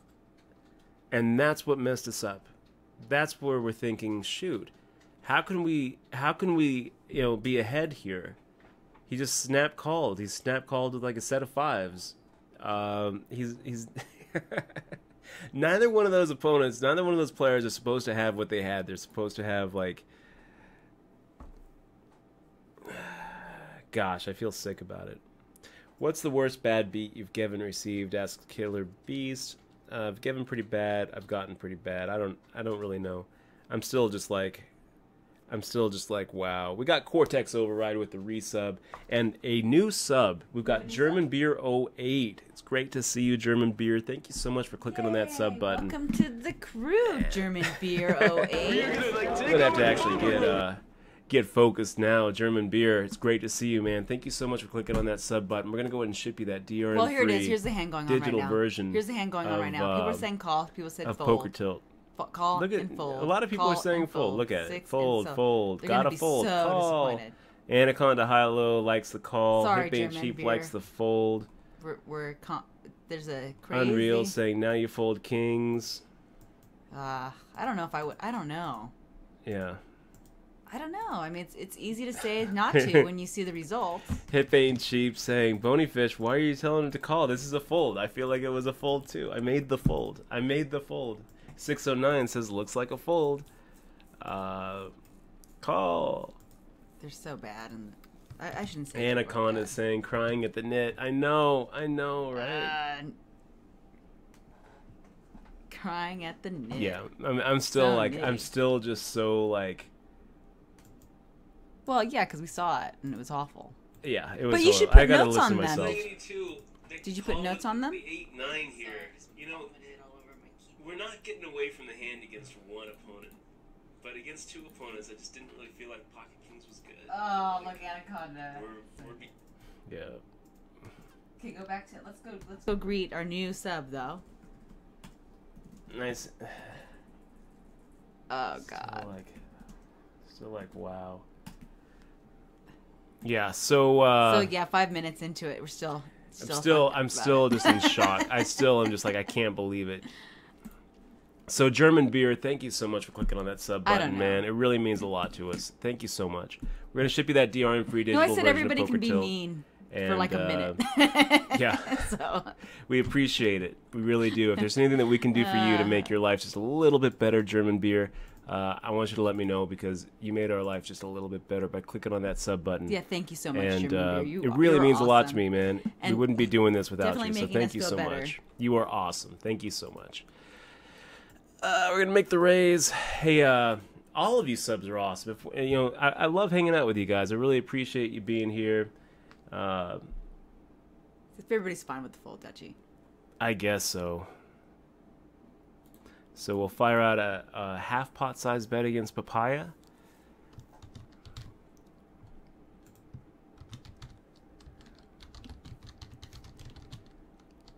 B: And that's what messed us up. That's where we're thinking, shoot, how can we be ahead here? He just snap called. He snap called with like a set of fives. He's neither one of those opponents, neither one of those players are supposed to have what they had. They're supposed to have like, gosh, I feel sick about it. What's the worst bad beat you've given received? Asks Killer Beast. I've given pretty bad. I've gotten pretty bad. I don't really know. I'm still just like, wow. We got Cortex Override with the resub and a new sub. We've got German Beer 08. It's great to see you, German Beer. Thank you so much for clicking on that sub button.
C: Welcome to the crew, German Beer 08.
B: I'm gonna have to actually get focused now, German Beer. It's great to see you, man. Thank you so much for clicking on that sub button. We're gonna go ahead and ship you that DRM.
C: Well, here it is. Here's the hand going on right now.
B: Digital version.
C: Here's the hand going on right now. People are saying call. People said
B: of
C: fold.
B: Poker Tilt.
C: Call
B: Look at,
C: and fold.
B: A lot of people
C: call
B: are saying fold. Look at it. Fold,
C: so.
B: fold.
C: They're
B: Gotta
C: be
B: fold.
C: So
B: call.
C: disappointed.
B: Anaconda High Low likes the call.
C: Sorry,
B: Hip Ain't
C: German
B: Cheap
C: Beer.
B: likes the fold.
C: There's a crazy.
B: Unreal saying now you fold kings.
C: I don't know if I would. I don't know.
B: Yeah.
C: I don't know. I mean, it's easy to say not to when you see the results.
B: Hip Ain't Cheap saying, Bonyfish, why are you telling him to call? This is a fold. I feel like it was a fold too. I made the fold. 609 says, looks like a fold. Call.
C: They're so bad. And I shouldn't say
B: Anaconda saying, crying at the net. I know, right?
C: Crying at the net.
B: Yeah, I'm still
C: So
B: like,
C: nitty.
B: I'm still just so like.
C: Well, yeah, because we saw it and it was awful.
B: Yeah, it was.
C: But you should
B: horrible.
C: put
B: I gotta
C: notes
B: listen
C: on
B: to
C: them.
B: myself.
C: Did you put notes on them?
B: The 8-9 here. You know, we're not getting away from the hand against one opponent, but against two opponents, I just didn't really feel like Pocket Kings was good.
C: Oh, look, Anaconda.
B: Yeah.
C: Okay, go back to it. Let's go greet our new sub though.
B: Nice.
C: Oh God.
B: Still like wow. Yeah. So
C: yeah, 5 minutes into it, we're still.
B: I'm still just in shock. I am just like I can't believe it. So German Beer, thank you so much for clicking on that sub button, man. It really means a lot to us. Thank you so much. We're gonna ship you that DRM free digital version of Poker Tilt.
C: No, I said everybody can be mean for like a minute.
B: Yeah.
C: So
B: we appreciate it. We really do. If there's anything that we can do for you to make your life just a little bit better, German Beer, I want you to let me know because you made our life just a little bit better by clicking on that sub button.
C: Yeah, thank you so much,
B: and
C: German Beer.
B: it really means
C: awesome.
B: a lot to me, man.
C: And
B: we wouldn't be doing this without you. So
C: making
B: thank
C: us
B: you
C: feel
B: so
C: better.
B: much. You are awesome. Thank you so much. We're gonna make the raise. Hey, all of you subs are awesome. If, I love hanging out with you guys. I really appreciate you being here.
C: If everybody's fine with the full Dutchie.
B: I guess so. So we'll fire out a half pot size bet against Papaya.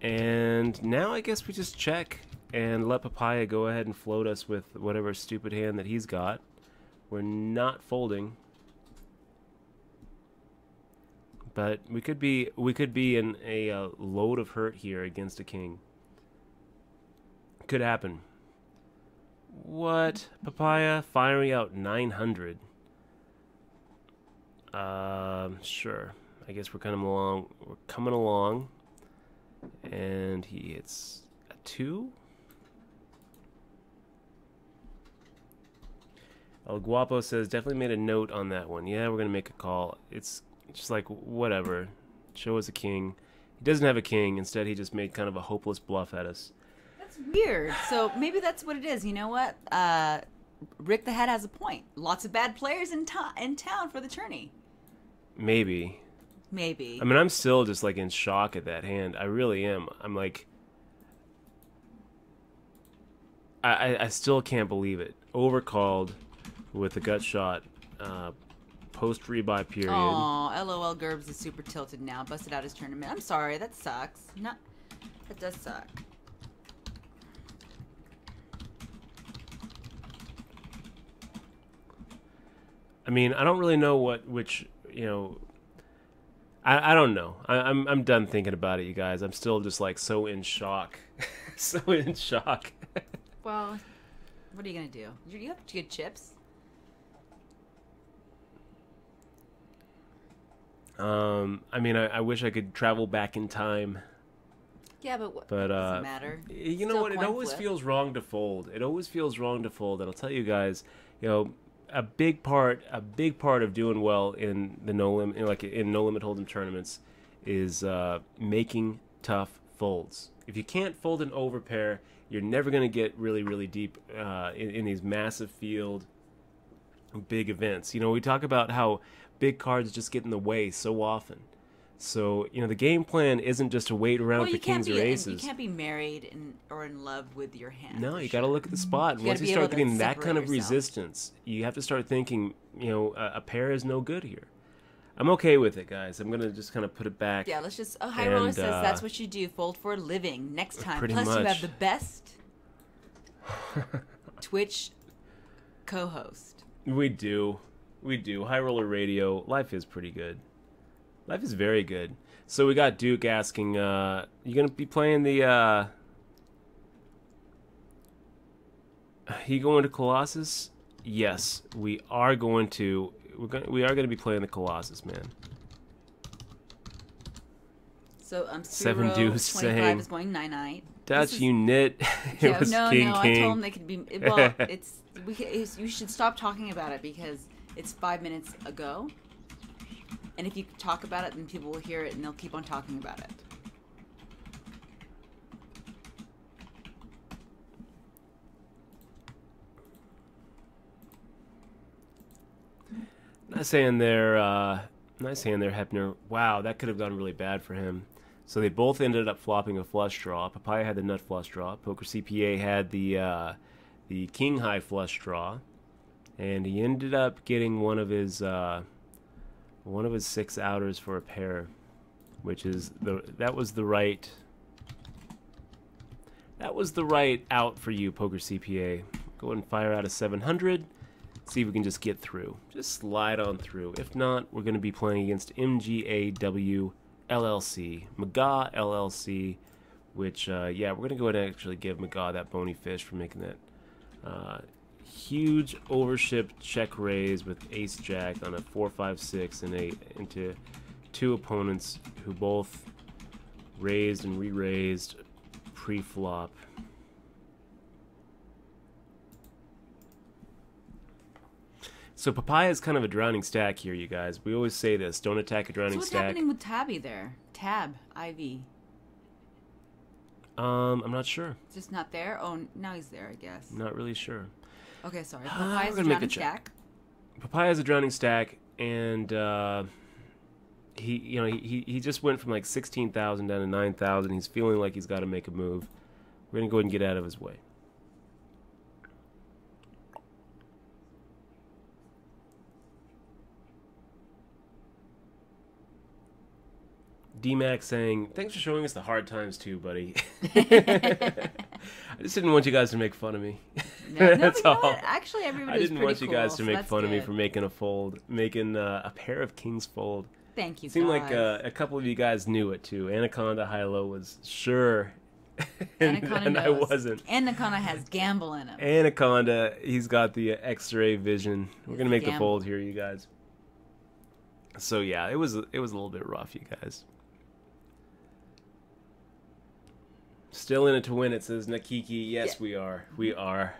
B: And now I guess we just check and let Papaya go ahead and float us with whatever stupid hand that he's got. We're not folding. But we could be in a load of hurt here against a king. Could happen. What? Papaya firing out 900. Sure. I guess we're coming along. We're coming along. And he hits a 2. El Guapo says, definitely made a note on that one. Yeah, we're going to make a call. It's just like, whatever. Show us a king. He doesn't have a king. Instead, he just made kind of a hopeless bluff at us.
C: That's weird. So maybe that's what it is. You know what? Rick the Hat has a point. Lots of bad players in town for the tourney.
B: Maybe.
C: Maybe.
B: I mean, I'm still just like in shock at that hand. I really am. I'm like, I still can't believe it. Overcalled with the gut shot. Post rebuy period.
C: Oh, LOL Gerbs is super tilted now. Busted out his tournament. I'm sorry. That sucks. That does suck.
B: I mean, I don't really know which, you know, I don't know. I'm done thinking about it, you guys. I'm still just like so in shock. So in shock.
C: Well, what are you going to do? You have good chips.
B: I mean, I wish I could travel back in time.
C: Yeah, but what
B: But
C: doesn't matter.
B: you know
C: Still
B: what? It
C: coin
B: always
C: flip.
B: feels wrong to fold. It always feels wrong to fold. And I'll tell you guys, you know, a big part of doing well in the no limit, like in no limit hold'em tournaments, is making tough folds. If you can't fold an overpair, you're never going to get really deep in these massive field big events. You know, we talk about how big cards just get in the way so often. So, you know, the game plan isn't just to wait around for kings or aces.
C: You can't be married or in love with your hand.
B: No, you got to look at the spot.
C: You
B: Once
C: gotta
B: you
C: be able
B: start
C: to
B: getting that
C: separate
B: kind of
C: yourself.
B: resistance, you have to start thinking, you know, a pair is no good here. I'm okay with it, guys. I'm going to just kind of put it back.
C: Yeah, let's just... High Roller says that's what you do. Fold for a living. Next time.
B: Pretty
C: Plus, you
B: much.
C: have the best Twitch co-host.
B: We do. High Roller Radio. Life is pretty good. Life is very good. So we got Duke asking, you going to be playing the, you going to Colossus? Yes, we are going to. We are going to be playing the Colossus, man.
C: So,
B: Seven
C: Spiro
B: Deuce
C: 25
B: saying,
C: is going 9-9.
B: Dutch, you knit. It
C: Yeah,
B: was
C: no,
B: King
C: I
B: King.
C: told them they could be... Well, you should stop talking about it because it's 5 minutes ago. And if you talk about it, then people will hear it and they'll keep on talking about it.
B: Not saying they're Hepner. Wow, that could have gone really bad for him. So they both ended up flopping a flush draw. Papaya had the nut flush draw. Poker CPA had the king high flush draw, and he ended up getting one of his 6 outers for a pair, which is that was the right out for you, Poker CPA. Go ahead and fire out a 700. See if we can just get through. Just slide on through. If not, we're going to be playing against MGAW LLC, McGaw LLC, which, yeah, we're going to go ahead and actually give McGaw that bony fish for making that huge overship check raise with ace-jack on a 4-5-6 and into 2 opponents who both raised and re-raised pre-flop. So Papaya is kind of a drowning stack here, you guys. We always say this: don't attack a drowning
C: So what's
B: stack.
C: happening with Tabby there? Tab, IV.
B: I'm not sure.
C: It's just not there? Oh, now he's there, I guess.
B: Not really sure.
C: Okay, sorry.
B: We're
C: Papaya's
B: gonna make a
C: drowning
B: check.
C: stack.
B: Papaya is a drowning stack, and he just went from like 16,000 down to 9,000. He's feeling like he's got to make a move. We're gonna go ahead and get out of his way. DMAC saying, thanks for showing us the hard times too, buddy. I just didn't want you guys to make fun of me.
C: No,
B: That's
C: but you know
B: all.
C: what? Actually, everybody
B: I
C: was
B: didn't
C: pretty
B: want you guys
C: cool,
B: to
C: so
B: make
C: that's
B: fun of me
C: good.
B: for making a pair of kings fold.
C: Thank you,
B: Seemed like
C: guys.
B: a couple of you guys knew it too. Anaconda High-Low was sure, and
C: Anaconda
B: I
C: knows.
B: wasn't.
C: Anaconda has gamble in him.
B: Anaconda, he's got the X-ray vision. We're gonna make the
C: Gamble.
B: fold here, you guys. So yeah, it was a little bit rough, you guys. Still in it to win it, says Nakiki. Yes, we are. We are.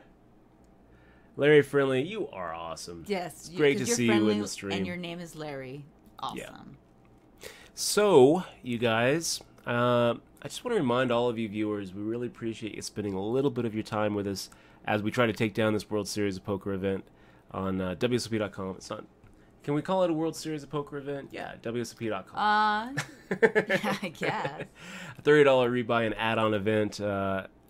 B: Larry Friendly, you are awesome.
C: Yes,
B: Great to
C: 'cause you're
B: see you
C: friendly
B: in the stream.
C: And your name is Larry. Awesome.
B: Yeah. So, you guys, I just want to remind all of you viewers, we really appreciate you spending a little bit of your time with us as we try to take down this World Series of Poker event on WSOP.com. It's not. Can we call it a World Series of Poker event? Yeah, WSOP.com.
C: Yeah, I guess.
B: A $30 rebuy and add-on event.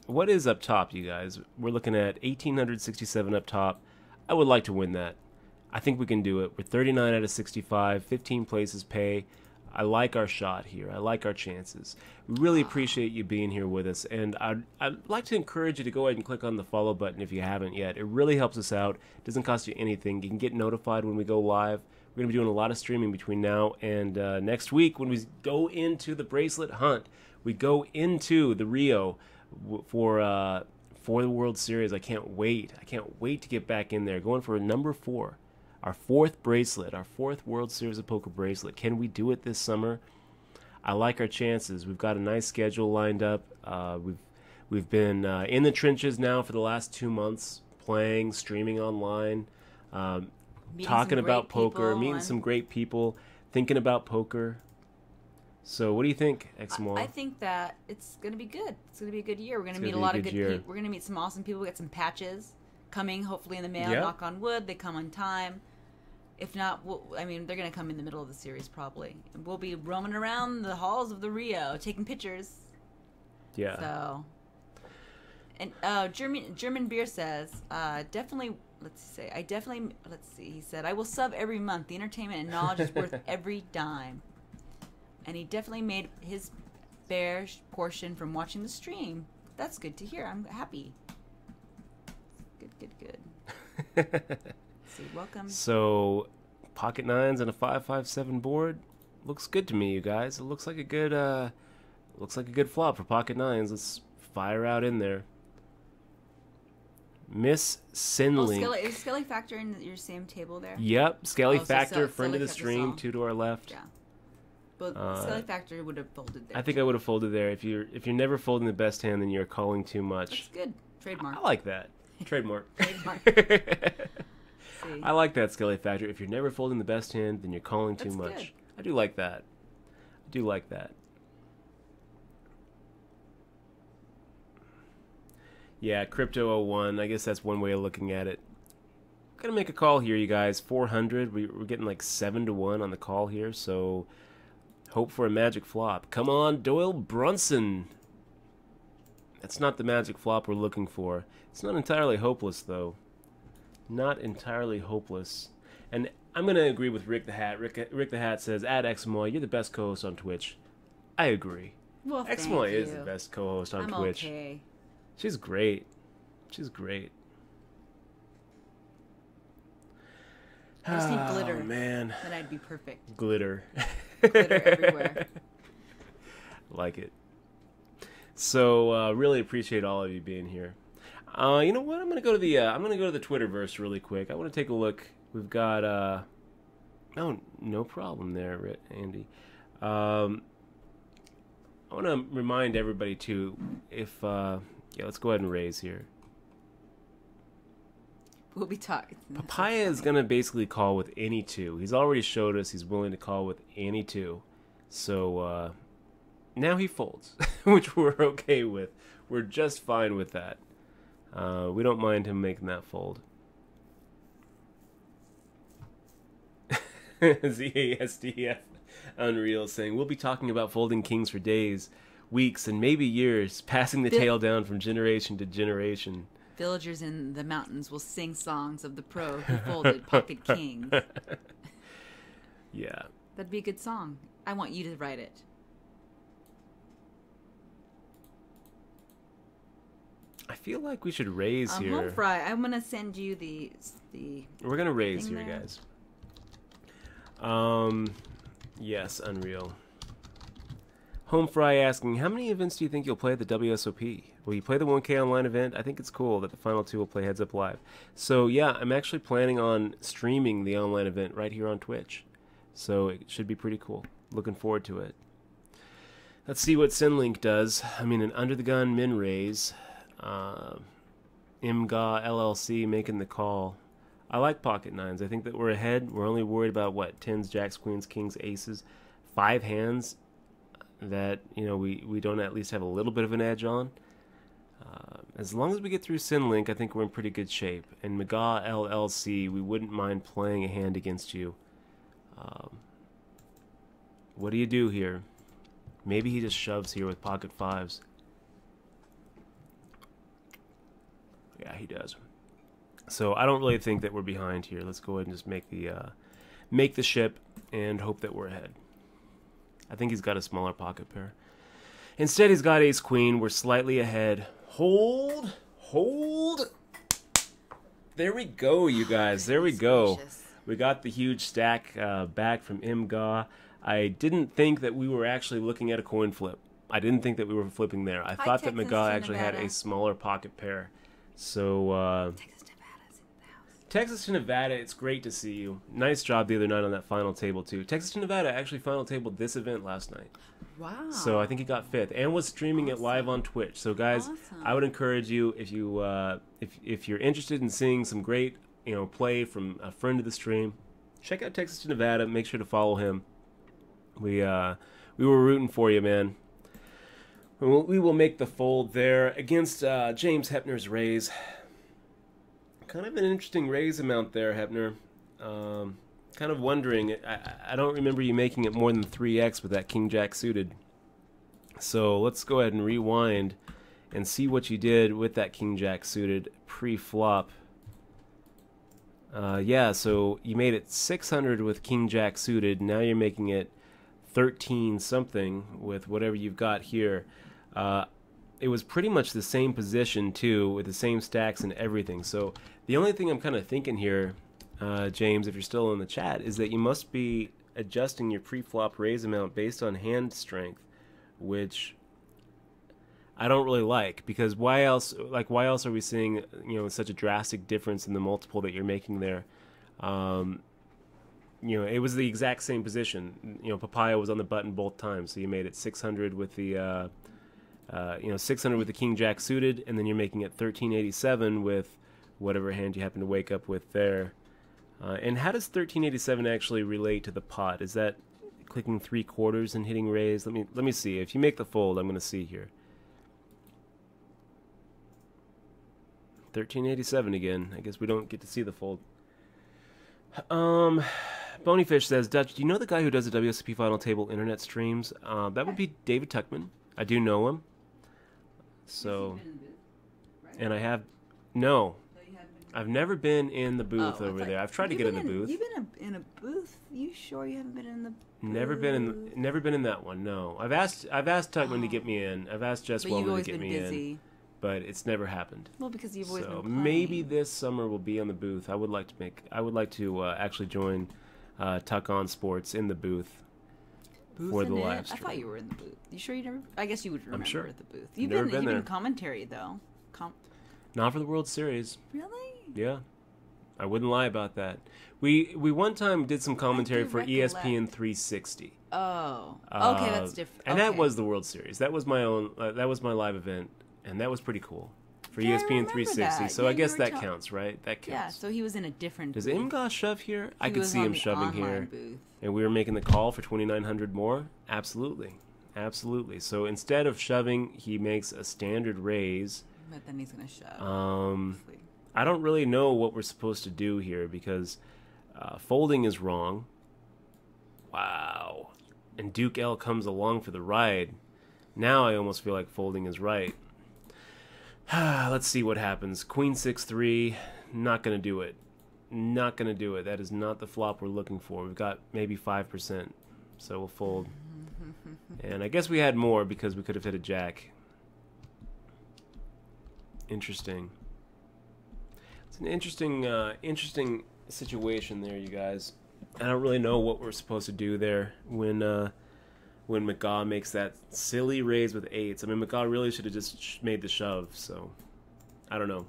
B: What is up top, you guys? We're looking at 1,867 up top. I would like to win that. I think we can do it. We're 39 out of 65, 15 places pay. I like our shot here. I like our chances. We really appreciate you being here with us. And I'd like to encourage you to go ahead and click on the follow button if you haven't yet. It really helps us out. It doesn't cost you anything. You can get notified when we go live. We're going to be doing a lot of streaming between now and next week when we go into the bracelet hunt. We go into the Rio for the World Series. I can't wait. I can't wait to get back in there. Going for number 4. Our 4th bracelet, our 4th World Series of Poker bracelet. Can we do it this summer? I like our chances. We've got a nice schedule lined up. We've been in the trenches now for the last 2 months, playing, streaming online, talking about poker, meeting some great people, thinking about poker. So what do you think, Exmoor?
C: I think that it's going to be good. It's going to be a good year. We're going to
B: It's
C: meet a
B: gonna
C: lot
B: be a
C: of
B: good
C: good
B: year.
C: people. We're going to meet some awesome people. We got some patches coming, hopefully in the mail.
B: Yeah.
C: Knock on wood. They come on time. If not, they're going to come in the middle of the series probably. And we'll be roaming around the halls of the Rio, taking pictures.
B: Yeah.
C: So, and German Beer says, definitely. Let's see. He said, I will sub every month. The entertainment and knowledge is worth every dime. And he definitely made his fair portion from watching the stream. That's good to hear. I'm happy. Good. See, welcome.
B: So, pocket nines and a 5-5-7 board looks good to me, you guys. It looks like a good flop for pocket nines. Let's fire out in there. Miss Sinling.
C: Is Skelly Factor in your same table there?
B: Yep, Skelly
C: so
B: Factor, friend
C: Skelly
B: of the
C: Factor
B: stream,
C: song.
B: 2 to our left.
C: Yeah. But Skelly Factor would have folded there.
B: I think I would have folded there. If you're never folding the best hand, then you're calling too much.
C: That's good. Trademark.
B: I like that. Trademark.
C: See.
B: I like that, Skelly Factor. If you're never folding the best hand, then you're calling too
C: That's
B: much.
C: good.
B: I do like that. Yeah, Crypto 01. I guess that's one way of looking at it. Gonna make a call here, you guys. 400. We're getting like 7-1 on the call here, so hope for a magic flop. Come on, Doyle Brunson. That's not the magic flop we're looking for. It's not entirely hopeless, though. Not entirely hopeless. And I'm going to agree with Rick the Hat. Rick the Hat says, add Xmoy, you're the best co-host on Twitch. I agree.
C: Well, thank
B: Xmoy
C: you.
B: is the best co-host on
C: I'm
B: Twitch.
C: Okay.
B: She's great. She's great.
C: I just need glitter.
B: Oh, man.
C: Then I'd be perfect.
B: Glitter.
C: Glitter everywhere.
B: Like it. So really appreciate all of you being here. You know what? I'm gonna go to the Twitterverse really quick. I want to take a look. We've got oh, no problem there, Andy. I want to remind everybody too. If let's go ahead and raise here.
C: We'll be talking.
B: Papaya is gonna basically call with any 2. He's already showed us he's willing to call with any 2. So now he folds, which we're okay with. We're just fine with that. We don't mind him making that fold. ZASDF Unreal saying, we'll be talking about folding kings for days, weeks, and maybe years, passing the tale down from generation to generation.
C: Villagers in the mountains will sing songs of the pro who folded pocket kings.
B: Yeah.
C: That'd be a good song. I want you to write it.
B: I feel like we should raise here.
C: Home fry. I'm gonna send you the.
B: We're gonna raise
C: thing
B: here,
C: there.
B: guys. Yes, Unreal. Home Fry asking, how many events do you think you'll play at the WSOP? Will you play the 1K online event? I think it's cool that the final two will play Heads Up Live. So yeah, I'm actually planning on streaming the online event right here on Twitch. So it should be pretty cool. Looking forward to it. Let's see what Sinlink does. I mean, an under the gun min raise. IMGA LLC making the call. I like pocket nines. I think that we're ahead. We're only worried about what? Tens, jacks, queens, kings, aces. 5 hands that, you know, we don't at least have a little bit of an edge on. As long as we get through Sinlink, I think we're in pretty good shape. And McGaw LLC, we wouldn't mind playing a hand against you. What do you do here? Maybe he just shoves here with pocket fives. Yeah, he does. So I don't really think that we're behind here. Let's go ahead and just make the ship and hope that we're ahead. I think he's got a smaller pocket pair. Instead, he's got ace queen. We're slightly ahead. Hold. There we go, you guys. There we go. We got the huge stack back from IMGA. I didn't think that we were actually looking at a coin flip. I didn't think that we were flipping there. I thought that McGaw actually had a smaller pocket pair. So, Texas to Nevada, it's great to see you. Nice job the other night on that final table, too. Texas to Nevada actually final tabled this event last night.
C: Wow.
B: So I think he got 5th and was streaming it live on Twitch. So, guys, I would encourage you, if you if you're interested in seeing some great, you know, play from a friend of the stream, check out Texas to Nevada. Make sure to follow him. We were rooting for you, man. We will make the fold there against James Hepner's raise. Kind of an interesting raise amount there, Hepner. Kind of wondering. I don't remember you making it more than 3x with that King-Jack suited. So let's go ahead and rewind and see what you did with that King-Jack suited pre-flop. Yeah, so you made it 600 with King-Jack suited. Now you're making it 13 something with whatever you've got here. It was pretty much the same position too, with the same stacks and everything. So the only thing I'm kind of thinking here, James, if you're still in the chat, is that you must be adjusting your pre-flop raise amount based on hand strength, which I don't really like, because why else are we seeing, you know, such a drastic difference in the multiple that you're making there? You know, it was the exact same position. You know, Papaya was on the button both times, so you made it 600 with the 600 with the King-Jack suited, and then you're making it 1387 with whatever hand you happen to wake up with there. And how does 1387 actually relate to the pot? Is that clicking 3/4 and hitting raise? Let me see. If you make the fold, I'm going to see here. 1387 again. I guess we don't get to see the fold. Bonyfish says, Dutch, do you know the guy who does the WSP Final Table internet streams? That would be David Tuckman. I do know him. So, and I have, no, I've never been in the booth over there. I've tried to get in the booth.
C: You've been in a booth? You sure you haven't been in the booth?
B: Never been in that one. No, I've asked Tuckman to get me in. I've asked Jess Wellman to get me in, but it's never happened.
C: Well, because you've always been playing.
B: Maybe this summer we'll be on the booth. I would like to actually join Tuck On Sports in the booth. For the live stream.
C: I thought you were in the booth. You sure you never? I guess you would remember
B: sure.
C: at the booth. You've
B: been
C: been
B: there.
C: in commentary though.
B: Not for the World Series.
C: Really?
B: Yeah, I wouldn't lie about that. We one time did some commentary for ESPN 360.
C: Oh, okay, that's different.
B: And that was the World Series. That was my own. That was my live event, and that was pretty cool for ESPN 360.
C: That.
B: So I guess that counts, right? That counts.
C: Yeah. So he was in a different.
B: Does
C: booth.
B: IMGA shove here? I could see him shoving here.
C: Booth.
B: And we were making the call for 2,900 more? Absolutely. Absolutely. So instead of shoving, he makes a standard raise.
C: But then he's going to shove.
B: I don't really know what we're supposed to do here, because folding is wrong. Wow. And Duke L comes along for the ride. Now I almost feel like folding is right. Let's see what happens. Queen 6-3. Not going to do it. Not going to do it. That is not the flop we're looking for. We've got maybe 5%, so we'll fold. And I guess we had more because we could have hit a jack Interesting. It's an interesting situation there, you guys. I don't really know what we're supposed to do there when McGaw makes that silly raise with 8s. I mean, McGaw really should have just made the shove, so I don't know.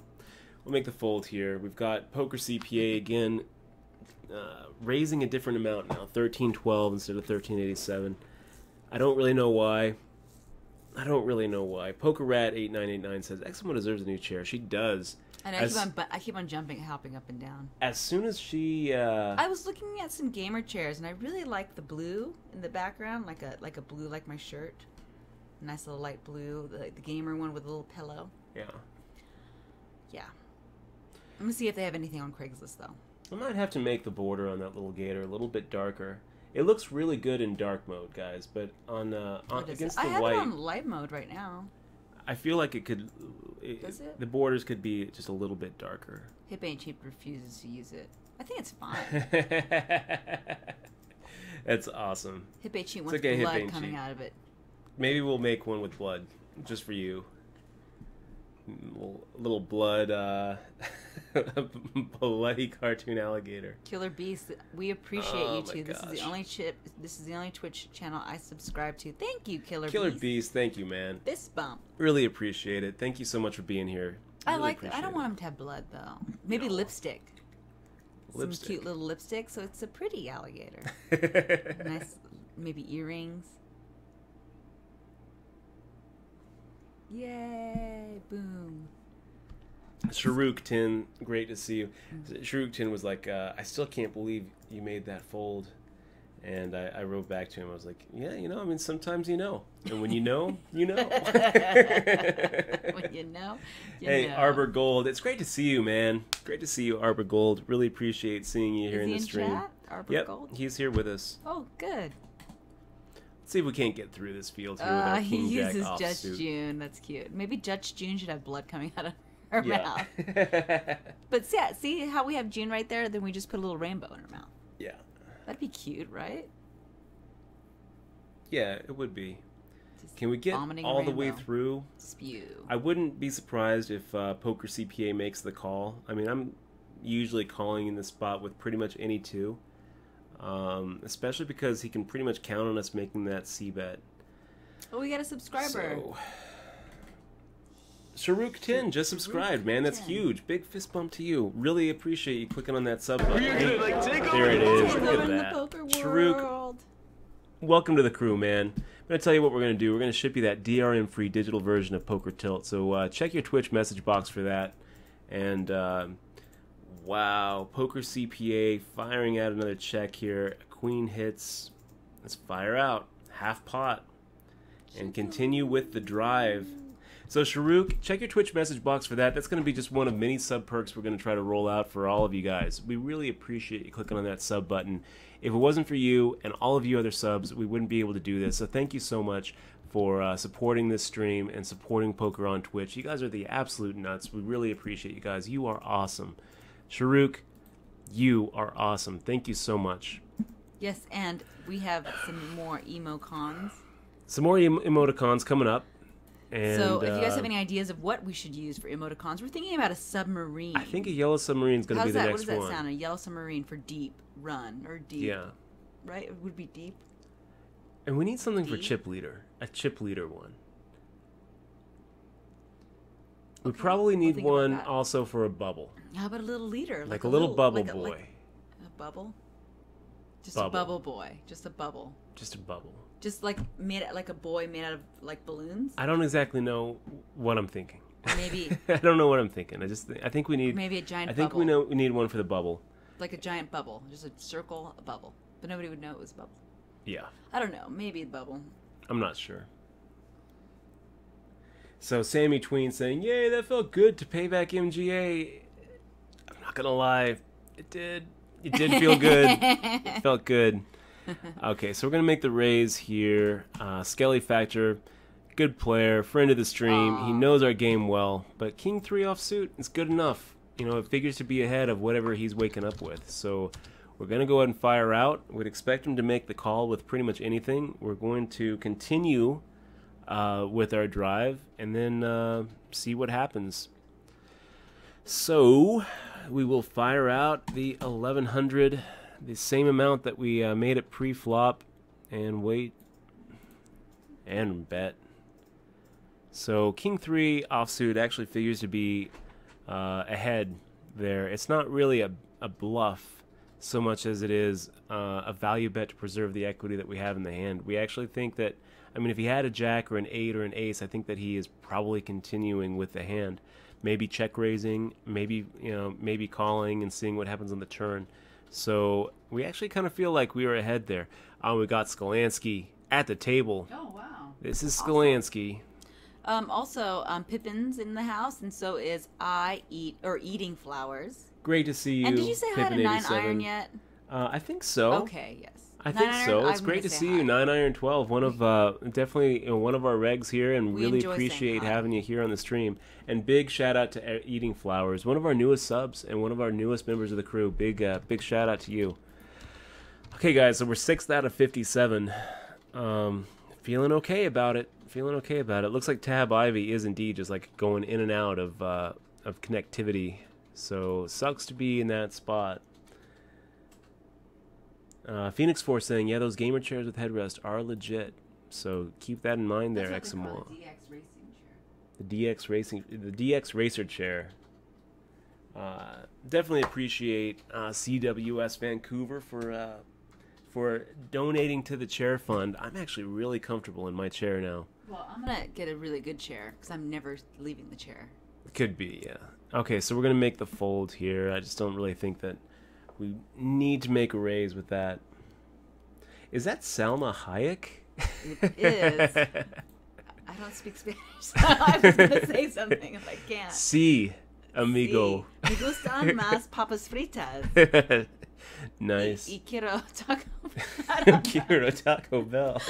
B: We'll make the fold here. We've got Poker CPA again, raising a different amount now, 1312 instead of 1387. I don't really know why. Poker Rat 8989 says Eximo deserves a new chair. She does.
C: I know. I keep on hopping up and down.
B: As soon as she,
C: I was looking at some gamer chairs, and I really like the blue in the background, like a blue like my shirt. Nice little light blue, the gamer one with a little pillow.
B: Yeah.
C: Yeah. Let me see if they have anything on Craigslist though.
B: I might have to make the border on that little gator a little bit darker. It looks really good in dark mode, guys, but on against the
C: I have
B: white,
C: it on light mode right now.
B: I feel like it could.
C: Does it?
B: The borders could be just a little bit darker.
C: Hip Ain't Cheap refuses to use it. I think it's fine.
B: That's awesome.
C: Hip Ain't Cheap wants
B: okay,
C: blood coming out of it.
B: Maybe we'll make one with blood, just for you. Little blood, bloody cartoon alligator.
C: Killer Beast, we appreciate you too. This
B: gosh.
C: is the only Twitch channel I subscribe to. Thank you, Killer Beast.
B: Beast, thank you, man.
C: Fist bump.
B: Really appreciate it. Thank you so much for being here.
C: I like that. I don't want him to have blood though. Maybe lipstick. Some
B: Lipstick.
C: cute little lipstick, so it's a pretty alligator. Nice, maybe earrings. Yay! Boom.
B: Sharuk Tin, great to see you. Sharuk Tin was like, I still can't believe you made that fold. And I wrote back to him. I was like, yeah, I mean, sometimes you know. And when you know, you know.
C: When you know,
B: hey, Arbor Gold, it's great to see you, man. Great to see you, Arbor Gold. Really appreciate seeing you here in the stream.
C: Chat? Arbor Gold?
B: He's here with us.
C: Oh, good.
B: Let's see if we can't get through this field here with our King
C: he
B: Jack
C: uses
B: offsuit.
C: Judge June. That's cute. Maybe Judge June should have blood coming out of her mouth.
B: Yeah.
C: But yeah, see how we have June right there? Then we just put a little rainbow in her mouth.
B: Yeah.
C: That'd be cute, right?
B: Yeah, it would be.
C: Just
B: Can we get all the way through?
C: Spew.
B: I wouldn't be surprised if Poker CPA makes the call. I mean, I'm usually calling in the spot with pretty much any two. Especially because he can pretty much count on us making that C-bet.
C: Oh, we got a subscriber.
B: So, Sharuk 10 just subscribed, man. That's huge. Big fist bump to you. Really appreciate you clicking on that sub button.
A: You're gonna like take over.
B: There it is.
C: Take
B: Look
C: over
B: at
C: the
B: that.
C: poker
B: Sharuk,
C: world.
B: welcome to the crew, man. I'm going to tell you what we're going to do. We're going to ship you that DRM-free digital version of Poker Tilt. So check your Twitch message box for that. And, wow, Poker CPA firing out another check here. Queen hits. Let's fire out. Half pot. And continue with the drive. So, Sharuk, check your Twitch message box for that. That's going to be just one of many sub perks we're going to try to roll out for all of you guys. We really appreciate you clicking on that sub button. If it wasn't for you and all of you other subs, we wouldn't be able to do this. So thank you so much for supporting this stream and supporting poker on Twitch. You guys are the absolute nuts. We really appreciate you guys. You are awesome. Sharuk, you are awesome. Thank you so much.
C: Yes, and we have some more emocons.
B: Some more emoticons coming up. And,
C: so if you guys have any ideas of what we should use for emoticons, we're thinking about a submarine.
B: I think a yellow submarine is going to be the next one.
C: What does that sound? A yellow submarine for deep run or deep.
B: Yeah.
C: Right? It would be deep.
B: And we need something for chip leader. A chip leader one. We probably need one also for a bubble.
C: How about a little leader?
B: Like a little bubble boy.
C: Like a bubble? Just a bubble boy. Just a bubble.
B: Just a bubble.
C: Just like a boy made out of like balloons.
B: I don't exactly know what I'm thinking.
C: Maybe
B: I don't know what I'm thinking. I think we need
C: maybe a giant.
B: I think
C: bubble.
B: we need one for the bubble.
C: Like a giant bubble, just a circle, a bubble, but nobody would know it was a bubble.
B: Yeah.
C: I don't know. Maybe a bubble. I'm
B: not sure. So Sammy Tween saying, "Yay, that felt good to pay back MGA." I'm not gonna lie, it did. It did feel good. It felt good. Okay, so we're going to make the raise here. Skelly Factor, good player, friend of the stream. He knows our game well, but King 3 offsuit is good enough. It figures to be ahead of whatever he's waking up with. So we're going to go ahead and fire out. We'd expect him to make the call with pretty much anything. We're going to continue with our drive and then see what happens. So we will fire out the 1100, the same amount that we made it pre-flop, and wait and bet. So King 3 offsuit actually figures to be ahead there. It's not really a bluff so much as it is a value bet to preserve the equity that we have in the hand. We actually think that, I mean, if he had a jack or an 8 or an ace, I think that he is probably continuing with the hand. Maybe check raising, maybe, you know, maybe calling and seeing what happens on the turn. So we actually kind of feel like we were ahead there. We got Skolansky at the table.
C: Oh, wow.
B: This is Skolansky.
C: Also, Pippin's in the house, and so is Eating Flowers.
B: Great to see you.
C: And did you say hi to 9
B: Pippin87.
C: Iron yet?
B: I think so.
C: Okay, yes.
B: I think so. It's great to see you, 9 Iron 12. One of definitely one of our regs here, and
C: We
B: really
C: enjoy saying
B: appreciate
C: hi.
B: having you here on the stream. And big shout out to Eating Flowers, one of our newest subs and one of our newest members of the crew. Big shout out to you. Okay, guys, so we're 6th out of 57. Feeling okay about it. Looks like Tab Ivy is indeed just like going in and out of connectivity. So sucks to be in that spot. Phoenix Force saying, yeah, those gamer chairs with headrest are legit. So keep that in mind there, Examol. The DX Racer chair. Definitely appreciate CWS Vancouver for donating to the chair fund. I'm actually really comfortable in my chair now.
C: Well, I'm going to get a really good chair, because I'm never leaving the chair.
B: Could be, yeah. Okay, so we're going to make the fold here. I just don't really think that we need to make a raise with that. Is that Salma Hayek?
C: It is. I don't speak Spanish, so I was going to say something if I can't.
B: Sí, amigo.
C: Sí. Me gustan más papas fritas.
B: Nice.
C: Y quiero Taco
B: Quiero Taco Bell.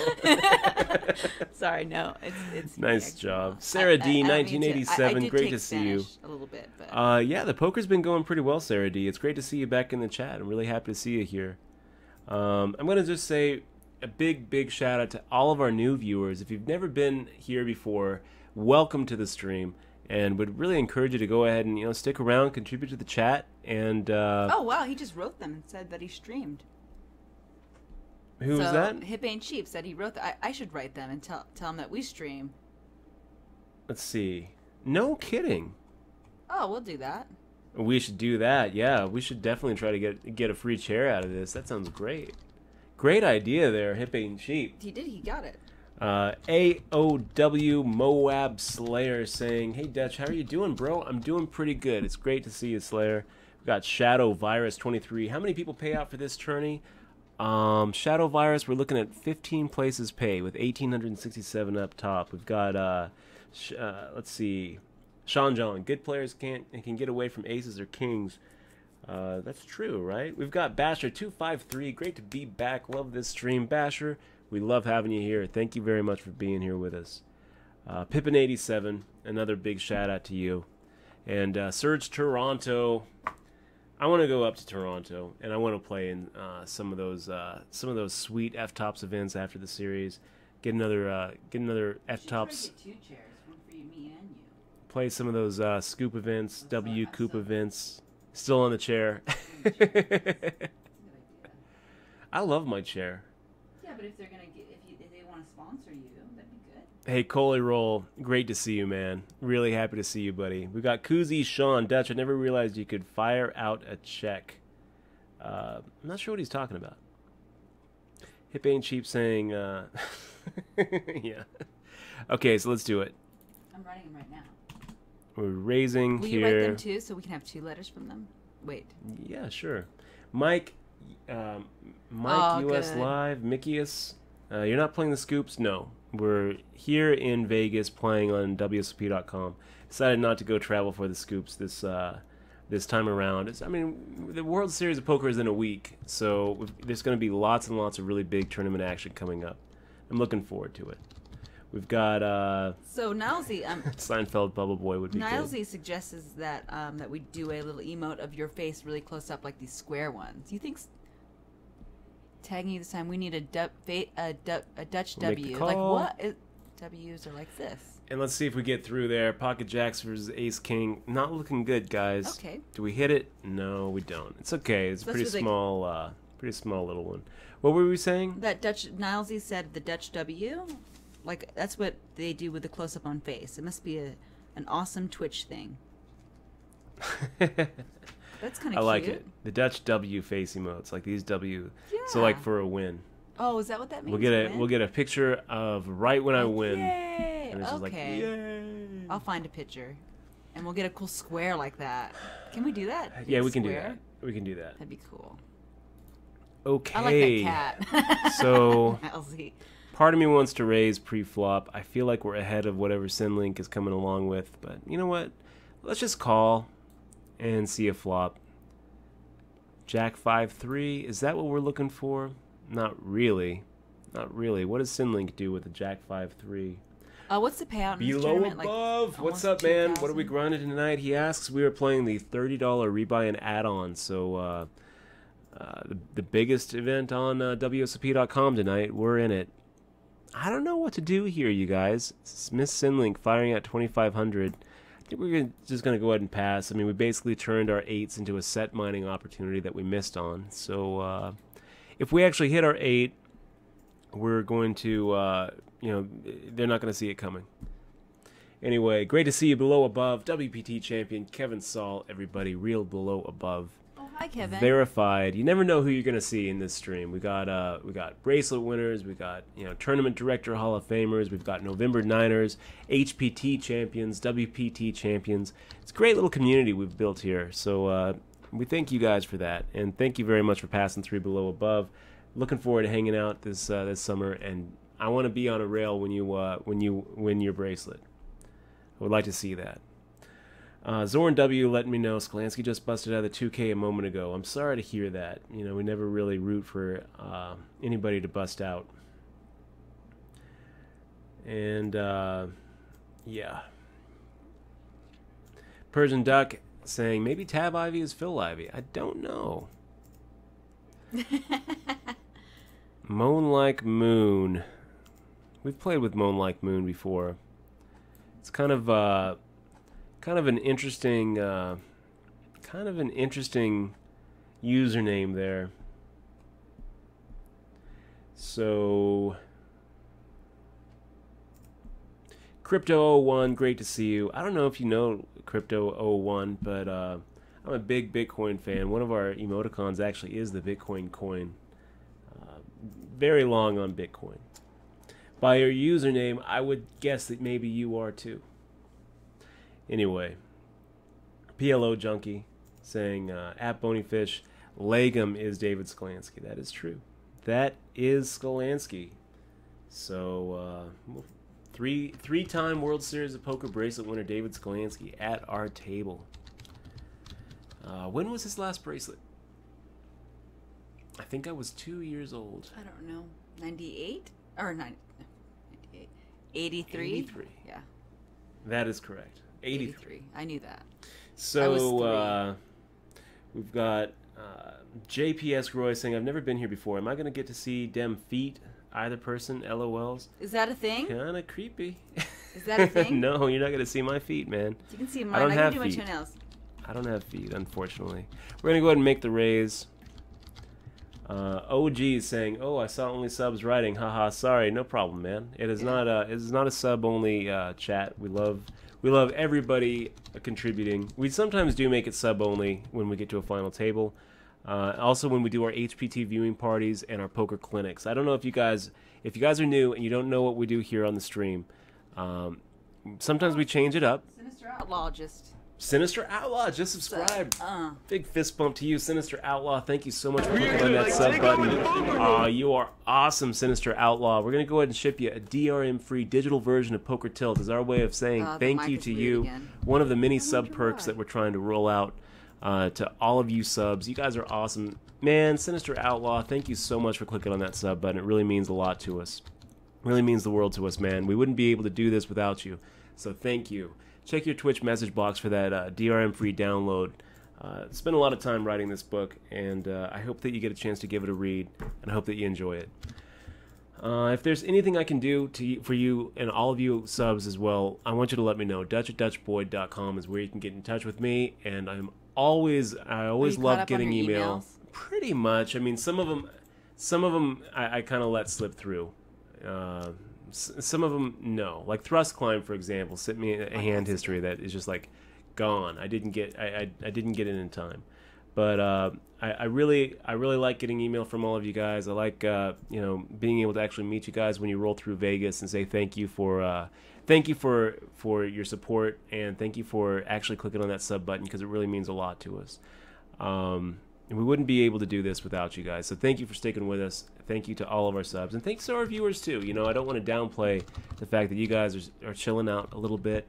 C: Sorry, no. It's
B: nice
C: me,
B: job. Sarah D, 1987.
C: I did
B: great
C: take
B: to see
C: Spanish
B: you.
C: a little bit, but
B: Yeah, the poker's been going pretty well, Sarah D. It's great to see you back in the chat. I'm really happy to see you here. I'm going to just say a big shout out to all of our new viewers. If you've never been here before, welcome to the stream. And would really encourage you to go ahead and stick around, contribute to the chat, and
C: oh wow, he just wrote them and said that he streamed.
B: Who was that?
C: Hip Ain't Cheap said he wrote that. I should write them and tell him that we stream.
B: Let's see. No kidding.
C: Oh, we'll do that.
B: We should do that. Yeah, we should definitely try to get a free chair out of this. That sounds great. Great idea there, Hip Ain't Cheap.
C: He did. He got it.
B: AOW Moab Slayer saying, hey Dutch, how are you doing, bro? I'm doing pretty good. It's great to see you, Slayer. We've got Shadow Virus 23. How many people pay out for this tourney? Shadow Virus, we're looking at 15 places pay with 1,867 up top. We've got let's see, Sean John. Good players can get away from aces or kings. That's true, right? We've got Basher 253. Great to be back. Love this stream, Basher. We love having you here. Thank you very much for being here with us. Pippin87, another big shout out to you. And Surge Toronto. I want to go up to Toronto, and I want to play in some of those sweet F-Tops events after the series. Get another F-Tops.
C: Get 2 chairs, one for you, me, and you.
B: Play some of those Scoop events, W Coop events. Still on the chair. I love my chair.
C: Yeah, but if they're gonna if they want to sponsor you, that'd be good.
B: Hey, Coley Roll, great to see you, man. Really happy to see you, buddy. We got Koozie Sean Dutch. I never realized you could fire out a check. I'm not sure what he's talking about. Hip Ain't Cheap saying, yeah. Okay, so let's do it.
C: I'm writing them right now.
B: We're raising
C: Will
B: here.
C: you write them too, so we can have 2 letters from them? Wait.
B: Yeah, sure. Mike,
C: Oh,
B: US
C: good.
B: Live, Mickius. You're not playing the scoops? No. We're here in Vegas playing on WSP.com. Decided not to go travel for the scoops this time around. The World Series of Poker is in a week, so there's going to be lots and lots of really big tournament action coming up. I'm looking forward to it. We've got
C: So Nilesy,
B: Seinfeld Bubble Boy would be good.
C: Nilesy suggests that that we do a little emote of your face really close up, like these square ones. You think tagging you this time? We need a Dutch
B: Make the
C: W.
B: call.
C: Like what? W's are like this.
B: And let's see if we get through there. Pocket Jacks versus Ace King. Not looking good, guys.
C: Okay.
B: Do we hit it? No, we don't. It's okay. It's a pretty
C: Especially,
B: small, pretty small little one. What were we saying?
C: That Dutch Nilesy said the Dutch W, like that's what they do with the close up on face. It must be an awesome Twitch thing. That's kind of cute.
B: I like it. The Dutch W face emotes, like these W.
C: Yeah.
B: So like for a win.
C: Oh, is that what that means?
B: We'll get a picture of right when I win.
C: Yay!
B: And it's just like, yay!
C: I'll find a picture, and we'll get a cool square like that. Can we do that?
B: Yeah, we
C: Square?
B: can do that. We can do that.
C: That'd be cool.
B: Okay.
C: I like that cat.
B: So,
C: Nilesy.
B: part of me wants to raise pre-flop. I feel like we're ahead of whatever Sinlink is coming along with, but you know what? Let's just call and see a flop. Jack 5-3. Is that what we're looking for? Not really. Not really. What does Sinlink do with the Jack 5-3?
C: What's the payout in this
B: Below
C: tournament?
B: above.
C: Like,
B: What's
C: almost
B: up, man?
C: 2,000?
B: What are we grinding tonight? He asks. We are playing the $30 rebuy and add-on. So the biggest event on WSOP.com tonight. We're in it. I don't know what to do here, you guys. Miss Sinlink firing at 2,500. I think we're just going to go ahead and pass. I mean, we basically turned our 8s into a set mining opportunity that we missed on. So if we actually hit our 8, we're going to, they're not going to see it coming. Anyway, great to see you below above. WPT champion Kevin Saul, everybody, real below above.
C: Oh, hi, Kevin.
B: Verified. You never know who you're going to see in this stream. We got bracelet winners. We got tournament director Hall of Famers. We've got November Niners, HPT champions, WPT champions. It's a great little community we've built here. So we thank you guys for that, and thank you very much for passing through below above. Looking forward to hanging out this summer, and I want to be on a rail when you win your bracelet. I would like to see that. Zorn W letting me know Skolansky just busted out of the 2K a moment ago. I'm sorry to hear that. We never really root for anybody to bust out. And yeah. Persian Duck saying maybe Tab Ivy is Phil Ivy. I don't know. Moan Like Moon. We've played with Moan Like Moon before. It's kind of an interesting username there. So Crypto01, great to see you. I don't know if you know Crypto01, but I'm a big Bitcoin fan. One of our emoticons actually is the Bitcoin coin. Very long on Bitcoin. By your username, I would guess that maybe you are too. Anyway, PLO Junkie saying, at Bonyfish, Legum is David Skolansky. That is true. That is Skolansky. So, three-time World Series of Poker bracelet winner David Skolansky at our table. When was his last bracelet? I think I was 2 years old.
C: I don't know. 98? Or 98. 83?
B: 83.
C: Yeah.
B: That is correct. 83.
C: I knew that.
B: So, we've got JPS Roy saying, I've never been here before. Am I going to get to see dem feet? Either person, LOLs.
C: Is that a thing?
B: Kind of creepy.
C: Is that a thing?
B: No, you're not going to see my feet, man.
C: You can see mine.
B: I don't have
C: can do
B: feet.
C: my toenails.
B: I don't have feet, unfortunately. We're going to go ahead and make the raise. OG is saying, "Oh, I saw only subs writing. Haha, sorry, no problem, man. It is not a sub only chat. We love everybody contributing. We sometimes do make it sub only when we get to a final table. Also when we do our HPT viewing parties and our poker clinics. I don't know if you guys are new and you don't know what we do here on the stream. Sometimes we change it up. Sinister Outlaw just subscribed. Big fist bump to you, Sinister Outlaw. Thank you so much for clicking on that sub button. You are awesome, Sinister Outlaw. We're going to go ahead and ship you a DRM-free digital version of Poker Tilt as our way of saying thank you to you.
C: Again.
B: One of the many sub perks that we're trying to roll out to all of you subs. You guys are awesome. Man, Sinister Outlaw, thank you so much for clicking on that sub button. It really means a lot to us. It really means the world to us, man. We wouldn't be able to do this without you. So thank you. Check your Twitch message box for that DRM-free download. Spent a lot of time writing this book, and I hope that you get a chance to give it a read, and I hope that you enjoy it. If there's anything I can do for you and all of you subs as well, I want you to let me know. Dutch@dutchboyd.com is where you can get in touch with me, and I always love getting email.
C: Emails?
B: Pretty much. I mean, some of them I kind of let slip through. Some of them no. Like Thrust Climb, for example, sent me a hand history that is just like gone. I didn't get it in time. But I really like getting email from all of you guys. I like being able to actually meet you guys when you roll through Vegas and say thank you for your support, and thank you for actually clicking on that sub button, because it really means a lot to us. And we wouldn't be able to do this without you guys. So thank you for sticking with us. Thank you to all of our subs, and thanks to our viewers too. I don't want to downplay the fact that you guys are chilling out a little bit.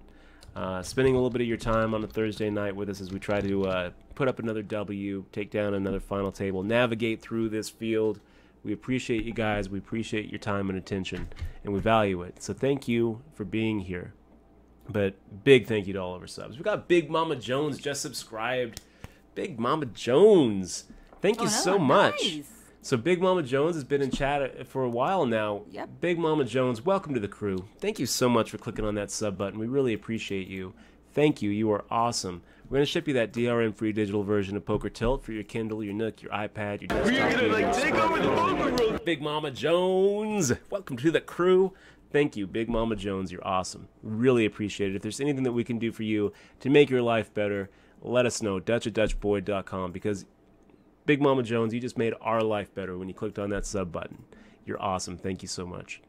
B: Spending a little bit of your time on a Thursday night with us as we try to put up another W, take down another final table, navigate through this field. We appreciate you guys. We appreciate your time and attention, and we value it. So thank you for being here. But big thank you to all of our subs. We got Big Mama Jones just subscribed. Big Mama Jones, thank you so much.
C: Nice.
B: So Big Mama Jones has been in chat for a while now.
C: Yep.
B: Big Mama Jones, welcome to the crew. Thank you so much for clicking on that sub button. We really appreciate you. Thank you. You are awesome. We're going to ship you that DRM free digital version of Poker Tilt for your Kindle, your Nook, your iPad, your desktop.
A: We're gonna take over the poker world.
B: Big Mama Jones, welcome to the crew. Thank you, Big Mama Jones. You're awesome. Really appreciate it. If there's anything that we can do for you to make your life better, let us know. Dutch@dutchboyd.com, because Big Mama Jones, you just made our life better when you clicked on that sub button. You're awesome. Thank you so much.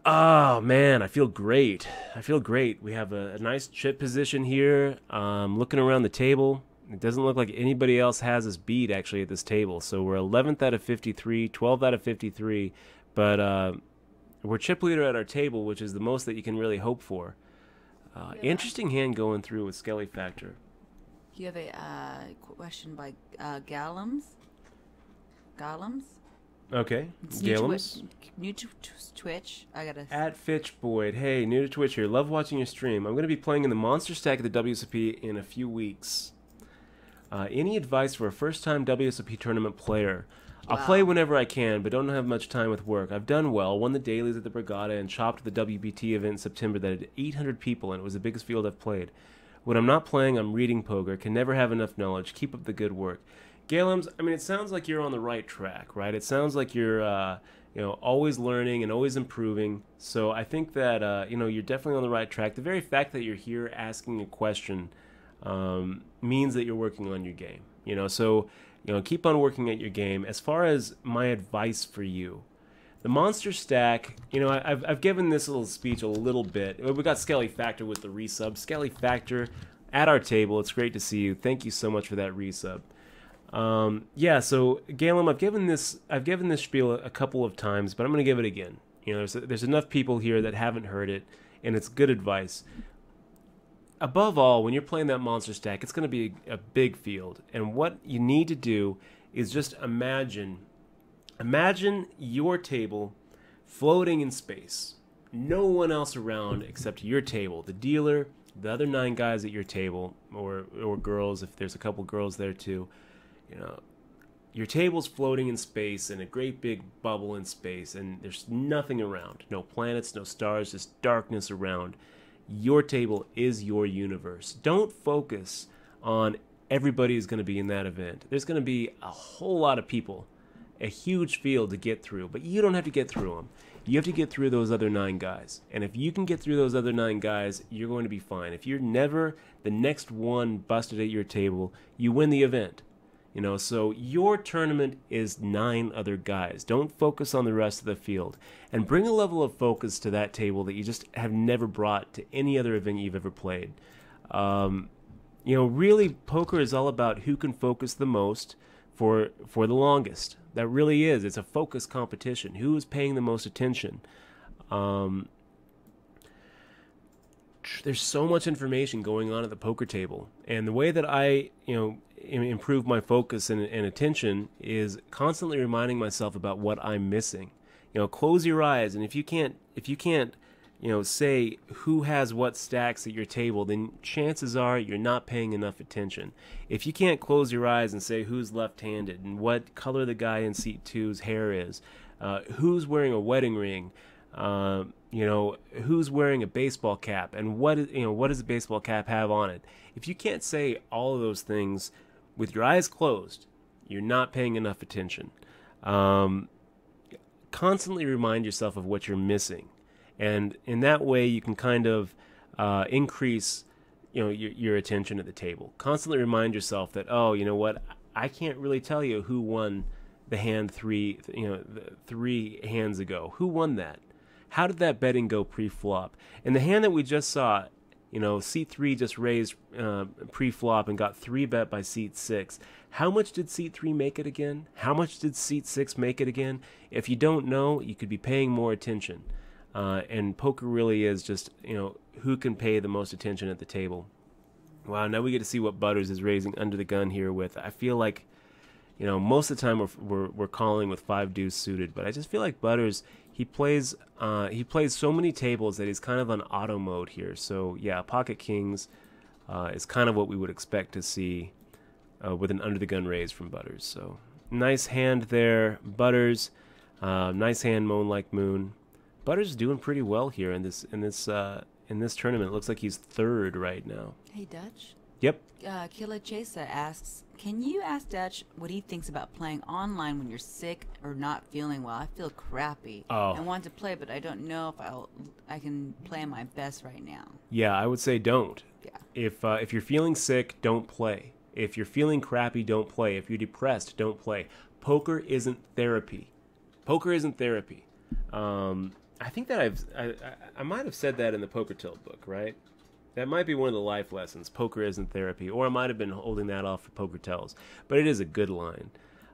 B: Oh, man, I feel great. We have a nice chip position here. Looking around the table, it doesn't look like anybody else has us beat, actually, at this table. So we're 11th out of 53, 12th out of 53. But we're chip leader at our table, which is the most that you can really hope for. Interesting hand going through with Skelly Factor.
C: You have a question by Gallums.
B: Okay.
C: It's
B: Gallums.
C: New to Twitch. I gotta.
B: At Fitch Boyd. Hey, new to Twitch here. Love watching your stream. I'm going to be playing in the Monster Stack at the WSOP in a few weeks. Any advice for a first-time WSOP tournament player? I'll play whenever I can, but don't have much time with work. I've done well, won the dailies at the Brigada, and chopped the WBT event in September that had 800 people, and it was the biggest field I've played. When I'm not playing, I'm reading poker. Can never have enough knowledge. Keep up the good work. Galums, I mean, it sounds like you're on the right track, right? It sounds like you're, always learning and always improving. So I think that, you're definitely on the right track. The very fact that you're here asking a question means that you're working on your game. So keep on working at your game. As far as my advice for you, the Monster Stack, I've given this little speech a little bit. We got Skelly Factor with the resub. Skelly Factor at our table. It's great to see you. Thank you so much for that resub. So Galen, I've given this spiel a couple of times, but I'm going to give it again. There's enough people here that haven't heard it, and it's good advice. Above all, when you're playing that Monster Stack, it's going to be a big field, and what you need to do is just imagine your table floating in space. No one else around except your table. The dealer, the other 9 guys at your table, or girls, if there's a couple girls there too. Your table's floating in space in a great big bubble in space, and there's nothing around. No planets, no stars, just darkness around. Your table is your universe. Don't focus on everybody who's going to be in that event. There's going to be a whole lot of people, a huge field to get through, but you don't have to get through them. You have to get through those other 9 guys. And if you can get through those other 9 guys, you're going to be fine. If you're never the next one busted at your table, you win the event. So your tournament is 9 other guys. Don't focus on the rest of the field. And bring a level of focus to that table that you just have never brought to any other event you've ever played. Really, poker is all about who can focus the most for the longest. That really is. It's a focus competition. Who is paying the most attention? There's so much information going on at the poker table. And the way that I, improve my focus and attention is constantly reminding myself about what I'm missing. Close your eyes, and if you can't say who has what stacks at your table, then chances are you're not paying enough attention. If you can't close your eyes and say who's left-handed and what color the guy in seat two's hair is, who's wearing a wedding ring, who's wearing a baseball cap, and what does the baseball cap have on it? If you can't say all of those things with your eyes closed, you're not paying enough attention. Constantly remind yourself of what you're missing. And in that way, you can kind of increase, your attention at the table. Constantly remind yourself that, oh, you know what? I can't really tell you who won the hand 3 hands ago. Who won that? How did that betting go pre-flop? And the hand that we just saw, seat 3 just raised pre-flop and got 3-bet by seat 6. How much did seat 3 make it again? How much did seat 6 make it again? If you don't know, you could be paying more attention. And poker really is just, who can pay the most attention at the table. Wow, now we get to see what Butters is raising under the gun here with. I feel like, most of the time we're calling with 5 deuce suited, but I just feel like Butters, he plays so many tables that he's kind of on auto mode here. So yeah, pocket kings is kind of what we would expect to see with an under the gun raise from Butters. So nice hand there, Butters. Nice hand, Moan Like Moon. Butters is doing pretty well here in this tournament. It looks like he's 3rd right now.
C: Hey, Dutch.
B: Yep.
C: Kila Chesa asks, can you ask Dutch what he thinks about playing online when you're sick or not feeling well? I feel crappy.
B: Oh.
C: I want to play, but I don't know if I can play my best right now.
B: Yeah, I would say don't.
C: Yeah.
B: If you're feeling sick, don't play. If you're feeling crappy, don't play. If you're depressed, don't play. Poker isn't therapy. Poker isn't therapy. I think that I might have said that in the Poker Tilt book, right? That might be one of the life lessons. Poker isn't therapy. Or I might have been holding that off for Poker Tells. But it is a good line.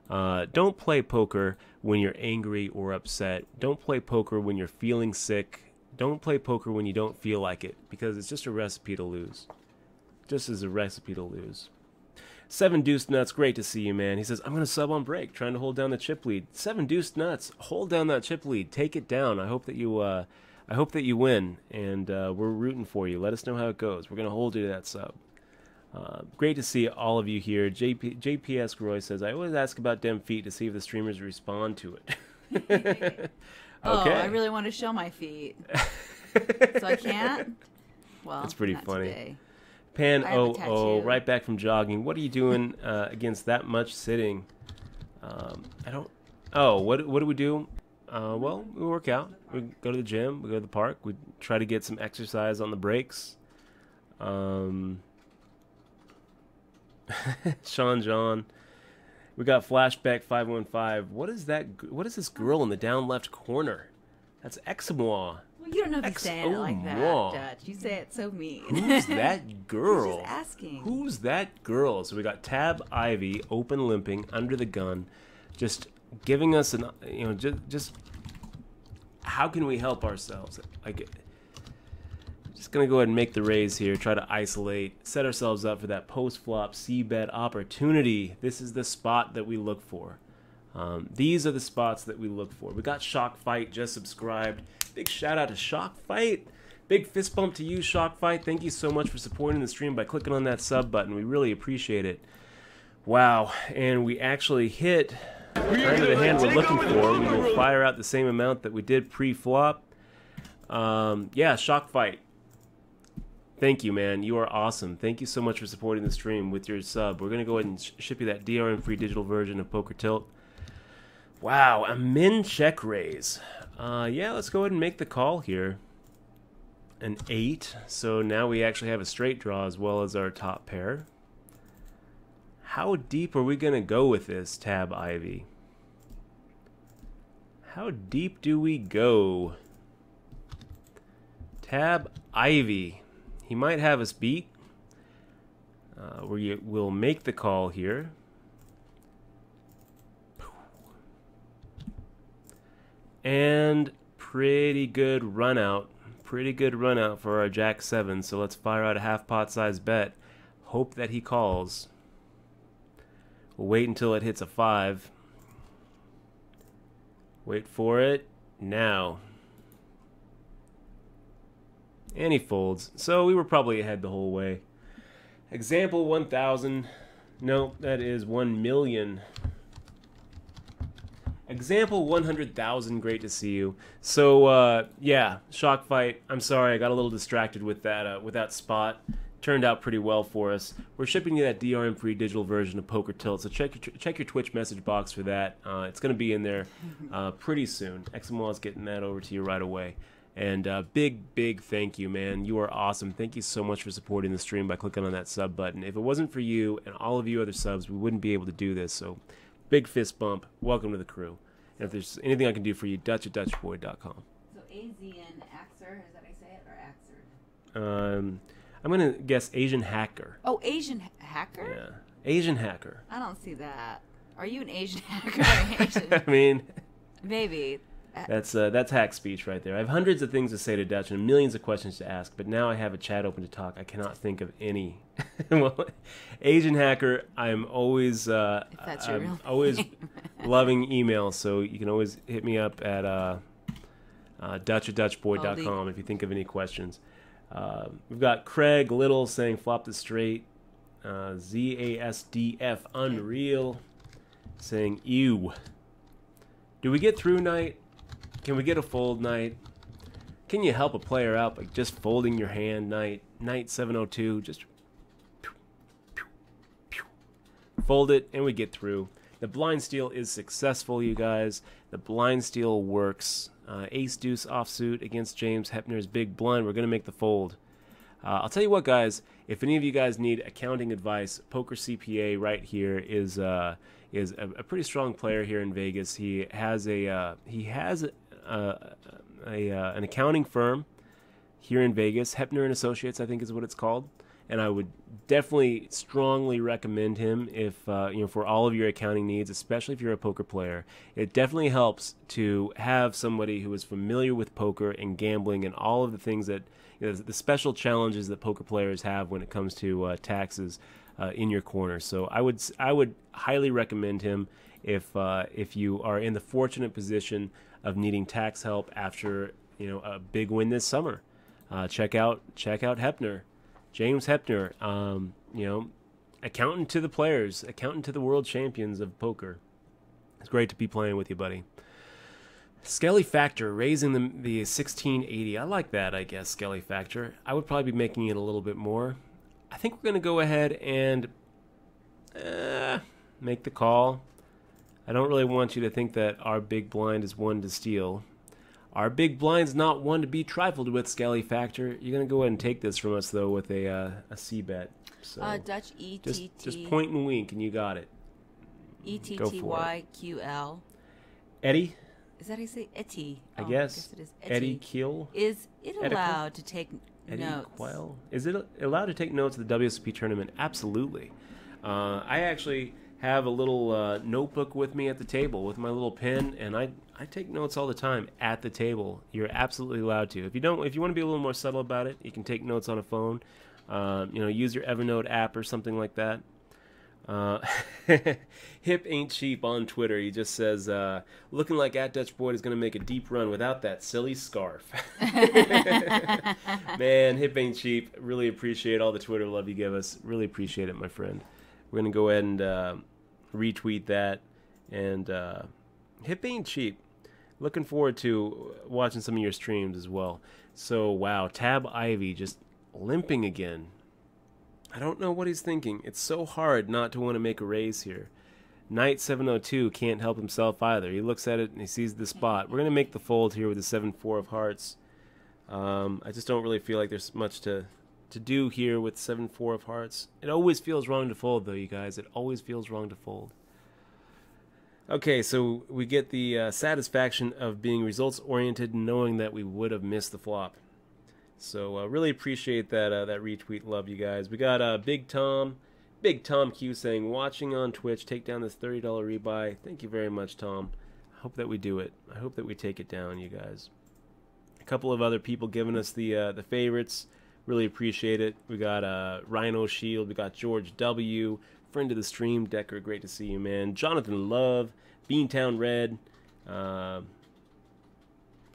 B: Don't play poker when you're angry or upset. Don't play poker when you're feeling sick. Don't play poker when you don't feel like it. Because it's just a recipe to lose. Just as a recipe to lose. 7 Deuce Nuts, great to see you, man. He says, I'm going to sub on break, trying to hold down the chip lead. 7 Deuce Nuts, hold down that chip lead. Take it down. I hope that you win, and we're rooting for you. Let us know how it goes. We're going to hold you to that sub. Great to see all of you here. JPS Roy says, I always ask about dem feet to see if the streamers respond to it. Okay.
C: Oh, I really want to show my feet. So I can't? Well,
B: it's pretty
C: not
B: funny.
C: Today.
B: Pan
C: I have a
B: 00,
C: tattoo.
B: right back from jogging. What are you doing against that much sitting? I don't. Oh, what do we do? Well, we work out. We go to the gym. We go to the park. We try to get some exercise on the breaks. Sean John. We got Flashback 515. What is that? What is this girl in the down left corner? That's Exmois.
C: Well, you don't know if you're saying it like that, Dutch. You say it so mean.
B: Who's that girl?
C: You're just asking.
B: Who's that girl? So we got Tab Ivy, open limping, under the gun, just giving us an, just how can we help ourselves? Like, just gonna go ahead and make the raise here, try to isolate, set ourselves up for that post-flop C-bet opportunity. This is the spot that we look for. These are the spots that we look for. We got Shock Fight just subscribed. Big shout out to Shock Fight. Big fist bump to you, Shock Fight. Thank you so much for supporting the stream by clicking on that sub button. We really appreciate it. Wow, and we actually hit kind of the hand we're looking for. We will fire out the same amount that we did pre-flop. Yeah, Shock Fight. Thank you, man. You are awesome. Thank you so much for supporting the stream with your sub. We're going to go ahead and ship you that DRM-free digital version of Poker Tilt. Wow, a min check raise. Yeah, let's go ahead and make the call here. An 8. So now we actually have a straight draw as well as our top pair. How deep are we going to go with this, Tab Ivy? How deep do we go? Tab Ivy. He might have us beat. We'll make the call here. And pretty good run out. Pretty good run out for our Jack 7. So let's fire out a half pot size bet. Hope that he calls. We'll wait until it hits a 5. Wait for it now. And he folds. So we were probably ahead the whole way. Example 1000. No, that is 1 million. Example 100,000. Great to see you. So, yeah, shock fight. I'm sorry, I got a little distracted with that spot. Turned out pretty well for us. We're shipping you that DRM-free digital version of Poker Tilt, so check your Twitch message box for that. It's going to be in there pretty soon. XML is getting that over to you right away. And big thank you, man. You are awesome. Thank you so much for supporting the stream by clicking on that sub button. If it wasn't for you and all of you other subs, we wouldn't be able to do this. So big fist bump. Welcome to the crew. And if there's anything I can do for you, Dutch@DutchBoy.com.
C: So AZN Axer, is that how you say it, or Axer?
B: I'm going to guess Asian hacker.
C: Oh, Asian hacker?
B: Yeah. Asian hacker.
C: I don't see that. Are you an Asian hacker? Or Asian?
B: I mean,
C: maybe.
B: That's hack speech right there. I have hundreds of things to say to Dutch and millions of questions to ask, but now I have a chat open to talk. I cannot think of any. Well, Asian hacker, I'm always always loving emails, so you can always hit me up at Dutch@DutchBoy.com if you think of any questions. We've got Craig Little saying flop the straight. ZASDF Unreal saying ew. Do we get through night? Can we get a fold night? Can you help a player out by just folding your hand night? Night 702, just fold it and we get through. The blind steal is successful, you guys. The blind steal works. Ace deuce offsuit against James Hepner's big blind. We're going to make the fold. I'll tell you what, guys. If any of you guys need accounting advice, Poker CPA right here is a pretty strong player here in Vegas. He has an accounting firm here in Vegas. Hepner and Associates, I think, is what it's called. And I would definitely strongly recommend him if for all of your accounting needs, especially if you're a poker player. It definitely helps to have somebody who is familiar with poker and gambling and all of the things that the special challenges that poker players have when it comes to taxes in your corner. So I would highly recommend him if you are in the fortunate position of needing tax help after a big win this summer. Check out Hepner. James Hepner, accountant to the players, accountant to the world champions of poker. It's great to be playing with you, buddy. Skelly Factor, raising the 1680. I like that, I guess, Skelly Factor. I would probably be making it a little bit more. I think we're going to go ahead and make the call. I don't really want you to think that our big blind is one to steal. Our big blind's not one to be trifled with, Skelly Factor. You're going to go ahead and take this from us, though, with a C bet. So
C: Dutch ETT.
B: Just point and wink, and you got it.
C: ETTYQL.
B: Eddie?
C: Is that how you say Etty?
B: I guess
C: it is.
B: Eddie Kiel?
C: Is it allowed to take notes?
B: Quail? Is it allowed to take notes of the WSOP tournament? Absolutely. I actually have a little notebook with me at the table with my little pen, and I take notes all the time at the table. You're absolutely allowed to. If you want to be a little more subtle about it, you can take notes on a phone. Use your Evernote app or something like that. Hip ain't cheap on Twitter. He just says, looking like @DutchBoy is going to make a deep run without that silly scarf. Man, Hip ain't cheap. Really appreciate all the Twitter love you give us. Really appreciate it, my friend. We're going to go ahead and retweet that. And Hip ain't cheap. Looking forward to watching some of your streams as well. So, wow, Tab Ivy just limping again. I don't know what he's thinking. It's so hard not to want to make a raise here. Knight 702 can't help himself either. He looks at it and he sees the spot. We're going to make the fold here with the 7-4 of hearts. I just don't really feel like there's much to do here with 7-4 of hearts. It always feels wrong to fold, though, you guys. It always feels wrong to fold. Okay, so we get the satisfaction of being results-oriented and knowing that we would have missed the flop. So really appreciate that retweet love, you guys. We got Big Tom Q saying, watching on Twitch, take down this $30 rebuy. Thank you very much, Tom. I hope that we do it. I hope that we take it down, you guys. A couple of other people giving us the favorites. Really appreciate it. We got Rhino Shield. We got George W. Friend of the stream, Decker. Great to see you, man. Jonathan Love. Beantown Red.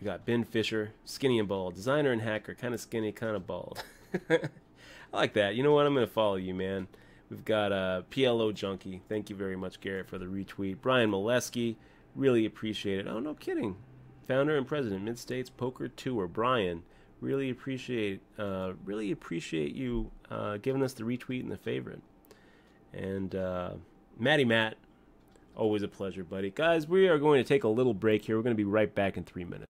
B: We got Ben Fisher, skinny and bald. Designer and hacker, kind of skinny, kind of bald. I like that. You know what? I'm going to follow you, man. We've got PLO Junkie. Thank you very much, Garrett, for the retweet. Brian Molesky, really appreciate it. Oh, no kidding. Founder and president, Mid-States Poker Tour. Brian, really appreciate you giving us the retweet and the favorite. And Matty Matt, always a pleasure, buddy. Guys, we are going to take a little break here. We're going to be right back in 3 minutes.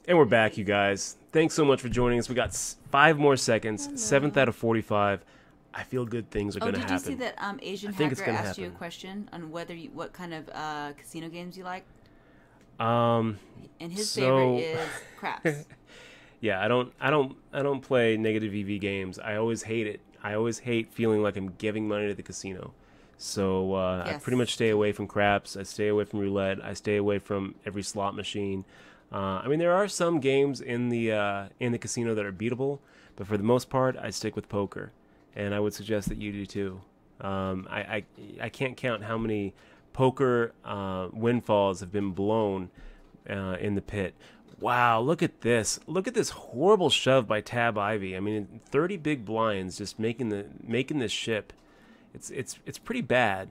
B: And we're back, you guys. Thanks so much for joining us. We got 5 more seconds. 7th out of 45. I feel good things are going to happen.
C: Did you see that Asian hacker asked you a question on what kind of casino games you like? And his favorite is craps.
B: Yeah, I don't play negative EV games. I always hate it. I always hate feeling like I'm giving money to the casino. So I pretty much stay away from craps. I stay away from roulette. I stay away from every slot machine. I mean, there are some games in the casino that are beatable, but for the most part, I stick with poker, and I would suggest that you do too. I can't count how many poker windfalls have been blown in the pit. Wow, look at this! Look at this horrible shove by Tab Ivy. I mean, 30 big blinds just making this ship. It's pretty bad.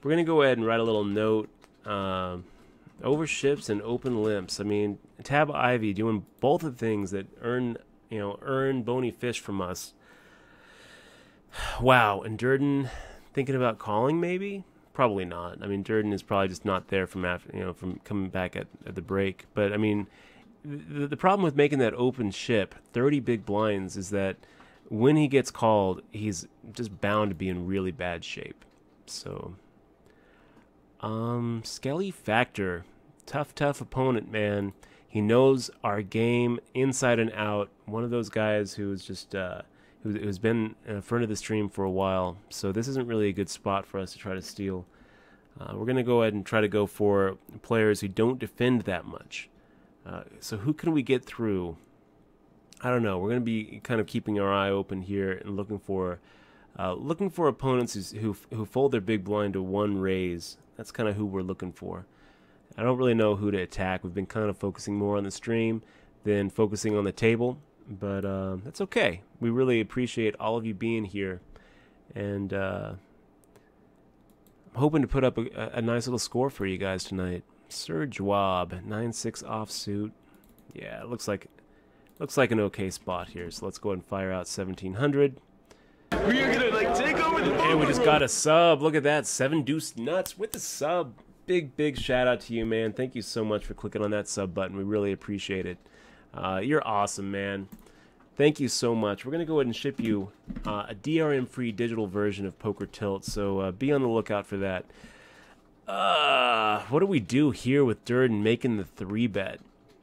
B: We're gonna go ahead and write a little note. Over ships and open limps. I mean, Tab Ivy doing both of the things that earn bony fish from us. Wow, and Durden thinking about calling maybe? Probably not. I mean, Durden is probably just not there from coming back at the break. But I mean, the problem with making that open ship, 30 big blinds, is that when he gets called, he's just bound to be in really bad shape. So, Skelly Factor, tough opponent, man. He knows our game inside and out. One of those guys who's just who's been in front of the stream for a while. So this isn't really a good spot for us to try to steal. We're going to go ahead and try to go for players who don't defend that much. So who can we get through? I don't know. We're going to be kind of keeping our eye open here and looking for opponents who fold their big blind to one raise. That's kind of who we're looking for. I don't really know who to attack. We've been kind of focusing more on the stream than focusing on the table, but that's okay. We really appreciate all of you being here, and I'm hoping to put up a nice little score for you guys tonight. Sir Jawab, 9-6 offsuit. Yeah, it looks like an okay spot here. So let's go ahead and fire out 1700.
A: We are gonna like take over the
B: And we
A: poker
B: just got a sub. Look at that, 7 Deuce Nuts with the sub. Big shout out to you, man. Thank you so much for clicking on that sub button. We really appreciate it. You're awesome, man. Thank you so much. We're going to go ahead and ship you a DRM-free digital version of Poker Tilt, so be on the lookout for that. What do we do here with Durden making the 3-bet?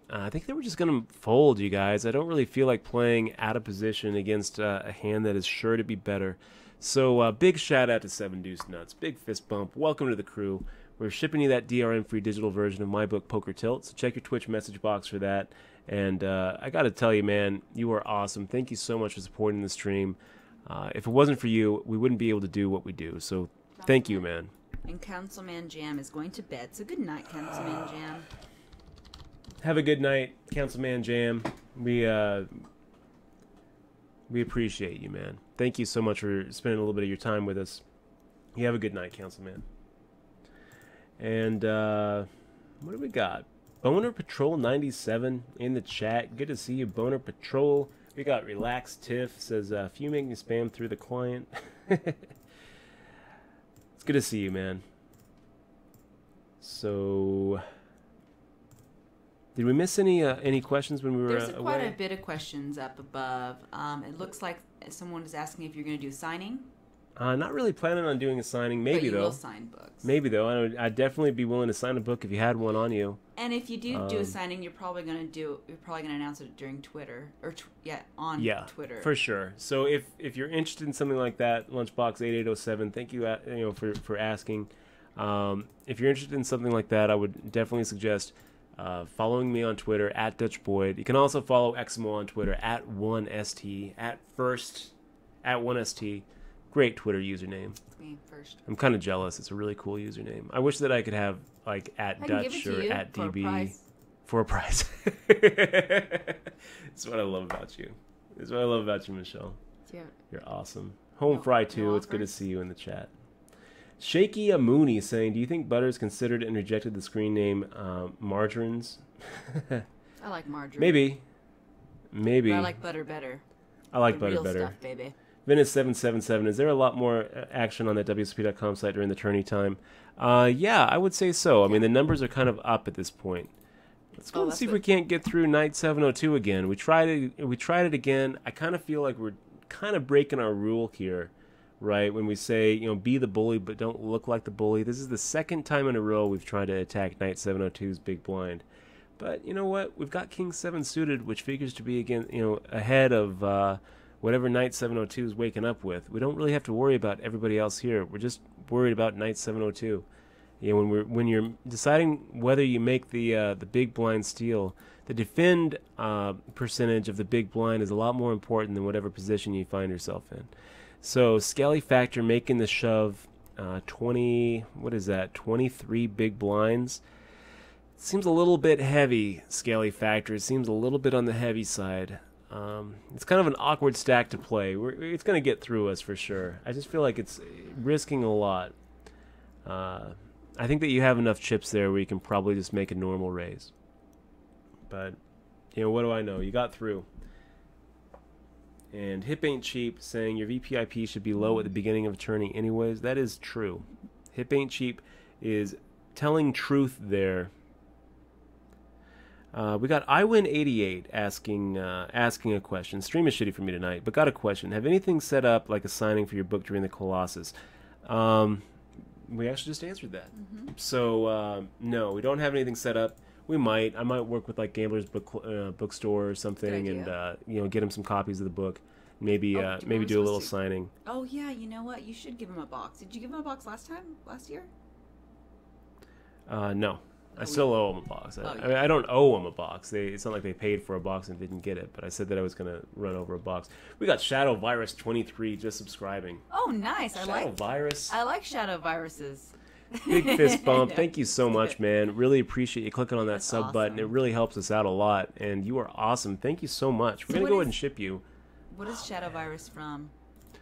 B: I think they were just going to fold, you guys. I don't really feel like playing out of position against a hand that is sure to be better. So big shout out to 7 Deuce Nuts. Big fist bump. Welcome to the crew. We're shipping you that DRM-free digital version of my book, Poker Tilt, so check your Twitch message box for that. And I got to tell you, man, you are awesome. Thank you so much for supporting the stream. If it wasn't for you, we wouldn't be able to do what we do. So thank you, man.
C: And Councilman Jam is going to bed, so good night, Councilman Jam.
B: Have a good night, Councilman Jam. We appreciate you, man. Thank you so much for spending a little bit of your time with us. You have a good night, Councilman. And what do we got? Boner Patrol 97 in the chat. Good to see you, Boner Patrol. We got Relaxed Tiff says fuming spam through the client. It's good to see you, man. So, did we miss any questions when we were
C: There's
B: away?
C: quite a bit of questions up above. It looks like someone is asking if you're going to do signing.
B: Not really planning on doing a signing. Maybe
C: but you
B: though.
C: will sign books.
B: Maybe though. I'd definitely be willing to sign a book if you had one on you.
C: And if you do a signing, you're probably going to announce it during Twitter or on Twitter.
B: For sure. So if you're interested in something like that, Lunchbox 8807, thank you for asking. If you're interested in something like that, I would definitely suggest following me on Twitter at DutchBoyd. You can also follow Exmo on Twitter at 1st at 1st. Great Twitter username.
C: Me first.
B: I'm kind of jealous. It's a really cool username. I wish that I could have like at Dutch or at DB for a price. That's what I love about you. That's what I love about you, Michelle.
C: Yeah.
B: You're awesome. Home Fry too. It's good to see you in the chat. Shaky Amooni saying, "Do you think Butters considered and rejected the screen name Margarines?"
C: I like margarine.
B: Maybe.
C: But I like butter better.
B: I like
C: the
B: butter
C: real
B: better.
C: Stuff, baby.
B: Venice777, is there a lot more action on that WSP.com site during the tourney time? Yeah, I would say so. I mean, the numbers are kind of up at this point. Let's go and see if we can't get through night 702 again. We tried it again. I kind of feel like we're kind of breaking our rule here, right? When we say, be the bully, but don't look like the bully. This is the second time in a row we've tried to attack night 702's big blind. But you know what? We've got King 7 suited, which figures to be, again, ahead of whatever Knight 702 is waking up with. We don't really have to worry about everybody else here. We're just worried about Knight 702. When you're deciding whether you make the big blind steal, the defend percentage of the big blind is a lot more important than whatever position you find yourself in. So Skelly Factor making the shove, 23 big blinds. Seems a little bit heavy, Skelly Factor. It seems a little bit on the heavy side. It's kind of an awkward stack to play. It's going to get through us for sure. I just feel like it's risking a lot. I think that you have enough chips there where you can probably just make a normal raise. But, what do I know? You got through. And Hip Ain't Cheap saying your VPIP should be low at the beginning of a tourney anyways. That is true. Hip Ain't Cheap is telling truth there. We got iWin88 asking a question. Stream is shitty for me tonight, but got a question. Have anything set up like a signing for your book during the Colossus? we actually just answered that. So no, we don't have anything set up. We might. I might work with like Gambler's bookstore or something, and get him some copies of the book. Maybe maybe do a little signing.
C: Oh yeah, you know what? You should give him a box. Did you give him a box last year?
B: No. I still owe him a box.
C: Yeah.
B: I mean, I don't owe him a box. It's not like they paid for a box and didn't get it. But I said that I was going to run over a box. We got Shadow Virus 23 just subscribing.
C: Oh, nice.
B: Shadow Virus.
C: I like Shadow Viruses.
B: Big fist bump. Thank you so much, man. Really appreciate you clicking on that sub button. It really helps us out a lot. And you are awesome. Thank you so much. We're going to go ahead and ship you.
C: What is Shadow Virus from?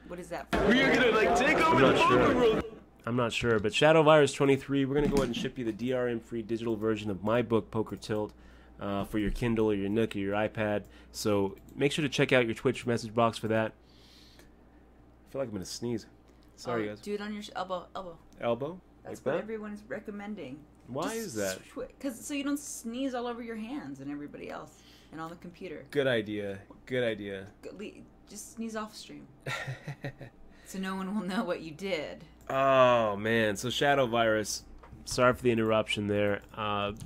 C: What is that from?
A: We are gonna like take over the poker world.
B: I'm not sure, but Shadow Virus 23, we're going to go ahead and ship you the DRM-free digital version of my book, Poker Tilt, for your Kindle or your Nook or your iPad. So make sure to check out your Twitch message box for that. I feel like I'm going to sneeze. Sorry, guys.
C: Do it on your elbow.
B: Elbow?
C: That's
B: like
C: what
B: that?
C: everyone's recommending.
B: Why is that?
C: So you don't sneeze all over your hands and everybody else and on the computer.
B: Good idea. Good idea.
C: Just sneeze off stream. So no one will know what you did.
B: Oh, man. So Shadow Virus, sorry for the interruption there.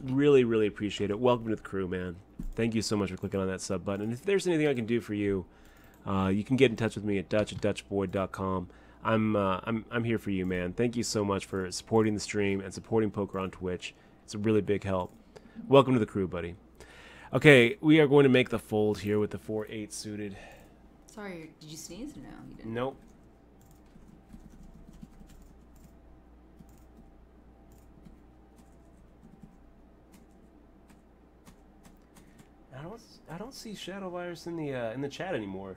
B: Really, really appreciate it. Welcome to the crew, man. Thank you so much for clicking on that sub button. And if there's anything I can do for you, you can get in touch with me at dutch@dutchboy.com. I'm here for you, man. Thank you so much for supporting the stream and supporting poker on Twitch. It's a really big help. Welcome to the crew, buddy. Okay, we are going to make the fold here with the 4-8 suited.
C: Sorry, did you sneeze or no? You didn't.
B: Nope. I don't see Shadow Virus in the chat anymore.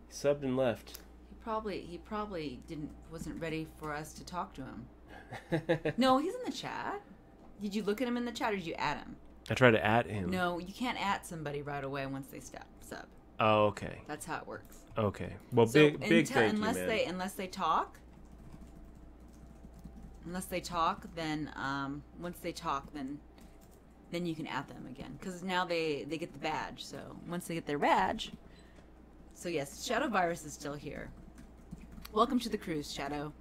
B: He subbed and left.
C: He probably wasn't ready for us to talk to him. No, he's in the chat. Did you look at him in the chat or did you add him?
B: I tried to add him.
C: No, you can't add somebody right away once they sub.
B: Oh, okay.
C: That's how it works.
B: Okay. Well,
C: So
B: big thank you, man.
C: Unless they talk, then once they talk, then you can add them again. Because now they get the badge. So once they get their badge, so yes, Shadow Virus is still here. Welcome to the cruise, Shadow.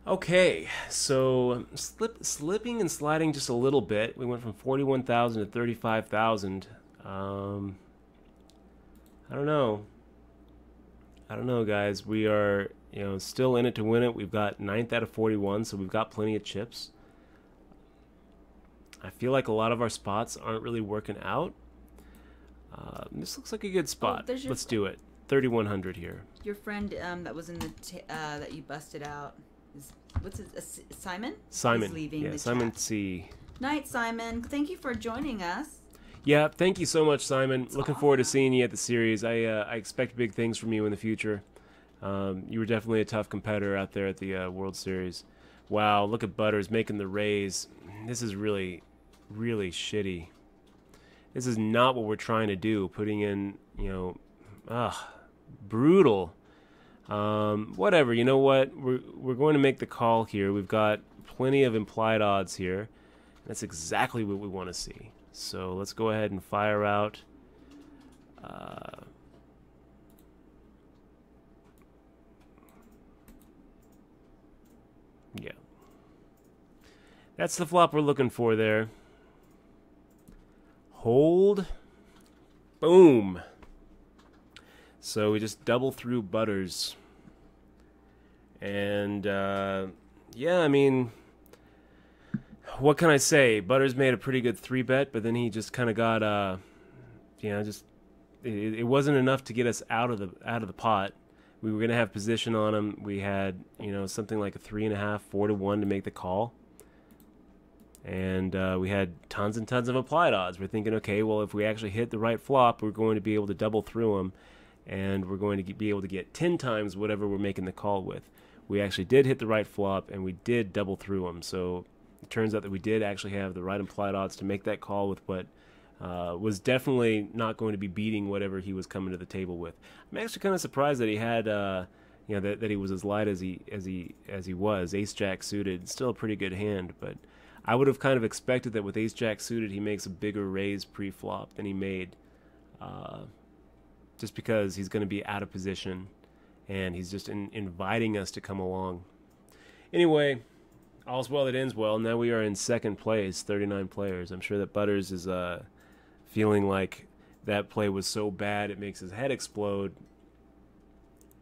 B: Okay, so slipping and sliding just a little bit. We went from 41,000 to 35,000. I don't know, guys. We are, still in it to win it. We've got 9th out of 41, so we've got plenty of chips. I feel like a lot of our spots aren't really working out. This looks like a good spot. Let's do it. 3,100 here.
C: Your friend that was in the that you busted out. What's his Simon?
B: Simon.
C: He's leaving the
B: Simon
C: chat.
B: C.
C: Night, Simon. Thank you for joining us.
B: Yeah, thank you so much, Simon.
C: That's
B: Looking forward to seeing you at the series. I expect big things from you in the future. You were definitely a tough competitor out there at the World Series. Wow, look at Butters making the raise. This is really, really shitty. This is not what we're trying to do. Putting in, brutal. Whatever. You know what? We're going to make the call here. We've got plenty of implied odds here. That's exactly what we want to see. So let's go ahead and fire out. Yeah. That's the flop we're looking for there. Hold. Boom. So we just double through Butters. And, yeah, I mean, what can I say? Butters made a pretty good 3-bet, but then he just kind of got, it wasn't enough to get us out of the pot. We were going to have position on him. We had, something like a 3.5, 4-1 to make the call. And we had tons and tons of applied odds. We're thinking, okay, well, if we actually hit the right flop, we're going to be able to double through him. And we're going to be able to get 10 times whatever we're making the call with. We actually did hit the right flop, and we did double through him. So it turns out that we did actually have the right implied odds to make that call with what was definitely not going to be beating whatever he was coming to the table with. I'm actually kind of surprised that he had, that he was as light as he was. Ace-Jack suited, still a pretty good hand, but I would have kind of expected that with Ace-Jack suited, he makes a bigger raise pre-flop than he made. Just because he's going to be out of position, and he's just inviting us to come along. Anyway, all's well that ends well. Now we are in second place, 39 players. I'm sure that Butters is feeling like that play was so bad it makes his head explode.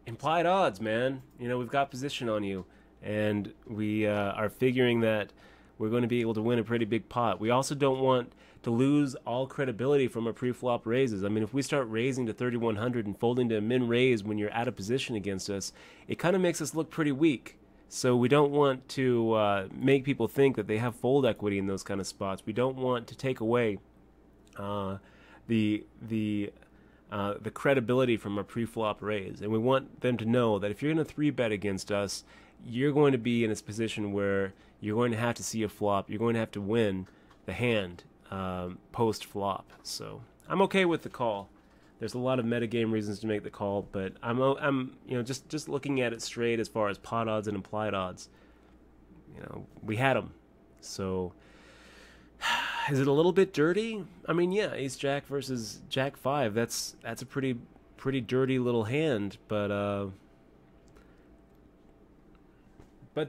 B: Implied odds, man. You know, we've got position on you, and we are figuring that we're going to be able to win a pretty big pot. We also don't want to lose all credibility from our pre-flop raises. I mean, if we start raising to 3,100 and folding to a min raise when you're out of position against us, it kind of makes us look pretty weak. So we don't want to make people think that they have fold equity in those kind of spots. We don't want to take away the credibility from our pre-flop raise, and we want them to know that if you're going to 3-bet against us, you're going to be in a position where you're going to have to see a flop. You're going to have to win the hand post-flop. So I'm okay with the call. There's a lot of metagame reasons to make the call, but I'm you know, just looking at it straight as far as pot odds and implied odds. You know, we had them. So is it a little bit dirty? I mean, yeah, Ace Jack versus Jack 5. That's a pretty dirty little hand, but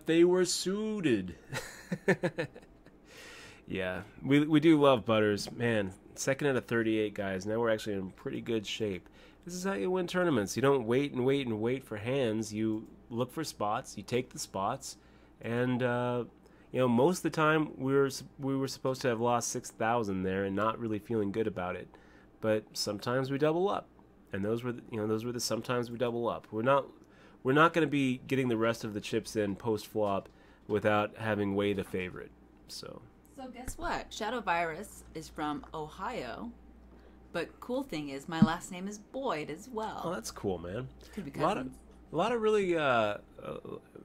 B: they were suited. Yeah, we do love Butters, man. Second out of 38 guys. Now we're actually in pretty good shape. This is how you win tournaments. You don't wait and wait and wait for hands. You look for spots. You take the spots, and you know, most of the time we were supposed to have lost 6,000 there and not really feeling good about it. But sometimes we double up, and those were the sometimes we double up. We're not going to be getting the rest of the chips in post flop without having way the favorite. So
C: guess what? Shadow Virus is from Ohio, but cool thing is my last name is Boyd as well.
B: Oh, that's cool, man.
C: Could be
B: a lot of really you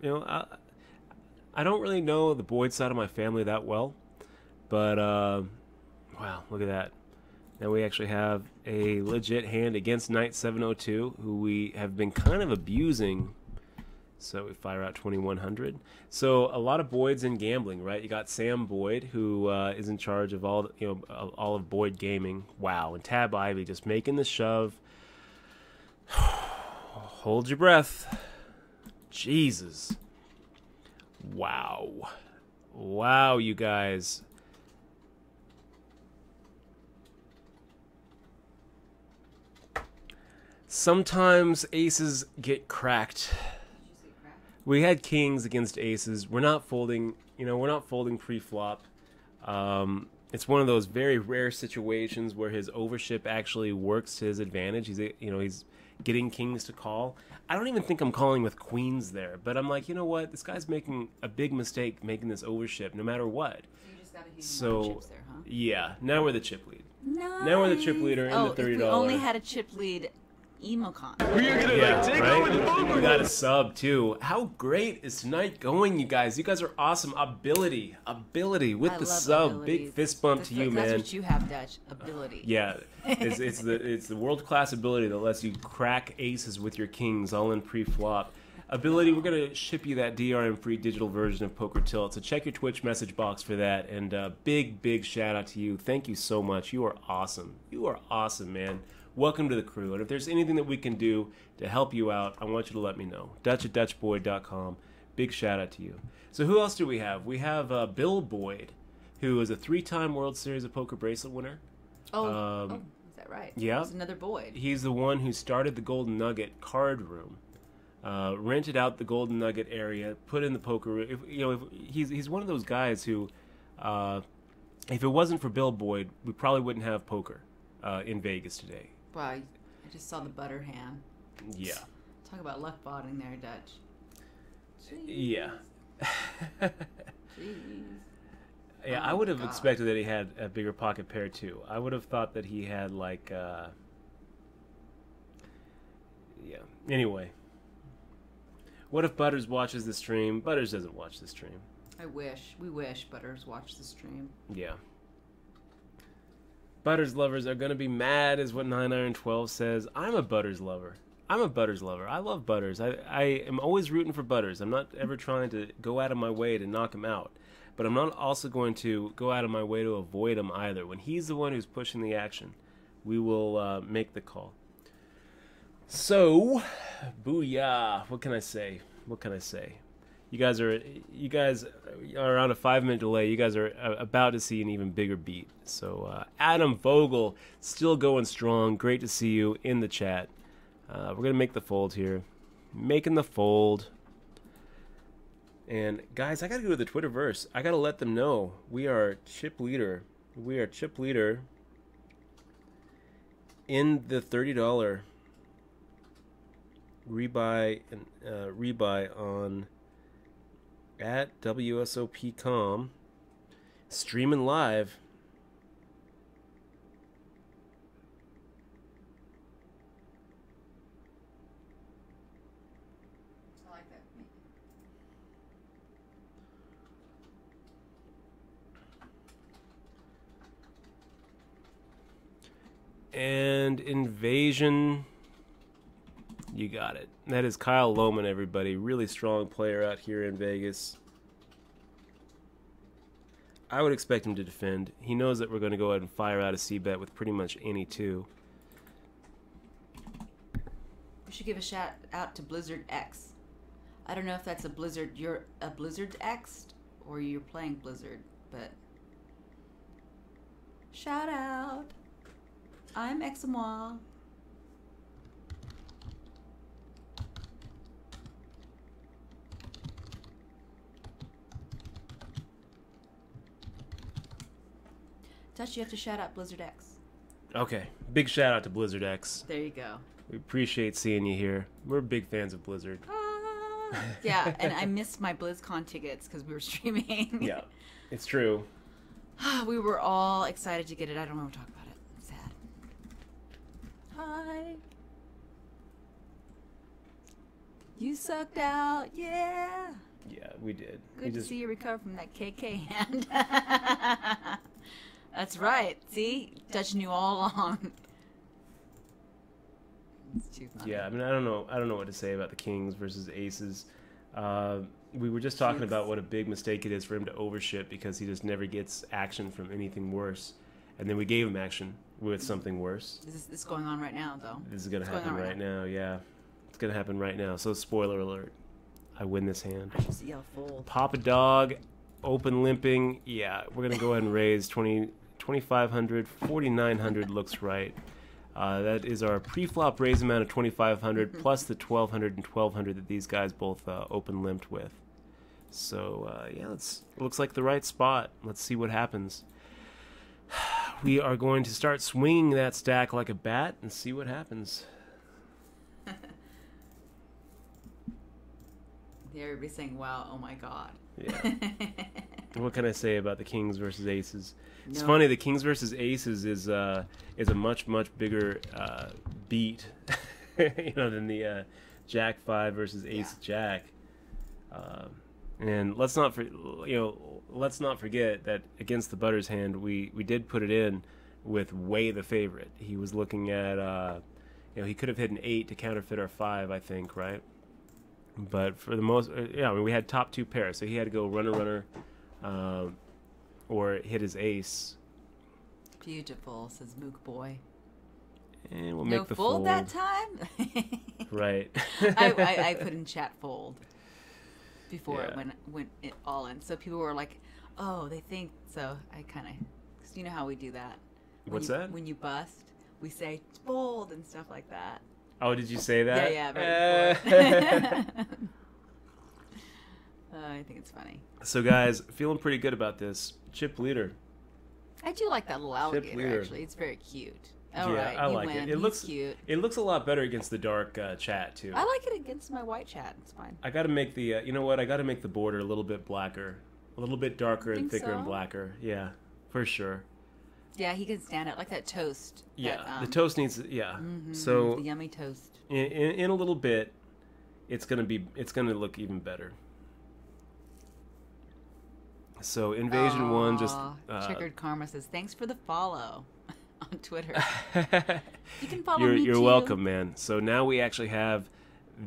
B: know, I don't really know the Boyd side of my family that well, but wow, look at that. Now we actually have a legit hand against Knight 702, who we have been kind of abusing. So we fire out 2,100. So a lot of Boyds in gambling, right? You got Sam Boyd, who is in charge of all of Boyd Gaming. Wow, and Tab Ivy just making the shove. Hold your breath. Jesus. Wow. Wow, you guys. Sometimes aces get cracked. We had kings against aces. We're not folding, we're not folding pre-flop. It's one of those very rare situations where his overship actually works to his advantage. He's getting kings to call. I don't even think I'm calling with queens there, but I'm like, you know what? This guy's making a big mistake making this overship no matter what.
C: So you just got a huge amount of chips there, huh?
B: Yeah, now we're the chip lead.
C: Nice.
B: Now we're the chip leader in the $30.
C: If we only had a chip lead Emocon.
A: We're gonna take over the poker
B: We got a
A: room.
B: sub too. How great is tonight going, you guys? You guys are awesome. Ability with
C: I
B: the
C: love
B: sub.
C: abilities.
B: Big fist bump to you, man.
C: That's what you have, Dutch. Ability.
B: Yeah, it's the world class ability that lets you crack aces with your kings all in pre-flop. Ability, we're gonna ship you that DRM free digital version of Poker Tilt. So check your Twitch message box for that. And big shout out to you. Thank you so much. You are awesome. You are awesome, man. Welcome to the crew. And if there's anything that we can do to help you out, I want you to let me know. Dutch@DutchBoyd.com. Big shout out to you. So who else do we have? We have Bill Boyd, who is a 3-time World Series of Poker bracelet winner.
C: Is that right?
B: Yeah.
C: It's another Boyd.
B: He's the one who started the Golden Nugget card room, rented out the Golden Nugget area, put in the poker room. He's one of those guys who, if it wasn't for Bill Boyd, we probably wouldn't have poker in Vegas today.
C: Wow, I just saw the butter hand.
B: Yeah.
C: Talk about luck botting there, Dutch. Jeez.
B: Yeah.
C: Jeez.
B: Yeah,
C: Oh
B: I would have
C: God.
B: expected that he had a bigger pocket pair too. I would have thought that he had like, yeah. Anyway, what if Butters watches the stream? Butters doesn't watch the stream.
C: We wish Butters watched the stream.
B: Yeah. Butters lovers are going to be mad is what 9Iron12 says. I'm a Butters lover. I love Butters. I am always rooting for Butters. I'm not ever trying to go out of my way to knock him out. But I'm not also going to go out of my way to avoid him either. When he's the one who's pushing the action, we will make the call. So, booyah! What can I say? What can I say? You guys are on a 5-minute delay. You guys are about to see an even bigger beat. So, Adam Vogel still going strong. Great to see you in the chat. We're gonna make the fold here, making the fold. And guys, I gotta go to the Twitterverse. I gotta let them know we are chip leader. We are chip leader in the $30 rebuy and rebuy on at WSOP.com, streaming live.
C: I like that.
B: And Invasion, you got it. That is Kyle Lohman, everybody. Really strong player out here in Vegas. I would expect him to defend. He knows that we're going to go ahead and fire out a C-bet with pretty much any two.
C: We should give a shout out to Blizzard X. I don't know if that's a Blizzard. You're a Blizzard X, or you're playing Blizzard, but shout out. I'm X-moi. Touch, you have to shout out Blizzard X.
B: Okay, big shout out to Blizzard X.
C: There you go.
B: We appreciate seeing you here. We're big fans of Blizzard.
C: Yeah, and I missed my BlizzCon tickets because we were streaming.
B: Yeah, it's true.
C: We were all excited to get it. I don't want to talk about it. It's sad. Hi. You sucked out, yeah.
B: Yeah, we did.
C: Good to see you recover from that KK hand. That's right. See? Dutch knew all along. It's too funny.
B: Yeah, I mean, I don't know what to say about the Kings versus Aces. We were just talking about what a big mistake it is for him to overship because he just never gets action from anything worse. And then we gave him action with something worse.
C: This is going on right now, though.
B: This is going to happen right now, yeah. It's going to happen right now. So, spoiler alert. I win this hand.
C: I just yell fold.
B: Papa Dog, open limping. Yeah, we're going to go ahead and raise 2,500. 4,900 looks right. That is our pre-flop raise amount of 2,500 plus the 1,200 and 1,200 that these guys both open limped with. So, yeah, it looks like the right spot. Let's see what happens. We are going to start swinging that stack like a bat and see what happens.
C: Everybody's saying, wow, oh my god.
B: Yeah. What can I say about the Kings versus Aces? It's funny, the Kings versus Aces is a much bigger beat, than the Jack 5 versus Ace Jack. And let's not forget that against the Butters hand, we did put it in with way the favorite. He was looking at he could have hit an 8 to counterfeit our 5, I think, right? But for the most, we had top 2 pairs, so he had to go runner, or hit his ace.
C: Beautiful, says Mook Boy.
B: And we'll make the
C: fold that time.
B: Right.
C: I put in chat fold before it went all in, so people were like, "Oh, they think so." I kind of, cause you know how we do that.
B: What's that?
C: When you bust, we say fold and stuff like that.
B: Oh, did you say that?
C: Yeah, right before. I think it's funny.
B: So, guys, feeling pretty good about this. Chip leader.
C: I do like that little alligator, actually. It's very cute. All right,
B: I like
C: win.
B: it. It
C: cute.
B: It looks a lot better against the dark chat, too.
C: I like it against my white chat. It's fine.
B: I got to make the, you know what? I got to make the border a little bit blacker. A little bit darker and thicker and blacker. Yeah, for sure.
C: Yeah, he can stand it like that toast.
B: Yeah, the toast needs. Yeah, so
C: the yummy toast.
B: In a little bit, it's gonna look even better. So Invasion 1 just.
C: Checkered Karma says thanks for the follow on Twitter. You can follow me too.
B: You're welcome, man. So now we actually have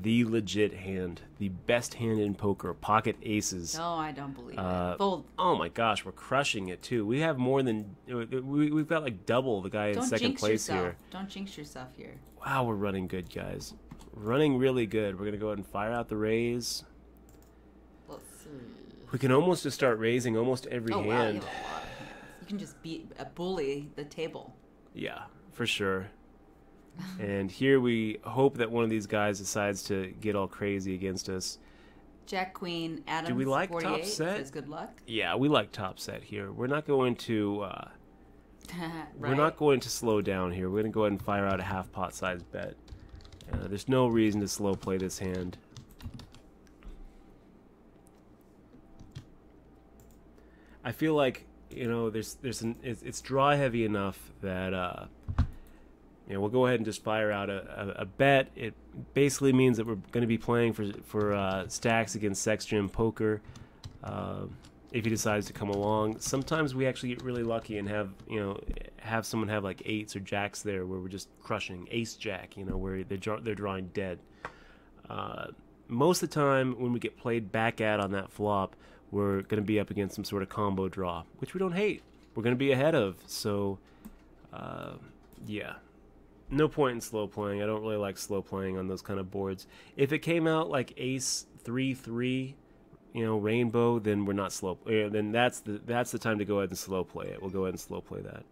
B: the legit hand, the best hand in poker, pocket aces.
C: No, I don't believe it. Fold.
B: Oh my gosh, we're crushing it too. We have more than we've got like double the guy in second place here.
C: Don't jinx yourself here.
B: Wow, we're running good, guys. Running really good. We're gonna go ahead and fire out the raise.
C: Let's see.
B: We can almost just start raising almost every
C: Wow, you
B: hand.
C: have a lot of hands. You can just bully the table.
B: Yeah, for sure. And here we hope that one of these guys decides to get all crazy against us.
C: Jack, Queen, Adams,
B: Do we like
C: 48
B: top set?
C: says good luck.
B: Yeah, we like top set here. We're not going to
C: Right.
B: we're not going to slow down here. We're going to go ahead and fire out a half pot size bet. There's no reason to slow play this hand. I feel like, you know, it's draw heavy enough that you know, we'll go ahead and just fire out a bet. It basically means that we're going to be playing for stacks against Sex Gym Poker. If he decides to come along, sometimes we actually get really lucky and have someone have like eights or jacks there where we're just crushing ace jack. You know, where they're drawing dead. Most of the time, when we get played back at on that flop, we're going to be up against some sort of combo draw, which we don't hate. We're going to be ahead of. So, yeah. No point in slow playing. I don't really like slow playing on those kind of boards. If it came out like ace 3-3, you know, rainbow, then we're not slow. Then that's the time to go ahead and slow play it. We'll go ahead and slow play that.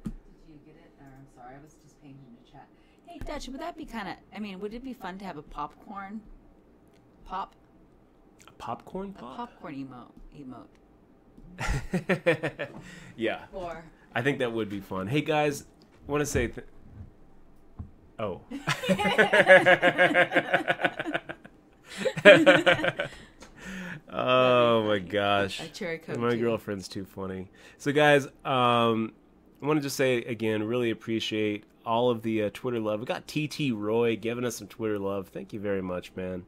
C: Did you get it? Or, I'm sorry, I was just paying in the chat. Hey, Dutch, would that be kind of? I mean, would it be fun to have a popcorn pop?
B: A popcorn pop?
C: A popcorn emote.
B: Yeah.
C: Or
B: I think that would be fun. Hey guys, I want to say. Oh. Oh my gosh.
C: A cherry coke.
B: My girlfriend's too funny. So guys, I want to just say again, really appreciate all of the Twitter love. We got TT Roy giving us some Twitter love. Thank you very much, man.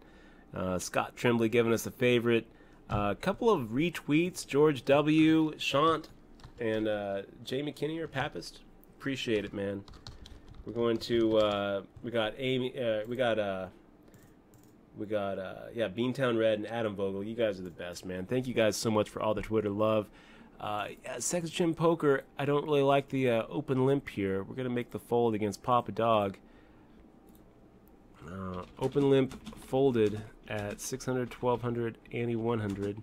B: Scott Tremblay giving us a favorite. A couple of retweets. George W. Shant and Jay McKinney or Papist. Appreciate it, man. We're going to we got Amy. We got Beantown Red and Adam Vogel. You guys are the best, man. Thank you guys so much for all the Twitter love. Sex Gym Poker, I don't really like the open limp here. We're going to make the fold against Papa Dog. Open limp folded at 600, 1200, ante 100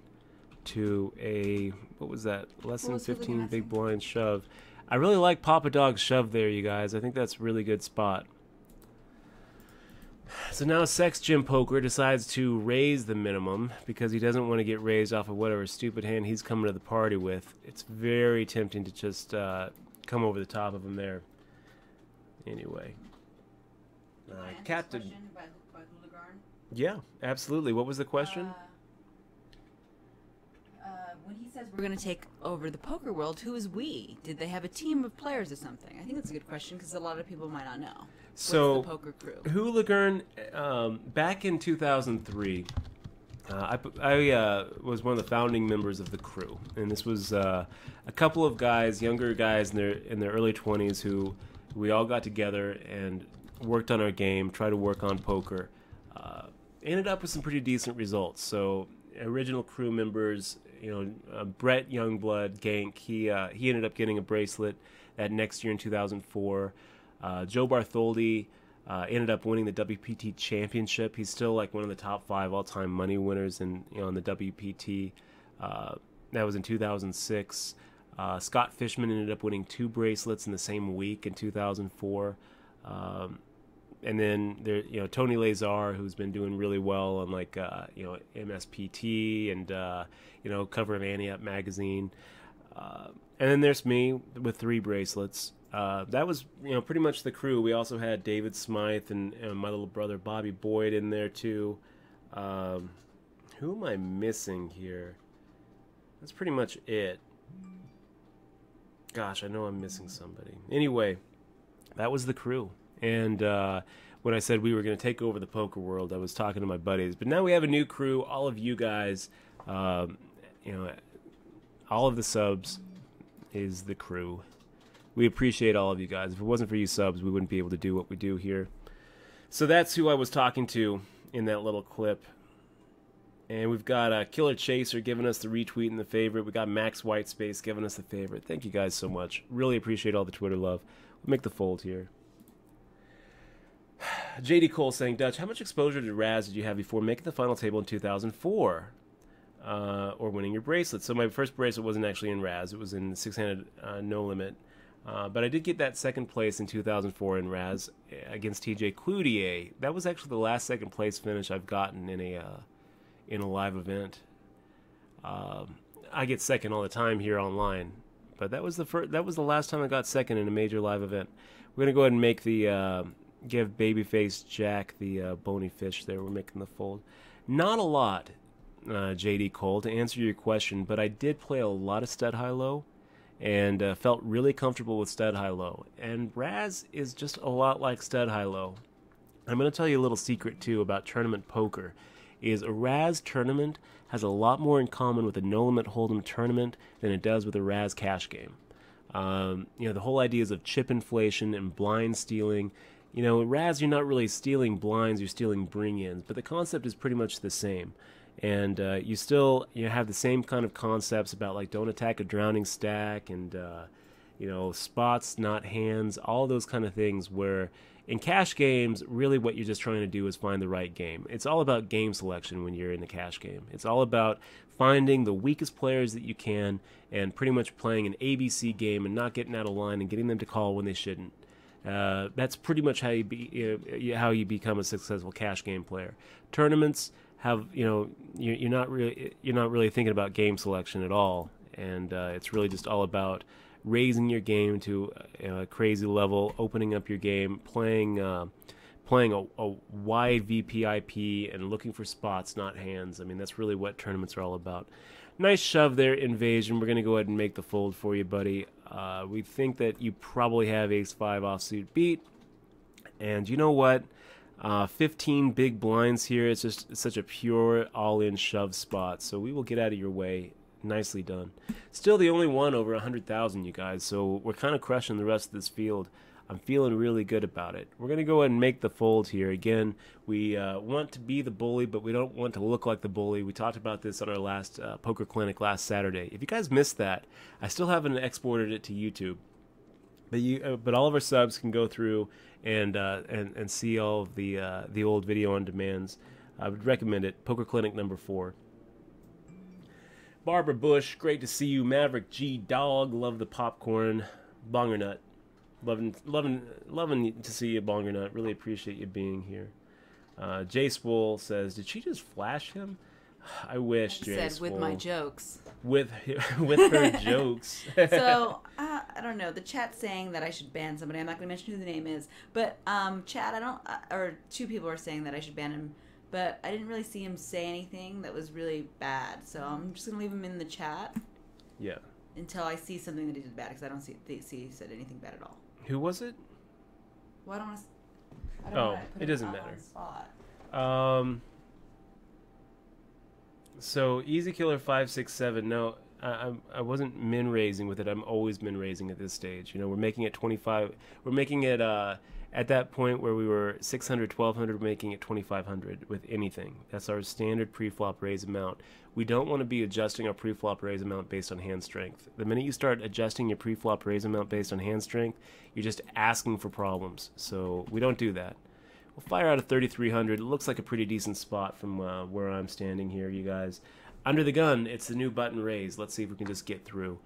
B: to a, what was that, less than 15 big blind shove. I really like Papa Dog's shove there, you guys. I think that's a really good spot. So now Sex Gym Poker decides to raise the minimum because he doesn't want to get raised off of whatever stupid hand he's coming to the party with. It's very tempting to just come over the top of him there. Anyway. Captain.
C: By Hooligan?
B: Yeah, absolutely. What was the question?
C: When he says we're going to take over the poker world, who is we? Did they have a team of players or something? I think that's a good question because a lot of people might not know.
B: So,
C: what's the poker crew?
B: Hooligan, back in 2003, I was one of the founding members of the crew, and this was a couple of guys, younger guys in their early 20s, who we all got together and worked on our game, tried to work on poker. Ended up with some pretty decent results. So, original crew members, Brett Youngblood, Gank, he ended up getting a bracelet that next year in 2004. Joe Bartholdi ended up winning the WPT championship. He's still like one of the top 5 all-time money winners in the WPT. That was in 2006. Scott Fishman ended up winning 2 bracelets in the same week in 2004. And then there, Tony Lazar, who's been doing really well on like MSPT and cover of Ante Up magazine. And then there's me with 3 bracelets. That was pretty much the crew. We also had David Smythe and my little brother Bobby Boyd in there too. Who am I missing here? That's pretty much it. Gosh, I know I'm missing somebody. Anyway, that was the crew. And when I said we were going to take over the poker world, I was talking to my buddies. But now we have a new crew. All of you guys, all of the subs is the crew. We appreciate all of you guys. If it wasn't for you subs, we wouldn't be able to do what we do here. So that's who I was talking to in that little clip. And we've got Killer Chaser giving us the retweet and the favorite. We got Max Whitespace giving us the favorite. Thank you guys so much. Really appreciate all the Twitter love. We'll make the fold here. JD Cole saying, Dutch, how much exposure to Raz did you have before making the final table in 2004? Or winning your bracelet? So my first bracelet wasn't actually in Raz. It was in 600 No Limit. But I did get that second place in 2004 in Raz against TJ Cloutier. That was actually the last second place finish I've gotten in a live event. I get second all the time here online, but that was the last time I got second in a major live event. We're gonna go ahead and make the give Babyface Jack the bony fish there. We're making the fold. Not a lot, JD Cole, to answer your question, but I did play a lot of stud high-low and felt really comfortable with stud high-low. And Raz is just a lot like stud high-low. I'm going to tell you a little secret, too, about tournament poker, is a Raz tournament has a lot more in common with a no-limit hold'em tournament than it does with a Raz cash game. The whole ideas of chip inflation and blind stealing. Raz, you're not really stealing blinds, you're stealing bring-ins, but the concept is pretty much the same. And you still have the same kind of concepts about, like, don't attack a drowning stack and, spots, not hands, all those kind of things where in cash games, really what you're just trying to do is find the right game. It's all about game selection when you're in the cash game. It's all about finding the weakest players that you can and pretty much playing an ABC game and not getting out of line and getting them to call when they shouldn't. That's pretty much how you become a successful cash game player. Tournaments have you're not really thinking about game selection at all, and it's really just all about raising your game to a crazy level, opening up your game, playing a wide VPIP and looking for spots, not hands. I mean, that's really what tournaments are all about. Nice shove there, Invasion. We're going to go ahead and make the fold for you, buddy. We think that you probably have ace-5 offsuit beat. And you know what? 15 big blinds here. It's just such a pure all-in shove spot. So we will get out of your way. Nicely done. Still the only one over 100,000, you guys. So we're kind of crushing the rest of this field. I'm feeling really good about it. We're going to go ahead and make the fold here. Again, we want to be the bully, but we don't want to look like the bully. We talked about this on our last poker clinic last Saturday. If you guys missed that, I still haven't exported it to YouTube. But all of our subs can go through and see all of the old video on demands. I would recommend it. Poker Clinic number 4. Barbara Bush, great to see you. Maverick G Dog, love the popcorn. Bonger Nut, loving to see you, Bonger Nut. Really appreciate you being here. Jay Spool says, did she just flash him? I wish, Jay
C: said
B: Spool.
C: with my jokes.
B: With her jokes.
C: So I don't know. The chat's saying that I should ban somebody. I'm not going to mention who the name is, but chat. Or 2 people are saying that I should ban him. But I didn't really see him say anything that was really bad. So I'm just going to leave him in the chat.
B: Yeah.
C: Until I see something that he did bad, because I don't see he said anything bad at all.
B: Who was it?
C: Well, I don't want to put
B: it doesn't
C: him
B: matter.
C: On the spot.
B: So Easy Killer 567. No, I wasn't min raising with it. I'm always min raising at this stage. We're making it 25. We're making it at that point where we were 600, 1200, we're making it 2500 with anything. That's our standard pre-flop raise amount. We don't want to be adjusting our pre-flop raise amount based on hand strength. The minute you start adjusting your pre-flop raise amount based on hand strength, you're just asking for problems. So we don't do that. We'll fire out a 3300. It looks like a pretty decent spot from where I'm standing here, you guys. Under the gun, it's the new button raise. Let's see if we can just get through.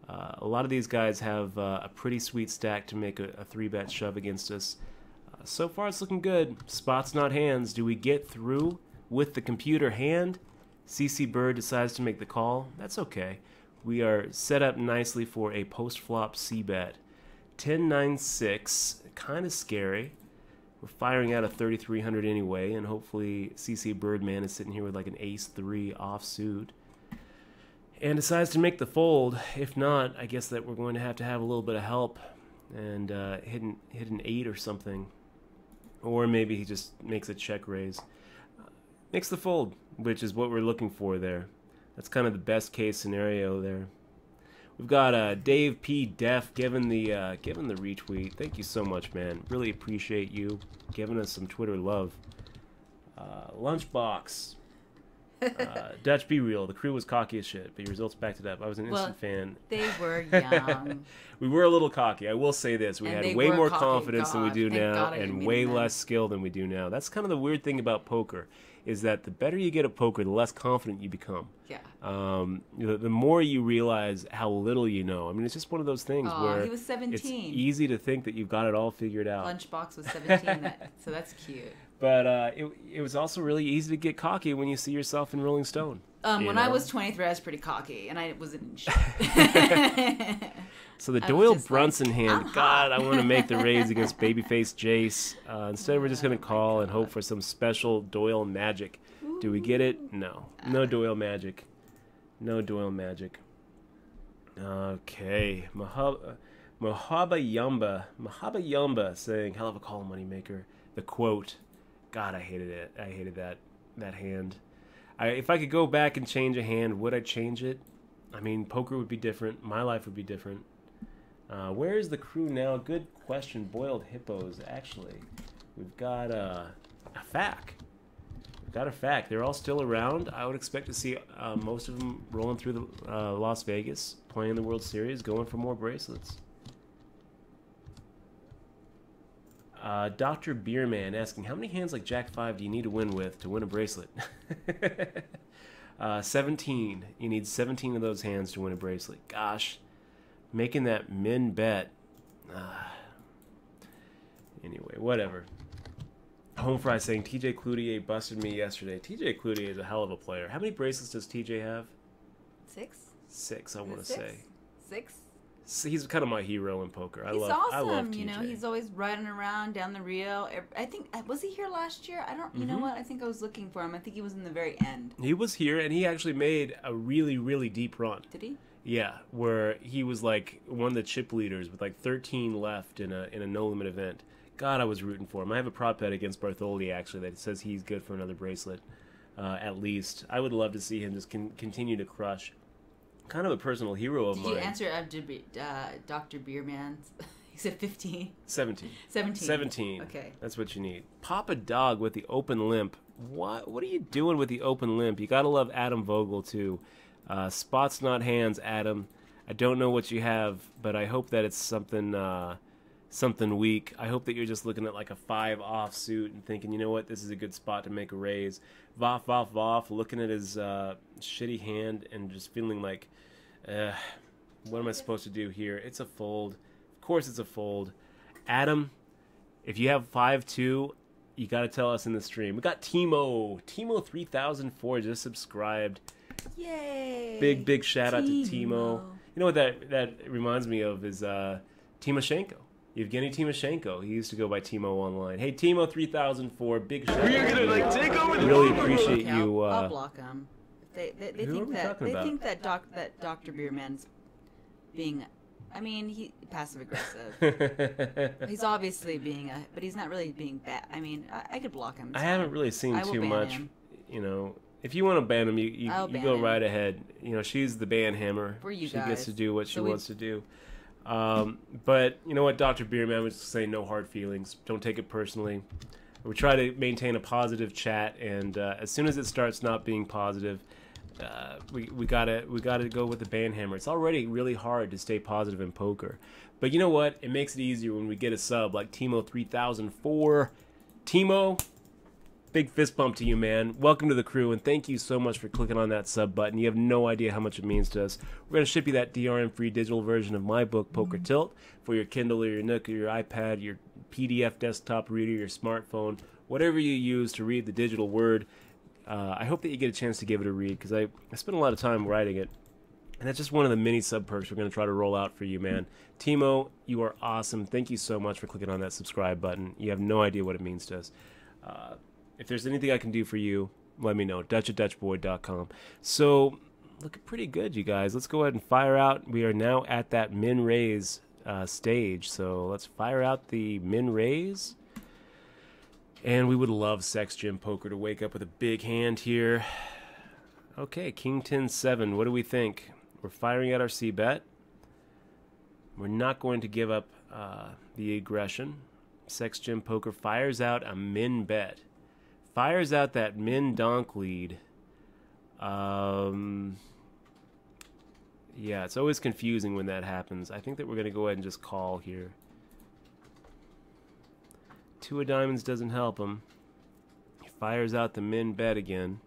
B: A lot of these guys have a pretty sweet stack to make a 3-bet shove against us. So far, it's looking good. Spots, not hands. Do we get through with the computer hand? CC Bird decides to make the call. That's okay. We are set up nicely for a post-flop C-bet. 10-9-6. Kind of scary. We're firing out a 3300 anyway, and hopefully CC Birdman is sitting here with like an ace-3 offsuit. And decides to make the fold. If not, I guess that we're going to have a little bit of help and hit an 8 or something. Or maybe he just makes a check raise. Makes the fold, which is what we're looking for there. That's kind of the best case scenario there. We've got Dave P. Def giving the retweet. Thank you so much, man. Really appreciate you giving us some Twitter love. Lunchbox. Dutch, be real. The crew was cocky as shit, but your results backed it up. I was an instant fan.
C: They were young.
B: We were a little cocky. I will say this. We had way more confidence than we do now,
C: God
B: and way less skill than we do now. That's kind of the weird thing about poker, is that the better you get at poker, the less confident you become.
C: Yeah.
B: The more you realize how little you know. I mean, it's just one of those things where
C: he was 17.
B: it's easy to think that you've got it all figured out.
C: Lunchbox was 17, so that's cute.
B: But it was also really easy to get cocky when you see yourself in Rolling Stone.
C: When I was 23, I was pretty cocky, and I wasn't in shit.
B: So the Doyle Brunson hand, God, I want to make the raise against Babyface Jace. Instead, we're just going to call and hope for some special Doyle magic. Ooh. Do we get it? No. No Doyle magic. No Doyle magic. Okay. Mahaba Yumba saying, hell of a call, moneymaker. The quote. God, I hated it. I hated that hand. If I could go back and change a hand, would I change it? I mean, poker would be different. My life would be different. Where is the crew now? Good question. Boiled hippos, actually. We've got a FAQ. We've got a FAQ. They're all still around. I would expect to see most of them rolling through the Las Vegas, playing the World Series, going for more bracelets. Dr. Beerman asking, how many hands like Jack 5 do you need to win with to win a bracelet? 17. You need 17 of those hands to win a bracelet. Gosh, making that min bet. Anyway, whatever. Home Fry saying, TJ Cloutier busted me yesterday. TJ Cloutier is a hell of a player. How many bracelets does TJ have?
C: 6?
B: 6, I want to say.
C: 6?
B: He's kind of my hero in poker.
C: He's
B: awesome.
C: I love
B: TJ.
C: You know, he's always riding around down the Rio. I think, was he here last year? I don't, you know what? I think I was looking for him. I think he was in the very end.
B: He was here, and he actually made a really, really deep run.
C: Did he?
B: Yeah, where he was like one of the chip leaders with like 13 left in a no-limit event. God, I was rooting for him. I have a prop bet against Bartholdi, actually, that says he's good for another bracelet, at least. I would love to see him just continue to crush. Kind of a personal hero of mine.
C: Did you answer Dr. Beerman? He said 15.
B: 17.
C: 17.
B: 17.
C: Okay.
B: That's what you need. Papa Dog with the open limp. What are you doing with the open limp? You gotta love Adam Vogel, too. Spots, not hands, Adam. I don't know what you have, but I hope that it's something weak. I hope that you're just looking at like a 5 offsuit and thinking, you know what, this is a good spot to make a raise. Voff, voff, voff, looking at his shitty hand and just feeling like, what am I supposed to do here? It's a fold. Of course it's a fold. Adam, if you have 5-2, you got to tell us in the stream. We got Timo 3004 just subscribed.
C: Yay!
B: Big shout out to Timo. You know what that reminds me of is Timoshenko. Yevgeny Timoshenko. He used to go by Timo online. Hey, Timo 3004, big shout out.
A: We're gonna like take over the
B: really appreciate you.
C: I'll block him. They think that Dr. Beerman's being, I mean, he passive aggressive. He's obviously being but he's not really being bad. I mean, I could block him.
B: I haven't really seen too much.
C: Him.
B: You know, if you want to ban him, you go right ahead. You know, she's the ban hammer.
C: She
B: gets to do what she wants to do. But you know what, Dr. Beerman was saying, no hard feelings. Don't take it personally. We try to maintain a positive chat, and as soon as it starts not being positive, we gotta go with the ban hammer. It's already really hard to stay positive in poker, but you know what? It makes it easier when we get a sub like Timo 3004. Timo, big fist bump to you, man. Welcome to the crew, and thank you so much for clicking on that sub button. You have no idea how much it means to us. We're going to ship you that DRM-free digital version of my book, Poker Tilt, for your Kindle or your Nook or your iPad, your PDF desktop reader, your smartphone, whatever you use to read the digital word. I hope that you get a chance to give it a read, because I spent a lot of time writing it. And that's just one of the mini sub perks we're going to try to roll out for you, man. Timo, you are awesome. Thank you so much for clicking on that subscribe button. You have no idea what it means to us. If there's anything I can do for you, let me know. Dutch@dutchboy.com. So, looking pretty good, you guys. Let's go ahead and fire out. We are now at that min raise stage. So, let's fire out the min raise. And we would love Sex Gym Poker to wake up with a big hand here. Okay, King 10-7. What do we think? We're firing at our C-bet. We're not going to give up the aggression. Sex Gym Poker fires out a min bet. Fires out that min donk lead. Yeah, it's always confusing when that happens. I think that we're going to go ahead and just call here. Two of diamonds doesn't help him. He fires out the min bet again.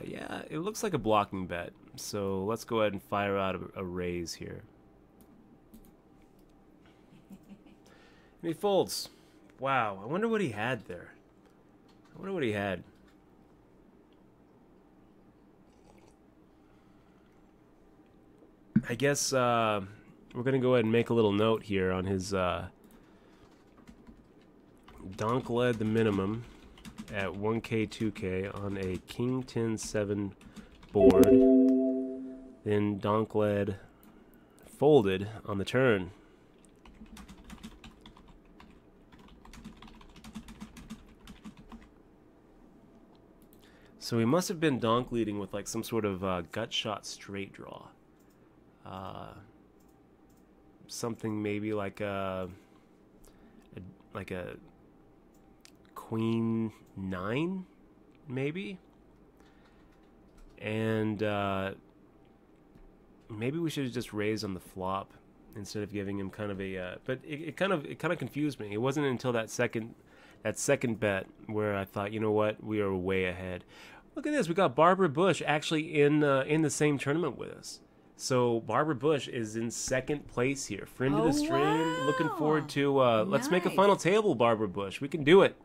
B: Yeah, it looks like a blocking bet. So let's go ahead and fire out a raise here. And he folds. Wow, I wonder what he had there. I wonder what he had. I guess we're going to go ahead and make a little note here on his donk led the minimum at 1K, 2K on a King 10-7 board. Then donk led folded on the turn. So he must have been donk leading with like some sort of gut shot straight draw. Something maybe like a Queen 9, maybe. And maybe we should have just raised on the flop instead of giving him kind of a. But it kind of confused me. It wasn't until that second bet where I thought, you know what, we are way ahead. Look at this. We got Barbara Bush actually in the same tournament with us. So Barbara Bush is in second place here. Friend of the stream.
C: Wow.
B: Looking forward to let's make a
C: Nice.
B: final table, Barbara Bush. We can do it.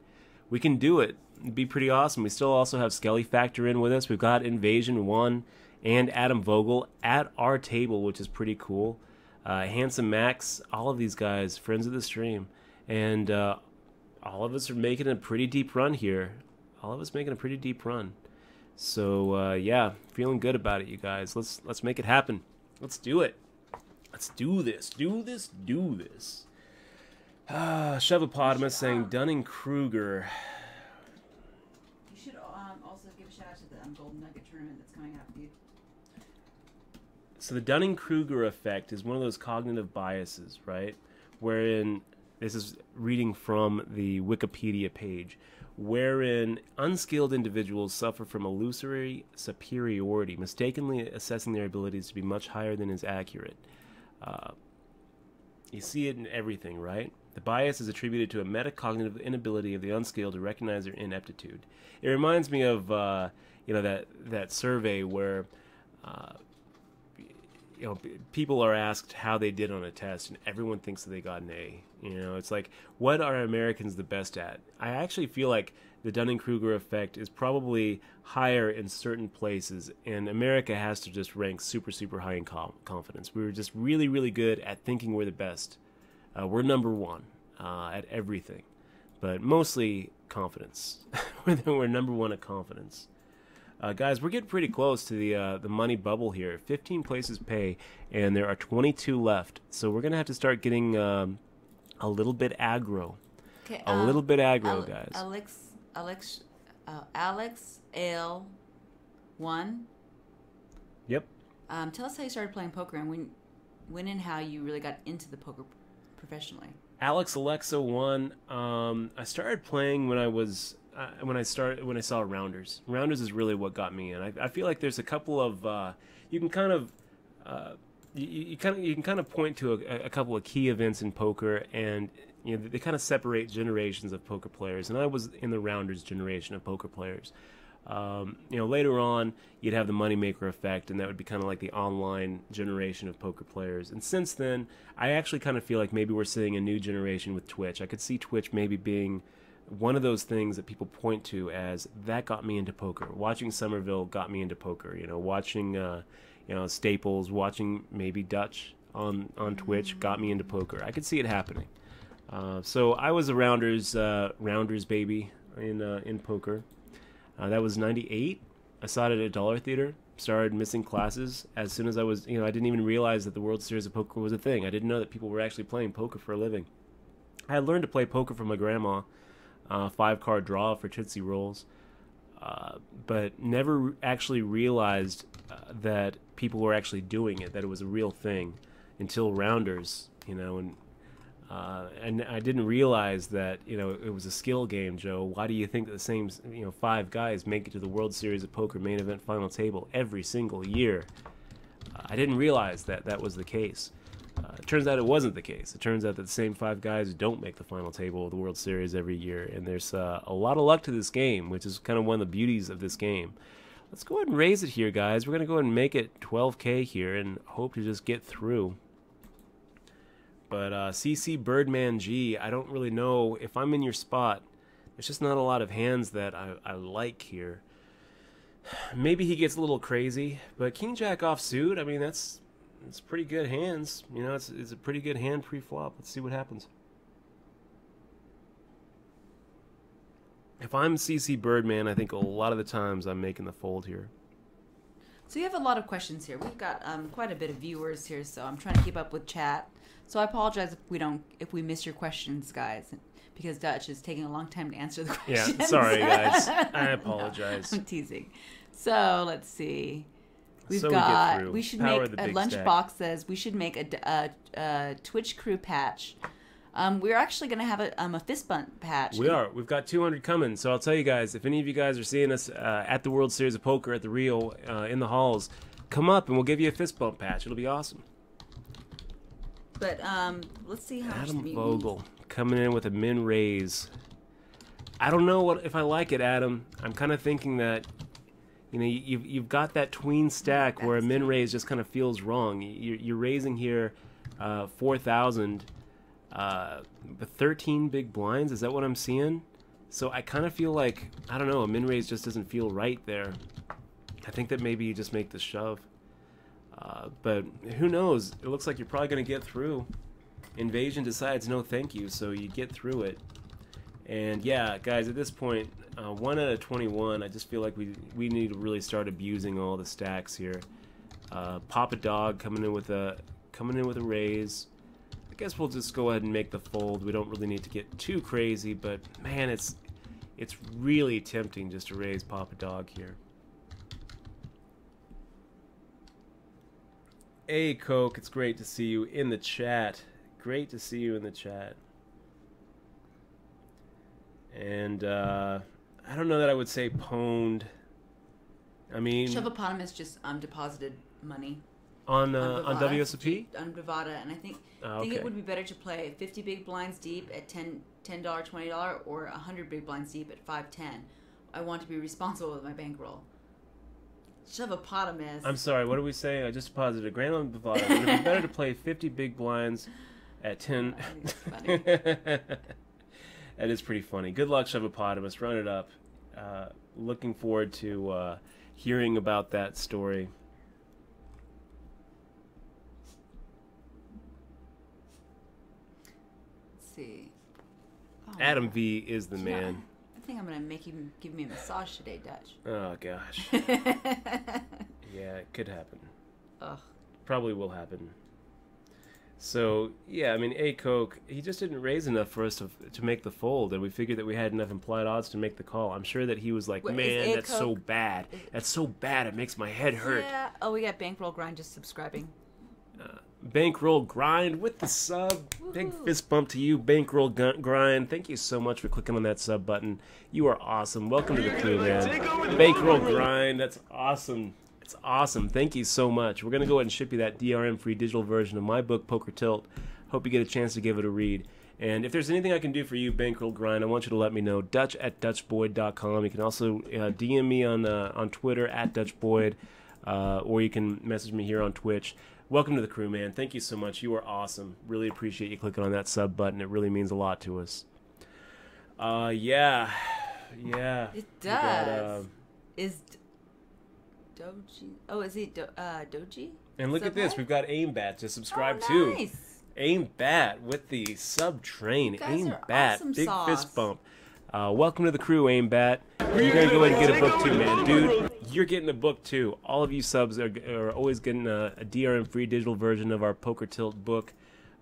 B: We can do it. It'd be pretty awesome. We still also have Skelly Factor in with us. We've got Invasion 1 and Adam Vogel at our table, which is pretty cool. Handsome Max, all of these guys, friends of the stream. And all of us are making a pretty deep run here. All of us making a pretty deep run. So yeah, feeling good about it, you guys. Let's make it happen. Let's do it. Let's do this. Do this. Do this. Shevopotamus saying Dunning-Kruger.
C: You should also give a shout out to the Golden Nugget tournament that's coming up.
B: So the Dunning-Kruger effect is one of those cognitive biases, right? Wherein, this is reading from the Wikipedia page, wherein unskilled individuals suffer from illusory superiority, mistakenly assessing their abilities to be much higher than is accurate. You see it in everything, right? The bias is attributed to a metacognitive inability of the unskilled to recognize their ineptitude. It reminds me of that survey where people are asked how they did on a test, and everyone thinks that they got an A. It's like, what are Americans the best at? I actually feel like the Dunning-Kruger effect is probably higher in certain places, and America has to just rank super, super high in confidence. We're just really, really good at thinking we're the best. We're number one at everything, but mostly confidence. We're number one at confidence. Guys, we're getting pretty close to the money bubble here. 15 places pay, and there are 22 left. So we're going to have to start getting a little bit aggro.
C: Okay,
B: a little bit aggro, guys.
C: Alex L. 1.
B: Yep.
C: Tell us how you started playing poker and when and how you really got into the poker professionally.
B: Alex Alexa 1. I started playing when I was... when I saw Rounders. Rounders is really what got me in. I feel like there's a couple of you can kind of point to a couple of key events in poker, and they kind of separate generations of poker players. And I was in the Rounders generation of poker players. Later on you'd have the moneymaker effect, and that would be kind of like the online generation of poker players. And since then, I actually kind of feel like maybe we're seeing a new generation with Twitch. I could see Twitch maybe being one of those things that people point to as that got me into poker. Watching Somerville got me into poker. Watching Staples, watching maybe Dutch on Twitch got me into poker. I could see it happening. So I was a Rounders baby in poker. That was '98. I saw it at a Dollar Theater. Started missing classes as soon as I was. I didn't even realize that the World Series of Poker was a thing. I didn't know that people were actually playing poker for a living. I had learned to play poker from my grandma. 5-card draw for Tootsie Rolls, but never actually realized that people were actually doing it, that it was a real thing. until rounders, and I didn't realize that, it was a skill game, Joe. Why do you think that the same, 5 guys make it to the World Series of Poker main event final table every single year? I didn't realize that that was the case. It turns out it wasn't the case. It turns out that the same 5 guys don't make the final table of the World Series every year, and there's a lot of luck to this game, which is kind of one of the beauties of this game. Let's go ahead and raise it here, guys. We're going to go ahead and make it 12K here and hope to just get through. But CC Birdman G, I don't really know if I'm in your spot. There's just not a lot of hands that I like here. Maybe he gets a little crazy, but King Jack offsuit, I mean, it's pretty good hands. It's a pretty good hand pre-flop. Let's see what happens. If I'm CC Birdman, I think a lot of the times I'm making the fold here.
C: So you have a lot of questions here. We've got quite a bit of viewers here, so I'm trying to keep up with chat. So I apologize if we miss your questions, guys, because Dutch is taking a long time to answer the questions.
B: Yeah, sorry, guys. I apologize.
C: No, I'm teasing. So let's see. We should
B: Power
C: make
B: the
C: a
B: big
C: lunchbox says we should make a Twitch crew patch. We're actually going to have a fist bump patch.
B: We are. We've got 200 coming. So I'll tell you guys, if any of you guys are seeing us at the World Series of Poker at the Rio in the halls, come up and we'll give you a fist bump patch. It'll be awesome.
C: But let's see how
B: Adam Vogel coming in with a min raise. I don't know if I like it, Adam. I'm kind of thinking that you've got that tween stack where a min raise just kind of feels wrong. You're raising here 4,000, but 13 big blinds. Is that what I'm seeing? So I kind of feel like, I don't know, a min raise just doesn't feel right there. I think that maybe you just make the shove. But who knows? It looks like you're probably going to get through. Invasion decides no thank you, so you get through it. And yeah, guys, at this point, 1 out of 21, I just feel like we need to really start abusing all the stacks here. Papa Dog coming in with a raise. I guess we'll just go ahead and make the fold. We don't really need to get too crazy, but man, it's really tempting just to raise Papa Dog here. Hey, Coke, it's great to see you in the chat. Great to see you in the chat. And I don't know that I would say pwned. I mean,
C: Shovopotamus just deposited money
B: on WSOP?
C: On Bovada, and I think it would be better to play 50 big blinds deep at $10, $20, or 100 big blinds deep at $5.10. I want to be responsible with my bankroll. Shovopotamus.
B: I'm sorry, what are we saying? I just deposited $1,000 on Bovada. Would it be better to play 50 big blinds at 10?
C: It's funny.
B: That is pretty funny. Good luck, Shovopotamus. Run it up. Looking forward to hearing about that story.
C: Let's see. Oh,
B: Adam V is the man.
C: I think I'm going to make him give me a massage today, Dutch.
B: Oh, gosh. Yeah, it could happen.
C: Ugh.
B: Probably will happen. So, yeah, I mean, Coke, he just didn't raise enough for us to make the fold, and we figured that we had enough implied odds to make the call. I'm sure that he was like, man, that's so bad. That's so bad, it makes my head hurt.
C: Yeah. Oh, we got Bankroll Grind just subscribing.
B: Bankroll Grind with the sub.
C: Woo-hoo.
B: Big fist bump to you, Bankroll Grind. Thank you so much for clicking on that sub button. You are awesome. Welcome to the crew, man. Bankroll Grind, that's awesome. It's awesome. Thank you so much. We're going to go ahead and ship you that DRM-free digital version of my book, Poker Tilt. Hope you get a chance to give it a read. And if there's anything I can do for you, Bankroll Grind, I want you to let me know. Dutch@DutchBoyd.com. You can also DM me on Twitter @DutchBoyd, or you can message me here on Twitch. Welcome to the crew, man. Thank you so much. You are awesome. Really appreciate you clicking on that sub button. It really means a lot to us. Yeah.
C: It does. Is Doji? Oh, is he Doji?
B: And look at this. We've got AimBat to subscribe
C: nice.
B: to. AimBat with the sub train. AimBat.
C: Awesome
B: Big
C: sauce.
B: fist bump. Welcome to the crew, AimBat. You're going to go ahead and get a book too, man. Dude, you're getting a book too. All of you subs are always getting a DRM-free digital version of our Poker Tilt book.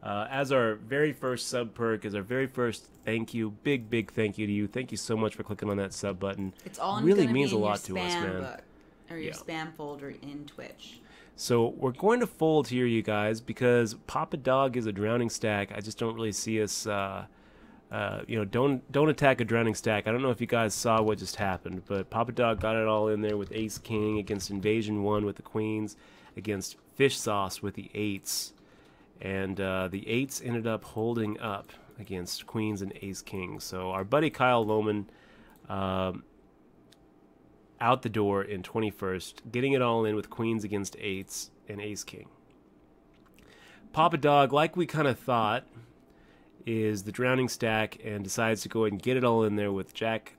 B: As our very first sub perk, as our very first thank you, big thank you to you. Thank you so much for clicking on that sub button.
C: It's all
B: really
C: gonna
B: means
C: be in
B: a lot
C: your
B: to us,
C: spam
B: man.
C: book, or your spam folder in Twitch.
B: So we're going to fold here, you guys, because Papa Dog is a drowning stack. I just don't really see us, don't attack a drowning stack. I don't know if you guys saw what just happened, but Papa Dog got it all in there with Ace King against Invasion 1 with the queens, against Fish Sauce with the 8s. And the 8s ended up holding up against queens and Ace King. So our buddy Kyle Lohman out the door in 21st, getting it all in with queens against 8s and Ace King. Papa Dog, like we kind of thought, is the drowning stack and decides to go ahead and get it all in there with Jack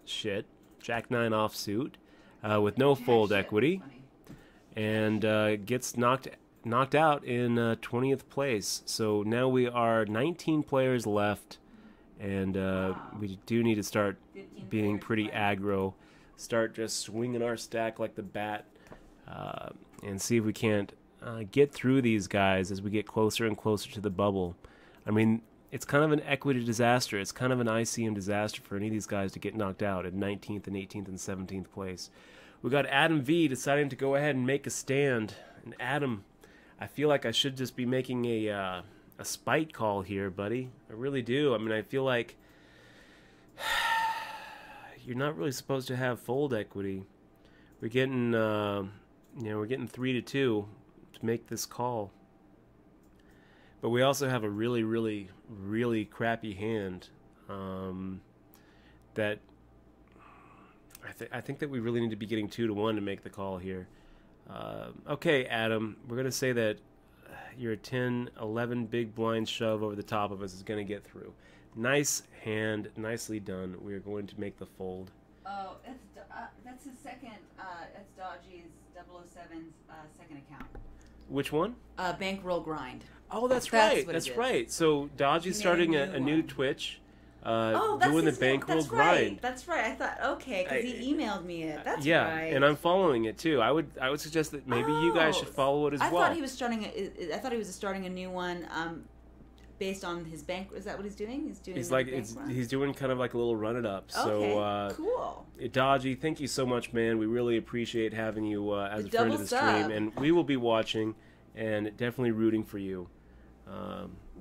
B: 9 offsuit with no fold equity, and gets knocked out in 20th place. So now we are 19 players left, and we do need to start being pretty aggro. Start just swinging our stack like the bat, and see if we can't get through these guys as we get closer and closer to the bubble. I mean, it's kind of an equity disaster. It's kind of an ICM disaster for any of these guys to get knocked out at 19th and 18th and 17th place. We got Adam V deciding to go ahead and make a stand. And Adam, I feel like I should just be making a spite call here, buddy. I really do. I mean, I feel like you're not really supposed to have fold equity. We're getting, we're getting 3-2 to make this call. But we also have a really, really, really crappy hand that I think that we really need to be getting 2-1 to make the call here. Okay, Adam, we're going to say that your 10-11 big blind shove over the top of us is going to get through. Nice hand, nicely done. We are going to make the fold.
C: Oh, that's his second. That's Dodgy's 007's second account.
B: Which one?
C: Bankroll Grind.
B: Oh, that's right. That's right. So Dodgy's starting a new Twitch. Doing the Bankroll Grind.
C: That's right. I thought, okay, because he emailed me it. That's
B: yeah,
C: right.
B: and I'm following it too. I would suggest that maybe you guys should follow it as well.
C: I thought he was starting a new one. Based on his bank, is that what he's doing? He's doing kind of like a little run it up. Okay,
B: so
C: cool.
B: Dodgy, thank you so much, man. We really appreciate having you as a friend of the stream, and we will be watching and definitely rooting for you.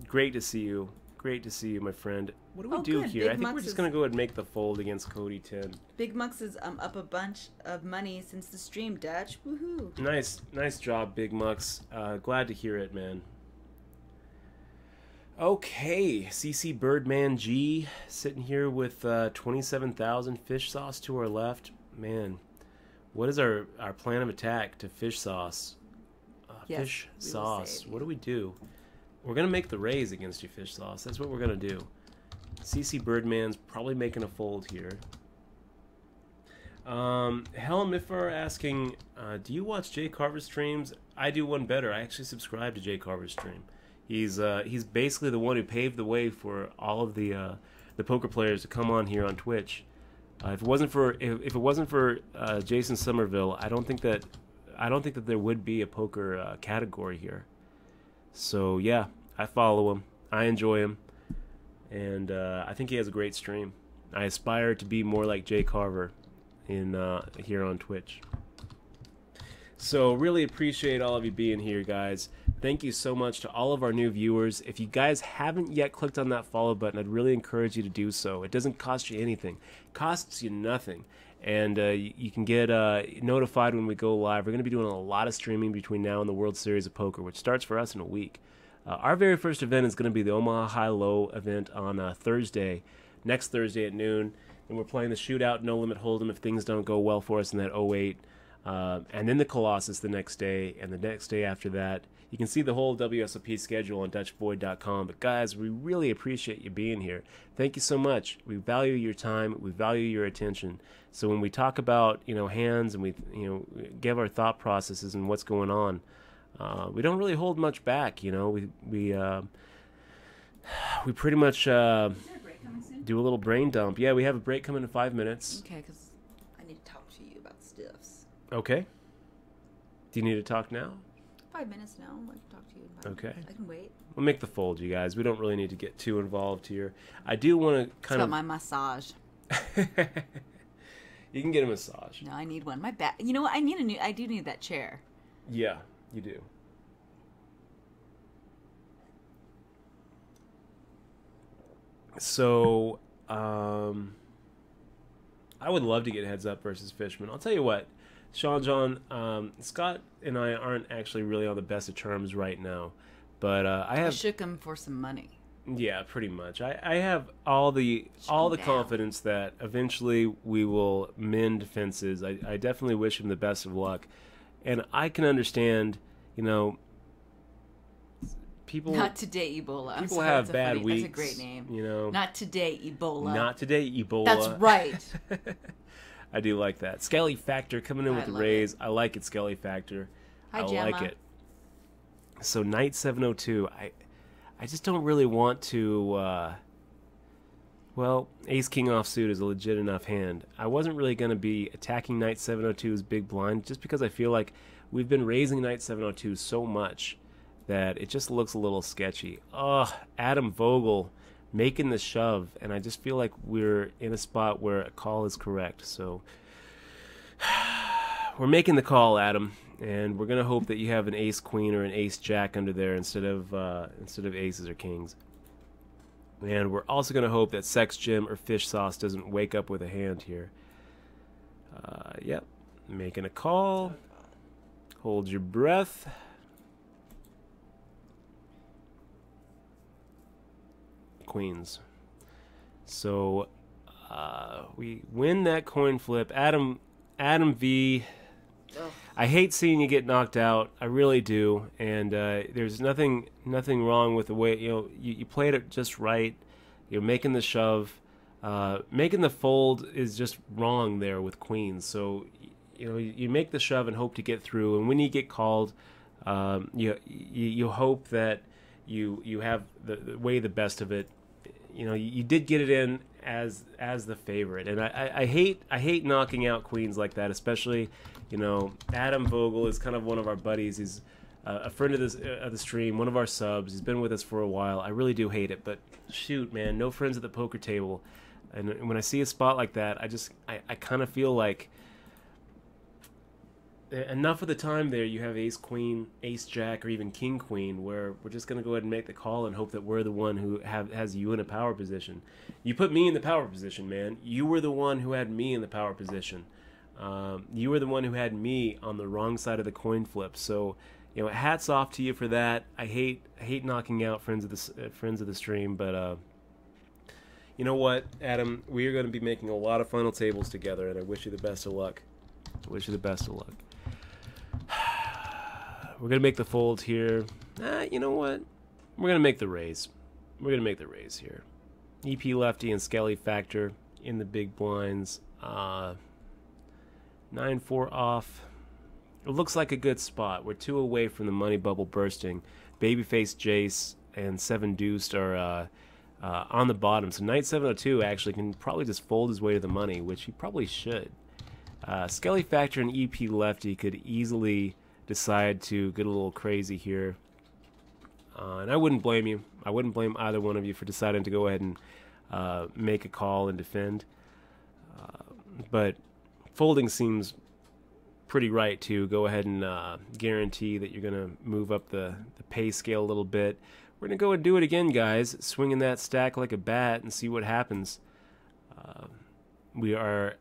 B: Great to see you. Great to see you, my friend. What do we do here?
C: Big
B: I think
C: Mux
B: we're just gonna go ahead and make the fold against Cody 10.
C: Big Mux is up a bunch of money since the stream, Dutch. Woohoo!
B: Nice job, Big Mux. Glad to hear it, man. Okay, CC Birdman G sitting here with 27,000 Fish Sauce to our left. Man, what is our plan of attack to Fish Sauce? Fish Sauce. What do we do? We're going to make the raise against you, Fish Sauce. That's what we're going to do. CC Birdman's probably making a fold here. Helen Miffar asking, do you watch Jay Carver's streams? I do one better. I actually subscribe to Jay Carver's stream. He's basically the one who paved the way for all of the poker players to come on here on Twitch. If it wasn't for Jason Somerville, I don't think that there would be a poker category here. So yeah, I follow him. I enjoy him, and I think he has a great stream. I aspire to be more like Jay Carver in here on Twitch. So really appreciate all of you being here, guys. Thank you so much to all of our new viewers. If you guys haven't yet clicked on that follow button, I'd really encourage you to do so. It doesn't cost you anything. It costs you nothing. And you can get notified when we go live. We're going to be doing a lot of streaming between now and the World Series of Poker, which starts for us in a week. Our very first event is going to be the Omaha High-Low event on Thursday, next Thursday at noon. And we're playing the Shootout No Limit Hold'em if things don't go well for us in that 08. And then the Colossus the next day, and the next day after that. You can see the whole WSOP schedule on DutchBoyd.com. But guys, we really appreciate you being here. Thank you so much. We value your time. We value your attention. So when we talk about hands and we give our thought processes and what's going on, we don't really hold much back. We pretty much
C: Is there a break coming soon?
B: do a little brain dump. Yeah, we have a break coming in 5 minutes.
C: Okay, because I need to talk to you about stiffs.
B: Okay. Do you need to talk now?
C: 5 minutes now. I can talk to you.
B: Okay.
C: I can wait.
B: We'll make the fold, you guys. We don't really need to get too involved here. I do want to kind
C: It's
B: of...
C: about my massage.
B: You can get a massage.
C: No, I need one. My back. You know what? I do need that chair.
B: Yeah, you do. So, I would love to get heads up versus Fishman. I'll tell you what, Sean John, Scott and I aren't actually really on the best of terms right now, but I
C: shook him for some money.
B: Yeah, pretty much. I have all the confidence that eventually we will mend fences. I definitely wish him the best of luck, and I can understand, you know, people.
C: Not today, Ebola. I'm
B: people
C: sorry,
B: have
C: that's
B: bad
C: funny,
B: weeks.
C: That's a great name.
B: You know,
C: Not today, Ebola.
B: not today, Ebola.
C: That's right.
B: I do like that. Skelly Factor coming in with the
C: love
B: raise. I like it, Skelly Factor.
C: Hi,
B: I
C: Gemma.
B: like it. So Knight 702. I just don't really want to. Well, Ace King offsuit is a legit enough hand. I wasn't really going to be attacking Knight 702's big blind just because I feel like we've been raising Knight 702 so much that it just looks a little sketchy. Ugh, Adam Vogel making the shove, and I just feel like we're in a spot where a call is correct. So we're making the call, Adam, and we're gonna hope that you have an ace queen or an ace jack under there instead of aces or kings. And we're also gonna hope that Sex Jim or Fish Sauce doesn't wake up with a hand here. Yep, making a call. Hold your breath. Queens. So we win that coin flip. Adam V.
C: Ugh.
B: I hate seeing you get knocked out. I really do. And there's nothing wrong with the way you played it just right. You're making the shove. Making the fold is just wrong there with queens. So you make the shove and hope to get through. And when you get called, you hope that you have the way the best of it. You did get it in as the favorite, and I hate knocking out queens like that, especially Adam Vogel is kind of one of our buddies. He's a friend of the stream, one of our subs. He's been with us for a while. I really do hate it, but shoot, man, no friends at the poker table. And when I see a spot like that, I kind of feel like enough of the time there you have ace queen, ace jack, or even king queen, where we're just going to go ahead and make the call and hope that we're the one who has you in a power position. You put me in the power position, man. You were the one who had me in the power position. You were the one who had me on the wrong side of the coin flip. So hats off to you for that. I hate knocking out friends of the stream, but you know what, Adam, we are going to be making a lot of final tables together, and I wish you the best of luck. We're going to make the fold here. You know what? We're going to make the raise. Here. EP Lefty and Skelly Factor in the big blinds. 9-4 off. It looks like a good spot. We're 2 away from the money bubble bursting. Babyface Jace and 7 Deuced are on the bottom. So Knight 702 actually can probably just fold his way to the money, which he probably should. Skelly Factor and EP Lefty could easily decide to get a little crazy here. And I wouldn't blame you. I wouldn't blame either one of you for deciding to go ahead and make a call and defend. But folding seems pretty right to go ahead and guarantee that you're going to move up the pay scale a little bit. We're going to go and do it again, guys. Swinging that stack like a bat and see what happens. We are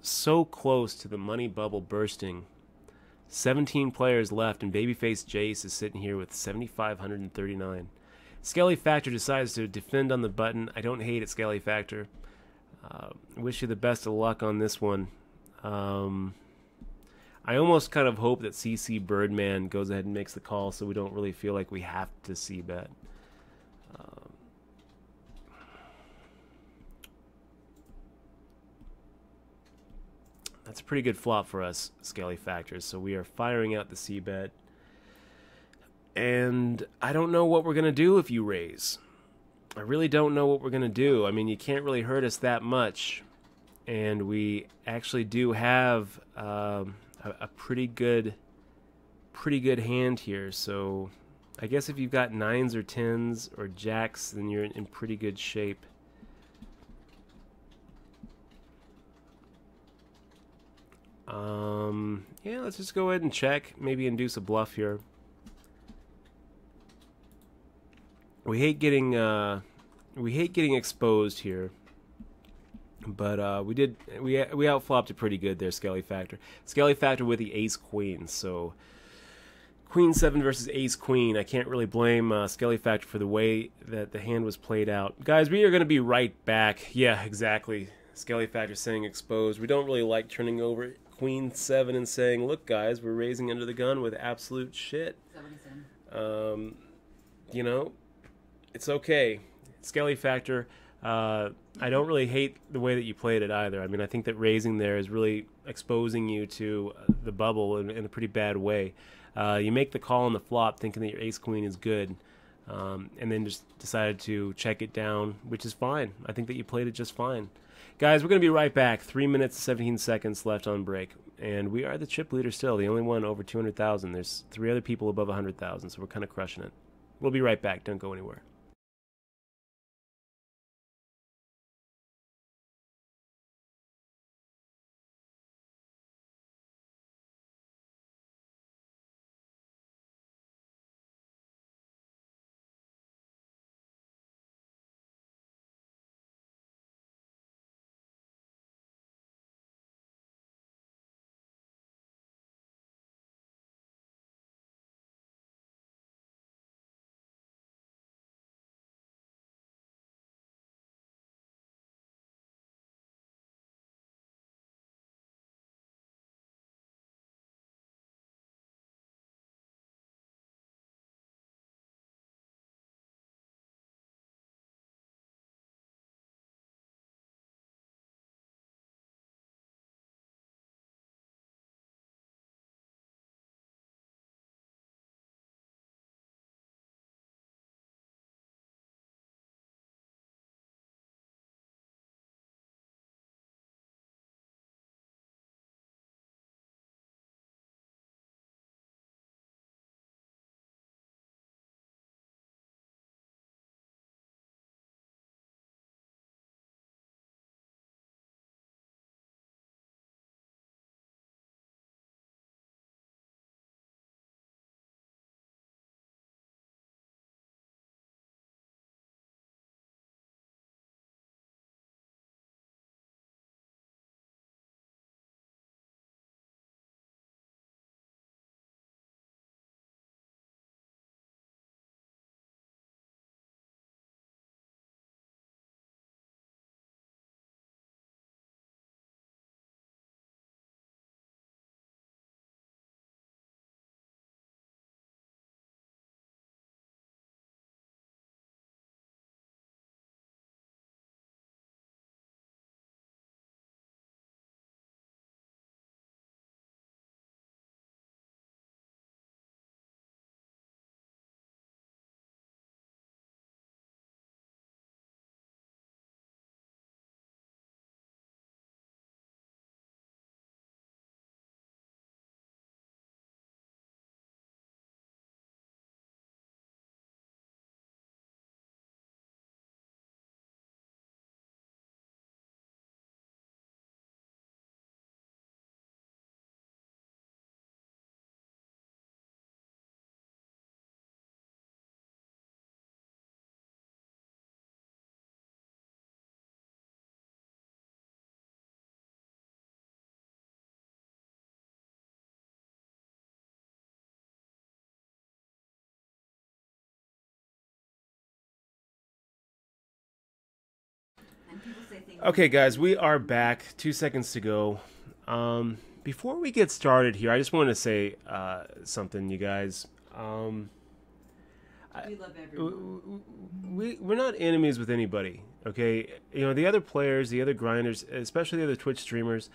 B: so close to the money bubble bursting. 17 players left, and Babyface Jace is sitting here with 7,539. Skelly Factor decides to defend on the button. I don't hate it, Skelly Factor. Wish you the best of luck on this one. I almost kind of hope that CC Birdman goes ahead and makes the call so we don't really feel like we have to c-bet. That's a pretty good flop for us, Skelly Factors. So we are firing out the c-bet. And I don't know what we're going to do if you raise. I really don't know what we're going to do. I mean, you can't really hurt us that much. And we actually do have a pretty good hand here. So I guess if you've got 9s or 10s or jacks, then you're in pretty good shape. Yeah, let's just go ahead and check. Maybe induce a bluff here. We hate getting exposed here. But we outflopped it pretty good there, Skelly Factor. Skelly Factor with the Ace Queen, so Queen 7 versus Ace Queen. I can't really blame Skelly Factor for the way that the hand was played out. Guys, we are going to be right back. Yeah, exactly. Skelly Factor saying exposed. We don't really like turning over Queen 7 and saying, look guys, we're raising under the gun with absolute shit. You know, it's okay. Skelly Factor. I don't really hate the way that you played it either. I mean, I think that raising there is really exposing you to the bubble in a pretty bad way. You make the call on the flop thinking that your ace-queen is good, and then just decided to check it down, which is fine. I think that you played it just fine. Guys, we're going to be right back. 3 minutes, 17 seconds left on break. And we are the chip leader still, the only one over 200,000. There's 3 other people above 100,000, so we're kind of crushing it. We'll be right back. Don't go anywhere. Okay, guys, we are back. 2 seconds to go. Before we get started here, I just want to say something, you guys.
C: We love everyone.
B: We're not enemies with anybody, okay? You know, the other players, the other grinders, especially the other Twitch streamers,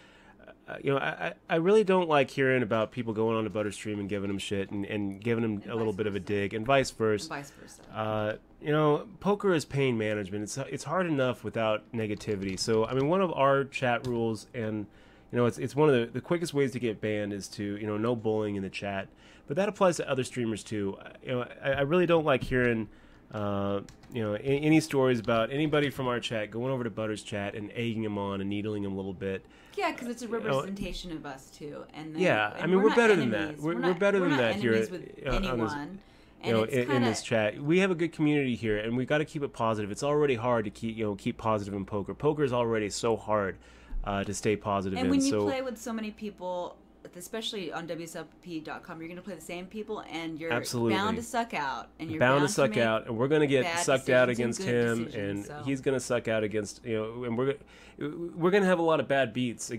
B: you know, I really don't like hearing about people going on to Butterstream and giving them shit and giving them a little bit of a dig, and vice versa.
C: And vice versa.
B: You know, poker is pain management. It's hard enough without negativity. So, I mean, one of our chat rules, and you know, it's one of the quickest ways to get banned is to, you know, no bullying in the chat. But that applies to other streamers too. You know, I really don't like hearing You know, any stories about anybody from our chat going over to Butters' chat and egging him on and needling him a little bit.
C: Yeah, because it's a representation of us too. And then,
B: yeah,
C: and
B: I mean, we're better than
C: enemies.
B: that. We're better than that here
C: with anyone.
B: You know, in this chat, we have a good community here, and we got to keep it positive. It's already hard to keep positive in poker. Poker is already so hard to stay positive.
C: And when you play with so many people, especially on WSOP.com, you're going to play the same people, and you're bound to suck out. And you're
B: bound to suck out, and we're going to get sucked out against him, and
C: so.
B: He's going to suck out against and we're going to have a lot of bad beats,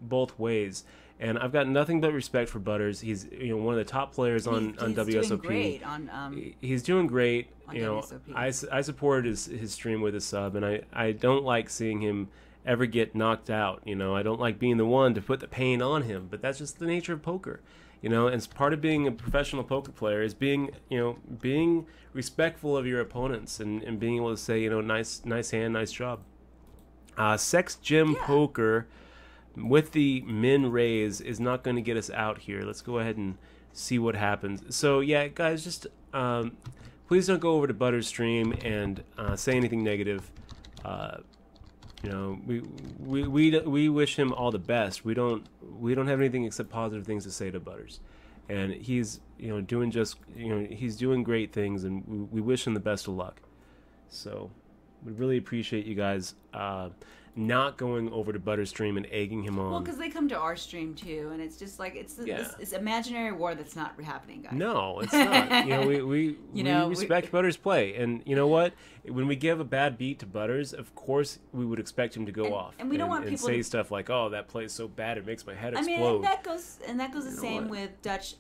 B: both ways. And I've got nothing but respect for Butters. He's one of the top players on WSOP.
C: He's doing great on.
B: He's doing great.
C: On WSOP.
B: I supported his stream with a sub, and I don't like seeing him ever get knocked out. I don't like being the one to put the pain on him, but that's just the nature of poker. And it's part of being a professional poker player is being respectful of your opponents and being able to say nice hand, nice job. Sex Gym Poker with the min raise is not going to get us out here. Let's go ahead and see what happens. So yeah, guys, just please don't go over to Butter's stream and say anything negative. We wish him all the best. We don't have anything except positive things to say to Butters, and he's he's doing great things, and we wish him the best of luck. So we really appreciate you guys not going over to Butter's stream and egging him on.
C: Well, because they come to our stream too, and it's just like this imaginary war that's not happening, guys.
B: No, it's not. We respect Butter's play, and you know what? When we give a bad beat to Butters, of course we would expect him to go off
C: and we don't want people
B: say stuff like, "Oh, that play is so bad it makes my head explode."
C: I mean, and that goes the same with Dutch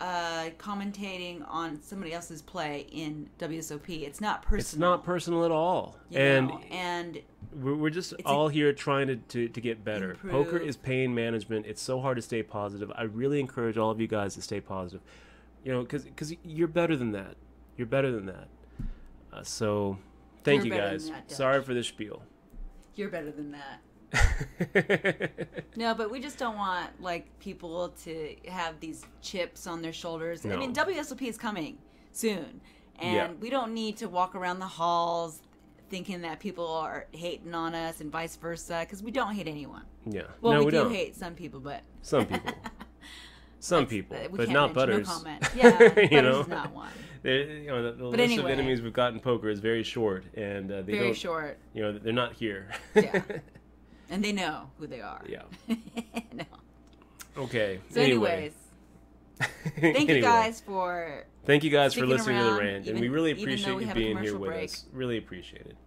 C: commentating on somebody else's play in WSOP. It's not personal.
B: It's not personal at all.
C: And
B: we're just all here trying to get better.
C: Improve.
B: Poker is pain management. It's so hard to stay positive. I really encourage all of you guys to stay positive. Because you're better than that. You're better than that. So thank you guys. Sorry for the spiel.
C: You're better than that. No, but we just don't want people to have these chips on their shoulders.
B: No.
C: I mean, WSOP is coming soon, and we don't need to walk around the halls thinking that people are hating on us and vice versa, because we don't hate anyone.
B: Yeah.
C: Well,
B: no,
C: we do
B: don't.
C: hate some people, but
B: some people. Some people, but not Butters.
C: No comment. Yeah, Butters is not one.
B: The list of enemies we've got in poker is very short, and they
C: very short.
B: They're not here.
C: Yeah. And they know who they are.
B: Yeah.
C: No.
B: Okay.
C: So anyways, thank you guys for listening
B: to the rant, and we really appreciate you being here with us. Really appreciate it.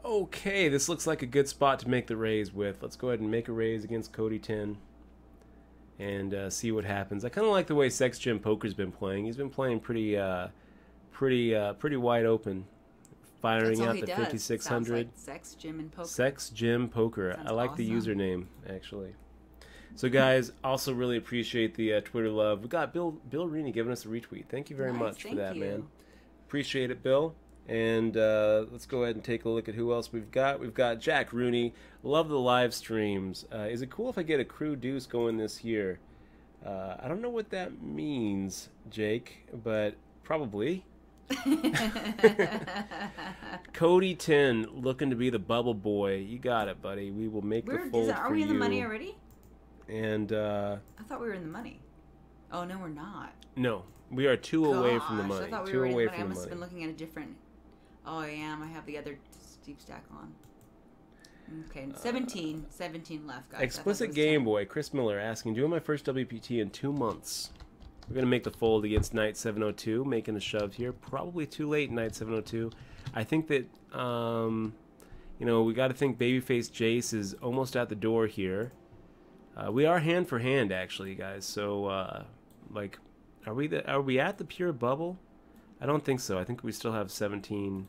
B: Okay, this looks like a good spot to make the raise with. Let's go ahead and make a raise against Cody 10 and see what happens. I kind of like the way Sex Gym Poker's been playing. He's been playing pretty wide open. Firing out the 5600.
C: Like Sex Gym and Poker.
B: Sex Gym Poker. I like the username, actually. So, guys, also really appreciate the Twitter love. We got Bill Reaney giving us a retweet. Thank you very much for that, man. Appreciate it, Bill. And let's go ahead and take a look at who else we've got. We've got Jack Rooney. Love the live streams. Is it cool if I get a crew deuce going this year? I don't know what that means, Jake, but probably. Cody 10 looking to be the bubble boy. You got it, buddy. We will make the fold for you.
C: Are we in the money already?
B: And
C: I thought we were in the money. Oh no, we're not.
B: No, we are two away from the money.
C: I thought we were in the money. I must have been looking at a different. Oh, I am. I have the other deep stack on. Okay, 17 left, guys.
B: Explicit Game Boy, Chris Miller asking, doing my first WPT in 2 months. We're going to make the fold against Knight 702, making a shove here. Probably too late, Knight 702. I think that, we got to think Babyface Jace is almost at the door here. We are hand for hand, actually, guys. So, are we at the pure bubble? I don't think so. I think we still have 17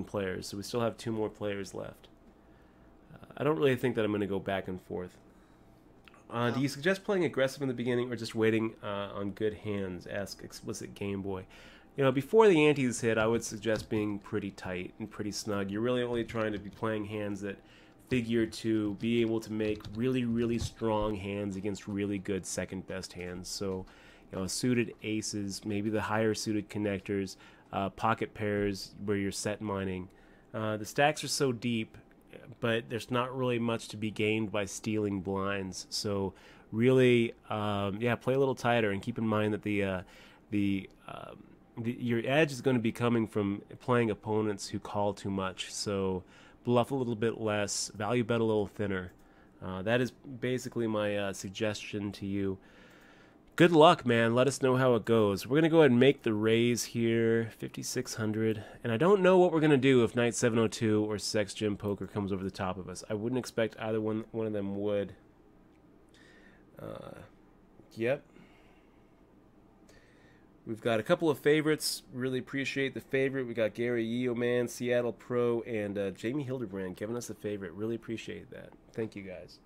B: players, so we still have 2 more players left. I don't really think that I'm going to go back and forth. Do you suggest playing aggressive in the beginning or just waiting on good hands? Ask Explicit Game Boy. Before the antes hit, I would suggest being pretty tight and pretty snug. You're really only trying to be playing hands that figure to be able to make really, really strong hands against really good second best hands. So, suited aces, maybe the higher suited connectors, pocket pairs where you're set mining. The stacks are so deep, but there's not really much to be gained by stealing blinds. So really, play a little tighter, and keep in mind that your edge is going to be coming from playing opponents who call too much. So bluff a little bit less, value bet a little thinner. That is basically my suggestion to you. Good luck, man. Let us know how it goes. We're going to go ahead and make the raise here, 5,600. And I don't know what we're going to do if Knight 702 or Sex Gym Poker comes over the top of us. I wouldn't expect either one of them would. Yep. We've got a couple of favorites. Really appreciate the favorite. We got Gary Yeoman, Seattle Pro, and Jamie Hildebrand giving us the favorite. Really appreciate that. Thank you, guys.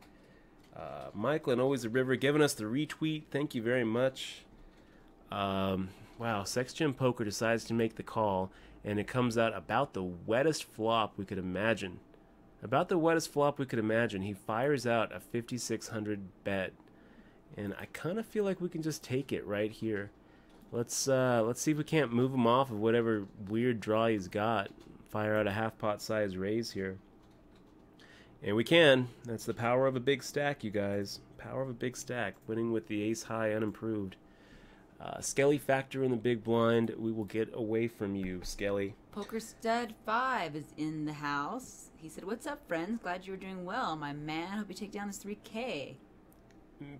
B: Michael and Always the River giving us the retweet. Thank you very much. Wow, Sex Gym Poker decides to make the call, and it comes out about the wettest flop we could imagine. About the wettest flop we could imagine. He fires out a 5,600 bet, and I kind of feel like we can just take it right here. Let's see if we can't move him off of whatever weird draw he's got. Fire out a half pot size raise here. And we can. That's the power of a big stack, you guys. Power of a big stack. Winning with the ace high unimproved. Skelly factor in the big blind. We will get away from you, Skelly.
C: Poker Stud 5 is in the house. He said, "What's up, friends? Glad you were doing well. My man, hope you take down this 3K.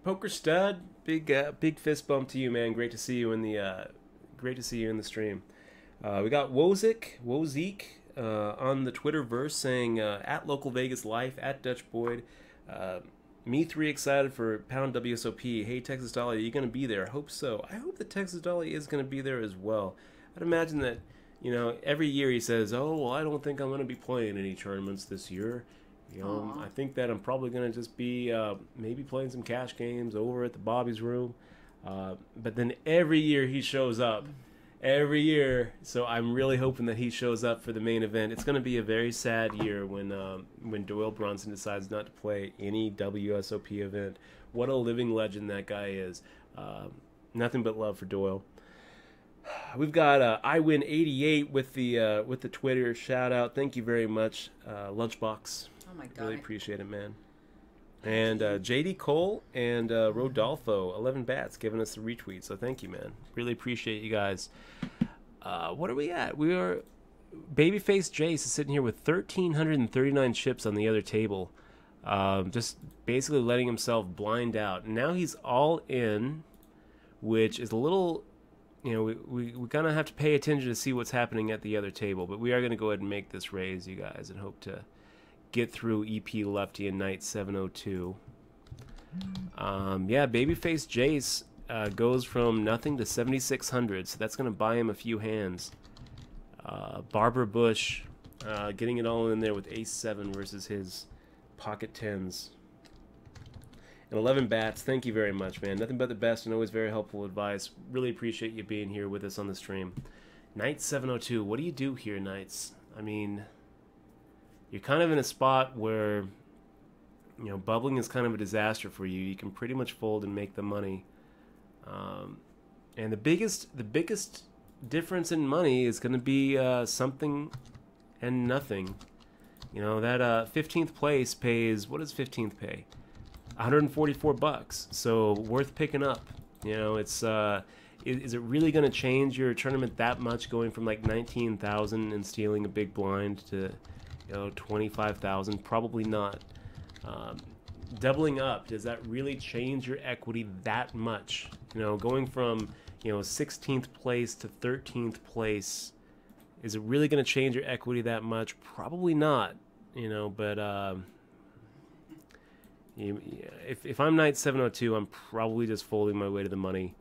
B: Poker Stud, big fist bump to you, man. Great to see you in the stream. We got Wozik on the Twitterverse saying at Local Vegas Life, at Dutch Boyd, me 3 excited for Pound WSOP. Hey Texas Dolly, are you gonna be there? I hope so. I hope that Texas Dolly is gonna be there as well. I'd imagine that, every year he says, oh well, I don't think I'm gonna be playing any tournaments this year. I think that I'm probably going to just be maybe playing some cash games over at the Bobby's room. But then every year he shows up. Every year. So I'm really hoping that he shows up for the main event. It's going to be a very sad year when Doyle Bronson decides not to play any WSOP event. What a living legend that guy is. Nothing but love for Doyle. We've got iWin88 with the Twitter shout out. Thank you very much, Lunchbox.
C: Oh my God.
B: Really appreciate it, man. And JD Cole and Rodolfo, 11 bats, giving us a retweet. So thank you, man. Really appreciate you guys. What are we at? We are... Babyface Jace is sitting here with 1,339 chips on the other table. Just basically letting himself blind out. Now he's all in, which is a little... we kind of have to pay attention to see what's happening at the other table. But we are going to go ahead and make this raise, you guys, and hope to get through EP Lefty and Knight 702. Babyface Jace goes from nothing to 7,600, so that's going to buy him a few hands. Barbara Bush getting it all in there with ace-7 versus his pocket 10s. And 11 bats, thank you very much, man. Nothing but the best and always very helpful advice. Really appreciate you being here with us on the stream. Knight 702, what do you do here, Knights? I mean... You're kind of in a spot where, bubbling is kind of a disaster for you. You can pretty much fold and make the money. And the biggest difference in money is going to be something and nothing. That 15th place pays, what does 15th pay? $144. So worth picking up. It's is it really going to change your tournament that much, going from like 19,000 and stealing a big blind to 25,000? Probably not. Doubling up, does that really change your equity that much? Going from 16th place to 13th place, is it really going to change your equity that much? Probably not. But if I'm Knight 702, I'm probably just folding my way to the money.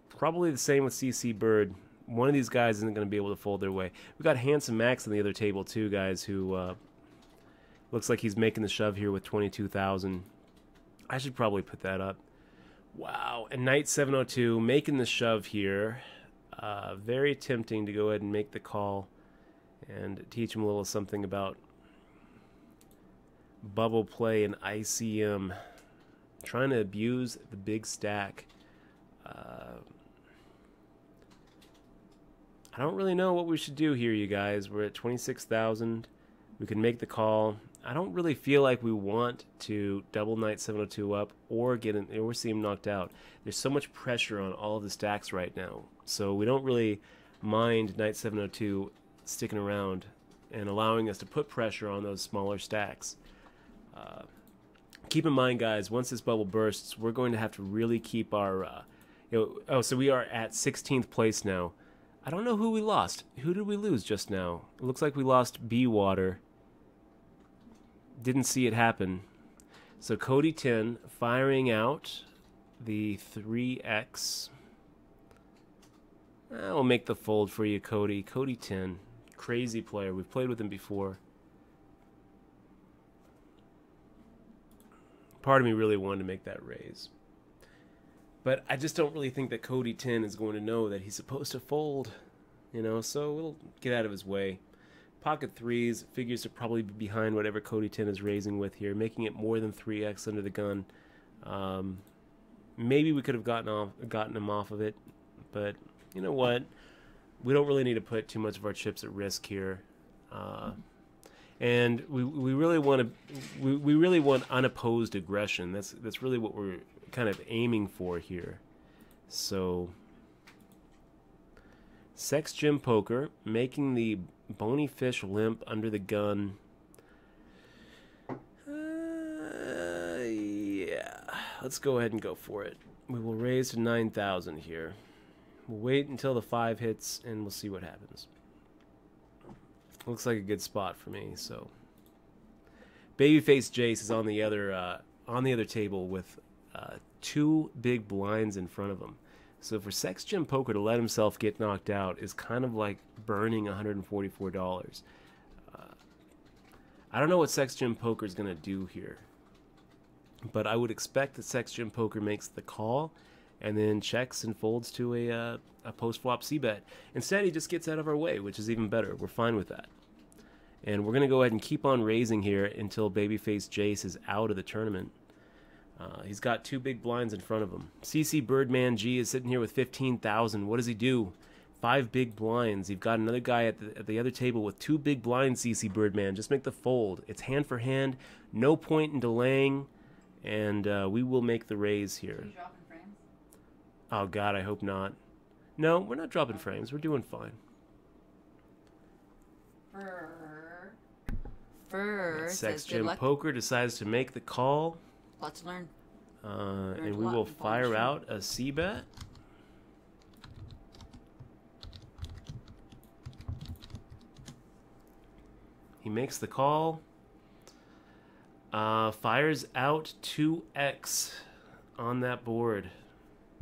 B: Probably the same with CC Bird. One of these guys isn't going to be able to fold their way. We got Handsome Max on the other table too, guys, who looks like he's making the shove here with 22,000. I should probably put that up. Wow, and Knight 702 making the shove here. Very tempting to go ahead and make the call and teach him a little something about bubble play and ICM. Trying to abuse the big stack. I don't really know what we should do here, you guys. We're at 26,000. We can make the call. I don't really feel like we want to double Knight 702 up or see him knocked out. There's so much pressure on all of the stacks right now, so we don't really mind Knight 702 sticking around and allowing us to put pressure on those smaller stacks. Keep in mind, guys, once this bubble bursts, we're going to have to really keep our... so we are at 16th place now. I don't know who we lost. Who did we lose just now? It looks like we lost B-Water. Didn't see it happen. So Cody 10 firing out the 3X. I'll make the fold for you, Cody. Cody 10. Crazy player. We've played with him before. Part of me really wanted to make that raise. But I just don't really think that Cody 10 is going to know that he's supposed to fold. So we'll get out of his way. Pocket threes figures to probably be behind whatever Cody 10 is raising with here, making it more than 3x under the gun. Maybe we could have gotten him off of it, but you know what? We don't really need to put too much of our chips at risk here, and we really want unopposed aggression. That's really what we're kind of aiming for here. So, Sex Gym Poker making the bony fish limp under the gun. Yeah, let's go ahead and go for it. We will raise to 9,000 here. We'll wait until the 5 hits and we'll see what happens. Looks like a good spot for me. So, Babyface Jace is on the other table with 2 big blinds in front of him. So for Sex Gym Poker to let himself get knocked out is kind of like burning $144. I don't know what Sex Gym Poker is going to do here, but I would expect that Sex Gym Poker makes the call and then checks and folds to a post-flop c-bet. Instead, he just gets out of our way, which is even better. We're fine with that. And we're going to go ahead and keep on raising here until Babyface Jace is out of the tournament. He's got 2 big blinds in front of him. CC Birdman G is sitting here with 15,000. What does he do? 5 big blinds. You've got another guy at the other table with 2 big blinds, CC Birdman. Just make the fold. It's hand for hand. No point in delaying. And we will make the raise here.
C: Are you dropping frames?
B: Oh, God, I hope not. No, we're not dropping frames. We're doing fine. Sex Gym Poker decides to make the call.
C: Lots to learn.
B: And we will fire out a c-bet. He makes the call. Fires out 2x on that board.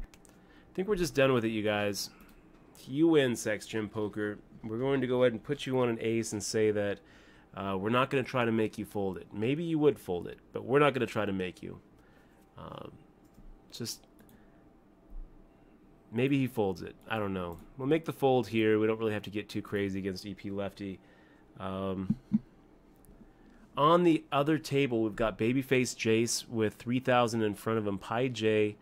B: I think we're just done with it, you guys. You win, Sex Gym Poker. We're going to go ahead and put you on an ace and say that we're not going to try to make you fold it. Maybe you would fold it, but we're not going to try to make you. Just maybe he folds it. I don't know. We'll make the fold here. We don't really have to get too crazy against EP Lefty. On the other table, we've got Babyface Jace with 3,000 in front of him. Pi J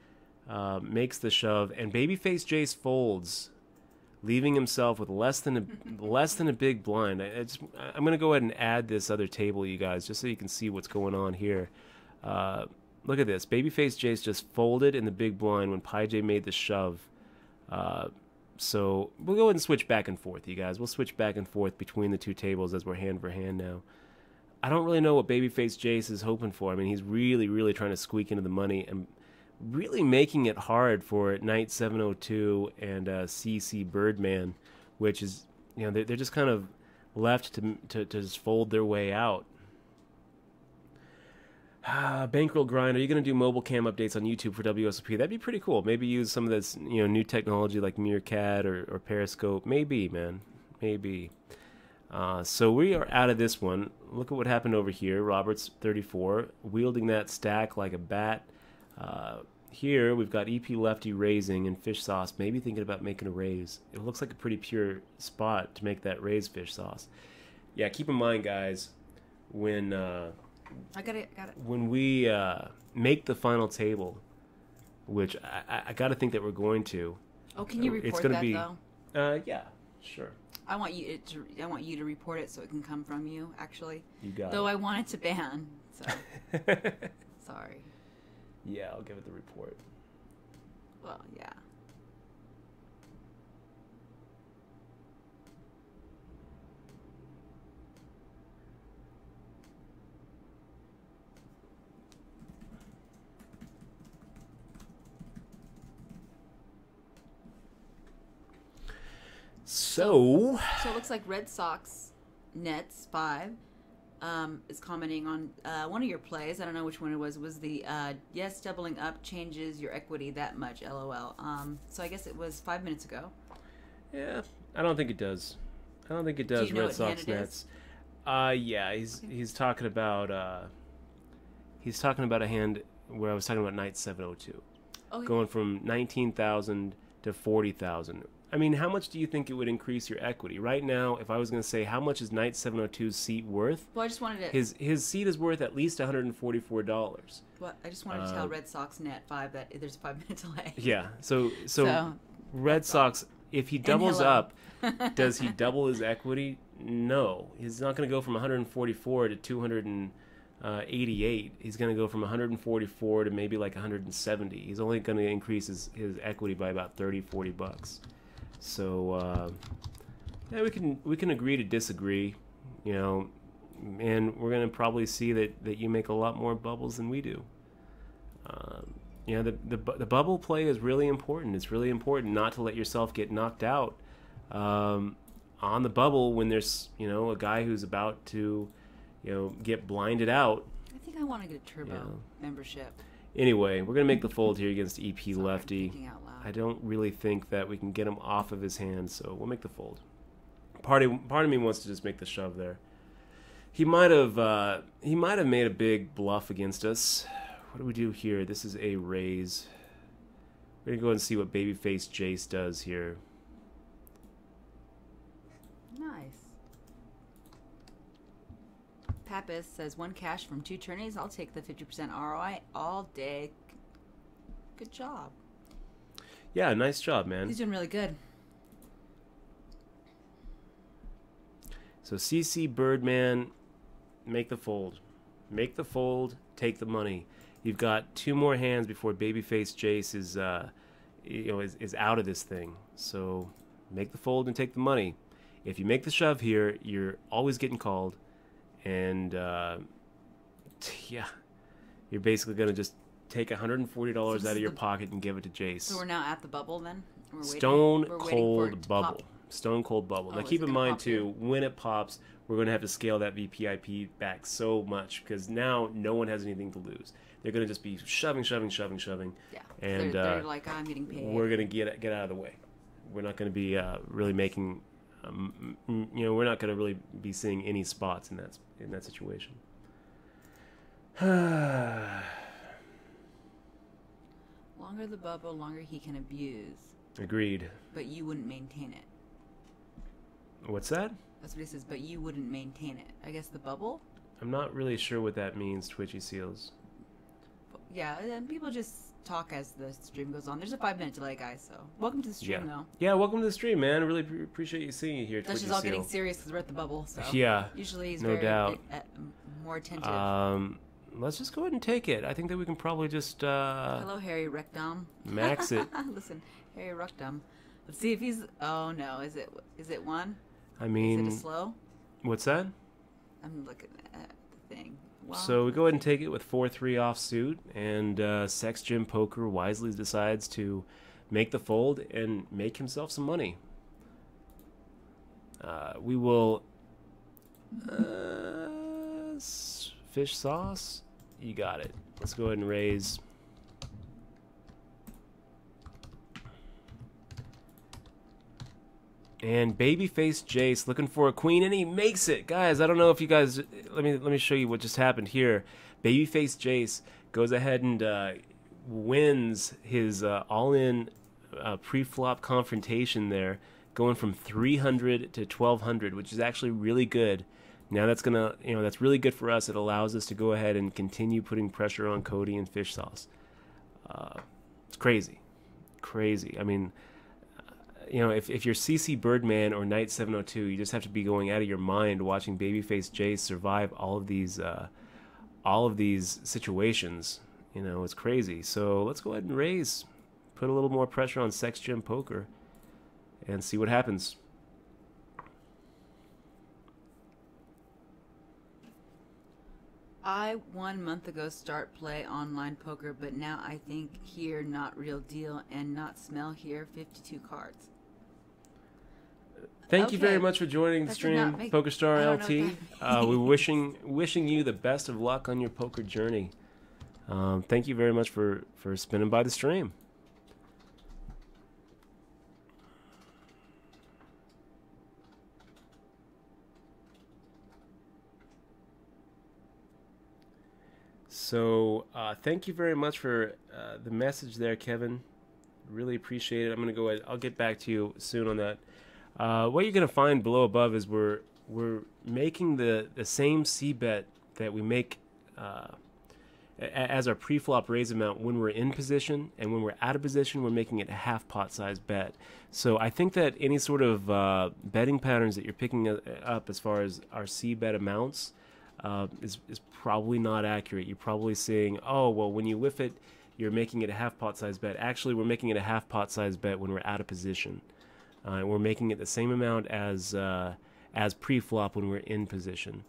B: makes the shove, and Babyface Jace folds, leaving himself with less than a big blind. I'm going to go ahead and add this other table, you guys, just so you can see what's going on here. Look at this. Babyface Jace just folded in the big blind when Pi J made the shove. So we'll go ahead and switch back and forth, you guys. We'll switch back and forth between the 2 tables as we're hand for hand now. I don't really know what Babyface Jace is hoping for. I mean, he's really, really trying to squeak into the money and really making it hard for Knight 702 and CC Birdman, which is, they're just kind of left to just fold their way out. Bankroll Grind, are you going to do mobile cam updates on YouTube for WSOP? That'd be pretty cool. Maybe use some of this new technology like Meerkat or Periscope. Maybe, man. Maybe. So we are out of this one. Look at what happened over here. Roberts 34, wielding that stack like a bat. Here we've got EP Lefty raising and Fish Sauce maybe thinking about making a raise. It looks like a pretty pure spot to make that raise, Fish Sauce. Yeah, keep in mind, guys, when
C: I got it.
B: when we make the final table, which I got to think that we're going to.
C: Oh, can you report
B: it's gonna
C: that
B: be,
C: though?
B: Yeah, sure.
C: I want you to report it so it can come from you. Actually,
B: You got
C: though
B: it.
C: I want it to ban. So sorry.
B: Yeah, I'll give it the report.
C: Well, yeah.
B: So
C: it looks like Red Sox Nets 5 is commenting on one of your plays. I don't know which one it was. Was the yes, doubling up changes your equity that much? LOL. So I guess it was 5 minutes ago.
B: yeah, I don't think it does. I don't think it does.
C: Do you know
B: Red
C: what
B: Sox
C: hand it
B: Nets. Yeah, he's talking about a hand where I was talking about Knight 702, going from 19,000 to 40,000. I mean, how much do you think it would increase your equity? Right now, if I was going to say how much is Knight 702's seat worth?
C: Well, I just wanted to.
B: His seat is worth at least $144.
C: Well, I just wanted to tell Red Sox Net 5 that there's a 5-minute delay.
B: Yeah. So Red Sox, if he doubles up, does he double his equity? No. He's not going to go from 144 to 288. He's going to go from 144 to maybe like 170. He's only going to increase his equity by about $30-$40. So yeah, we can agree to disagree, and we're going to probably see that you make a lot more bubbles than we do. The bubble play is really important. It's really important not to let yourself get knocked out on the bubble when there's a guy who's about to get blinded out.
C: I think I want to get a turbo membership.
B: Anyway, we're going to make the fold here against EP
C: Sorry,
B: Lefty.
C: I'm thinking out loud.
B: I don't really think that we can get him off of his hand, so we'll make the fold. Part of me wants to just make the shove there. He might have made a big bluff against us. What do we do here? This is a raise. We're going to go ahead and see what babyface Jace does here.
C: Nice. Pappas says 1 cash from 2 tourneys. I'll take the 50% ROI all day. Good job.
B: Yeah, nice job, man.
C: He's doing really good.
B: So CC Birdman, make the fold. Make the fold, take the money. You've got 2 more hands before babyface Jace is out of this thing. So make the fold and take the money. If you make the shove here, you're always getting called. And, yeah, you're basically going to just take $140 out of your pocket and give it to Jace.
C: So we're now at the bubble then?
B: Stone cold bubble. Stone cold bubble. Now keep in mind, too, when it pops, we're going to have to scale that VPIP back so much because now no one has anything to lose. They're going to just be shoving.
C: Yeah.
B: And
C: they're like, I'm getting paid.
B: We're going to get out of the way. We're not going to be really making... we're not going to really be seeing any spots in that situation.
C: Longer the bubble, longer he can abuse.
B: Agreed.
C: But you wouldn't maintain it.
B: What's that?
C: That's what he says, but you wouldn't maintain it. I guess the bubble?
B: I'm not really sure what that means, Twitchy Seals.
C: Yeah, and people just talk as the stream goes on. There's a 5-minute delay, guys, so welcome to the stream, though.
B: Yeah, welcome to the stream, man. I really appreciate you seeing you here,
C: That's
B: Twitchy
C: just all
B: Seal.
C: getting serious because we're at the bubble, so.
B: Yeah,
C: usually he's
B: no
C: very
B: doubt.
C: More attentive.
B: Let's just go ahead and take it. I think that we can probably just...
C: Hello, Harry Rectum.
B: Max it.
C: Listen, Harry Rectum. Let's see if he's... Oh, no. Is it one?
B: I mean...
C: Is it a slow?
B: What's that?
C: I'm looking at the thing. Well,
B: so we go ahead and take it with 4-3 offsuit, and Sex Gym Poker wisely decides to make the fold and make himself some money. We will... fish sauce? You got it. Let's go ahead and raise. And babyface Jace looking for a queen, and he makes it. Guys, I don't know if you guys... Let me show you what just happened here. Babyface Jace goes ahead and wins his all-in pre-flop confrontation there, going from 300 to 1200, which is actually really good. Now that's gonna, that's really good for us. It allows us to go ahead and continue putting pressure on Cody and Fish Sauce. It's crazy. Crazy. I mean, if you're CC Birdman or Knight 702, you just have to be going out of your mind watching Babyface Jace survive all of these situations. It's crazy. So let's go ahead and raise. Put a little more pressure on Sex Gym Poker and see what happens.
C: I 1 month ago start play online poker, but now I think here not real deal and not smell here 52 cards.
B: Thank you very much for joining the stream, PokerStar LT. We're wishing you the best of luck on your poker journey. Thank you very much for spinning by the stream. So thank you very much for the message there, Kevin. Really appreciate it. I'm going to go ahead. I'll get back to you soon on that. What you're going to find below above is we're making the same c-bet that we make as our pre-flop raise amount when we're in position, and when we're out of position, we're making it a half pot size bet. So I think that any sort of betting patterns that you're picking up as far as our c-bet amounts is probably not accurate. You're probably saying, oh, well, when you whiff it, you're making it a half pot size bet. Actually, we're making it a half pot size bet when we're out of position. We're making it the same amount as pre-flop when we're in position.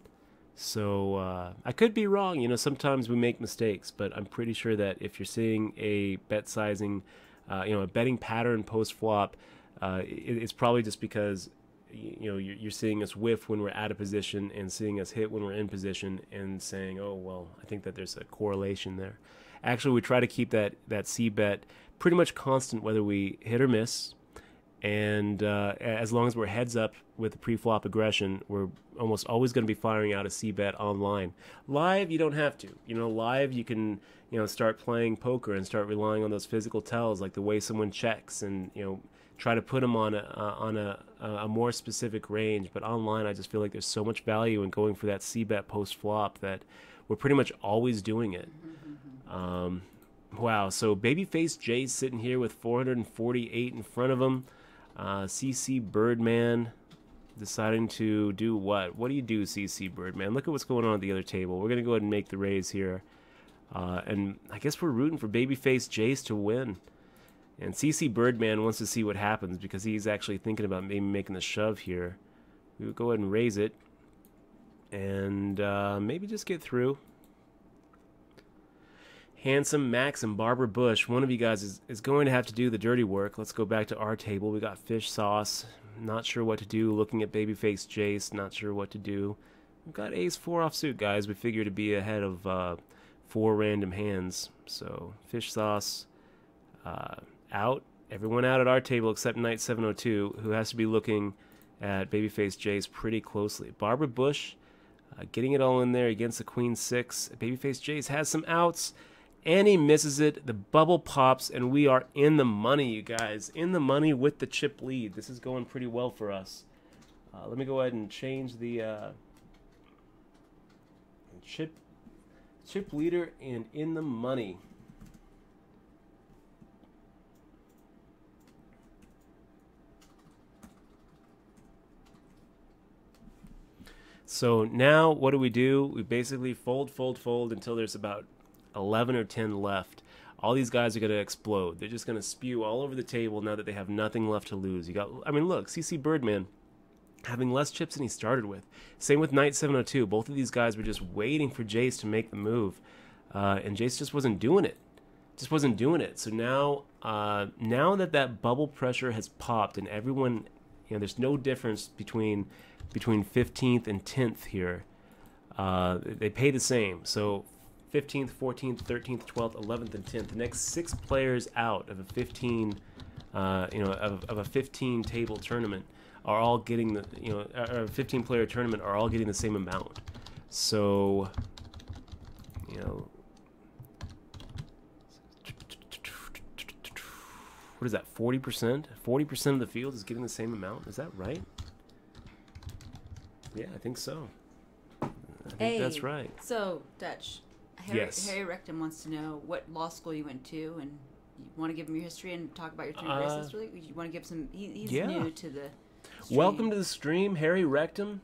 B: So I could be wrong. Sometimes we make mistakes, but I'm pretty sure that if you're seeing a bet sizing, a betting pattern post-flop, it's probably just because you're seeing us whiff when we're out of position and seeing us hit when we're in position and saying, oh, well, I think that there's a correlation there. Actually, we try to keep that c-bet pretty much constant whether we hit or miss. And as long as we're heads up with the pre-flop aggression, we're almost always going to be firing out a c-bet online. Live, you don't have to. Live, you can start playing poker and start relying on those physical tells, like the way someone checks, and try to put them on a more specific range. But online, I just feel like there's so much value in going for that c-bet post-flop that we're pretty much always doing it. Wow, so Babyface Jay's sitting here with 448 in front of him. CC Birdman deciding to do what? What do you do, CC Birdman? Look at what's going on at the other table. We're going to go ahead and make the raise here. And I guess we're rooting for Babyface Jace to win. And CC Birdman wants to see what happens because he's actually thinking about maybe making the shove here. We would go ahead and raise it. And maybe just get through. Handsome, Max, and Barbara Bush, one of you guys is going to have to do the dirty work. Let's go back to our table. We got Fish Sauce. Not sure what to do. Looking at Babyface Jace. Not sure what to do. We've got Ace 4 offsuit, guys. We figure to be ahead of 4 random hands. So Fish Sauce out. Everyone out at our table except Knight 702, who has to be looking at Babyface Jace pretty closely. Barbara Bush getting it all in there against the Queen 6. Babyface Jace has some outs. And he misses it. The bubble pops, and we are in the money, you guys. In the money with the chip lead. This is going pretty well for us. Let me go ahead and change the chip leader and in the money. So now what do? We basically fold until there's about 11 or 10 left. All these guys are going to explode. They're just going to spew all over the table now that they have nothing left to lose. Look, CC Birdman having less chips than he started with. Same with Knight 702. Both of these guys were just waiting for Jace to make the move. And Jace just wasn't doing it. So now that bubble pressure has popped and everyone, there's no difference between 15th and 10th here. They pay the same. So 15th, 14th, 13th, 12th, 11th, and 10th. The next 6 players out of a 15, of a 15 table tournament are all getting the, a 15 player tournament are all getting the same amount. So, what is that? 40%? 40% of the field is getting the same amount. Is that right? Yeah, I think so. I think that's right.
C: So, Dutch.
B: Yes.
C: Harry Rectum wants to know what law school you went to and You want to give him your history and talk about your 3 races? Really, you want to give some? He's new to the stream.
B: Welcome to the stream, Harry Rectum.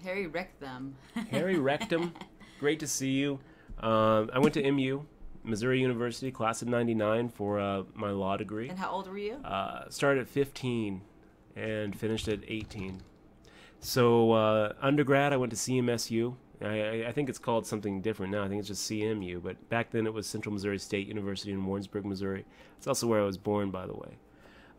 C: Harry Rectum.
B: Harry Rectum, great to see you. I went to MU, Missouri University, class of '99 for my law degree.
C: And how old were you?
B: Started at 15 and finished at 18. So undergrad, I went to CMSU. I think it's called something different now. I think it's just CMU. But back then it was Central Missouri State University in Warrensburg, Missouri. It's also where I was born, by the way.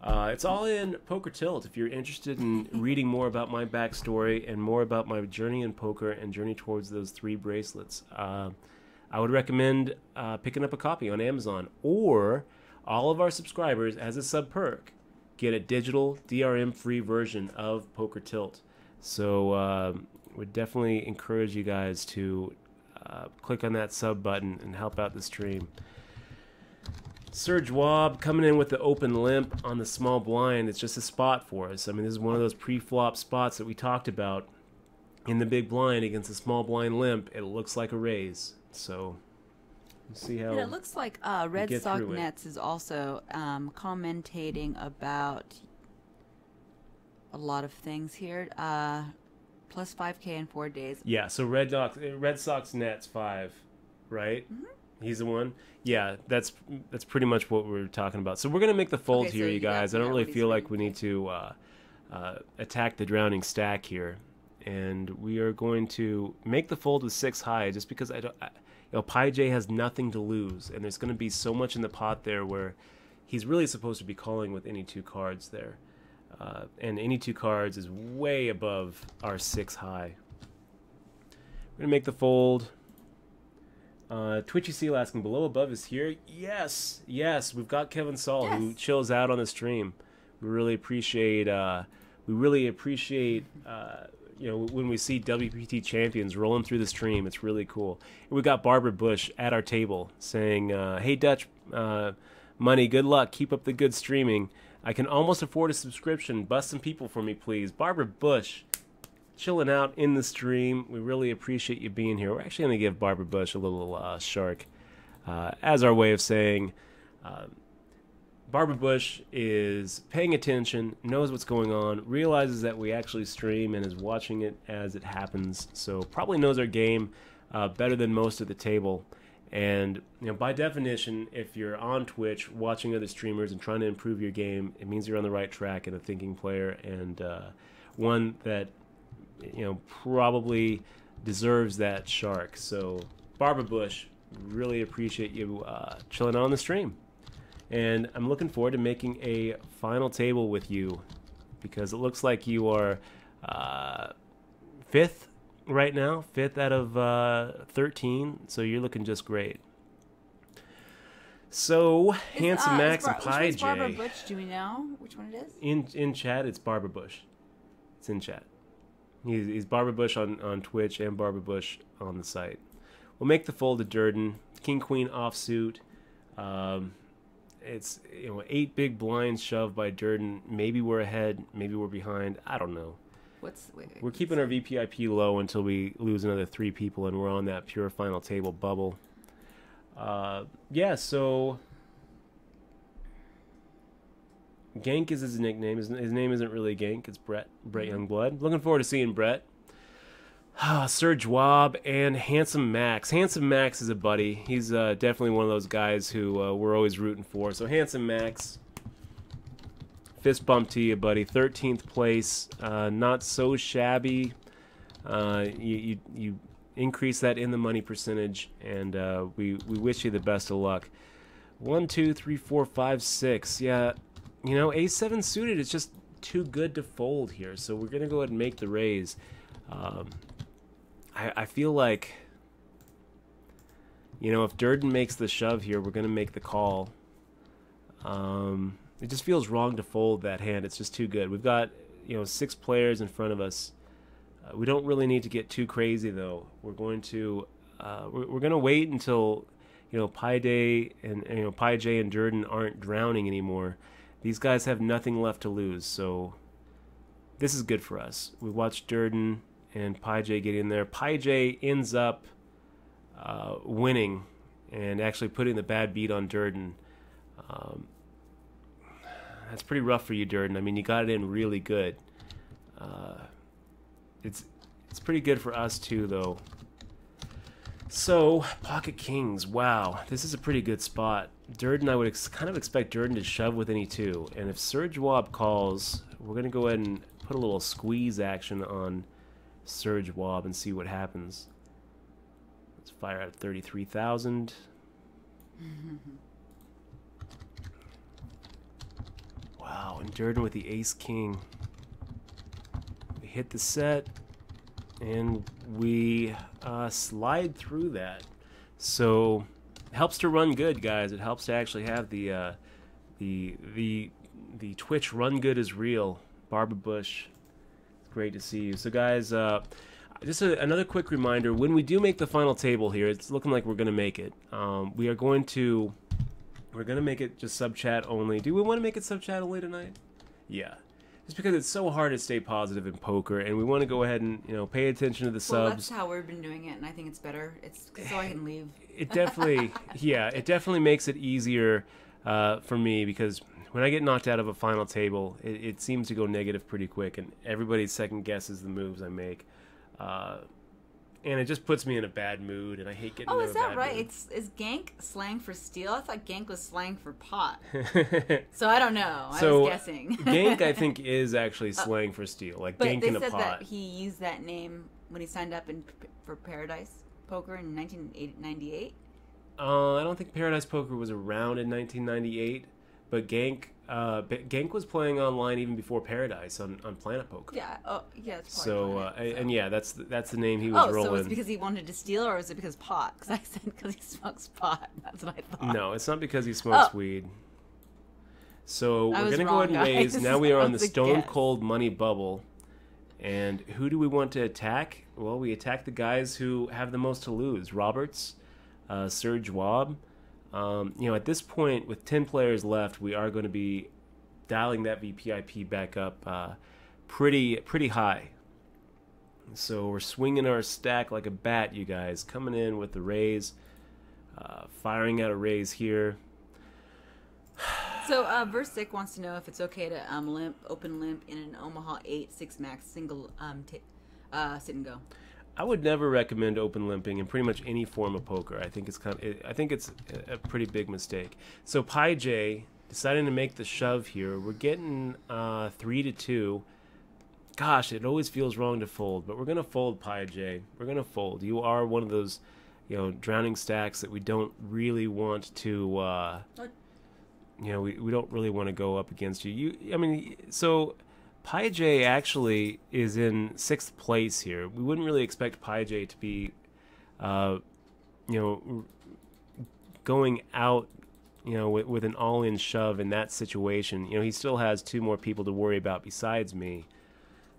B: It's all in Poker Tilt. If you're interested in reading more about my backstory and more about my journey in poker and journey towards those 3 bracelets, I would recommend picking up a copy on Amazon. Or all of our subscribers, as a sub-perk, get a digital DRM-free version of Poker Tilt. So would definitely encourage you guys to click on that sub button and help out the stream. Serge Wabb coming in with the open limp on the small blind. It's just a spot for us. I mean, this is one of those pre-flop spots that we talked about in the big blind against a small blind limp. It looks like a raise. So we'll see how.
C: And it looks like Red Sox Nets is also commentating about a lot of things here. Plus 5K in 4 days.
B: Yeah, so Red Sox Nets 5, right? Mm-hmm. He's the one. Yeah, that's pretty much what we're talking about. So we're gonna make the fold here, you guys. I don't really feel like we need to attack the drowning stack here, and we are going to make the fold with 6 high, just because Pi J has nothing to lose, and there's gonna be so much in the pot there where he's really supposed to be calling with any 2 cards there. And any 2 cards is way above our 6 high. We're going to make the fold. Twitchy Seal asking, below above is here? Yes, yes. We've got Kevin Saul, who chills out on the stream. We really appreciate when we see WPT champions rolling through the stream. It's really cool. And we got Barbara Bush at our table saying, hey, Dutch Money, good luck. Keep up the good streaming. I can almost afford a subscription. Bust some people for me, please. Barbara Bush, chilling out in the stream. We really appreciate you being here. We're actually going to give Barbara Bush a little shark as our way of saying Barbara Bush is paying attention, knows what's going on, realizes that we actually stream and is watching it as it happens. So probably knows our game better than most at the table. And by definition, if you're on Twitch watching other streamers and trying to improve your game, it means you're on the right track and a thinking player, and one that probably deserves that shark. So Barbara Bush, really appreciate you chilling on the stream, and I'm looking forward to making a final table with you, because it looks like you are 5th right now, 5th out of 13, so you're looking just great. So Handsome Max and Pi J.
C: Barbara Bush, do we know which one it is?
B: In chat, it's Barbara Bush. It's in chat. He's Barbara Bush on Twitch and Barbara Bush on the site. We'll make the fold to Durden. King Queen offsuit. It's 8 big blinds shoved by Durden. Maybe we're ahead.Maybe we're behind. I don't know. We're keeping our VPIP low until we lose another 3 people and we're on that pure final table bubble. So Gank is his nickname. His name isn't really Gank. It's Brett Youngblood. Looking forward to seeing Brett. Serge Wabb and Handsome Max. Handsome Max is a buddy. He's definitely one of those guys who we're always rooting for. So Handsome Max, fist bump to you, buddy. 13th place, not so shabby. You increase that in the money percentage, and we wish you the best of luck. 1, 2, 3, 4, 5, 6. Yeah, A7 suited is just too good to fold here, so we're gonna go ahead and make the raise. I feel like, if Durden makes the shove here, we're gonna make the call. It just feels wrong to fold that hand. It's just too good. We've got 6 players in front of us. We don't really need to get too crazy though. We're going to wait until Pi J and Durden aren't drowning anymore. These guys have nothing left to lose, so this is good for us. We watched Durden and Pi J get in there. Pi J ends up winning and actually putting the bad beat on Durden. That's pretty rough for you, Durden. I mean, you got it in really good. It's pretty good for us too, though. So, Pocket Kings. Wow, this is a pretty good spot. Durden, I would kind of expect Durden to shove with any two. And if Surge Wob calls, we're going to go ahead and put a little squeeze action on Surge Wob and see what happens. Let's fire at 33,000. Wow, and Durden with the Ace King. We hit the set, and we slide through that. So it helps to run good, guys. It helps to actually have the Twitch run good is real. Barbara Bush, it's great to see you. So guys, just another quick reminder: when we do make the final table here, it's looking like we're going to make it. We're going to make it just sub chat only. Do we want to make it sub chat only tonight? Yeah. Just because it's so hard to stay positive in poker, and we want to go ahead and pay attention to the subs.
C: Well, that's how we've been doing it, and I think it's better. It's so I can leave.
B: It definitely, yeah, it definitely makes it easier for me, because when I get knocked out of a final table, it seems to go negative pretty quick, and everybody second guesses the moves I make, and it just puts me in a bad mood, and I hate getting.
C: Oh,
B: into
C: is
B: a
C: that
B: bad
C: right?
B: mood.
C: Is gank slang for steal? I thought gank was slang for pot. So I don't know. I
B: So,
C: was guessing.
B: Gank, I think, is actually slang for steal, like
C: But
B: gank
C: they
B: in a
C: said
B: pot.
C: that he used that name when he signed up for Paradise Poker in 1998.
B: I don't think Paradise Poker was around in 1998, but Gank was playing online even before Paradise on Planet Poker.
C: Yeah. Oh, yeah. It's
B: So,
C: probably
B: and yeah, that's the name he was
C: so
B: rolling.
C: it's because he wanted to steal, or is it because pot? Because I said because he smokes pot. That's what I thought.
B: No, it's not because he smokes weed. So
C: I
B: we're
C: was
B: going to go ahead and
C: wrong,
B: raise.
C: guys.
B: Now we are on the
C: That was a
B: Stone
C: guess.
B: Cold Money Bubble. And who do we want to attack? Well, we attack the guys who have the most to lose. Roberts, Surge Wob. At this point, with 10 players left, we are going to be dialing that VPIP back up pretty high. So we're swinging our stack like a bat, you guys. Coming in with the raise. Firing out a raise here.
C: So Versick wants to know if it's okay to open limp in an Omaha 8-6 max single sit and go.
B: I would never recommend open limping in pretty much any form of poker. I think it's a pretty big mistake. So Pi J deciding to make the shove here. We're getting 3-2. Gosh, it always feels wrong to fold, but we're gonna fold, Pi J. We're gonna fold. You are one of those, drowning stacks that we don't really want to. We don't really want to go up against you. So Pi J actually is in 6th place here. We wouldn't really expect Pi J to be, going out, with an all-in shove in that situation. He still has 2 more people to worry about besides me,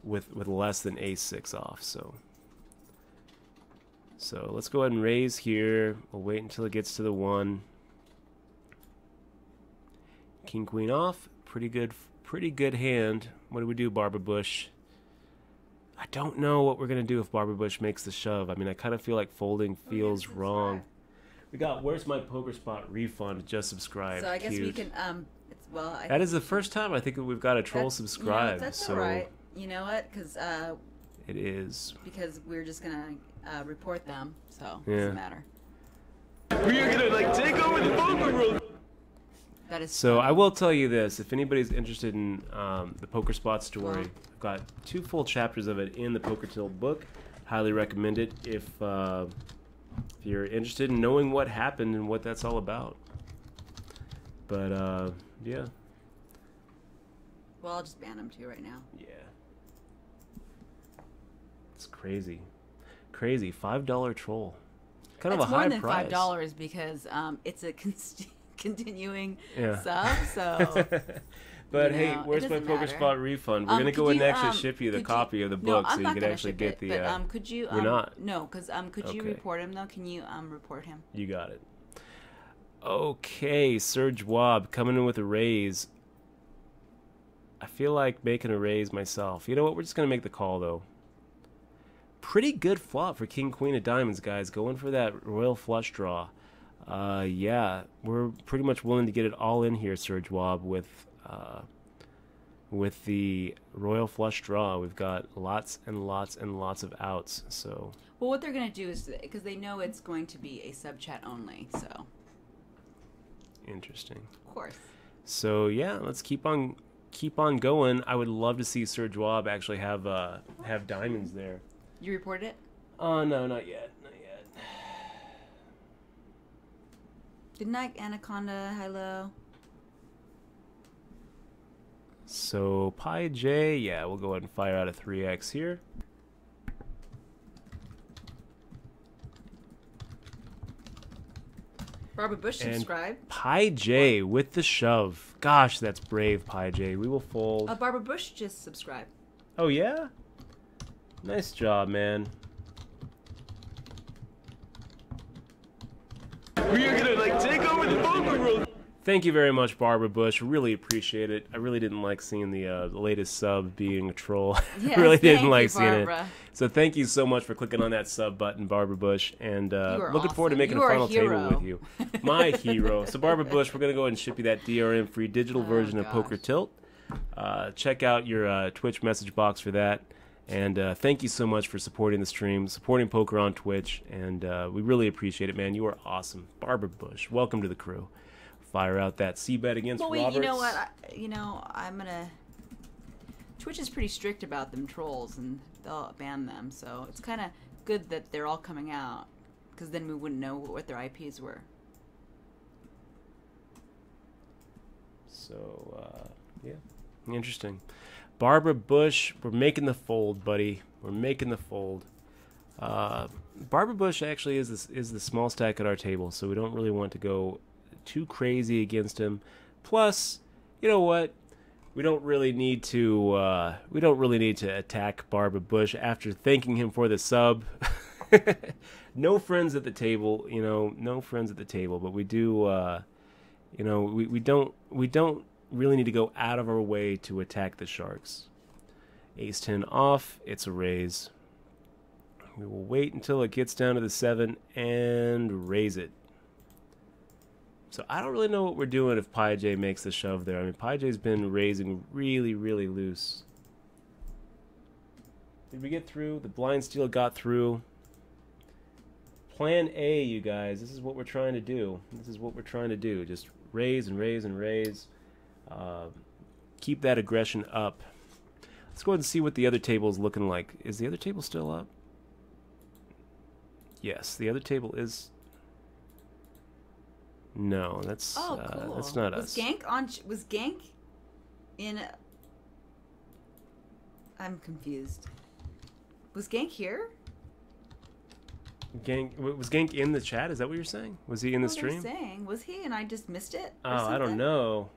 B: with less than ace-6 off. So let's go ahead and raise here. We'll wait until it gets to the 1. King Queen off. Pretty good hand. What do we do, Barbara Bush? I don't know what we're gonna do if Barbara Bush makes the shove. I mean, I kind of feel like folding feels wrong. We got Where's My Poker Spot refund. Just subscribe.
C: So I guess
B: Cute.
C: we can.
B: That is the first time I think that we've got a troll subscribe.
C: That's
B: so
C: all right. You know what? Because
B: it is.
C: Because we're just gonna report them, so it
B: Yeah.
C: doesn't matter.
A: We are gonna take over the poker world.
C: That is
B: So I will tell you this: if anybody's interested in the Poker Spot story,
C: Wow.
B: I've got 2 full chapters of it in the Poker Tilt book. Highly recommend it if you're interested in knowing what happened and what that's all about. But yeah.
C: Well, I'll just ban them too right now.
B: Yeah. It's crazy. Crazy. $5 troll. Kind of a
C: It's more
B: high
C: than
B: price.
C: $5 because it's a continuing
B: Yeah.
C: sub. So,
B: But
C: you
B: hey,
C: know,
B: Where's
C: it
B: My
C: doesn't
B: Poker
C: matter.
B: Spot refund? We're gonna
C: could
B: go in
C: you,
B: and actually ship you the
C: could
B: copy of the
C: no,
B: book
C: I'm
B: so you
C: not
B: can
C: gonna
B: actually
C: ship
B: get
C: it,
B: the.
C: But could you?
B: You're not?
C: No, because could you
B: Okay.
C: report him though? Can you report him?
B: You got it. Okay, Surge Wob coming in with a raise. I feel like making a raise myself. You know what? We're just gonna make the call though. Pretty good flop for King Queen of Diamonds, guys. Going for that royal flush draw. Yeah, we're pretty much willing to get it all in here, Sir Jwab, with the royal flush draw. We've got lots and lots and lots of outs. So.
C: Well, what they're going to do is, because they know it's going to be a sub chat only, so.
B: Interesting.
C: Of course.
B: So yeah, let's keep on going. I would love to see Sir Jwab actually have diamonds there.
C: You reported it?
B: Oh no, not yet. Not yet.
C: Didn't I Anaconda hello?
B: So Pi J, yeah, we'll go ahead and fire out a 3x here.
C: Barbara Bush subscribed.
B: Pi J with the shove. Gosh, that's brave, Pi J. We will fold.
C: Barbara Bush just subscribed.
B: Oh yeah? Nice job, man.
A: We are gonna like take over the poker room.
B: Thank you very much, Barbara Bush. Really appreciate it. I really didn't like seeing the latest sub being a troll.
C: Yes,
B: I really didn't
C: thank
B: like
C: you,
B: seeing
C: Barbara.
B: it. So thank you so much for clicking on that sub button, Barbara Bush. And looking forward to
C: awesome.
B: making
C: You
B: a
C: are a
B: final table
C: hero.
B: with you. My hero. So Barbara Bush, we're going to go ahead and ship you that DRM free digital version of Poker
C: gosh.
B: Tilt. Check out your Twitch message box for that. And thank you so much for supporting the stream, supporting poker on Twitch. And we really appreciate it, man. You are awesome. Barbara Bush, welcome to the crew. Fire out that C-bet against
C: Well, wait,
B: Roberts.
C: you know what? I'm gonna. Twitch is pretty strict about them trolls, and they'll ban them. So it's kind of good that they're all coming out, because then we wouldn't know what their IPs were.
B: So yeah, interesting. Barbara Bush, we're making the fold, buddy. We're making the fold. Barbara Bush actually is the small stack at our table, so we don't really want to go too crazy against him. Plus, you know what? We don't really need to attack Barbara Bush after thanking him for the sub. No friends at the table, no friends at the table. But we do, we don't really need to go out of our way to attack the Sharks. Ace 10 off. It's a raise. We will wait until it gets down to the 7 and raise it. So I don't really know what we're doing if Pi J makes the shove there. I mean, Pi J's been raising really, really loose. Did we get through? The blind steal got through. Plan A, you guys. This is what we're trying to do. Just raise and raise and raise. Keep that aggression up. Let's go ahead and see what the other table is looking like. Is the other table still up? Yes, the other table is... No, that's
C: Cool.
B: That's not us.
C: Was Gank in? I'm confused. Was Gank here?
B: Was Gank in the chat? Is that what you're saying? Was he in the stream?
C: Saying was he, and I just missed it.
B: Oh, I don't know.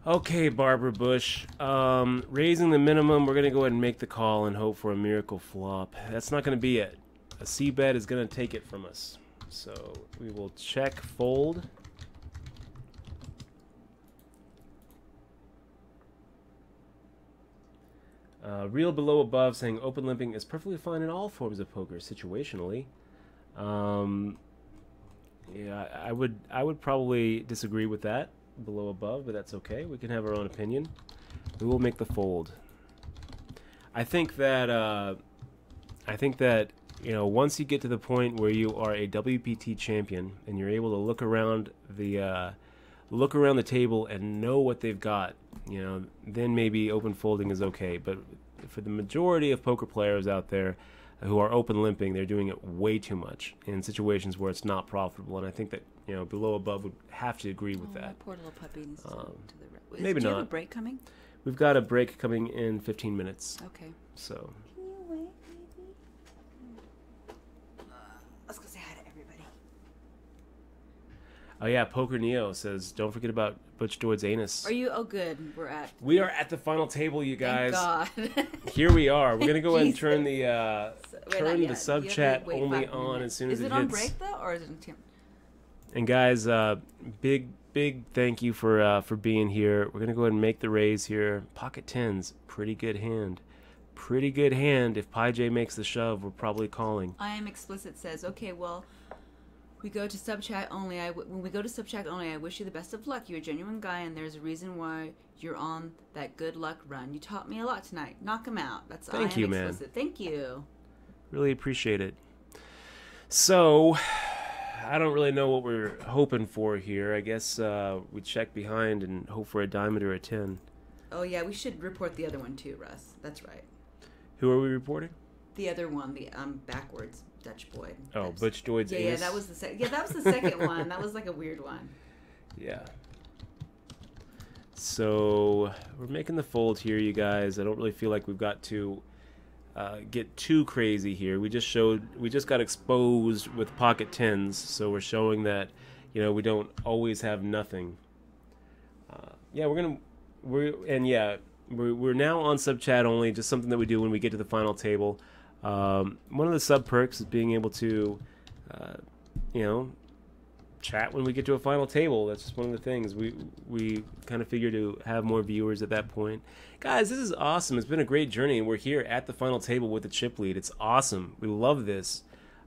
B: Okay, Barbara Bush. Raising the minimum. We're gonna go ahead and make the call and hope for a miracle flop. That's not gonna be it. A C bet is gonna take it from us. So we will check fold. Real below above saying open limping is perfectly fine in all forms of poker situationally. Yeah, I would probably disagree with that below above, but that's okay. We can have our own opinion. We will make the fold. I think that once you get to the point where you are a WPT champion and you're able to look around the table and know what they've got, then maybe open folding is okay. But for the majority of poker players out there who are open limping, they're doing it way too much in situations where it's not profitable. And I think that below above would have to agree with that.
C: My poor little puppy needs to the right.
B: Maybe
C: do you
B: not.
C: have a break coming?
B: We've got a break coming in 15 minutes.
C: Okay.
B: So.
C: Can you wait, baby? Let's go say hi to everybody.
B: Oh yeah, Poker Neo says, don't forget about Butch Doyd's anus.
C: Are you? Oh, good.
B: We are at the final table, you guys.
C: Thank God.
B: Here we are. We're gonna go ahead and turn the
C: Wait,
B: the sub chat
C: wait
B: only
C: 5
B: on
C: minutes.
B: as soon as
C: Is
B: it
C: it on
B: hits.
C: break though, or is it on team?
B: And guys, big thank you for being here. We're gonna go ahead and make the raise here. Pocket tens, pretty good hand. Pretty good hand. If Pi J makes the shove, we're probably calling.
C: I am explicit says, okay, well, We go to sub chat only. When we go to sub chat only, I wish you the best of luck. You're a genuine guy, and there's a reason why you're on that good luck run. You taught me a lot tonight. Knock him out. That's
B: Thank you, man.
C: Thank you.
B: Really appreciate it. So, I don't really know what we're hoping for here. I guess we check behind and hope for a diamond or a 10.
C: Oh yeah, we should report the other one too, Russ. That's right.
B: Who are we reporting?
C: The other one, the backwards Dutch boy.
B: Oh, Butch Doid's ace.
C: Yeah, that was the second one. That was like a weird one.
B: Yeah. So we're making the fold here, you guys. I don't really feel like we've got to get too crazy here. We just got exposed with pocket 10s, so we're showing that we don't always have nothing. Yeah, we're now on sub chat only. Just something that we do when we get to the final table. One of the sub perks is being able to, chat when we get to a final table. That's just one of the things. We kind of figure to have more viewers at that point. Guys, this is awesome. It's been a great journey, and we're here at the final table with the chip lead. It's awesome. We love this.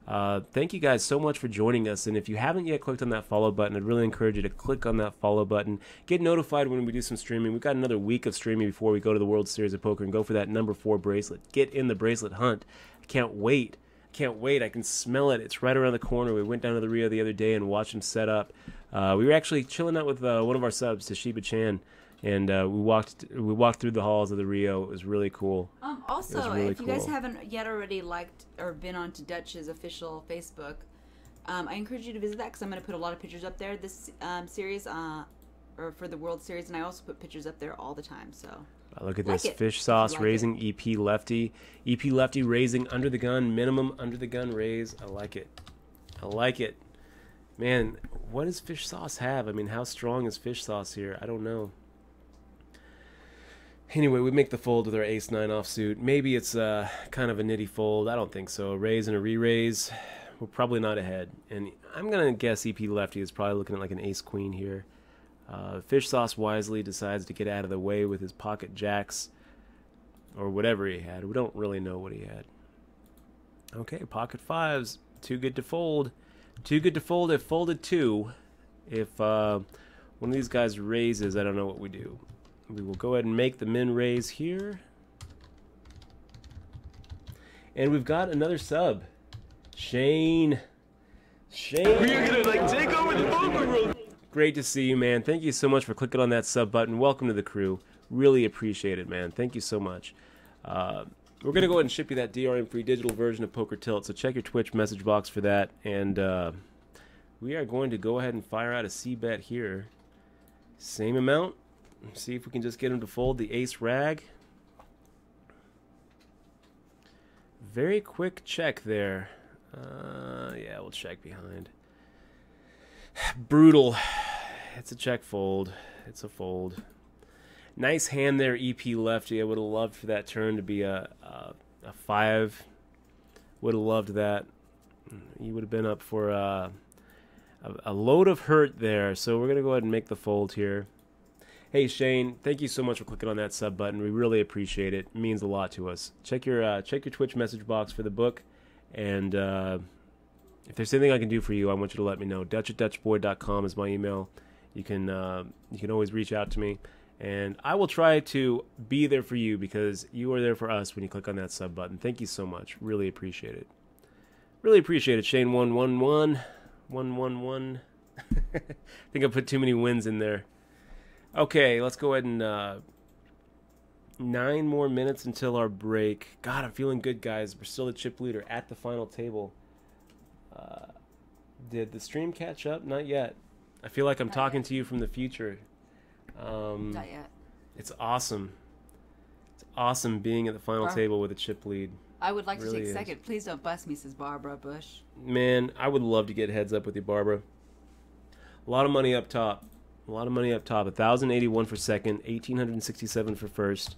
B: Thank you guys so much for joining us, and if you haven't yet clicked on that follow button, I'd really encourage you to click on that follow button. Get notified when we do some streaming. We've got another week of streaming before we go to the World Series of Poker and go for that number 4 bracelet. Get in the bracelet hunt. I can't wait. I can smell it. It's right around the corner. We went down to the Rio the other day and watched them set up. We were actually chilling out with one of our subs, Toshiba Chan, and we walked through the halls of the Rio. It was really cool.
C: Also, really if you guys haven't yet already liked or been onto Dutch's official Facebook, I encourage you to visit that because I'm going to put a lot of pictures up there this series, or for the World Series, and I also put pictures up there all the time. So.
B: Look at this. Fish sauce raising EP lefty. EP lefty raising under the gun. Minimum under the gun raise. I like it. Man, what does fish sauce have? I mean, how strong is fish sauce here? I don't know. Anyway, we make the fold with our ace-9 offsuit. Maybe it's kind of a nitty fold. I don't think so. A raise and a re-raise. We're probably not ahead. And I'm going to guess EP lefty is probably looking at like an ace-queen here. Fish sauce wisely decides to get out of the way with his pocket jacks or whatever he had. We don't really know what he had. Okay, pocket 5s. Too good to fold. Too good to fold. If folded 2. If one of these guys raises, I don't know what we do. We will go ahead and make the min raise here. And we've got another sub. Shane.
A: We're gonna take over the poker room.
B: Great to see you, man. Thank you so much for clicking on that sub button. Welcome to the crew. Really appreciate it, man. Thank you so much. We're going to go ahead and ship you that DRM-free digital version of Poker Tilt, so check your Twitch message box for that. And we are going to go ahead and fire out a C-bet here. Same amount. See if we can just get him to fold the ace rag. Very quick check there. Yeah, we'll check behind. Brutal. It's a check fold. It's a fold. Nice hand there, EP lefty. I would have loved for that turn to be a 5. Would have loved that. You would have been up for a load of hurt there. So we're going to go ahead and make the fold here. Hey, Shane, thank you so much for clicking on that sub button. We really appreciate it. It means a lot to us. Check your Twitch message box for the book. And if there's anything I can do for you, I want you to let me know. Dutch@dutchboy.com is my email. You can always reach out to me, and I will try to be there for you because you are there for us when you click on that sub button. Thank you so much. Really appreciate it. Really appreciate it. Shane 111 111. I think I put too many wins in there. Okay, let's go ahead and 9 more minutes until our break. God, I'm feeling good, guys. We're still the chip leader at the final table. Did the stream catch up? Not yet. I feel like I'm talking to you from the future.
C: Not yet.
B: It's awesome. It's awesome being at the final table with a chip lead.
C: I would like to take a second. Please don't bust me, says Barbara Bush.
B: Man, I would love to get heads up with you, Barbara. A lot of money up top. A lot of money up top. 1,081 for second, 1,867 for first.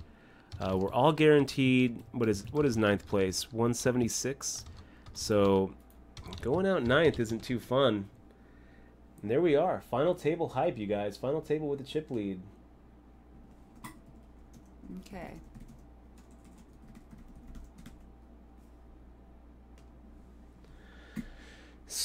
B: We're all guaranteed. What is ninth place? 176. So going out ninth isn't too fun. And there we are. Final table hype, you guys. Final table with the chip lead.
C: Okay.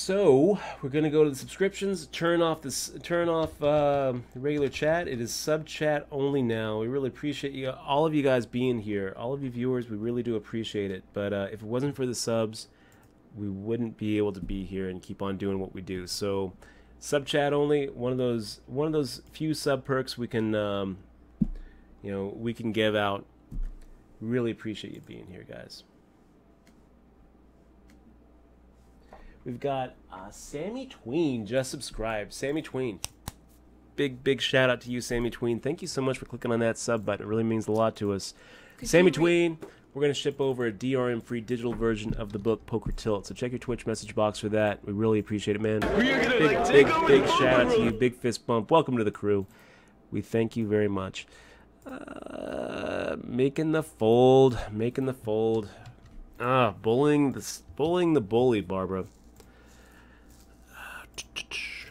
B: So we're gonna go to the subscriptions. Turn off the regular chat. It is sub chat only now. We really appreciate you, all of you guys being here. All of you viewers, we really do appreciate it. But if it wasn't for the subs, we wouldn't be able to be here and keep on doing what we do. So sub chat only. One of those few sub perks we can we can give out. Really appreciate you being here, guys. We've got Sammy Tween just subscribed. Sammy Tween. Big shout out to you, Sammy Tween. Thank you so much for clicking on that sub button. It really means a lot to us. Sammy Tween, we're going to ship over a DRM-free digital version of the book Poker Tilt. So check your Twitch message box for that. We really appreciate it, man.
A: We are gonna
B: Big shout out to you. Big fist bump. Welcome to the crew. We thank you very much. Making the fold. Bullying the bully, Barbara.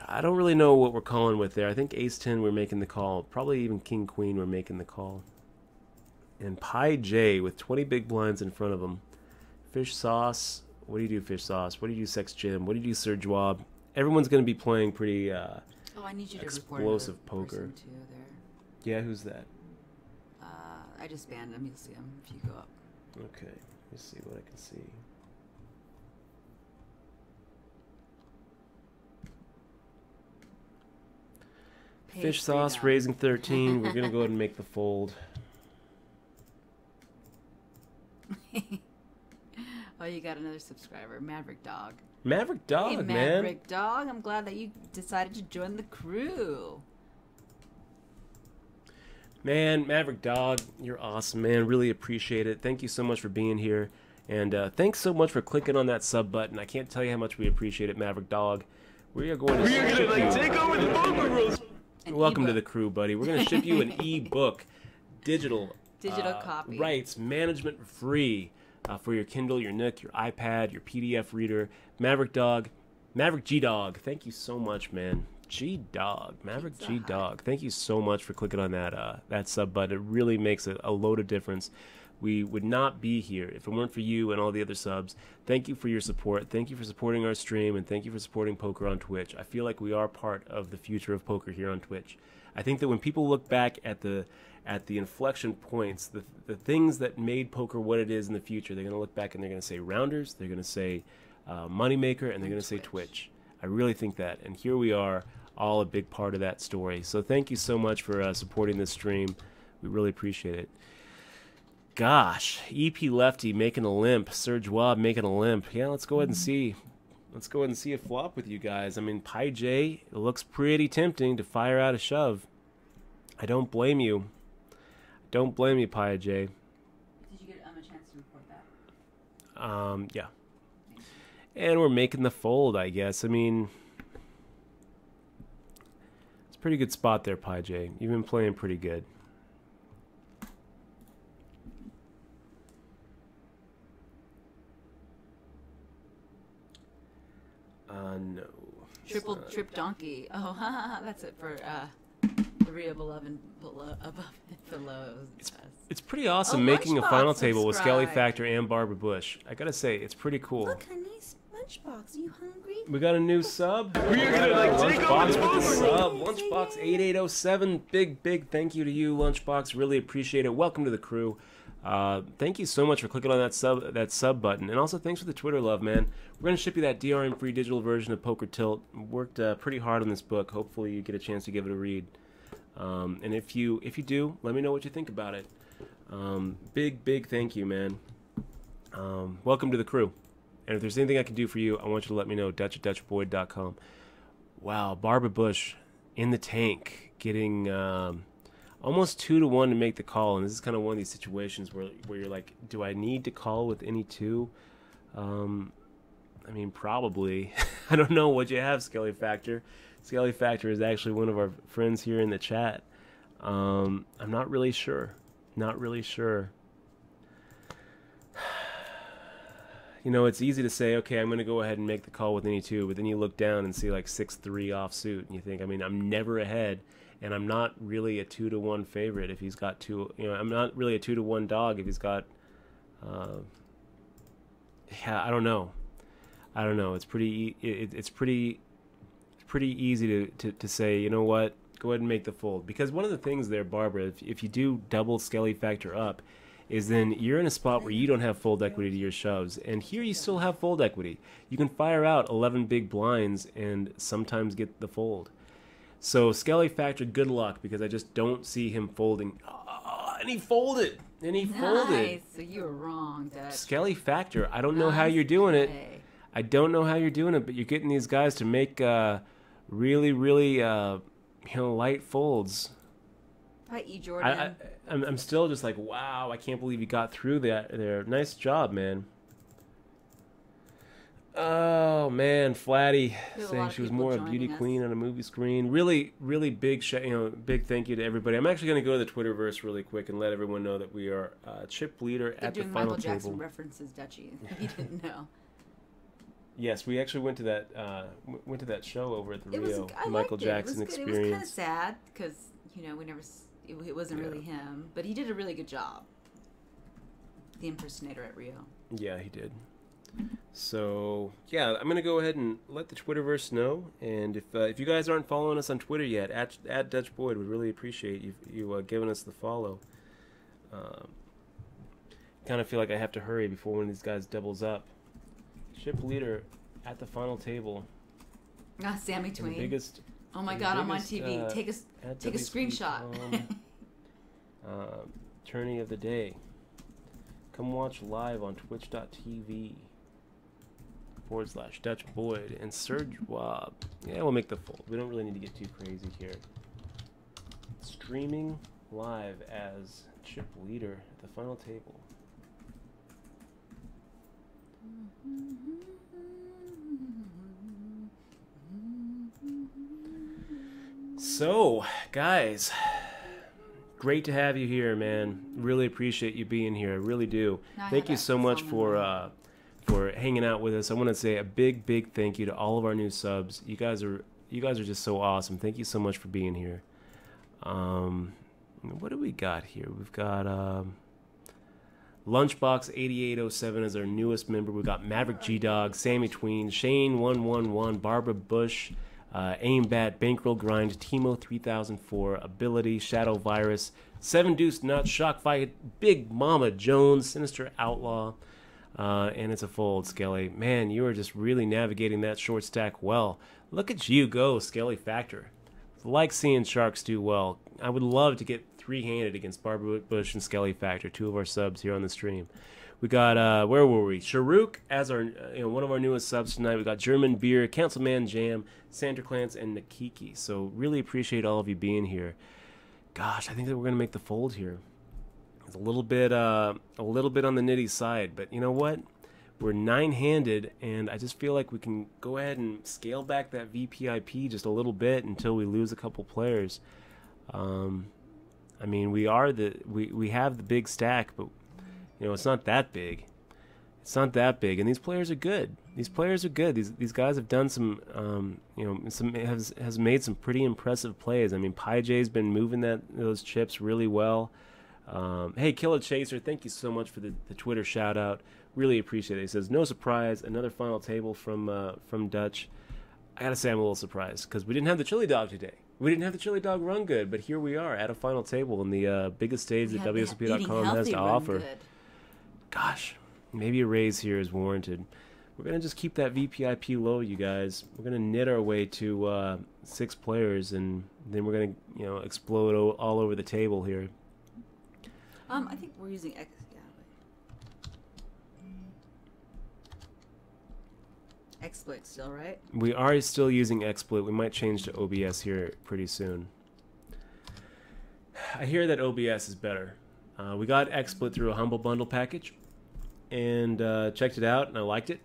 B: I don't really know what we're calling with there. I think Ace-10 we're making the call. Probably even King-Queen we're making the call. And Pi J with 20 big blinds in front of him. Fish Sauce. What do you do, Fish Sauce? What do you do, Sex Jim? What do you do, Sir Jawab? Everyone's going to be playing pretty
C: I need you to
B: explosive poker.
C: Too, there.
B: Yeah, who's that?
C: I just banned him. You'll see him if you go up.
B: Okay. Let's see what I can see. Fish Sauce raising 13. We're going to go ahead and make the fold.
C: Oh, you got another subscriber, Maverick Dog.
B: Maverick Dog,
C: hey,
B: man.
C: Maverick Dog, I'm glad that you decided to join the crew.
B: Man, Maverick Dog, you're awesome, man. Really appreciate it. Thank you so much for being here. And thanks so much for clicking on that sub button. I can't tell you how much we appreciate it, Maverick Dog. We are going to ship you.
A: Take over the poker rules.
B: Welcome to the crew, buddy. We're going to ship you an ebook, digital
C: copy,
B: rights management free for your Kindle, your Nook, your iPad, your PDF reader. Maverick G Dog. Thank you so much, man. G Dog, Maverick G Dog. Thank you so much for clicking on that sub button. It really makes a load of difference. We would not be here if it weren't for you and all the other subs. Thank you for your support. Thank you for supporting our stream, and thank you for supporting poker on Twitch. I feel like we are part of the future of poker here on Twitch. I think that when people look back at the inflection points, the things that made poker what it is in the future, they're going to look back and they're going to say Rounders, they're going to say Moneymaker, and they're going to say Twitch. I really think that, and here we are, all a big part of that story. So thank you so much for supporting this stream. We really appreciate it. Gosh, EP Lefty making a limp, Sir Jawab making a limp. Yeah, let's go ahead and see. Let's go ahead and see a flop with you guys. I mean, Pi J, it looks pretty tempting to fire out a shove. I don't blame you. Don't blame you, Pi J.
C: Did you get a chance to report that?
B: Yeah. And we're making the fold, I guess. I mean, it's a pretty good spot there, Pi J. You've been playing pretty good. No.
C: Trip donkey. Oh, that's it for the Rio above and below.
B: It's pretty awesome making a final table with Skelly Factor and Barbara Bush. I gotta say, it's pretty cool.
C: Look, a nice lunchbox. Are you hungry?
B: We got a new sub.
A: We are gonna take over the poker
B: sub. Lunchbox 8807. Big thank you to you, Lunchbox. Really appreciate it. Welcome to the crew. Thank you so much for clicking on that sub button, and also thanks for the Twitter love, man. We're gonna ship you that DRM free digital version of Poker Tilt. Worked pretty hard on this book. Hopefully you get a chance to give it a read, and if you do, let me know what you think about it. Big thank you, man. Welcome to the crew, and if there's anything I can do for you, I want you to let me know. Dutch@DutchBoyd.com. Wow, Barbara Bush in the tank, getting almost 2-1 to make the call, and this is kind of one of these situations where you're like, do I need to call with any two? I mean, probably. I don't know what you have, Skelly Factor. Skelly Factor is actually one of our friends here in the chat. I'm not really sure. Not really sure. You know, it's easy to say, okay, I'm going to go ahead and make the call with any two, but then you look down and see like 6-3 offsuit, and you think, I mean, I'm never ahead. And I'm not really a 2-1 favorite if he's got two. You know, I'm not really a 2-1 dog if he's got. Yeah, I don't know. I don't know. It's pretty easy to say, you know what, go ahead and make the fold. Because one of the things there, Barbara, if you do double Skelly Factor up, is then you're in a spot where you don't have fold equity to your shoves. And here you still have fold equity. You can fire out 11 big blinds and sometimes get the fold. So Skelly Factor, good luck, because I just don't see him folding. Oh, and he folded. And he folded.
C: So you were wrong, Dutch.
B: Skelly Factor, I don't know how you're doing it. I don't know how you're doing it, but you're getting these guys to make really, really light folds.
C: Hi, E. Jordan.
B: I'm still just like, wow, I can't believe you got through that there. Nice job, man. Oh, man, Flatty saying she was more a beauty queen on a movie screen. Really, really big big thank you to everybody. I'm actually going to go to the Twitterverse really quick and let everyone know that we are chip leader at the final
C: Michael
B: table.
C: Jackson references, Dutchie, if you didn't know.
B: Yes, we actually went to that show over at the Rio
C: I
B: Michael
C: liked
B: Jackson
C: it. It was
B: Experience.
C: It was kind of sad because we never. It wasn't really him, but he did a really good job. The impersonator at Rio. Yeah,
B: he did. So yeah, I'm gonna go ahead and let the Twitterverse know, and if you guys aren't following us on Twitter yet, at Dutch Boyd, would really appreciate you giving us the follow. Kind of feel like I have to hurry before one of these guys doubles up. Chip leader at the final table.
C: Sammy Tween.
B: Biggest.
C: Oh my God! I'm on TV. Take a screenshot.
B: Tourney of the day. Come watch live on twitch.tv/Dutch Boyd and Serge Wab. Yeah, we'll make the fold. We don't really need to get too crazy here. Streaming live as chip leader at the final table. So, guys, great to have you here, man. Really appreciate you being here. I really do. Thank you so much for hanging out with us. I want to say a big, big thank you to all of our new subs. You guys are just so awesome. Thank you so much for being here. What do we got here? We've got Lunchbox8807 is our newest member. We've got Maverick G-Dog, Sammy Tween, Shane111, Barbara Bush, Aimbat, Bankroll Grind, Timo 3004, Ability, Shadow Virus, Seven Deuce Nuts, Shock Fight, Big Mama Jones, Sinister Outlaw, and it's a fold, Skelly. Man, you are just really navigating that short stack well. Look at you go, Skelly Factor. Like seeing sharks do well. I would love to get three-handed against Barbara Bush and Skelly Factor, two of our subs here on the stream. We got, where were we? Sharuk as our, one of our newest subs tonight. We got German Beer, Councilman Jam, Santa Clans, and Nikiki. So really appreciate all of you being here. Gosh, I think that we're gonna make the fold here. It's a little bit on the nitty side, but you know what? We're nine-handed, and I just feel like we can go ahead and scale back that VPIP just a little bit until we lose a couple players. I mean, we have the big stack, but it's not that big. It's not that big, and these players are good. These guys have done some, has made some pretty impressive plays. I mean, Pi J's been moving those chips really well. Hey, Killer Chaser, thank you so much for the Twitter shout out. Really appreciate it. He says, no surprise, another final table from Dutch. I gotta say, I'm a little surprised because we didn't have the chili dog today. We didn't have the chili dog run good, but here we are at a final table in the biggest stage that WSOP.com has to offer. Good. Gosh, maybe a raise here is warranted. We're going to just keep that VPIP low, you guys. We're going to knit our way to 6 players, and then we're going to explode all over the table here.
C: I think we're using Exploit still, right?
B: We are still using Exploit. We might change to OBS here pretty soon. I hear that OBS is better. We got Exploit through a Humble Bundle package and checked it out, and I liked it.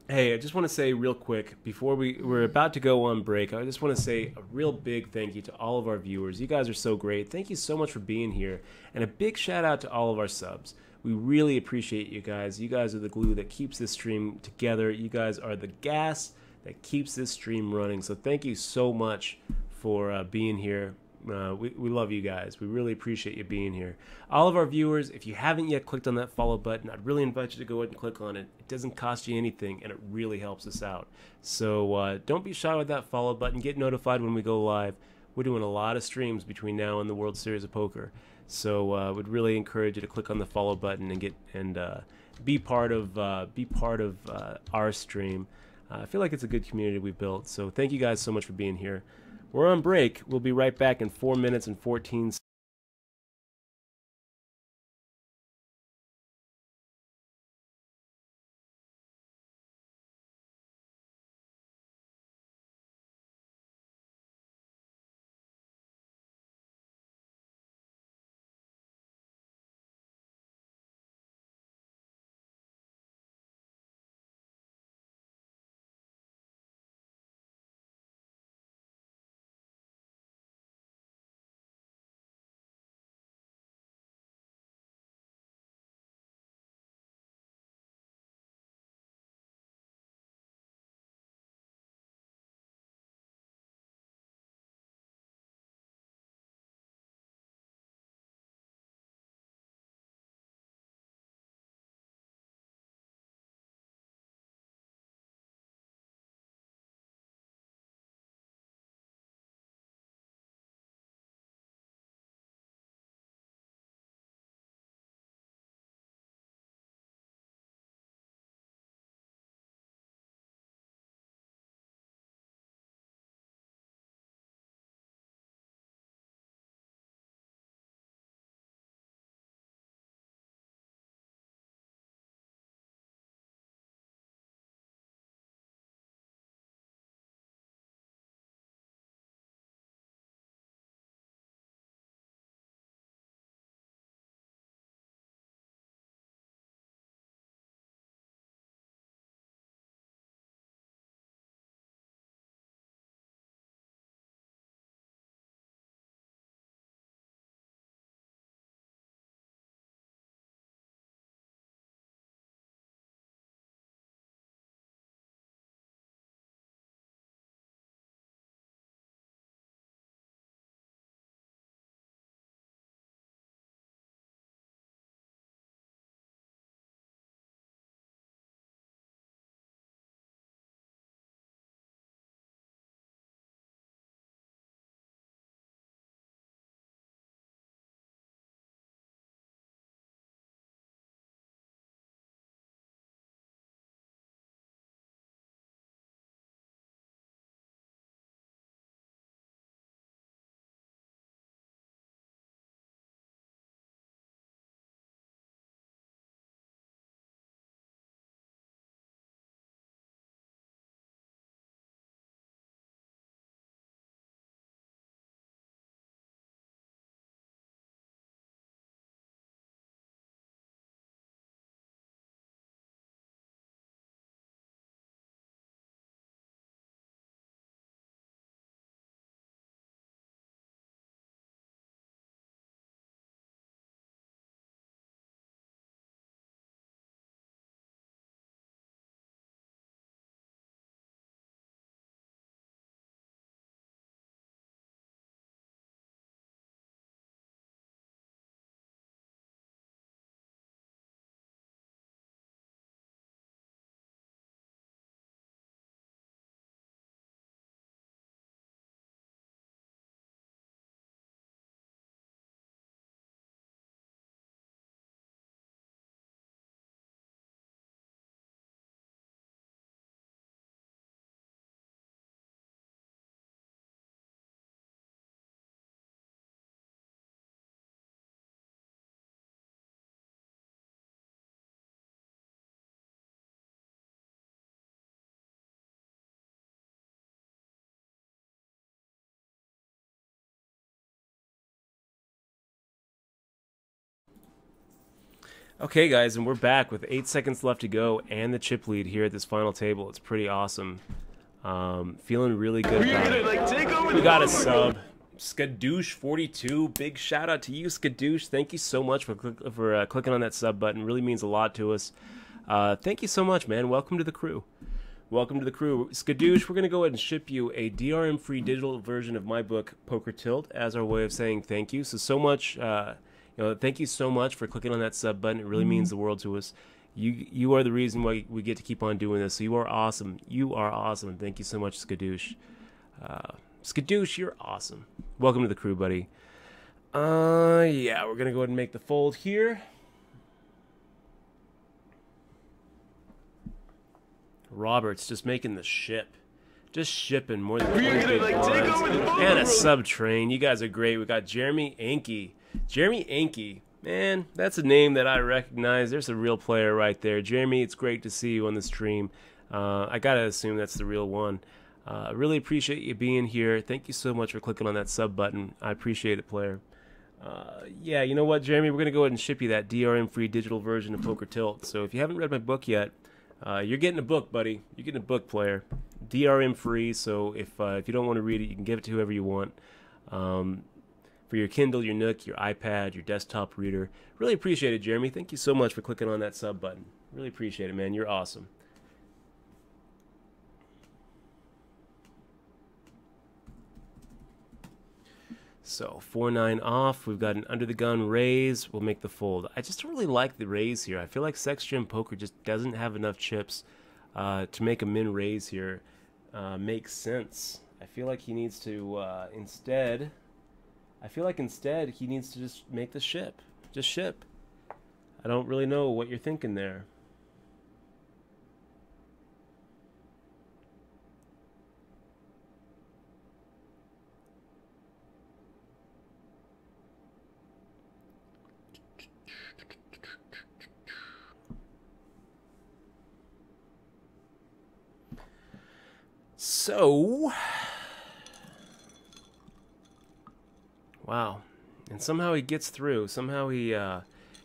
B: Hey, I just want to say real quick, before we're about to go on break, I just want to say a real big thank you to all of our viewers. You guys are so great. Thank you so much for being here. And a big shout out to all of our subs. We really appreciate you guys. You guys are the glue that keeps this stream together. You guys are the gas that keeps this stream running. So thank you so much for being here. We love you guys. We really appreciate you being here. All of our viewers, if you haven't yet clicked on that follow button, I'd really invite you to go ahead and click on it. It doesn't cost you anything, and it really helps us out. So don't be shy with that follow button. Get notified when we go live. We're doing a lot of streams between now and the World Series of Poker. So would really encourage you to click on the follow button and be part of our stream. I feel like it's a good community we've built. So thank you guys so much for being here. We're on break. We'll be right back in 4 minutes and 14 seconds. Okay, guys, and we're back with 8 seconds left to go and the chip lead here at this final table. It's pretty awesome. Feeling really good about it. We got a sub. Skadoosh42, big shout out to you, Skadoosh. Thank you so much for clicking on that sub button. Really means a lot to us. Thank you so much, man. Welcome to the crew. Welcome to the crew. Skadoosh, we're going to go ahead and ship you a DRM-free digital version of my book, Poker Tilt, as our way of saying thank you. So much, thank you so much for clicking on that sub button. It really means the world to us. You are the reason why we get to keep on doing this. So you are awesome. You are awesome. Thank you so much, Skadoosh. Skadoosh, you're awesome. Welcome to the crew, buddy. Yeah, we're going to go ahead and make the fold here. Robert's just making the ship. Just shipping more than 20 big blinds. And a sub train. You guys are great. We got Jeremy Anke. Jeremy Anke. Man, that's a name that I recognize. There's a real player right there. Jeremy, it's great to see you on the stream. I gotta assume that's the real one. Really appreciate you being here. Thank you so much for clicking on that sub button. I appreciate it, player. Yeah, you know what, Jeremy? We're going to go ahead and ship you that DRM-free digital version of Poker Tilt. So if you haven't read my book yet, you're getting a book, buddy. You're getting a book, player. DRM-free, so if you don't want to read it, you can give it to whoever you want. For your Kindle, your Nook, your iPad, your desktop reader. Really appreciate it, Jeremy. Thank you so much for clicking on that sub button. Really appreciate it, man. You're awesome. So 4-9 off. We've got an under the gun raise. We'll make the fold. I just don't really like the raise here. I feel like Sex Gym Poker just doesn't have enough chips to make a min raise here make sense. I feel like he needs to instead he needs to just make the ship. Just ship. I don't really know what you're thinking there. So, wow, and somehow he gets through. Somehow he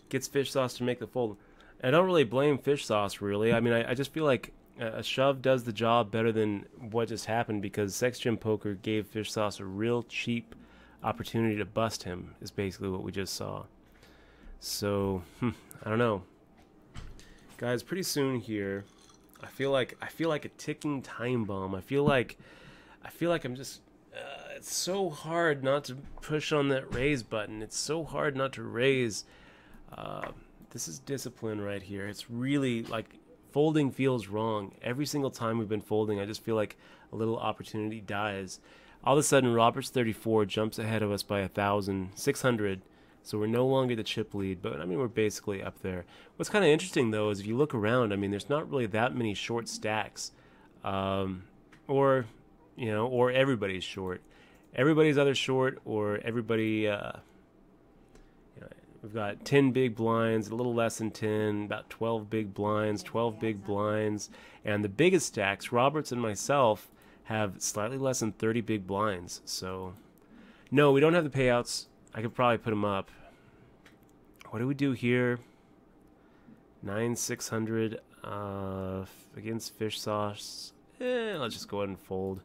B: gets Fish Sauce to make the fold. I don't really blame Fish Sauce, really. I mean, I just feel like a shove does the job better than what just happened because Sex Gym Poker gave Fish Sauce a real cheap opportunity to bust him, is basically what we just saw. So, I don't know. Guys, pretty soon here, I feel like a ticking time bomb. I feel like I'm just it's so hard not to push on that raise button. It's so hard not to raise. This is discipline right here. It's really like folding feels wrong. Every single time we've been folding, I just feel like a little opportunity dies. All of a sudden, Roberts 34 jumps ahead of us by 1,600. So we're no longer the chip lead, but I mean, we're basically up there. What's kind of interesting, though, is if you look around, I mean, there's not really that many short stacks. Or everybody's short. Everybody's either short or everybody, we've got 10 big blinds, a little less than 10, about 12 big blinds, 12 big blinds. And the biggest stacks, Roberts and myself, have slightly less than 30 big blinds. So, no, we don't have the payouts. I could probably put them up. What do we do here? 9,600 against Fish Sauce. Let's just go ahead and fold.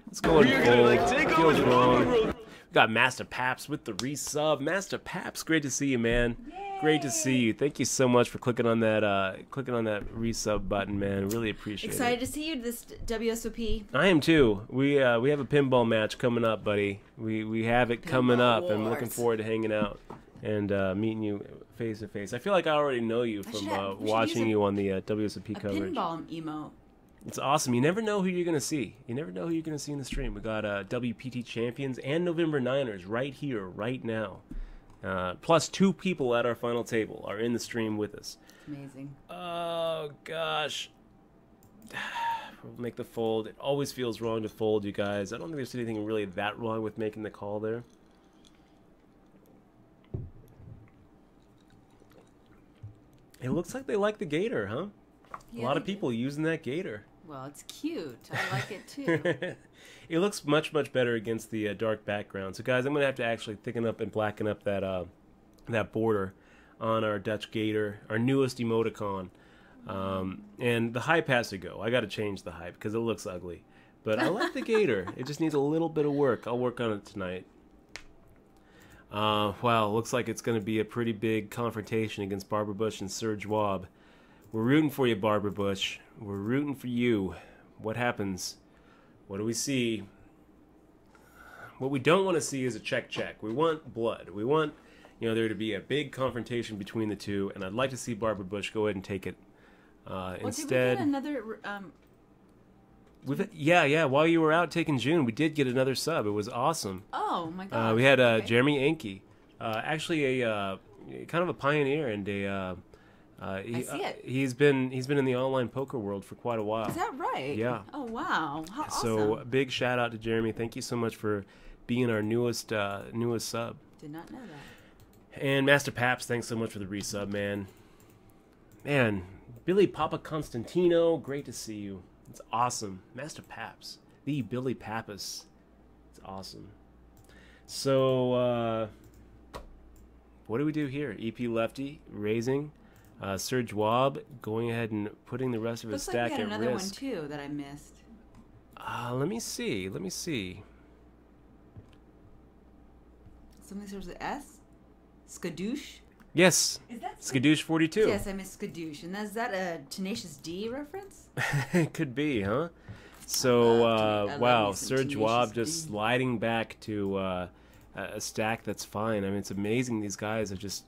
B: Let's go ahead and fold. Feels wrong. We got Master Paps with the resub. Master Paps, great to see you, man. Yay. Great to see you. Thank you so much for clicking on that resub button, man. Really appreciate it.
C: Excited to see you this WSOP.
B: I am too. We have a pinball match coming up, buddy. We have it coming up.
C: Wars.
B: I'm looking forward to hanging out and meeting you face to face. I feel like I already know you from watching you on the WSOP coverage.
C: Pinball emote.
B: It's awesome. You never know who you're going to see. You never know who you're going to see in the stream. We got WPT champions and November 9ers right here, right now. Plus 2 people at our final table are in the stream with us.
C: Amazing.
B: Oh, gosh. We'll make the fold. It always feels wrong to fold, you guys. I don't think there's anything really that wrong with making the call there. It looks like they like the gator, huh?
C: Yeah,
B: a lot of people using that gator.
C: Well, it's cute. I like it too.
B: It looks much, much better against the dark background. So, guys, I'm going to have to actually thicken up and blacken up that border on our Dutch gator, our newest emoticon. And the hype has to go. I got to change the hype because it looks ugly. But I like the gator. It just needs a little bit of work. I'll work on it tonight. Wow, looks like it's going to be a pretty big confrontation against Barbara Bush and Serge Wabb. We're rooting for you, Barbara Bush. We're rooting for you. What happens? What do we see? What we don't want to see is a check. We want blood. We want, there to be a big confrontation between the two, and I'd like to see Barbara Bush go ahead and take it. Instead,
C: did we get another?
B: While you were out taking June, we did get another sub. It was awesome.
C: Oh my god.
B: We had Jeremy Enke, actually a kind of a pioneer, and
C: I see it.
B: He's been in the online poker world for quite a while.
C: Is that right?
B: Yeah.
C: Oh wow. How awesome.
B: So a big shout out to Jeremy. Thank you so much for being our newest sub.
C: Did not know that.
B: And Master Paps, thanks so much for the resub, man. Man, Billy Papa Constantino, great to see you. It's awesome. Master Paps, the Billy Pappas. It's awesome. So, what do we do here? EP Lefty, raising. Serge Wab going ahead and putting the rest of his stack at risk.
C: Looks like we had another one, too, that I missed.
B: Let me see.
C: Something starts with S? Skadoosh?
B: Yes.
C: Is that
B: Skadoosh 42.
C: Yes, I missed Skadoosh. And is that a Tenacious D reference?
B: It could be, huh? So, wow,
C: some
B: Serge Wab
C: Tenacious
B: just
C: D.
B: sliding back to a stack that's fine. I mean, it's amazing. These guys are just...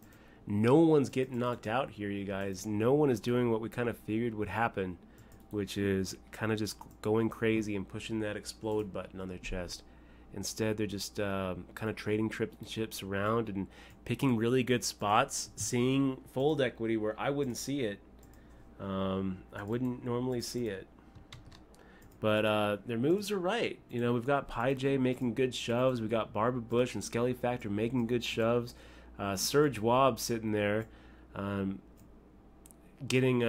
B: No one's getting knocked out here, you guys. No one is doing what we kind of figured would happen, which is kind of just going crazy and pushing that explode button on their chest. Instead, they're just kind of trading chips around and picking really good spots, seeing fold equity where I wouldn't see it. I wouldn't normally see it. But their moves are right. We've got Pi J making good shoves. We've got Barbara Bush and Skelly Factor making good shoves. Serge Wab sitting there getting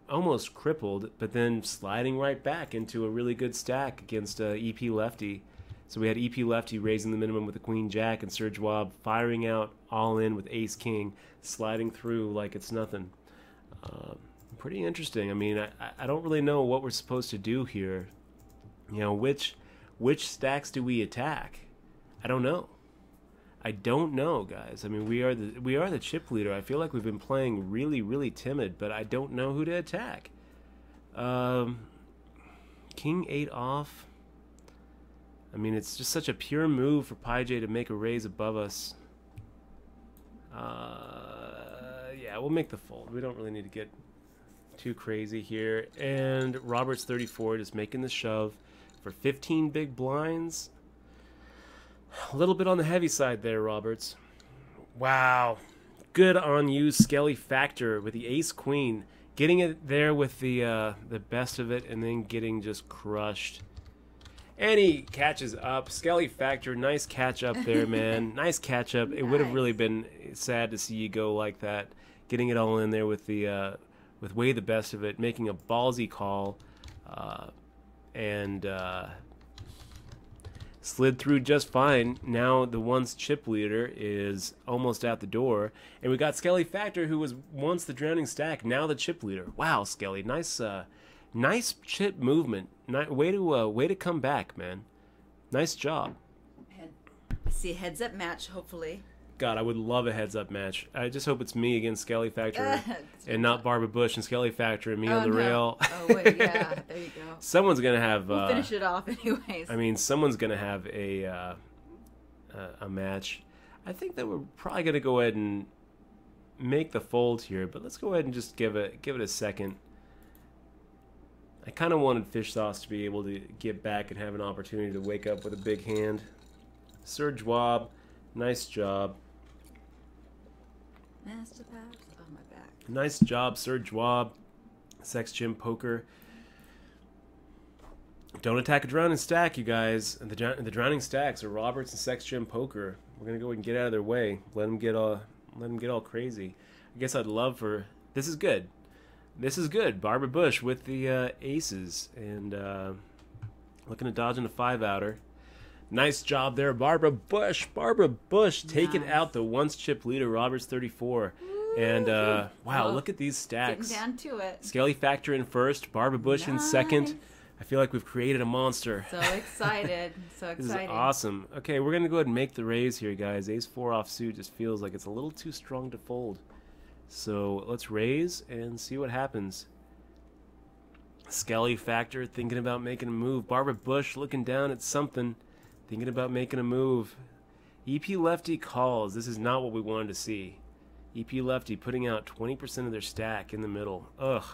B: almost crippled, but then sliding right back into a really good stack against EP Lefty. So we had EP Lefty raising the minimum with the Queen Jack, and Serge Wab firing out all in with Ace King, sliding through like it's nothing. Pretty interesting. I mean, I don't really know what we're supposed to do here. Which stacks do we attack? I don't know. Guys. I mean, we are the chip leader. I feel like we've been playing really, really timid, but I don't know who to attack. King 8 off. I mean, it's just such a pure move for Pi J to make a raise above us. Yeah, we'll make the fold. We don't really need to get too crazy here. And Roberts 34 just making the shove for 15 big blinds. A little bit on the heavy side there, Roberts. Wow. Good on you, Skelly Factor, with the Ace Queen. Getting it there with the best of it and then getting just crushed. And he catches up. Skelly Factor, nice catch up there, man. Nice catch up. It would have really been sad to see you go like that. Getting it all in there with the with way the best of it, making a ballsy call, and slid through just fine. Now the once chip leader is almost out the door, and we got Skelly Factor, who was once the drowning stack, now the chip leader. Wow, Skelly, nice chip movement. Way to come back, man. Nice job.
C: See a heads up match, hopefully.
B: God, I would love a heads up match. I just hope it's me against Skelly Factor and not Barbara Bush and Skelly Factor and me on the rail.
C: Oh wait, yeah, there you go.
B: Someone's gonna have.
C: We'll finish it off anyways.
B: I mean, someone's gonna have a match. I think that we're probably gonna go ahead and make the fold here, but let's go ahead and just give it a second. I kind of wanted Fish Sauce to be able to get back and have an opportunity to wake up with a big hand. Serge Wab, nice job.
C: Master Pass, oh my back.
B: Nice job, Serge Wab. Sex Gym Poker. Don't attack a drowning stack, you guys. And the drowning stacks are Roberts and Sex Gym Poker. We're gonna go and get out of their way. Let them get all crazy. I guess I'd love for this is good. This is good. Barbara Bush with the aces and looking to dodge into 5-outer. Nice job there, Barbara Bush. Barbara Bush taking out the once chip leader, Roberts 34. And wow, look at these stacks.
C: Getting down to it.
B: Skelly Factor in first, Barbara Bush in second. I feel like we've created a monster.
C: So excited. So excited.
B: This is awesome. Okay, we're going to go ahead and make the raise here, guys. Ace 4 offsuit just feels like it's a little too strong to fold. So let's raise and see what happens. Skelly Factor thinking about making a move. Barbara Bush looking down at something, thinking about making a move. EP Lefty calls. This is not what we wanted to see. EP Lefty putting out 20% of their stack in the middle. Ugh.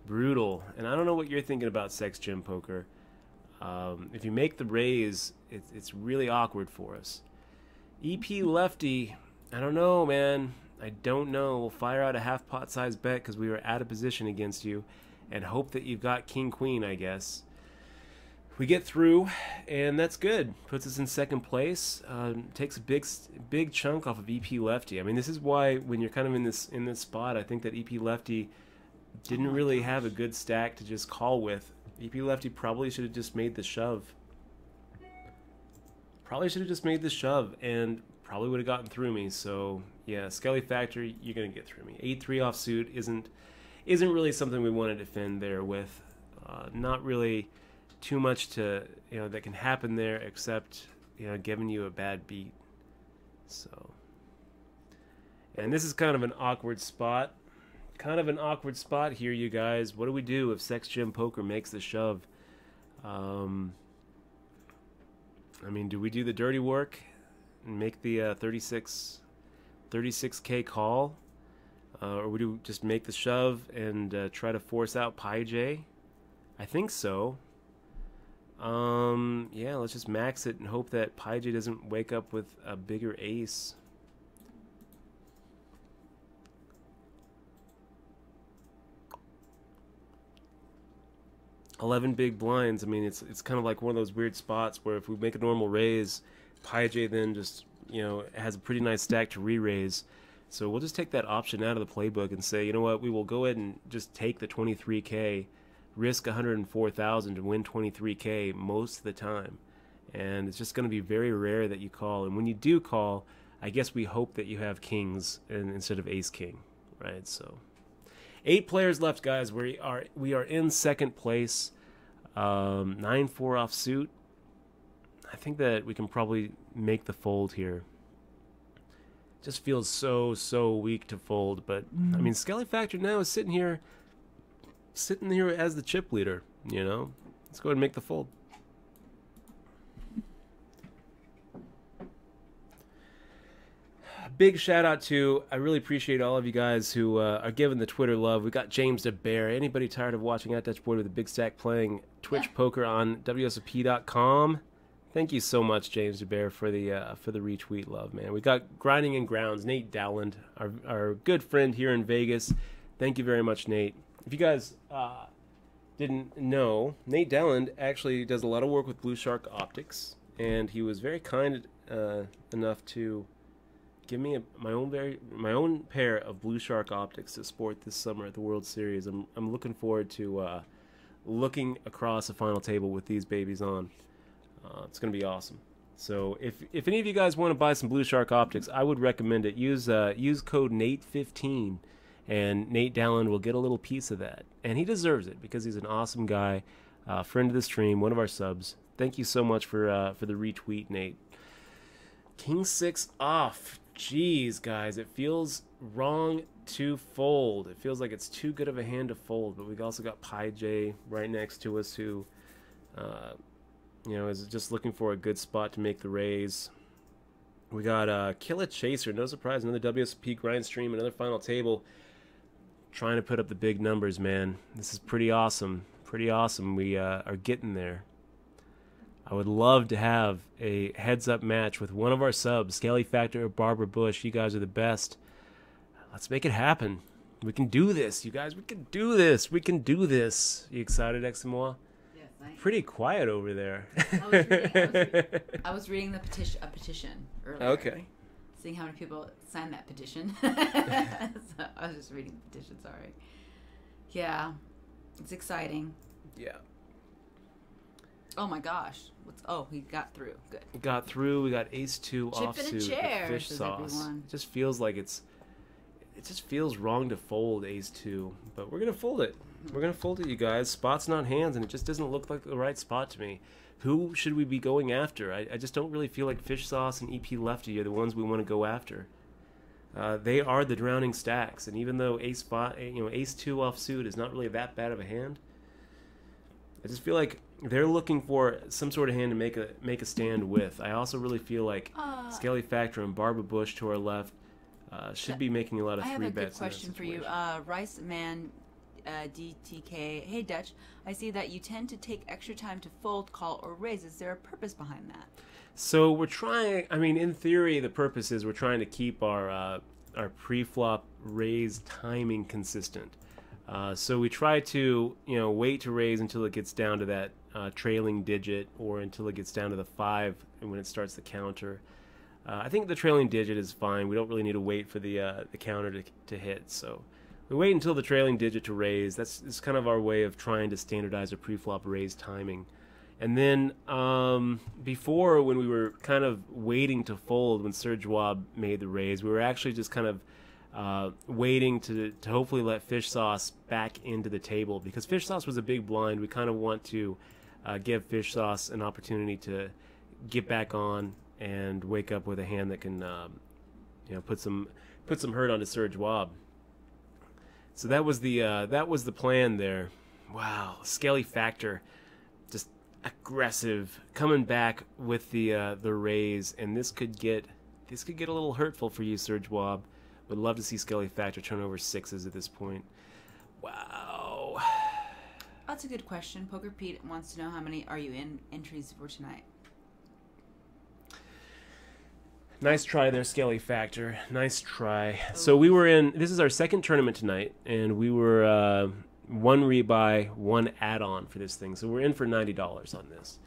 B: Brutal. And I don't know what you're thinking about Sex Gym Poker. If you make the raise, it's really awkward for us. EP Lefty, I don't know, man. I don't know. We'll fire out a half pot size bet because we were out of position against you and hope that you've got King Queen, I guess. We get through, and that's good. Puts us in second place. Takes a big chunk off of EP Lefty. I mean, this is why when you're kind of in this spot, I think that EP Lefty didn't really have a good stack to just call with. EP Lefty probably should have just made the shove. And probably would have gotten through me. So yeah, Skelly Factor, you're gonna get through me. 8-3 offsuit isn't really something we want to defend there with. Not really too much to that can happen there, except giving you a bad beat. So, and this is kind of an awkward spot. Here, you guys. What do we do if Sex Gym Poker makes the shove? I mean, do we do the dirty work and make the 36K call? Or would we just make the shove and try to force out Pi J? I think so. Yeah, let's just max it and hope that Pi J doesn't wake up with a bigger ace. $11 big blinds. I mean, it's kind of like one of those weird spots where if we make a normal raise, Pi J then just has a pretty nice stack to re-raise. So we'll just take that option out of the playbook and say, you know what, we will go ahead and just take the 23K, risk 104,000 to win 23K most of the time. And it's just going to be very rare that you call. And when you do call, I guess we hope that you have kings instead of ace king, right? So 8 players left, guys. We are in second place. 9-4 offsuit. I think that we can probably make the fold here. Just feels so weak to fold, but I mean, Skelly Factor now is sitting here as the chip leader. Let's go ahead and make the fold. Big shout out to, I really appreciate all of you guys who are giving the Twitter love. We got James DeBear. Anybody tired of watching At Dutch Boy with a Big Stack playing Twitch Poker on WSOP.com? Thank you so much, James DeBear, for the retweet love, man. We got Grinding in Grounds, Nate Dowland, our good friend here in Vegas. Thank you very much, Nate. If you guys didn't know, Nate Dowland actually does a lot of work with Blue Shark Optics, and he was very kind enough to give me my own pair of Blue Shark Optics to sport this summer at the World Series. I'm looking forward to looking across a final table with these babies on. It's going to be awesome. So if any of you guys want to buy some Blue Shark Optics, I would recommend it. Use code NATE15, and Nate Dowland will get a little piece of that. And he deserves it because he's an awesome guy, friend of the stream, one of our subs. Thank you so much for the retweet, Nate. King 6 off. Jeez, guys, it feels wrong to fold. It feels like it's too good of a hand to fold, but we've also got Pi J right next to us who is just looking for a good spot to make the raise. We got Kill a Chaser, no surprise, another WSP grind stream, another final table. Trying to put up the big numbers, man. This is pretty awesome. Pretty awesome. We are getting there. I would love to have a heads-up match with one of our subs, Skelly Factor or Barbara Bush. You guys are the best. Let's make it happen. We can do this, you guys. We can do this. We can do this. You excited, Eximoa?
C: Yes, I am.
B: Pretty quiet over there.
C: I was reading a petition earlier.
B: Okay.
C: Seeing how many people signed that petition. So I was just reading the petition, sorry. Yeah. It's exciting.
B: Yeah.
C: Oh my gosh. He got through. Good.
B: Got through. We got ace-2
C: Chip
B: offsuit.
C: in a chair,
B: Fish
C: says
B: sauce.
C: everyone.
B: It just feels like it just feels wrong to fold ace-2, but we're gonna fold it. We're gonna fold it, you guys. Spot's not hands, and it just doesn't look like the right spot to me. Who should we be going after? I just don't really feel like Fish Sauce and EP Lefty are the ones we want to go after. They are the drowning stacks, and even though ace-2 offsuit is not really that bad of a hand, I just feel like they're looking for some sort of hand to make a stand with. I also really feel like Skelly Factor and Barbara Bush to our left should be making a lot of
C: I have
B: three
C: a good
B: bets.
C: question for you. Rice Man DTK. Hey, Dutch. I see that you tend to take extra time to fold, call, or raise. Is there a purpose behind that?
B: So we're trying. I mean, in theory, the purpose is we're trying to keep our pre-flop raise timing consistent. So we try to wait to raise until it gets down to that trailing digit, or until it gets down to the 5 and when it starts the counter. I think the trailing digit is fine. We don't really need to wait for the counter to hit. So we wait until the trailing digit to raise. That's kind of our way of trying to standardize a pre-flop raise timing. And then before, when we were kind of waiting to fold when Sir Jawab made the raise, we were actually just kind of waiting to hopefully let Fish Sauce back into the table, because Fish Sauce was a big blind. We kind of want to give Fish Sauce an opportunity to get back on and wake up with a hand that can put some hurt onto Sir Jawab. So that was the plan there. Wow, Skelly Factor, just aggressive, coming back with the raise, and this could get a little hurtful for you, Sir Jawab. Would love to see Skelly Factor turn over 6s at this point. Wow.
C: That's a good question. Poker Pete wants to know how many are you in entries for tonight.
B: Nice try there, Skelly Factor. Nice try. So we were in. This is our second tournament tonight, and we were one rebuy, one add-on for this thing. So we're in for $90 on this.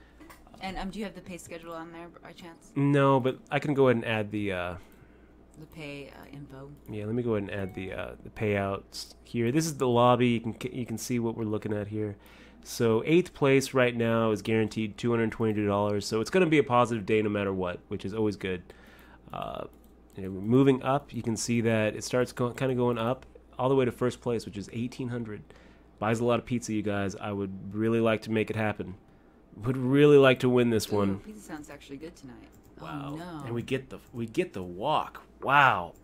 C: And do you have the pay schedule on there by chance?
B: No, but I can go ahead and add the
C: pay info.
B: Yeah, let me go ahead and add the payouts here. This is the lobby. You can see what we're looking at here. So 8th place right now is guaranteed $222. So it's going to be a positive day no matter what, which is always good. Moving up, you can see that it starts kind of going up all the way to first place, which is $1,800. Buys a lot of pizza, you guys. I would really like to make it happen. Would really like to win this one.
C: Pizza sounds actually good tonight.
B: Wow.
C: Oh, no.
B: And we get the walk. Wow.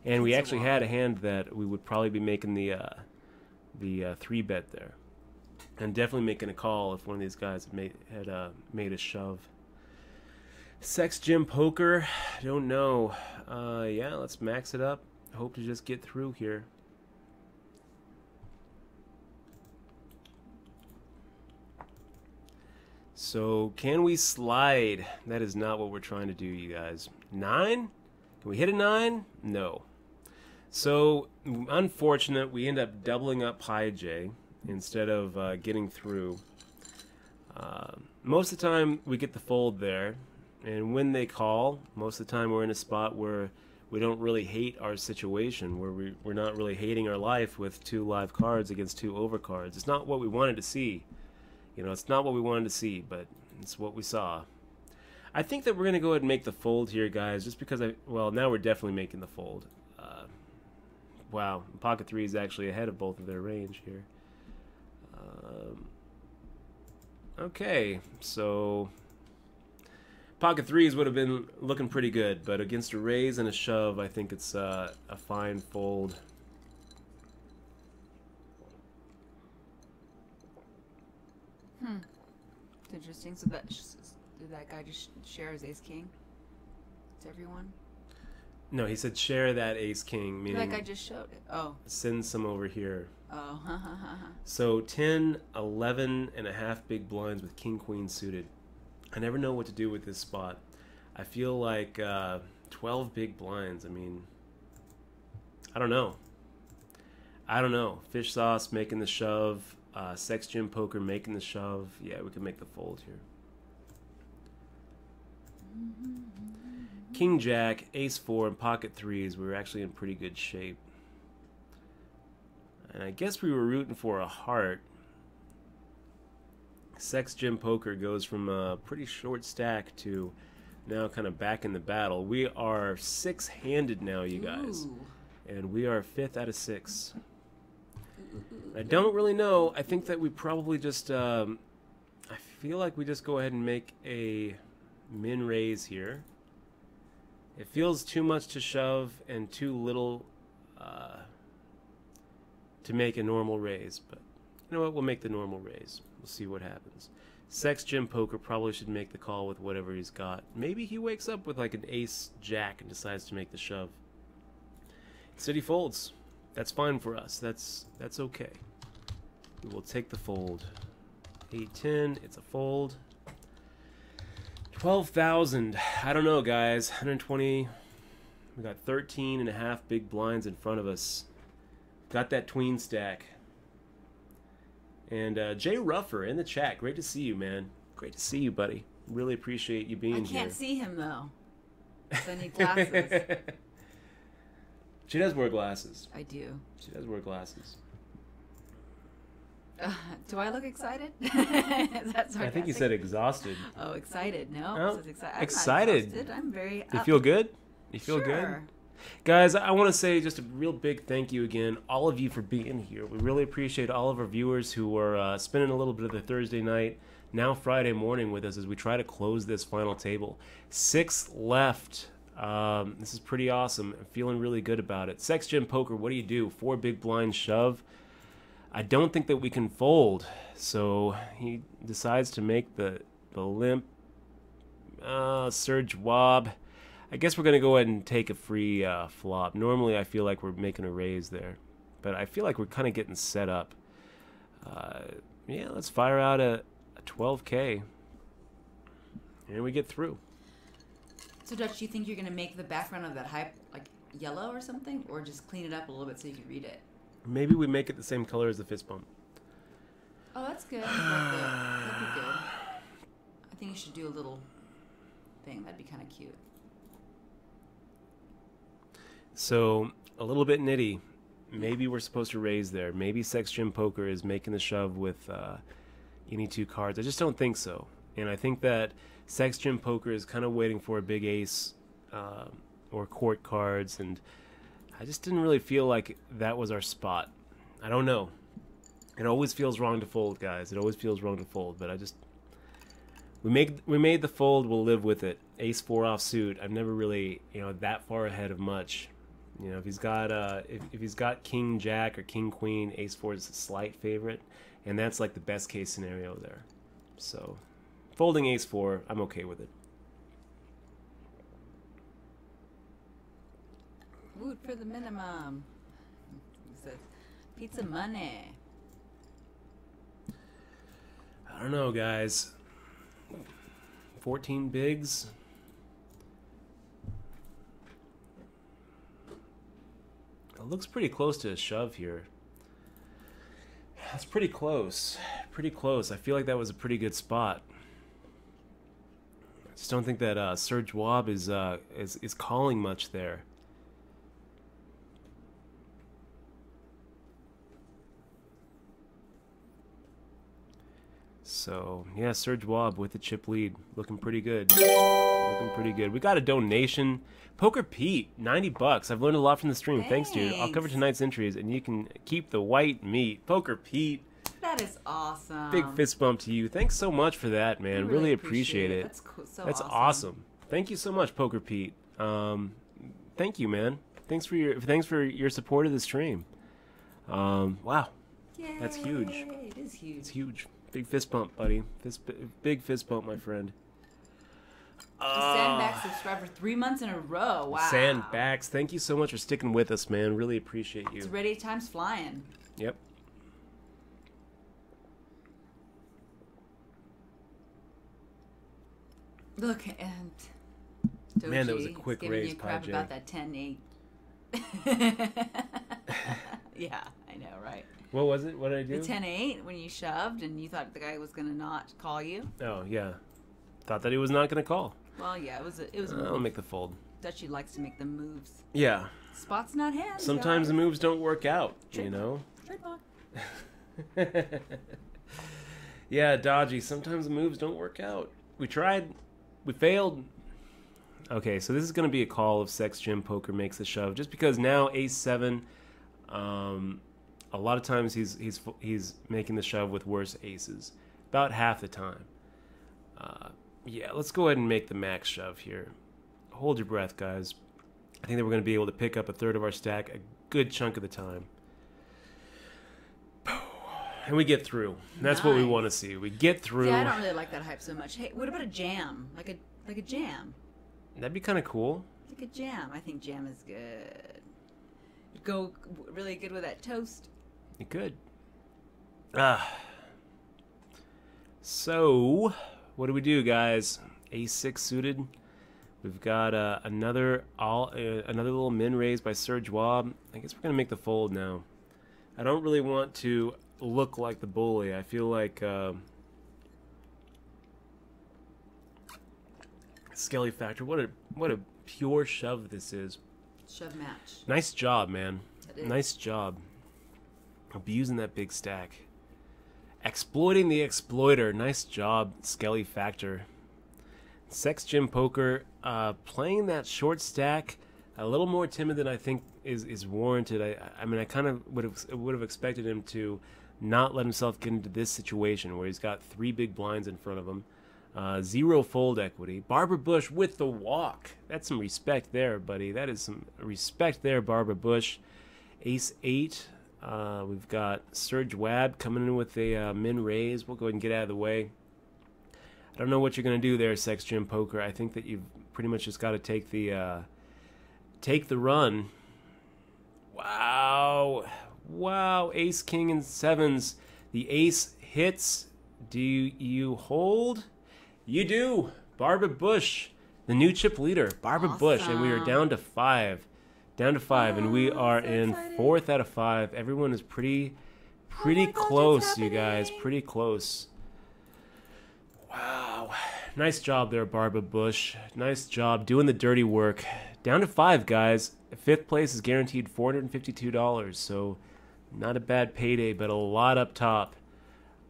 B: And we actually
C: walk.
B: had a hand that we would probably be making the 3-bet there, and definitely making a call if one of these guys had made a shove. Sex Gym Poker, don't know. Yeah, let's max it up. Hope to just get through here. So, can we slide? That is not what we're trying to do, you guys. 9? Can we hit a 9? No. So, unfortunate, we end up doubling up Pi J instead of getting through. Most of the time, we get the fold there. And when they call, most of the time we're in a spot where we don't really hate our situation, where we're not really hating our life with 2 live cards against 2 overcards. It's not what we wanted to see. It's not what we wanted to see, but it's what we saw. I think that we're going to go ahead and make the fold here, guys, just because now we're definitely making the fold. Wow, Pocket 3 is actually ahead of both of their range here. Okay, so Pocket 3s would have been looking pretty good, but against a raise and a shove, I think it's a fine fold.
C: It's interesting. So did that guy just share his Ace King to everyone?
B: No, he said share that Ace King, meaning
C: That guy just showed it. Oh.
B: send some over here.
C: Oh.
B: So 10, 11 and a half big blinds with King Queen suited. I never know what to do with this spot. I feel like 12 big blinds. I mean, I don't know. Fish Sauce making the shove. Sex Gym Poker making the shove. Yeah, we can make the fold here. King Jack, Ace 4, and Pocket 3s. We were actually in pretty good shape. And I guess we were rooting for a heart. Sex Gym Poker goes from a pretty short stack to now kind of back in the battle. We are 6-handed now, you guys.
C: Ooh.
B: And we are 5th out of 6. I don't really know. I think that we probably just... I feel like we just go ahead and make a min raise here. It feels too much to shove and too little to make a normal raise. But you know what? We'll make the normal raise. We'll see what happens. Sex Jim Poker probably should make the call with whatever he's got. Maybe he wakes up with like an ace jack and decides to make the shove. Instead he folds. That's fine for us. That's okay. We will take the fold. 8-10, it's a fold. 12,000. I don't know, guys. 120. We got 13 and a half big blinds in front of us. Got that tween stack. And Jay Ruffer in the chat. Great to see you, man. Great to see you, buddy. Really appreciate you being here.
C: I can't see him, though. So I need glasses.
B: She does wear glasses.
C: I do.
B: She does wear glasses.
C: Do I look excited? Is that sarcastic?
B: I think you said exhausted.
C: Oh, excited. No,
B: Oh,
C: it says excited. I'm
B: excited.
C: Not exhausted. I'm very
B: You
C: up.
B: feel good? You feel
C: Sure.
B: good? Guys, I want to say just a real big thank you again, all of you, for being here. We really appreciate all of our viewers who are spending a little bit of their Thursday night, now Friday morning, with us as we try to close this final table. 6 left. This is pretty awesome. I'm feeling really good about it. Sex Jim Poker, what do you do? 4 big blind shove. I don't think that we can fold, so he decides to make the limp. Surge Wob. I guess we're going to go ahead and take a free flop. Normally I feel like we're making a raise there, but I feel like we're kind of getting set up. Yeah, let's fire out a 12K, and we get through.
C: So, Dutch, do you think you're going to make the background of that hype like yellow or something, or just clean it up a little bit so you can read it?
B: Maybe we make it the same color as the fist bump.
C: Oh, that's good. That'd be good. I think you should do a little thing. That'd be kind of cute.
B: So, a little bit nitty. Maybe we're supposed to raise there. Maybe Sex Jim Poker is making the shove with any 2 cards. I just don't think so. And I think that Sex Jim Poker is kind of waiting for a big ace or court cards, and I just didn't really feel like that was our spot. I don't know. It always feels wrong to fold, guys. It always feels wrong to fold, but we made the fold. We'll live with it. Ace 4 offsuit. I'm never really that far ahead of much. If he's got if he's got King Jack or King Queen, Ace 4 is a slight favorite, and that's like the best case scenario there. So folding Ace 4, I'm okay with it.
C: Woot for the minimum. It says pizza money.
B: I don't know, guys. 14 bigs. It looks pretty close to a shove here. That's pretty close. Pretty close. I feel like that was a pretty good spot. I just don't think that Surge Wob is calling much there. So, yeah, Surge Wob with the chip lead. Looking pretty good. Looking pretty good. We got a donation. Poker Pete, 90 bucks. I've learned a lot from the stream. Thanks, dude. I'll cover tonight's entries, and you can keep the white meat. Poker Pete.
C: That is awesome.
B: Big fist bump to you. Thanks so much for that, man. Really appreciate it.
C: That's cool.
B: That's awesome. Thank you so much, Poker Pete. Thank you, man. Thanks for your support of the stream. Wow.
C: Yay.
B: That's huge.
C: It is huge.
B: It's huge. Big fist bump, buddy. Big fist bump, my friend.
C: Sandbag subscribed for 3 months in a row. Wow.
B: Sandbags, thank you so much for sticking with us, man. Really appreciate you.
C: It's ready. Time's flying.
B: Yep.
C: Look, and Doji
B: Man, that was a quick
C: giving
B: raise,
C: you crap
B: Pai J.
C: about that 10-8. Yeah, I know, right?
B: What was it? What did I do?
C: The 10-8 when you shoved and you thought the guy was gonna not call you.
B: Oh yeah, thought that he was not gonna call.
C: Well, yeah, it was a
B: I'll
C: move.
B: make the fold.
C: Dutchie likes to make the moves.
B: Yeah.
C: Spots not hands.
B: Sometimes the
C: guys.
B: moves don't work out, you
C: Trademark.
B: know.
C: Trademark.
B: Yeah, dodgy. Sometimes the moves don't work out. We tried. We failed. Okay, so this is going to be a call if Sex Jim Poker makes the shove, just because now Ace 7. A lot of times he's making the shove with worse aces, about half the time. Yeah, let's go ahead and make the max shove here. Hold your breath, guys. I think that we're going to be able to pick up a third of our stack a good chunk of the time. And we get through. That's what we
C: Nice.
B: want to see. We get through.
C: Yeah, I don't really like that hype so much. Hey, what about a jam? Like a jam.
B: That'd be kind of cool.
C: Like a jam. I think jam is good. It'd go really good with that toast.
B: It could. So, what do we do, guys? A6 suited. We've got another little min raise by Serge Wab. I guess we're gonna make the fold now. I don't really want to look like the bully. I feel like Skelly Factor. What a pure shove this is.
C: Shove match.
B: Nice job, man.
C: It is.
B: Nice job. Abusing that big stack. Exploiting the exploiter. Nice job, Skelly Factor. Sex Gym Poker, playing that short stack a little more timid than I think is warranted. I mean, I kind of would have expected him to not let himself get into this situation where he's got 3 big blinds in front of him, 0 fold equity. Barbara Bush with the walk. That's some respect there, buddy. That is some respect there, Barbara Bush. Ace 8. We've got Serge Wab coming in with a min raise. We'll go ahead and get out of the way. I don't know what you're going to do there, Sex Gym Poker. I think that you've pretty much just got to take the run. Wow. Wow. Ace, King, and 7s. The ace hits. Do you hold? You do. Barbara Bush, the new chip leader. Barbara Bush, and we are down to 5. Down to 5, and we are in 4th out of 5. Everyone is pretty close, you guys. Pretty close. Wow. Nice job there, Barbara Bush. Nice job doing the dirty work. Down to 5, guys. 5th place is guaranteed $452, so not a bad payday, but a lot up top.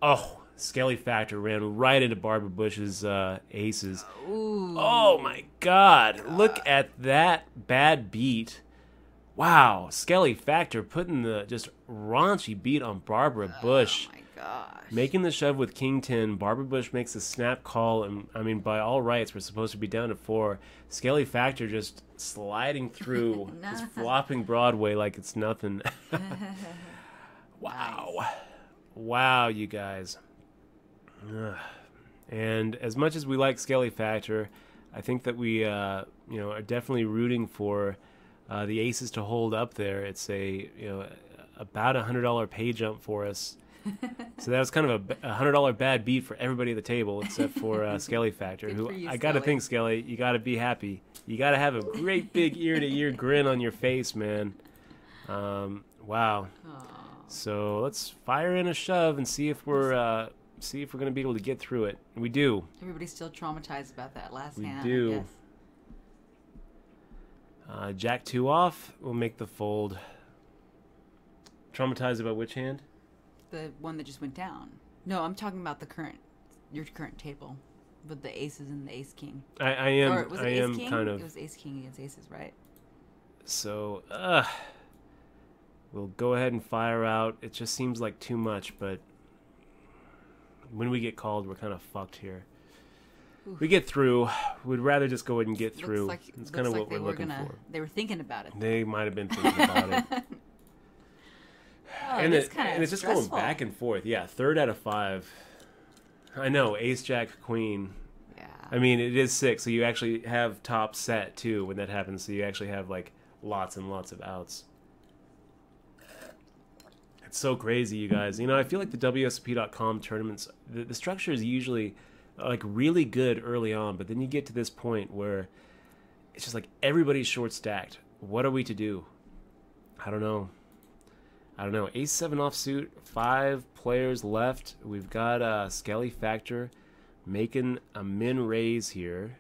B: Oh, Skelly Factor ran right into Barbara Bush's aces.
C: Ooh.
B: Oh, my God. Look at that bad beat. Wow. Skelly Factor putting the just raunchy beat on Barbara Bush.
C: Oh, my gosh.
B: Making the shove with King 10. Barbara Bush makes a snap call, and I mean, by all rights, we're supposed to be down to 4. Skelly Factor just sliding through, just flopping Broadway like it's nothing. Wow.
C: Nice.
B: Wow, you guys. Ugh. And as much as we like Skelly Factor, I think that we are definitely rooting for the aces to hold up there. It's about $100 pay jump for us. So that was kind of a $100 bad beat for everybody at the table except for Skelly Factor,
C: Good
B: who
C: for you,
B: I got to
C: Skelly.
B: think, Skelly, you got to be happy. You got to have a great big ear-to-ear grin on your face, man. Wow.
C: Aw.
B: So let's fire in a shove and see if we're going to be able to get through it. We do.
C: Everybody's still traumatized about that last
B: We
C: hand.
B: do.
C: I guess.
B: Jack 2 off. We'll make the fold. Traumatized about which hand?
C: The one that just went down. No, I'm talking about your current table with the aces and the ace king.
B: I am.
C: Or was it
B: I
C: ace
B: am
C: king?
B: kind of.
C: It was ace king against aces, right?
B: So, we'll go ahead and fire out. It just seems like too much, but when we get called, we're kind of fucked here.
C: Oof.
B: We get through. We'd rather just go ahead and get through. It's kind of what
C: they
B: we're
C: were
B: looking for.
C: They were thinking about it.
B: They might have been thinking about it.
C: Oh,
B: and
C: it's kind of
B: it's just going back and forth. Yeah, 3rd out of 5. I know, Ace, Jack, Queen.
C: Yeah.
B: I mean, it is 6, so you actually have top set, too, when that happens. So you actually have, like, lots and lots of outs. It's so crazy, you guys. You know, I feel like the WSP.com tournaments, the structure is usually, like, really good early on, but then you get to this point where it's just like everybody's short-stacked. What are we to do? I don't know. Ace 7 offsuit, 5 players left. We've got Skelly Factor making a min raise here.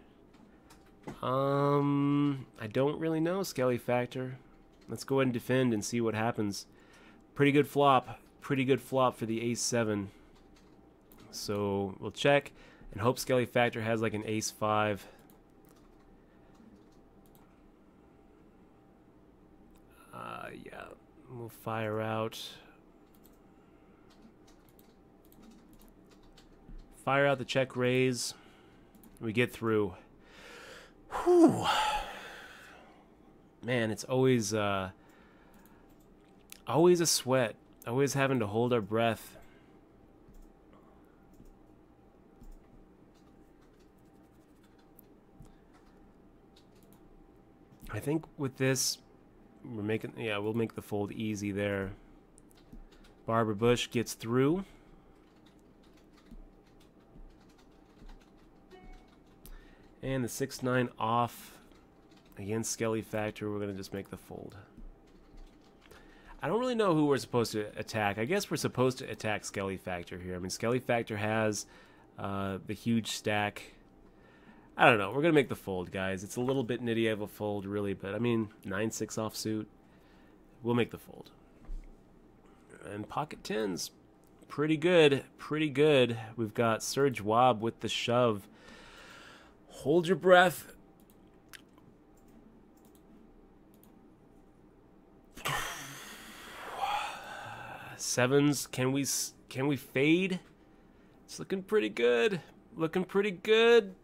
B: I don't really know, Skelly Factor. Let's go ahead and defend and see what happens. Pretty good flop for the Ace 7. So we'll check and hope Skelly Factor has like an Ace 5. Yeah. We'll fire out. Fire out the check raise. We get through. Whew. Man, it's always a sweat. Always having to hold our breath. I think with this, we'll make the fold easy there. Barbara Bush gets through. And the 6-9 off against Skelly Factor. We're going to just make the fold. I don't really know who we're supposed to attack. I guess we're supposed to attack Skelly Factor here. I mean, Skelly Factor has the huge stack. I don't know. We're going to make the fold, guys. It's a little bit nitty of a fold, really. But, I mean, 9-6 offsuit. We'll make the fold. And pocket tens. Pretty good. Pretty good. We've got Surge Wob with the shove. Hold your breath. Sevens. Can we fade? It's looking pretty good. Looking pretty good.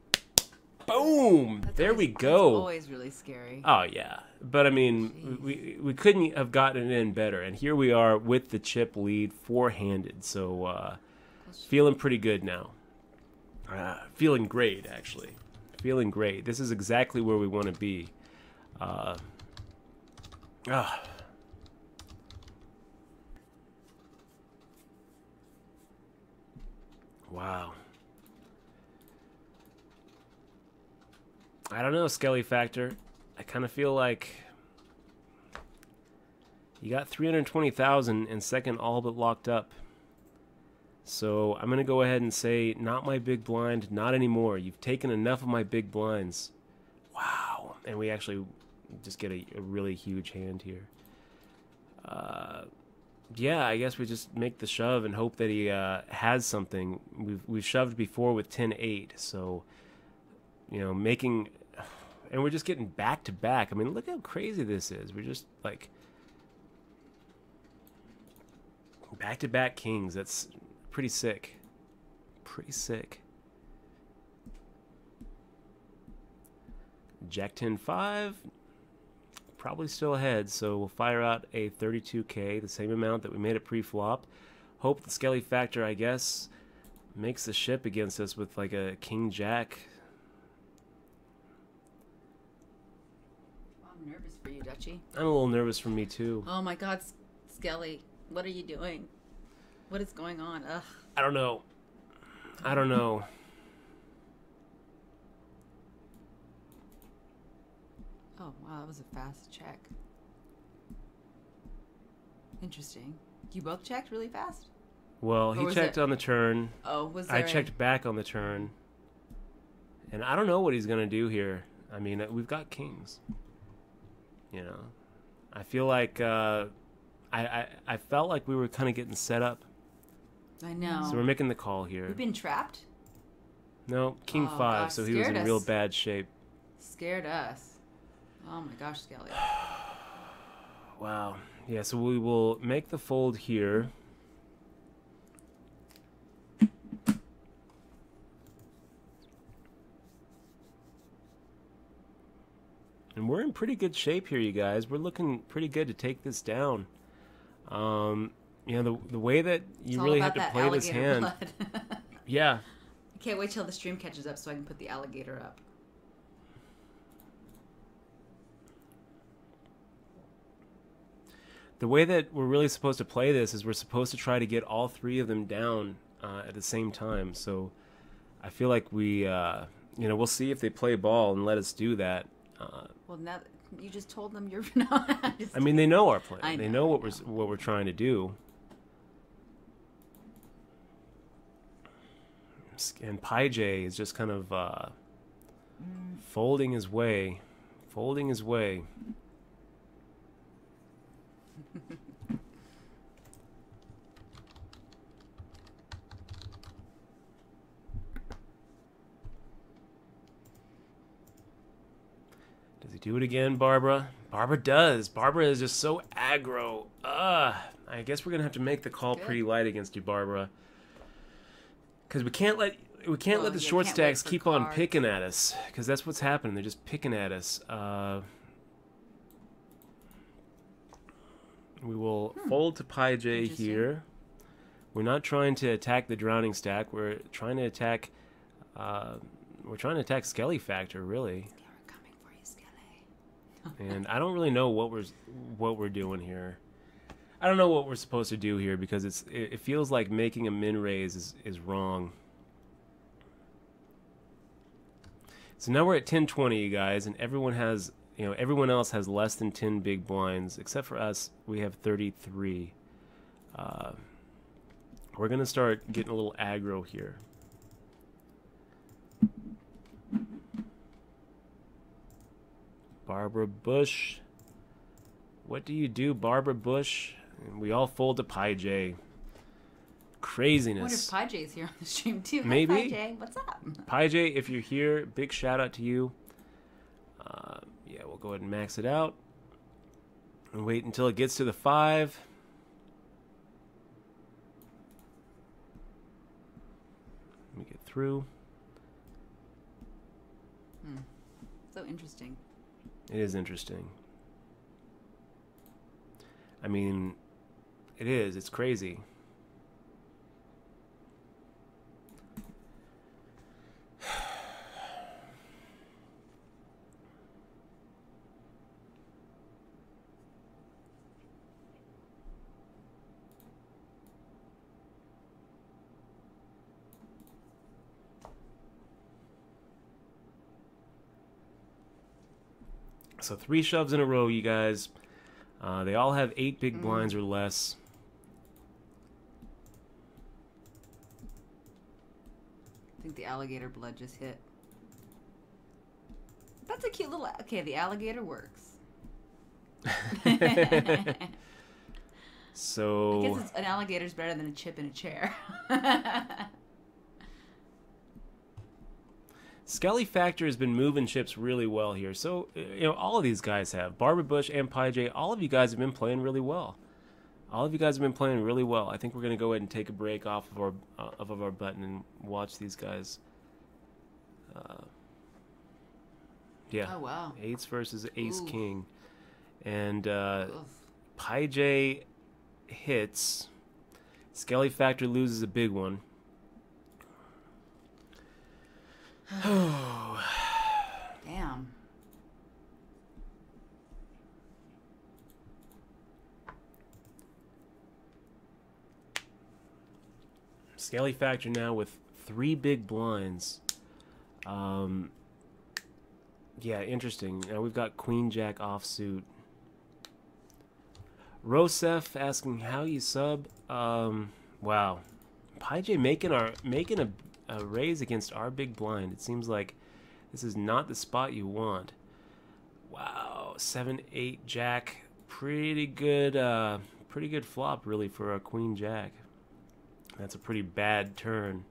B: Boom! There we go.
C: That's always really scary.
B: Oh yeah, but I mean, we couldn't have gotten it in better, and here we are with the chip lead, four-handed. So feeling pretty good now. Feeling great, actually. Feeling great. This is exactly where we want to be. Wow. I don't know, Skelly Factor. I kind of feel like you got 320,000 and second all but locked up. So I'm going to go ahead and say, not my big blind, not anymore. You've taken enough of my big blinds. Wow. And we actually just get a really huge hand here. Yeah, I guess we just make the shove and hope that he has something. We've shoved before with 10-8, so, you know, making... And we're just getting back to back. I mean, look how crazy this is. We're just, like... Back-to-back kings. That's pretty sick. Pretty sick. Jack 10-5. Probably still ahead, so we'll fire out a 32K, the same amount that we made it pre-flop. Hope the Skelly Factor, I guess, makes the ship against us with like a King-Jack.
C: I'm nervous for you, Dutchie.
B: I'm a little nervous for me, too.
C: Oh my god, Skelly, what are you doing? What is going on? Ugh.
B: I don't know. I don't know.
C: Oh, wow, that was a fast check. Interesting. You both checked really fast?
B: Well, he checked on the turn.
C: Oh, was there
B: I checked back on the turn. And I don't know what he's going to do here. I mean, we've got kings. You know. I feel like I felt like we were kind of getting set up.
C: I know.
B: So we're making the call here.
C: We've been trapped?
B: No, King 5,
C: gosh,
B: so he was in real bad shape.
C: Scared us. Oh my gosh, Skelly.
B: Wow. Yeah, so we will make the fold here. And we're in pretty good shape here, you guys. We're looking pretty good to take this down. You know, the way that you really have to play this hand.
C: Blood.
B: Yeah.
C: I can't wait till the stream catches up so I can put the alligator up.
B: The way that we're really supposed to play this is we're supposed to try to get all three of them down at the same time. So I feel like we, you know, we'll see if they play ball and let us do that.
C: Well, now you just told them you're not.
B: I mean, they know our plan.
C: I know,
B: they know what we're trying to do. And Pai J is just kind of folding his way. Folding his way. Does he do it again, Barbara? Barbara does. Barbara is just so aggro. I guess we're gonna have to make the call pretty light against you, Barbara. Because we can't let the short stacks keep on picking at us. Because that's what's happening. They're just picking at us. We will fold to Pai J here. We're not trying to attack the drowning stack. We're trying to attack. We're trying to attack Skelly Factor, really.
C: They were coming for you, Skelly.
B: And I don't really know what we're doing here. I don't know what we're supposed to do here because it feels like making a min raise is wrong. So now we're at 1020, you guys, and everyone else has less than 10 big blinds except for us. We have 33. We're gonna start getting a little aggro here. Barbara Bush. What do you do, Barbara Bush? And we all fold to Pi J. Craziness.
C: I wonder if Pi J's here on the stream too.
B: Maybe.
C: Hi, Pi J. What's up?
B: Pi J, if you're here, big shout out to you. Yeah, we'll go ahead and max it out. And wait until it gets to the 5. Let me get through.
C: So interesting.
B: It is interesting. I mean, it is. It's crazy. So 3 shoves in a row, you guys. They all have 8 big blinds or less.
C: I think the alligator blood just hit. That's a cute little... Okay, the alligator works.
B: So...
C: I guess an alligator's better than a chip in a chair.
B: Skelly Factor has been moving chips really well here. So, all of these guys have. Barbara Bush and Pi J, all of you guys have been playing really well. All of you guys have been playing really well. I think we're going to go ahead and take a break off of our button and watch these guys. Yeah.
C: Oh, wow.
B: Ace versus Ace
C: Ooh.
B: King. And Pi J hits. Skelly Factor loses a big one.
C: Damn.
B: Skelly Factor now with 3 big blinds. Yeah, interesting. Now we've got Queen Jack offsuit. Rosef asking how you sub. Wow. Pi J making a raise against our big blind. It seems like this is not the spot you want. Wow, 7-8 Jack, pretty good flop really for a Queen Jack. That's a pretty bad turn.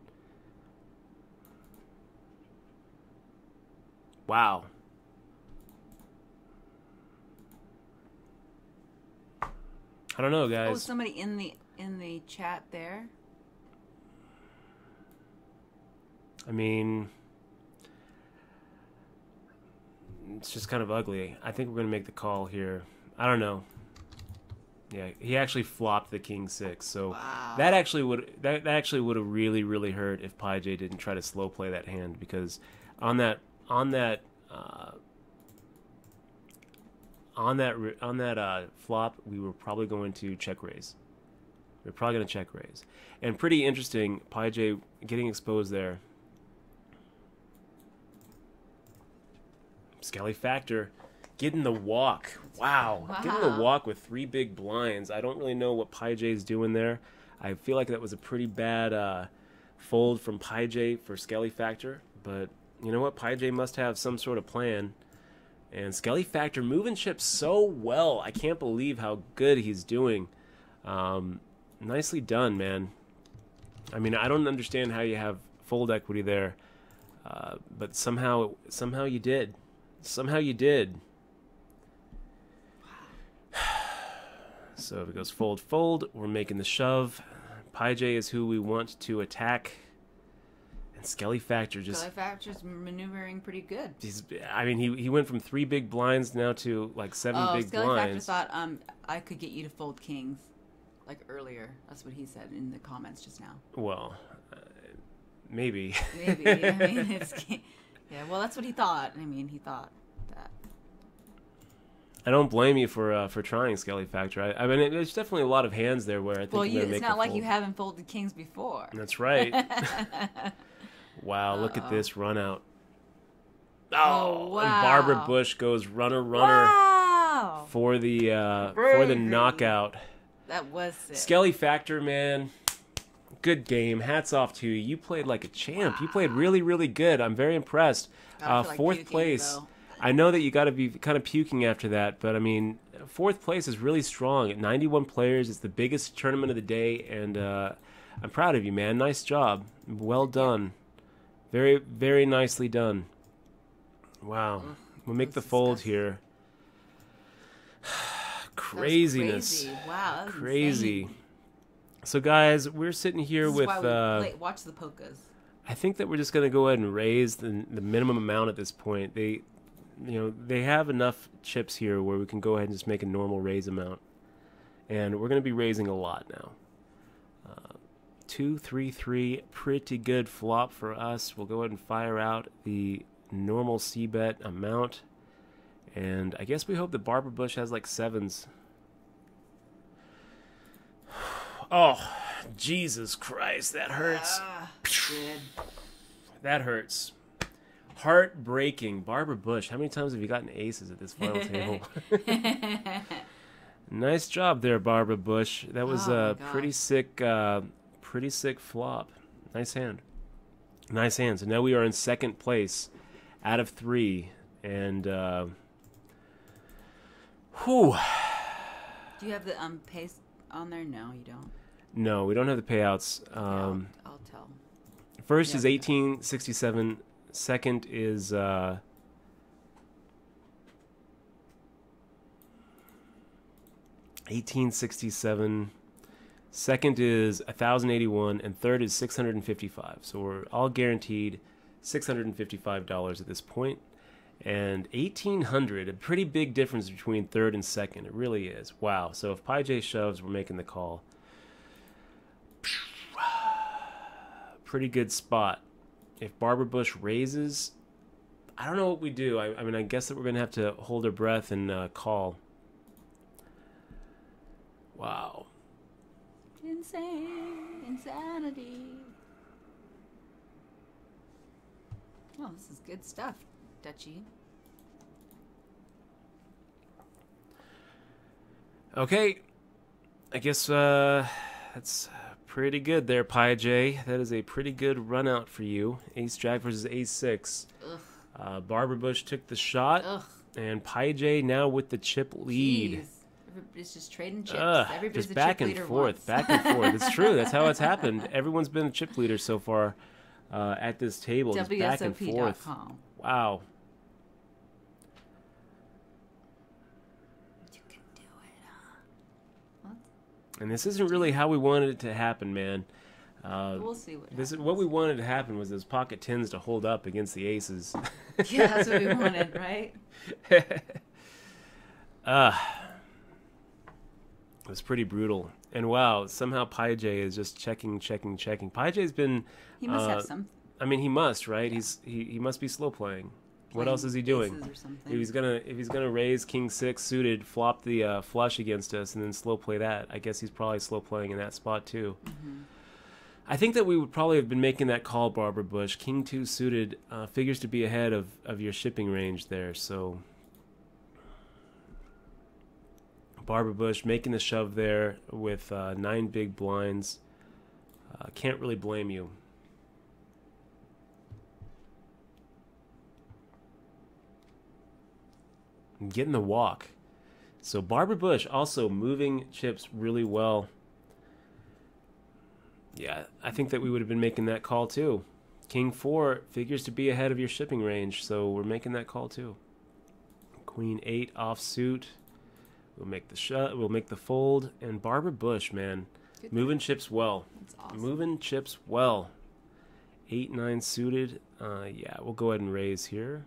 B: Wow. I don't know, guys.
C: Oh, somebody in the chat there.
B: I mean, it's just kind of ugly. I think we're going to make the call here. I don't know. Yeah, he actually flopped the King 6, so
C: Wow.
B: that actually would have really hurt if Pi J didn't try to slow play that hand, because on that flop we were probably going to check raise. We're probably going to check raise, and pretty interesting. Pi J getting exposed there. Skelly Factor getting the walk. Wow. Getting the walk with 3 big blinds. I don't really know what Pi J's doing there. I feel like that was a pretty bad fold from Pi J for Skelly Factor. But you know what? Pi J must have some sort of plan. And Skelly Factor moving chips so well. I can't believe how good he's doing. Nicely done, man. I mean, I don't understand how you have fold equity there. But somehow you did. Somehow you did. So if it goes fold, fold, we're making the shove. Pi J is who we want to attack. And Skelly Factor just...
C: Skelly Factor's maneuvering pretty good.
B: He went from 3 big blinds now to like 7 big
C: Skelly
B: blinds.
C: Factor thought I could get you to fold kings like earlier. That's what he said in the comments just now.
B: Well, maybe.
C: Maybe. I mean, yeah, well, that's what he thought. I mean, he thought that.
B: I don't blame you for trying Skelly Factor. I mean, there's definitely a lot of hands there where I think
C: Well,
B: I'm gonna
C: it's
B: make
C: not
B: a
C: like
B: fold.
C: you haven't folded kings before.
B: That's right. Wow, look at this run out.
C: Oh, wow.
B: And Barbara Bush goes runner
C: Wow.
B: for the knockout.
C: That was sick.
B: Skelly Factor, man. Good game. Hats off to you. You played like a champ. You played really, really good. I'm very impressed.
C: I feel like
B: Fourth
C: puking,
B: place.
C: though.
B: I know that you got to be kind of puking after that, but I mean, fourth place is really strong. 91 players. It's the biggest tournament of the day, and I'm proud of you, man. Nice job. Well done. Very, very nicely done. Wow. We'll make the fold here. Craziness.
C: Crazy. Wow, that was
B: Crazy.
C: insane.
B: So, guys, we're sitting here
C: This is
B: with...
C: why we watch the polkas.
B: I think that we're just going to go ahead and raise the minimum amount at this point. They have enough chips here where we can go ahead and just make a normal raise amount. And we're going to be raising a lot now. 2, 3, 3, pretty good flop for us. We'll go ahead and fire out the normal C-bet amount. And I guess we hope that Barbara Bush has like 7s. Oh, Jesus Christ, that hurts.
C: Good.
B: That hurts. Heartbreaking. Barbara Bush, how many times have you gotten aces at this final table? Nice job there, Barbara Bush. That was a pretty sick flop. Nice hand. Nice hand. So now we are in second place out of 3. And, whew.
C: Do you have the paste on there? No, you don't.
B: No, we don't have the payouts.
C: I'll tell.
B: First is 1867. Second is 1867. Second is 1081, and third is 655. So we're all guaranteed $655 at this point. And 1800, a pretty big difference between third and second. It really is. Wow. So if Pi J shoves, we're making the call. Pretty good spot. If Barbara Bush raises, I don't know what we do. I mean, I guess that we're going to have to hold our breath and call. Wow.
C: Insanity. Oh, this is good stuff, Dutchie.
B: Okay. I guess that's pretty good there, Pi J. That is a pretty good run out for you. Ace Jack versus Ace 6. Barbara Bush took the shot. And Pi J now with the chip lead.
C: Jeez. Everybody's just trading chips. Everybody's
B: Just
C: a
B: back
C: chip
B: and
C: leader
B: forth,
C: once.
B: back and forth. It's true. That's how it's happened. Everyone's been a chip leader so far at this table. Just back and forth.
C: WSOP.com.
B: Wow.
C: You can do it, huh?
B: And this isn't really how we wanted it to happen, man.
C: We'll see what happens.
B: What we wanted to happen was those pocket tens to hold up against the aces.
C: Yeah, that's what we wanted, right?
B: It was pretty brutal. And wow, somehow Pi J is just checking. Pi J's been...
C: He must have some.
B: I mean, he must, right?
C: Yeah.
B: He must be slow playing. What
C: Playing
B: else is he doing?
C: aces or something.
B: If he's gonna raise King 6 suited, flop the flush against us, and then slow play that, I guess he's probably slow playing in that spot too.
C: Mm-hmm.
B: I think that we would probably have been making that call, Barbara Bush. King 2 suited figures to be ahead of your shipping range there, so Barbara Bush making the shove there with 9 big blinds. Can't really blame you. And getting the walk. So Barbara Bush also moving chips really well. Yeah, I think that we would have been making that call too. King 4 figures to be ahead of your shipping range, so we're making that call too. Queen 8 offsuit. We'll make the we'll make the fold, and Barbara Bush, man, moving chips well.
C: That's awesome.
B: Moving chips well. 8-9 suited. Yeah, we'll go ahead and raise here.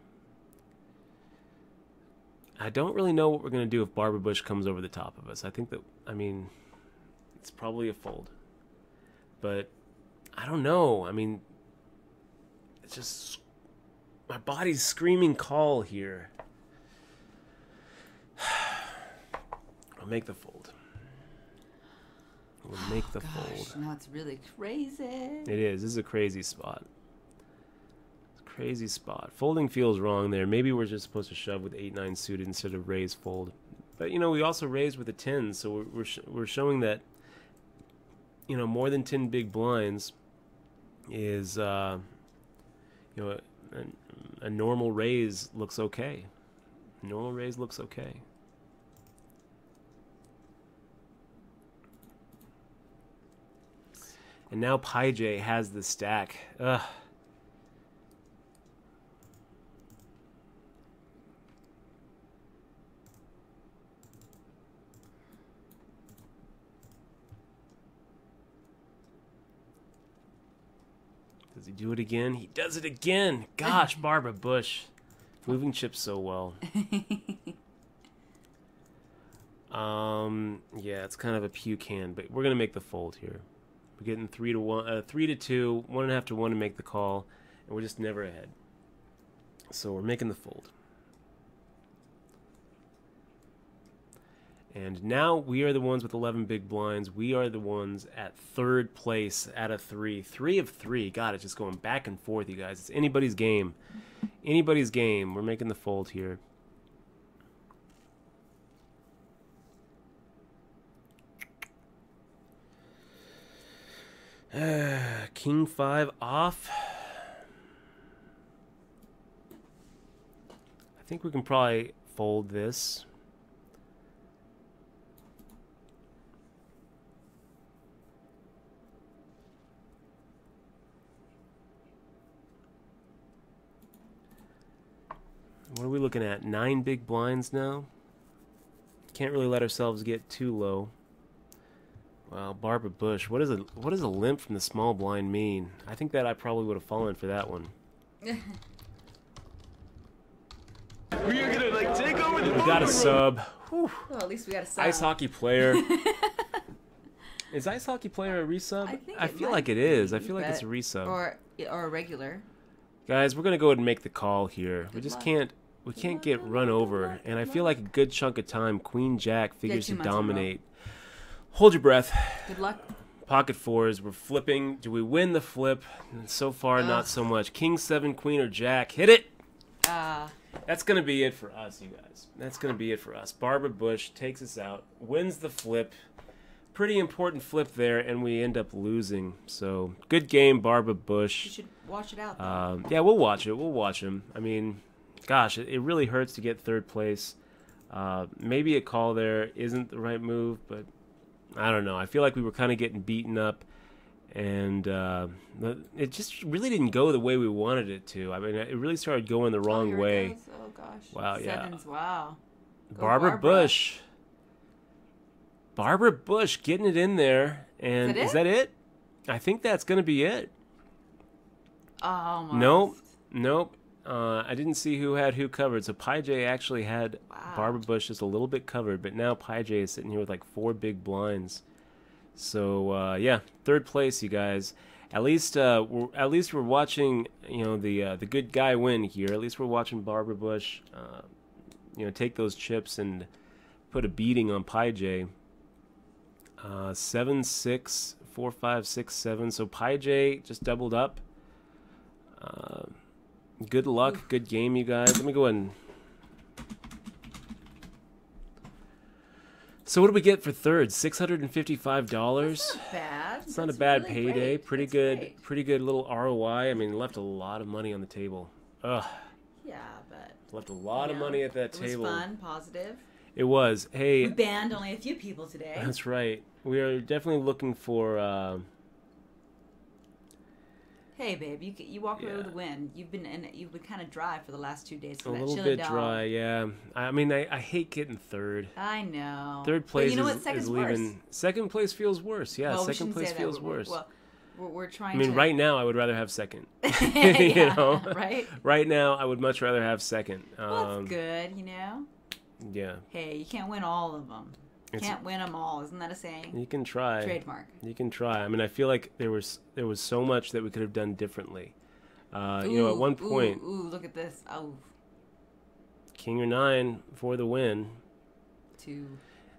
B: I don't really know what we're going to do if Barbara Bush comes over the top of us. I think that, I mean, it's probably a fold. But I don't know. I mean, it's just, my body's screaming call here. I'll make the fold. We'll make the fold.
C: Now it's really crazy.
B: It is. This is a crazy spot. Crazy spot. Folding feels wrong there. Maybe we're just supposed to shove with 8-9 suited instead of raise fold. But, you know, we also raised with a 10, so we're showing that, you know, more than 10 big blinds is, you know, a normal raise looks okay. Normal raise looks okay. And now Pi J has the stack. Ugh. Does he do it again? He does it again. Gosh, Barbara Bush. Moving chips so well. Yeah, it's kind of a puke hand, but we're gonna make the fold here. We're getting 3 to 1, 3 to 2, 1.5 to 1 to make the call, and we're just never ahead. So we're making the fold. And now we are the ones with 11 big blinds. We are the ones at third place out of 3. 3 of 3. God, it's just going back and forth, you guys. It's anybody's game. Anybody's game. We're making the fold here. King 5 off. I think we can probably fold this. What are we looking at? 9 big blinds now? Can't really let ourselves get too low. Wow, Barbara Bush. What does a limp from the small blind mean? I think that I probably would have fallen for that one.
A: We are gonna like take over the
B: We got a sub.
C: Well, at least we got a sub.
B: Ice hockey player. Is ice hockey player a resub? I feel like it is. I feel like it's a resub.
C: Or a regular.
B: Guys, we're gonna go ahead and make the call here. We just
C: luck.
B: can't. We can't get run over, and I feel like a good chunk of time Queen Jack figures to
C: 2 months in a row.
B: dominate. Hold your breath.
C: Good luck.
B: Pocket 4s. We're flipping. Do we win the flip? So far, not so much. King 7, Queen, or Jack. Hit it. That's gonna be it for us, you guys. That's gonna be it for us. Barbara Bush takes us out, wins the flip. Pretty important flip there, and we end up losing. So good game, Barbara Bush.
C: You should watch it out, though.
B: Yeah, we'll watch it. We'll watch him. I mean, gosh, it really hurts to get third place. Maybe a call there isn't the right move, but I don't know. I feel like we were kind of getting beaten up, and it just really didn't go the way we wanted it to. I mean, it really started going the wrong way.
C: It goes. Oh, gosh.
B: Wow, yeah.
C: 7s, wow. Go
B: Barbara Bush. Barbara Bush getting it in there. And is that it? I think that's going to be it.
C: Almost.
B: Nope. I didn't see who had who covered. So Pi J actually had Barbara Bush just a little bit covered, but now Pi J is sitting here with like 4 big blinds. So yeah, third place, you guys. At least we're watching, you know, the good guy win here. At least we're watching Barbara Bush, you know, take those chips and put a beating on Pi J. 7, 6, 4, 5, 6, 7. So Pi J just doubled up. Good luck, good game, you guys. Let me go ahead and. So what do we get for third? $655.
C: That's not bad.
B: It's not a bad
C: really
B: payday.
C: great.
B: Pretty
C: That's
B: good.
C: great.
B: Pretty good little ROI. I mean, left a lot of money on the table. Ugh.
C: Yeah, but
B: Left a lot of money at that table.
C: It was fun, positive.
B: It was. Hey.
C: We banned only a few people today.
B: That's right. We are definitely looking for.
C: Hey, babe, you walk away with a win. You've been kind of dry for the last 2 days. So
B: a
C: that
B: little
C: chili
B: bit
C: dog.
B: dry, yeah. I mean, I hate getting third.
C: I know.
B: Third place
C: but you know
B: is,
C: what? Second's
B: is leaving.
C: worse.
B: Second place feels worse. Yeah,
C: Well, we
B: second
C: shouldn't
B: place
C: say that.
B: feels worse.
C: Well, we're trying.
B: I mean,
C: to...
B: right now I would rather have second.
C: yeah,
B: you know,
C: right?
B: Right now I would much rather have second.
C: Well, that's good, you know.
B: Yeah.
C: Hey, you can't win all of them. Can't win them all. Isn't that a saying?
B: You can try.
C: Trademark.
B: You can try. I mean, I feel like there was so much that we could have done differently. You know, at one point.
C: Ooh, look at this. Oh.
B: King or 9 for the win.
C: 2.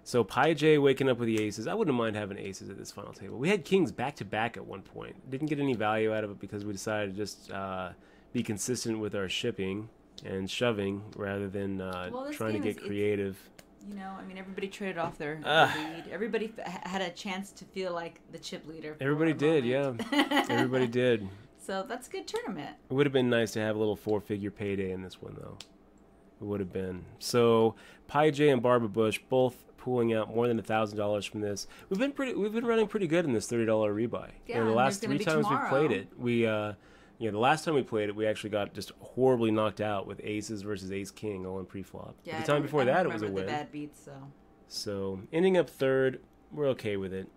B: So Pi J waking up with the aces. I wouldn't mind having aces at this final table. We had kings back to back at one point. Didn't get any value out of it because we decided to just be consistent with our shipping and shoving rather than trying to get creative.
C: You know, I mean, everybody traded off their lead. Everybody had a chance to feel like the chip leader.
B: Everybody did, yeah. Everybody did.
C: So that's a good tournament.
B: It would have been nice to have a little 4-figure payday in this one, though. It would have been. So Pi J and Barbara Bush both pulling out more than $1,000 from this. We've been running pretty good in this $30 rebuy.
C: Yeah,
B: the last 3 times we played it, the last time we played it, we actually got just horribly knocked out with aces versus ace king all in pre-flop.
C: Yeah,
B: the time before that, it was a
C: the
B: win.
C: bad beats,
B: So ending up third, we're okay with it.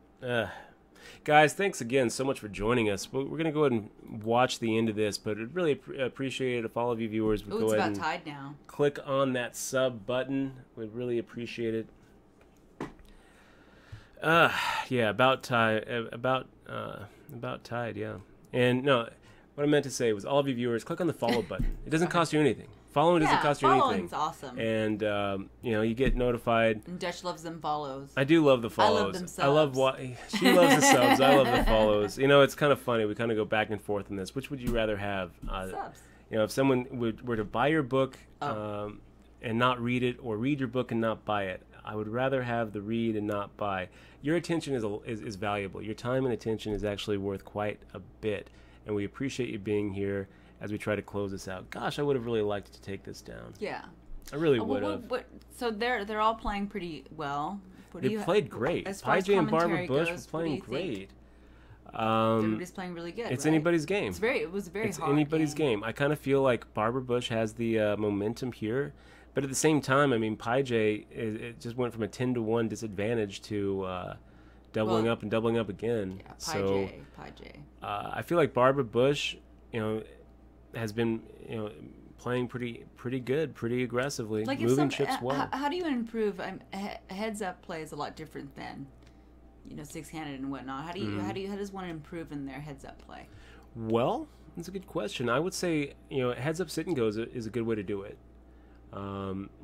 B: Guys, thanks again so much for joining us. We're going to go ahead and watch the end of this, but I'd really appreciate it if all of you viewers would go ahead and
C: tied now.
B: Click on that sub button. We'd really appreciate it. Yeah, about tied. About tied. Yeah. And no, what I meant to say was, all of you viewers, click on the follow button. It doesn't cost you anything. Following doesn't cost you anything.
C: Following's awesome.
B: And you get notified.
C: And Dutch loves them follows.
B: I do love the follows.
C: I love them subs.
B: I love what she loves the subs. I love the follows. It's kind of funny. We kind of go back and forth in this. Which would you rather have?
C: Subs.
B: If someone were to buy your book and not read it, or read your book and not buy it, I would rather have the read and not buy. Your attention is valuable. Your time and attention is actually worth quite a bit, and we appreciate you being here as we try to close this out. Gosh, I would have really liked to take this down.
C: Yeah,
B: I really would have.
C: So they're all playing pretty well.
B: They played great. Pi J and Barbara Bush were playing great.
C: Everybody's playing really good.
B: It's
C: right?
B: anybody's game.
C: It was a very hard
B: anybody's game. I kind of feel like Barbara Bush has the momentum here. But at the same time, I mean, Pi J, it just went from a 10-1 disadvantage to doubling up and doubling up again.
C: Yeah, Pi J.
B: I feel like Barbara Bush, has been, playing pretty good, pretty aggressively, moving chips well.
C: How do you improve? Heads up play is a lot different than, six-handed and whatnot. How does one improve in their heads up play?
B: Well, that's a good question. I would say, heads up sit and go is a good way to do it.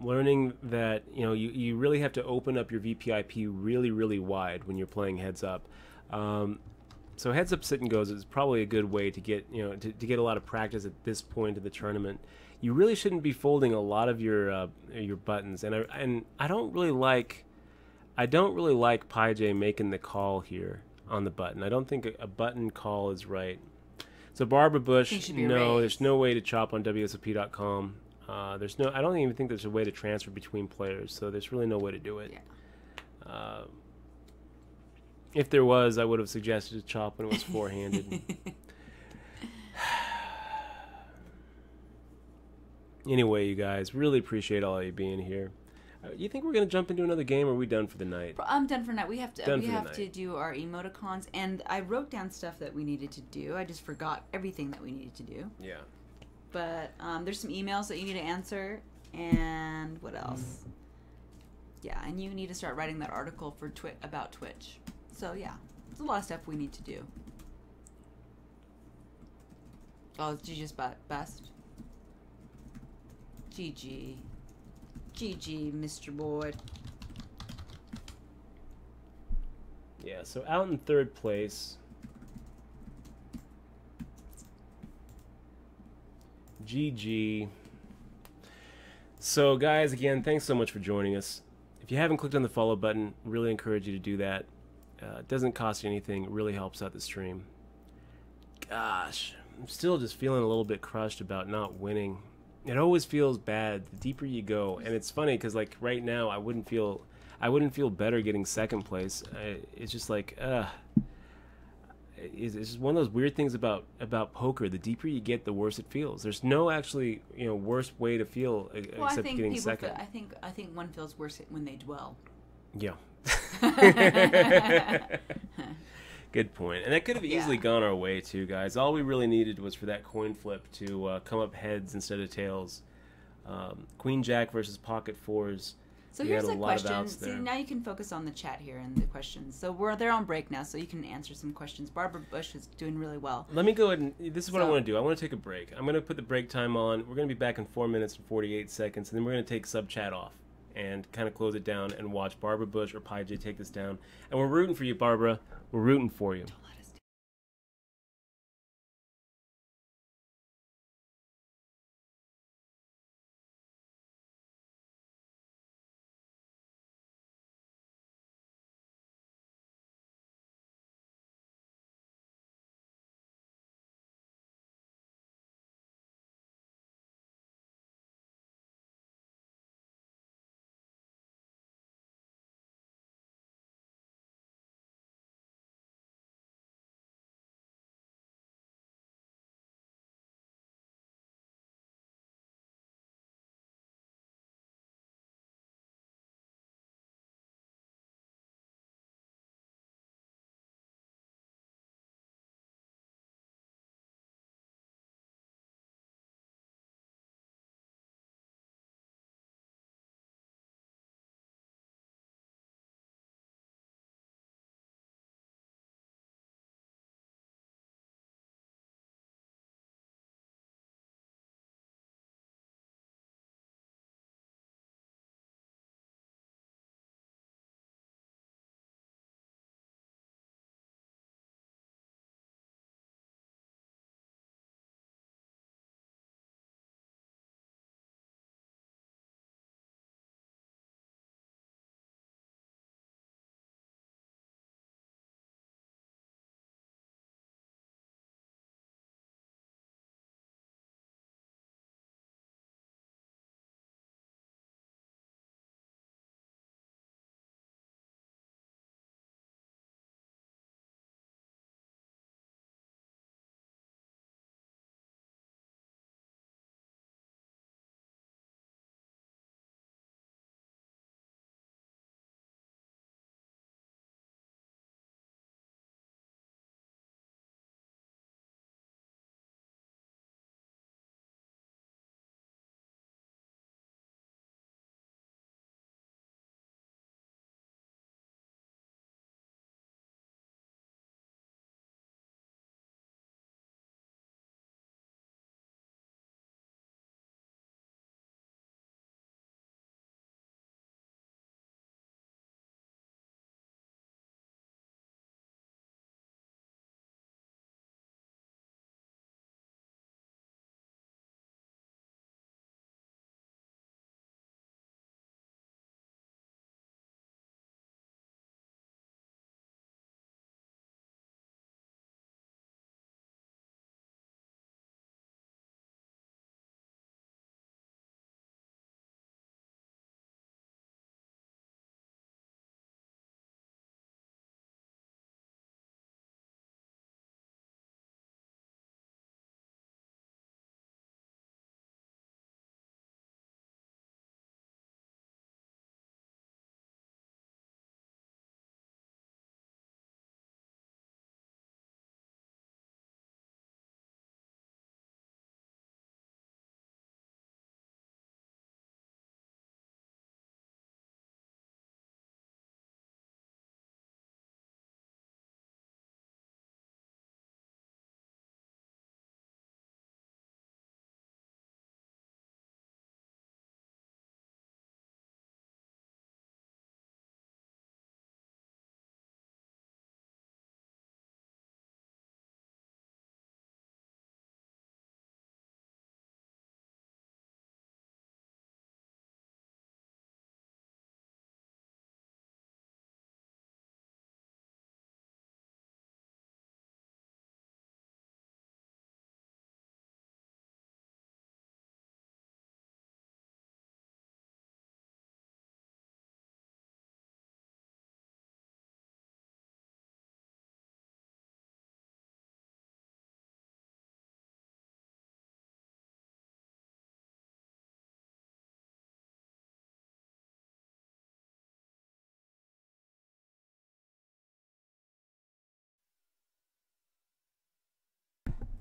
B: Learning that you really have to open up your VPIP really, really wide when you're playing heads up. So heads up sit and goes is probably a good way to get to get a lot of practice at this point of the tournament. You really shouldn't be folding a lot of your buttons, and I don't really like Pi J making the call here on the button. I don't think a button call is right. So Barbara Bush, there's no way to chop on WSOP.com. I don't even think there's a way to transfer between players, so there's really no way to do it. Yeah. If there was, I would have suggested a chop when it was four-handed. Anyway, you guys, really appreciate all of you being here. You think we're going to jump into another game, or are we done for the night?
C: I'm done for the night. We have to do our emoticons, and I wrote down stuff that we needed to do. I just forgot everything that we needed to do.
B: Yeah.
C: But there's some emails that you need to answer, and what else? Yeah, and you need to start writing that article for about Twitch. So yeah, there's a lot of stuff we need to do. Oh, did you just bust? GG, Mr. Boyd.
B: Yeah, so out in third place. GG. So guys, again, thanks so much for joining us. If you haven't clicked on the follow button, really encourage you to do that. It doesn't cost you anything. It really helps out the stream. Gosh, I'm still just feeling a little bit crushed about not winning. It always feels bad the deeper you go, and it's funny because like right now I wouldn't feel better getting second place. It's just like it's just one of those weird things about poker. The deeper you get, the worse it feels. There's no actually worse way to feel except getting second.
C: I think one feels worse when they dwell.
B: Yeah. Good point. And that could have easily gone our way too, guys. All we really needed was for that coin flip to come up heads instead of tails. Queen Jack versus pocket fours.
C: So here's a question. See, now you can focus on the chat here and the questions. So they're on break now, so you can answer some questions. Barbara Bush is doing really well.
B: Let me go ahead and this is what I want to do. I want to take a break. I'm going to put the break time on. We're going to be back in 4 minutes and 48 seconds, and then we're going to take sub chat off. and kind of close it down and watch Barbara Bush or Pi J take this down. And we're rooting for you, Barbara. We're rooting for you.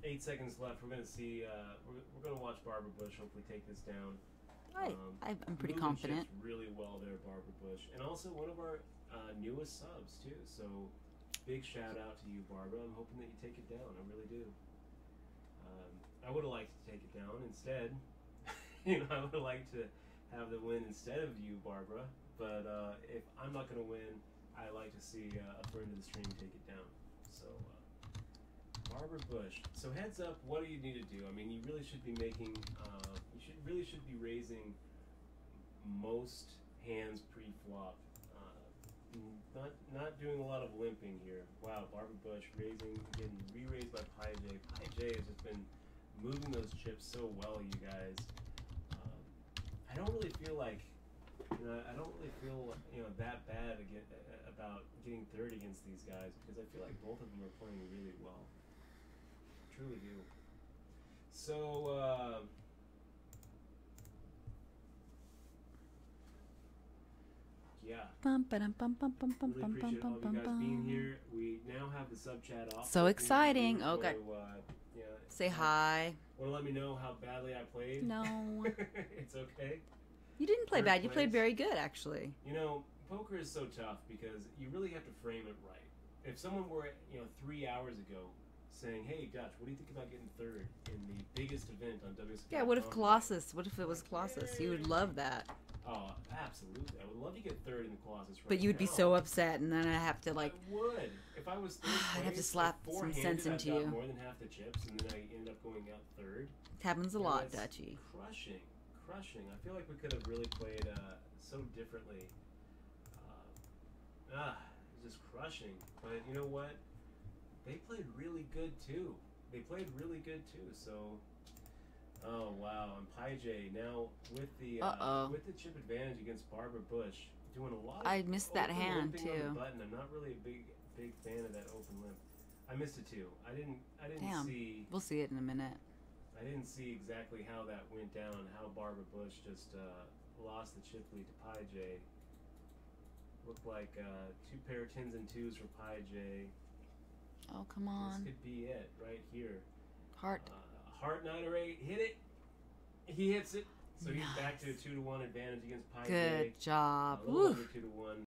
B: Eight seconds left. We're gonna see. We're gonna watch Barbara Bush hopefully take this down.
C: I'm pretty
B: moving
C: confident.
B: ships really well there, Barbara Bush, and also one of our newest subs too. So big shout out to you, Barbara. I'm hoping that you take it down. I really do. I would have liked to take it down instead. I would have liked to have the win instead of you, Barbara. But if I'm not going to win, I like to see a friend of the stream take it down. So, Barbara Bush. So heads up, what do you need to do? I mean, you really should be making, really should be raising most hands pre-flop. Not doing a lot of limping here. Wow, Barbara Bush getting re-raised by Pi J. Pi J has just been moving those chips so well, you guys. I don't really feel like, I don't really feel, that bad about getting third against these guys, because I feel like both of them are playing really well. Truly do. So, yeah. Really appreciate all of you guys being here. We now have the sub chat off.
C: So exciting. Okay. Say hi.
B: Want to let me know how badly I played?
C: No.
B: It's okay.
C: You didn't play bad. You played very good, actually.
B: Poker is so tough because you really have to frame it right. If someone were, 3 hours ago saying, "Hey, Dutch, what do you think about getting third in the biggest event on WSOP?"
C: Yeah, what if Colossus? What if it was Colossus? You would love that.
B: Oh, absolutely. I would love to get third in the Colossus right now.
C: But you'd be so upset, and then I'd have to,
B: I would. If I was third
C: I'd have to slap some sense into you.
B: More than half the chips, and then I ended up going out third.
C: It happens a lot, Dutchie.
B: Crushing. I feel like we could have really played so differently. It's just crushing. But you know what? They played really good too. So, oh wow! And Pi J now with the chip advantage against Barbara Bush, doing a lot.
C: I missed that hand
B: limping
C: too.
B: On the button. I'm not really a big fan of that open limp. I missed it too. I didn't
C: Damn.
B: see.
C: We'll see it in a minute.
B: I didn't see exactly how that went down. How Barbara Bush just lost the chip lead to Pi J. Looked like 2 pair of 10s and 2s for Pi J.
C: Oh, come on.
B: This could be it right here.
C: Heart.
B: Heart 9 or 8. Hit it. He hits it. So
C: Nice.
B: He's back to a 2-1 advantage against Pi J.
C: Good job.
B: A little under 2-1.